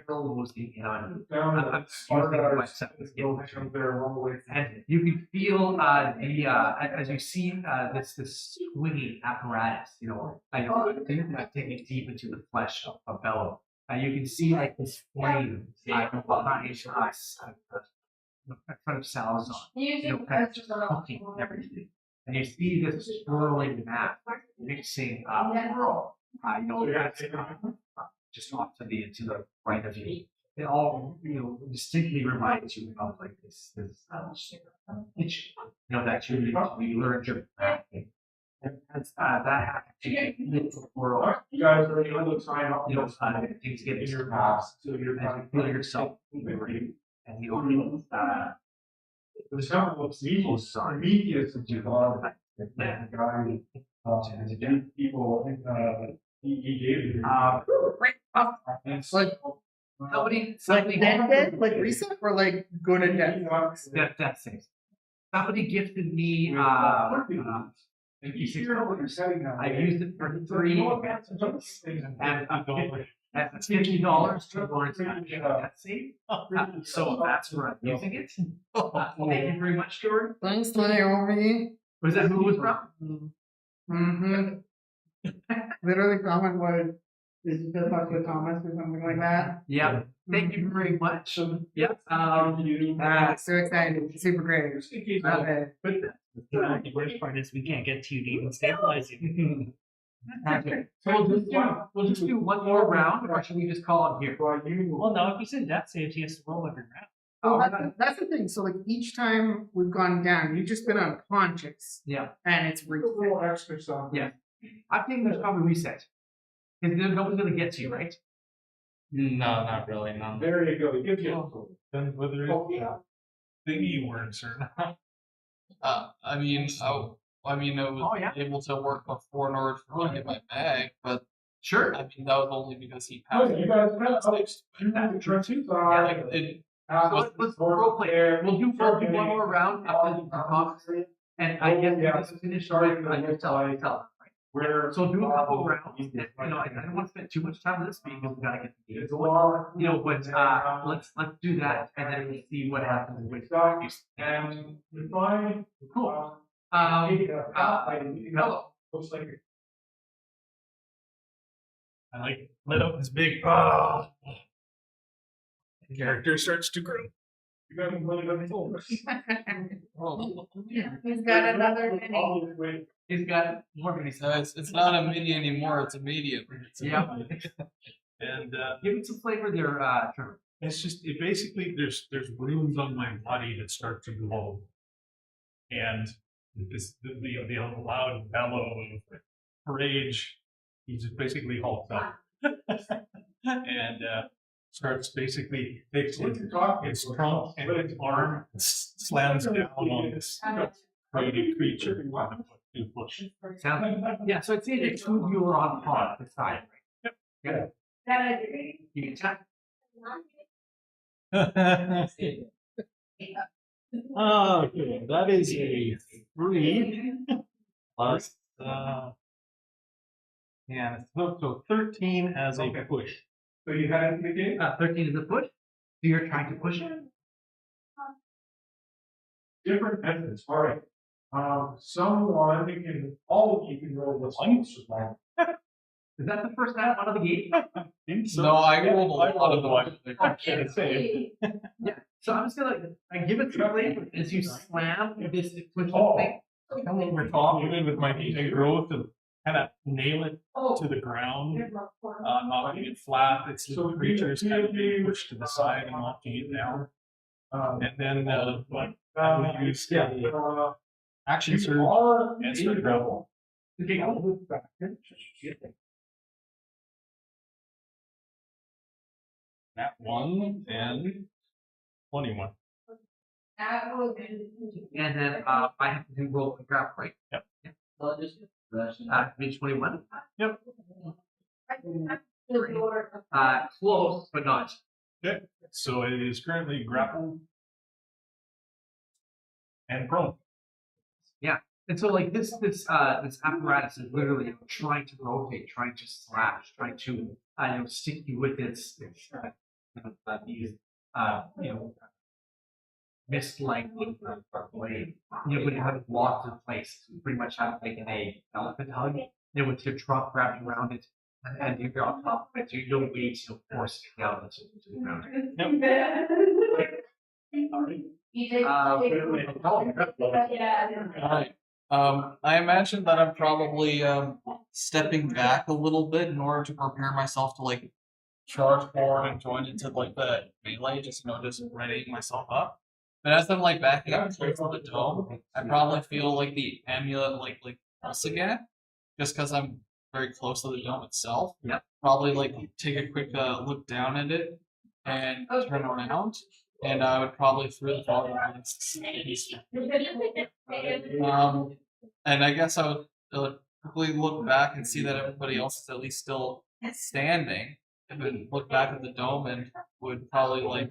losing on. down I'm the using myself. there all the way. And you can feel as you see this swinging apparatus, you know, I know taking deep into the flesh of Bello. You can see like this flame behind us, in front of Salazar, you know, kind of just cooking everything. And you see this swirling map mixing whirl. You know, that's just off to the right of you. It all, you know, distinctly reminds you of like this kitchen, you know, that you learned your crafting. And as that happens, you get into the world. You guys are able to sign up. You know, things get in your your past, so you're as you feel yourself liberated, and you feel the sound looks evil. Sorry, media is a God. yeah. People, he gave you. It's like Somebody dead, like reset, or like go to death. Death saves. Somebody gifted me $56. I used it for 3 and that's $50 towards death save. So that's where I'm using it. Thank you very much, Jordan. Thanks, Naomi. Was that who it was from? Mm-hmm. Literally comment was, did you just talk to Thomas or something like that? Yeah. Thank you very much. Yeah. So excited. Super great. Love it. The worst part is we can't get to you to even stabilize you. So we'll just do one more round, or should we just call it here? Well, no, if he's in death saves, he has to roll every round. Oh, that's the thing. So like each time we've gone down, you've just been unconscious. Yeah. And it's reset. Yeah. I think there's probably reset. Because nobody's gonna get to you, right? No, not really. No. There you go. It gives you. Then whether it's thingy worms or not. I mean, I was able to work before in order for me to get my bag, but Sure. I mean that was only because he Oh, passed. you guys have Let's role play. We'll do one more round after the talks, and I guess we'll finish starting yourself. Where So do a couple rounds. And, you know, I don't want to spend too much time on this because we gotta get the games it's a going. lot. You know, but let's do that, and then we'll see what happens with And we find Cool. hello. Looks like I like lit up this big the character starts to grow. you got really good. He's got another mini. He's got more mini. So it's not a mini anymore. It's a medium. Yeah. And Give it some flavor there, Trevor. it's just basically there's runes on my body that start to glow, and this the loud bellow of rage, he just basically halts up and starts basically takes its trunk and its arm slams down on this created creature Do push. Sounds yeah. So I'd say the two of you are on par at the side. Yep. Yeah. You can check. Okay, that is a 3 plus yeah, so 13 as a push. So you had it in the game? 13 is a push. So you're trying to push it. Different methods, all right. Someone can, all of you can roll this one. Is that the first one of the game? No, I rolled a lot of them. I can't say. Yeah. So I'm just gonna give it to you as you slam this push thing. Come over top of it with my DJ growth and kind of nail it to the ground, knocking it flat. It's the creatures kind of being pushed to the side and knocking it down. And then I would use action surge and surge grapple. That 1 and 21. And then I have to do roll the graph, right? Yep. Page 21. Yep. Close, but not. Okay. So it is currently grappled and prone. Yeah. And so like this apparatus is literally trying to rotate, trying to slash, trying to stick you with its mist-like blade. When you have it locked in place, you pretty much have like an elephant hug. With your trunk wrapped around it, and you're on top of it, so you don't wait to force it down into the ground. Alright. I imagine that I'm probably stepping back a little bit in order to prepare myself to like charge forward and join into like the melee, just readying myself up. But as I'm like backing up towards the dome, I probably feel like the amulet like pulse again, just because I'm very close to the dome itself. Yep. Probably Like take a quick look down at it and turn around. And I would probably throw the ball and I guess I would quickly look back and see that everybody else is at least still standing, and then look back at the dome and would probably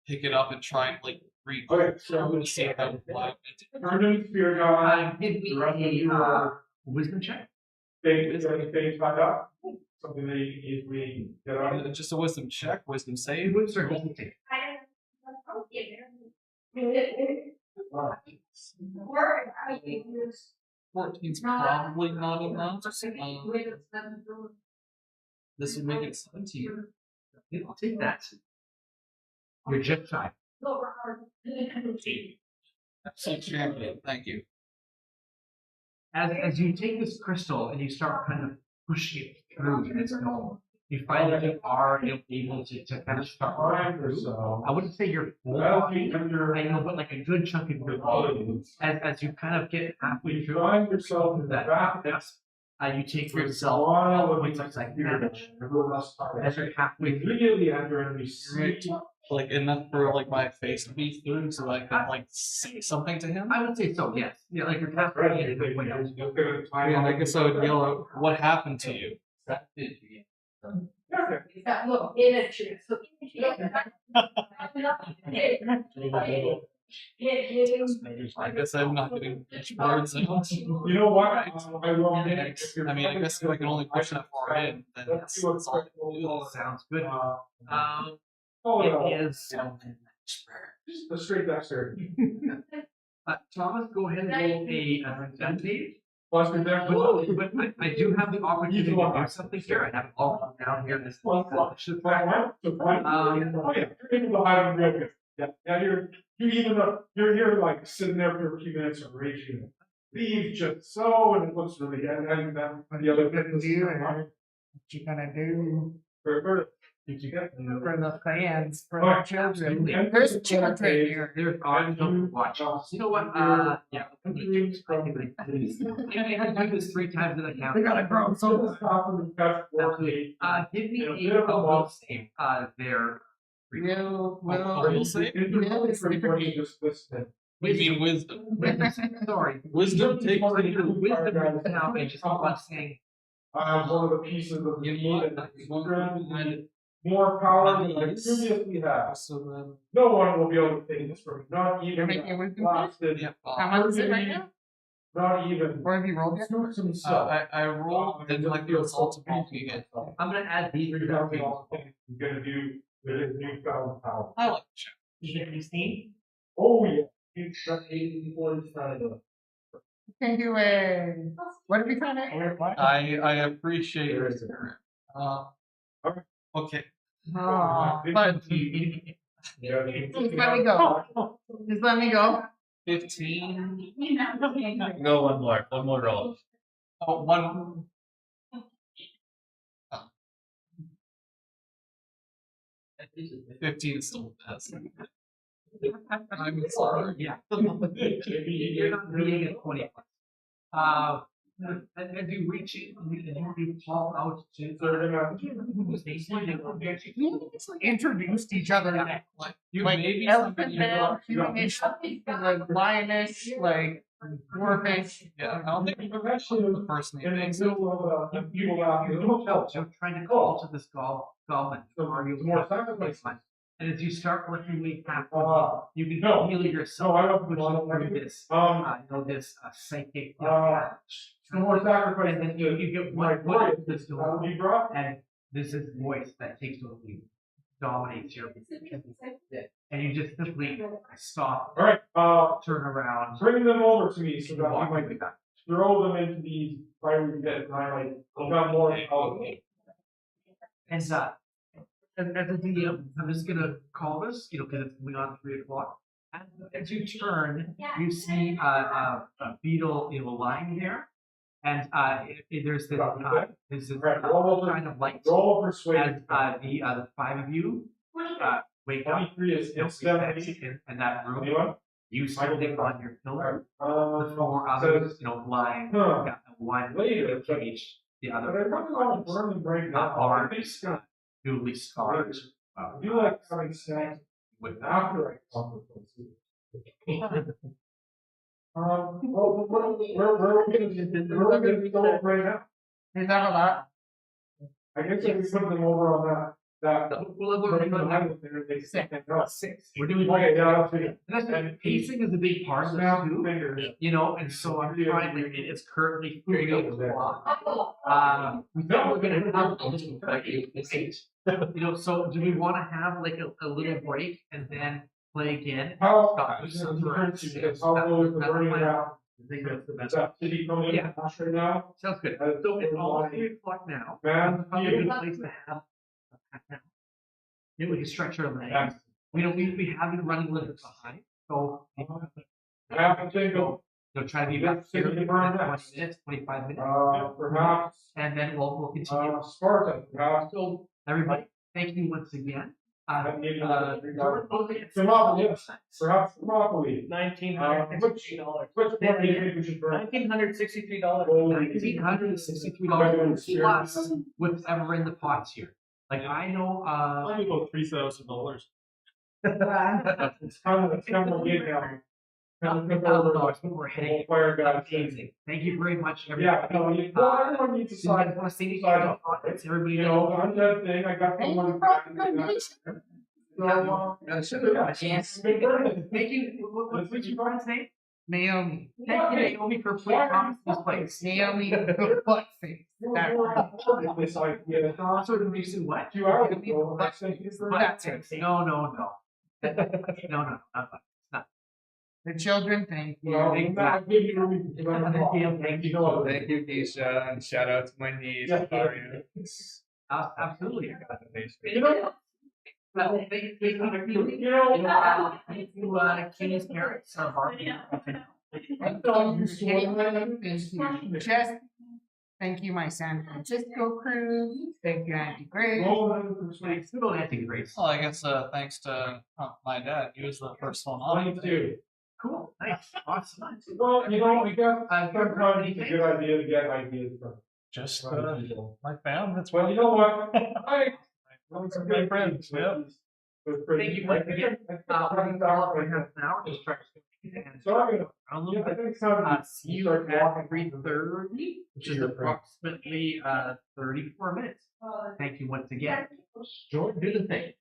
pick it up and try and reach Okay, through to see if I would fly it. Turning Spear God, Give me the rest of you a are wisdom check. phase back up. Something that you can easily get on. Just a wisdom check, wisdom save. Sorry, wisdom check. 14's probably not enough. This would make it 17. I'll take that. You're just shy. Champion, thank you. As you take this crystal and you start kind of pushing it through its dome, you find that you are able to kind of start through. I wouldn't say you're full body, but like a good chunk of your body. As you kind of get halfway through yourself in that process, you take yourself points of psychic damage. As you're halfway through, Immediately after enemy Like enough for my face to be through so I can say something to him? I would say so, yes. Yeah, like you're halfway in. Yeah, I guess I would yell out, "What happened to you?" I guess I'm not getting much words out. You know what? I mean, I guess if I can only push that far in, then that's all I can do. Sounds good. It is. the straight dexterity. Thomas, go ahead and roll a death save. Plus the dex. But I do have the opportunity to do something here. I have it all down here in this. Oh yeah, you're able to hide real good. Yeah, you're here sitting there for a few minutes and raging. Leave just so, and it looks really good. And the other bit is what you gonna do for did you get for the fans, for Oh, the children? There's children here. There's on watch. You know what? Yeah. I'm gonna do this. I do this 3 times in a count. They gotta grow so. Absolutely. Give me a will save. There. Will Will save? We mean wisdom. Sorry. Wisdom takes Wisdom right now is just saying. One of the pieces of the You meat know that what? is more power than I previously had. So No one will be able to take this from me. Not You're even making a wisdom blasted. yeah. How much is it right now? Not even. Or have you rolled it? Suits himself. I rolled and like the result of being it. I'm gonna add these to that Everything table. else he's gonna do with his newfound power. I like the show. You get 16? Oh yeah. He's got 80 before he's started. Thank you. What are we trying to? I appreciate your spirit. Okay. Oh, but Yeah. just let me go. Just let me go. 15. Go one more roll. Oh, one. 15 is still the best. I'm sorry. Yeah. You're not being at 20. And as you reach it, you call out to. So they're gonna. We just like introduced each other. You Like maybe elephant something man, humanish, like lionish, like dwarfish. Yeah, I don't think I'm actually the first name in the makes middle of a people out here. Don't tell. You're trying to call to this goblin. It's more sacrifice. And as you start working way past, you can no. feel yourself No, I don't pushing through this. This psychic. No more sacrifice. And then you get My one voice foot this will door, be brought. and this is voice that takes over you, dominates your, and you just simply stop, All right. turn around, Bring them over to me so and that walk we away might back. throw them into these fiery pits. And I like got more power. And as a DM, I'm just gonna call this, because it's going on 3 o'clock. And as you turn, you see a beetle, lying there, and there's this kind of light Roll as persuade. the 5 of you wake up. 23 is incidentally. In that room. Anyone? You sitting on your pillar, the 4 says, others, lying, huh, one later, but cage, the I other really want to burn them right now. are I think newly scarred. I do like having snacks With after I come with them. Well, where are we gonna be going right now? Is that a lot? I guess if we put them over on that. We're doing Okay, yeah, I'll see. and pacing is a big part of this Snap too. fingers. And so I'm trying, it's currently 3 o'clock. We think we're gonna have a little break. So do we wanna have like a little break and then play again? How, Stop. how low is the burning around? I think that's the Is best. that city coming in Yeah. right now? Sounds good. So it's all 3 o'clock now. Man, It's probably a good place to have. We can stretch our legs. We have been running a little bit behind, so I think of, try to be back here in 20 minutes, 25 minutes, perhaps, and then we'll continue. Sparta, perhaps. So everybody, thank you once again. Thermopylae, yes, perhaps Thermopylae. $1,963. Which one do you think we should burn? $1,963. $1,963 plus whatever in the pots here. Like I know, Let me go $3,000. It's kind of good now. $1,000 we're heading. Fire guys. Amazing. Thank you very much, Yeah, everybody. no, everyone needs to So you sign. guys want to see Sign the up. pockets? Everybody You know. know, I'm that thing, I got someone. Big burn. Thank you. What's your brother's name? Naomi. Thank you, Naomi, for putting Thomas in this place. Naomi, the butt face. This idea. Sort of makes you what? 2 hours ago, I said, here's the- Butt face. No. No, not that. The children, thank you. Well, I'll give you a reason to run the clock. Thank you. Thank you, Keisha, and shout out to my niece. Yeah. How are you? Absolutely. You know, Thank you. you know, Keeley's parents are Barbie. Thank you, Chess. Thank you, my San Francisco crew. Thank you, Auntie Grace. Thanks to Auntie Grace. Well, I guess thanks to my dad. He was the first one on. 22. Cool. Nice. Awesome. Well, you know, I guess sometimes it's a good idea to get ideas from. Just my fam. That's Well, you know what? my friends. Yeah. Thank you once again. We're going to follow up for half an hour. Just try to So I'm gonna. A little I bit. think some. See you at 3:30, which is approximately 34 minutes. Thank you once again. Do the thing.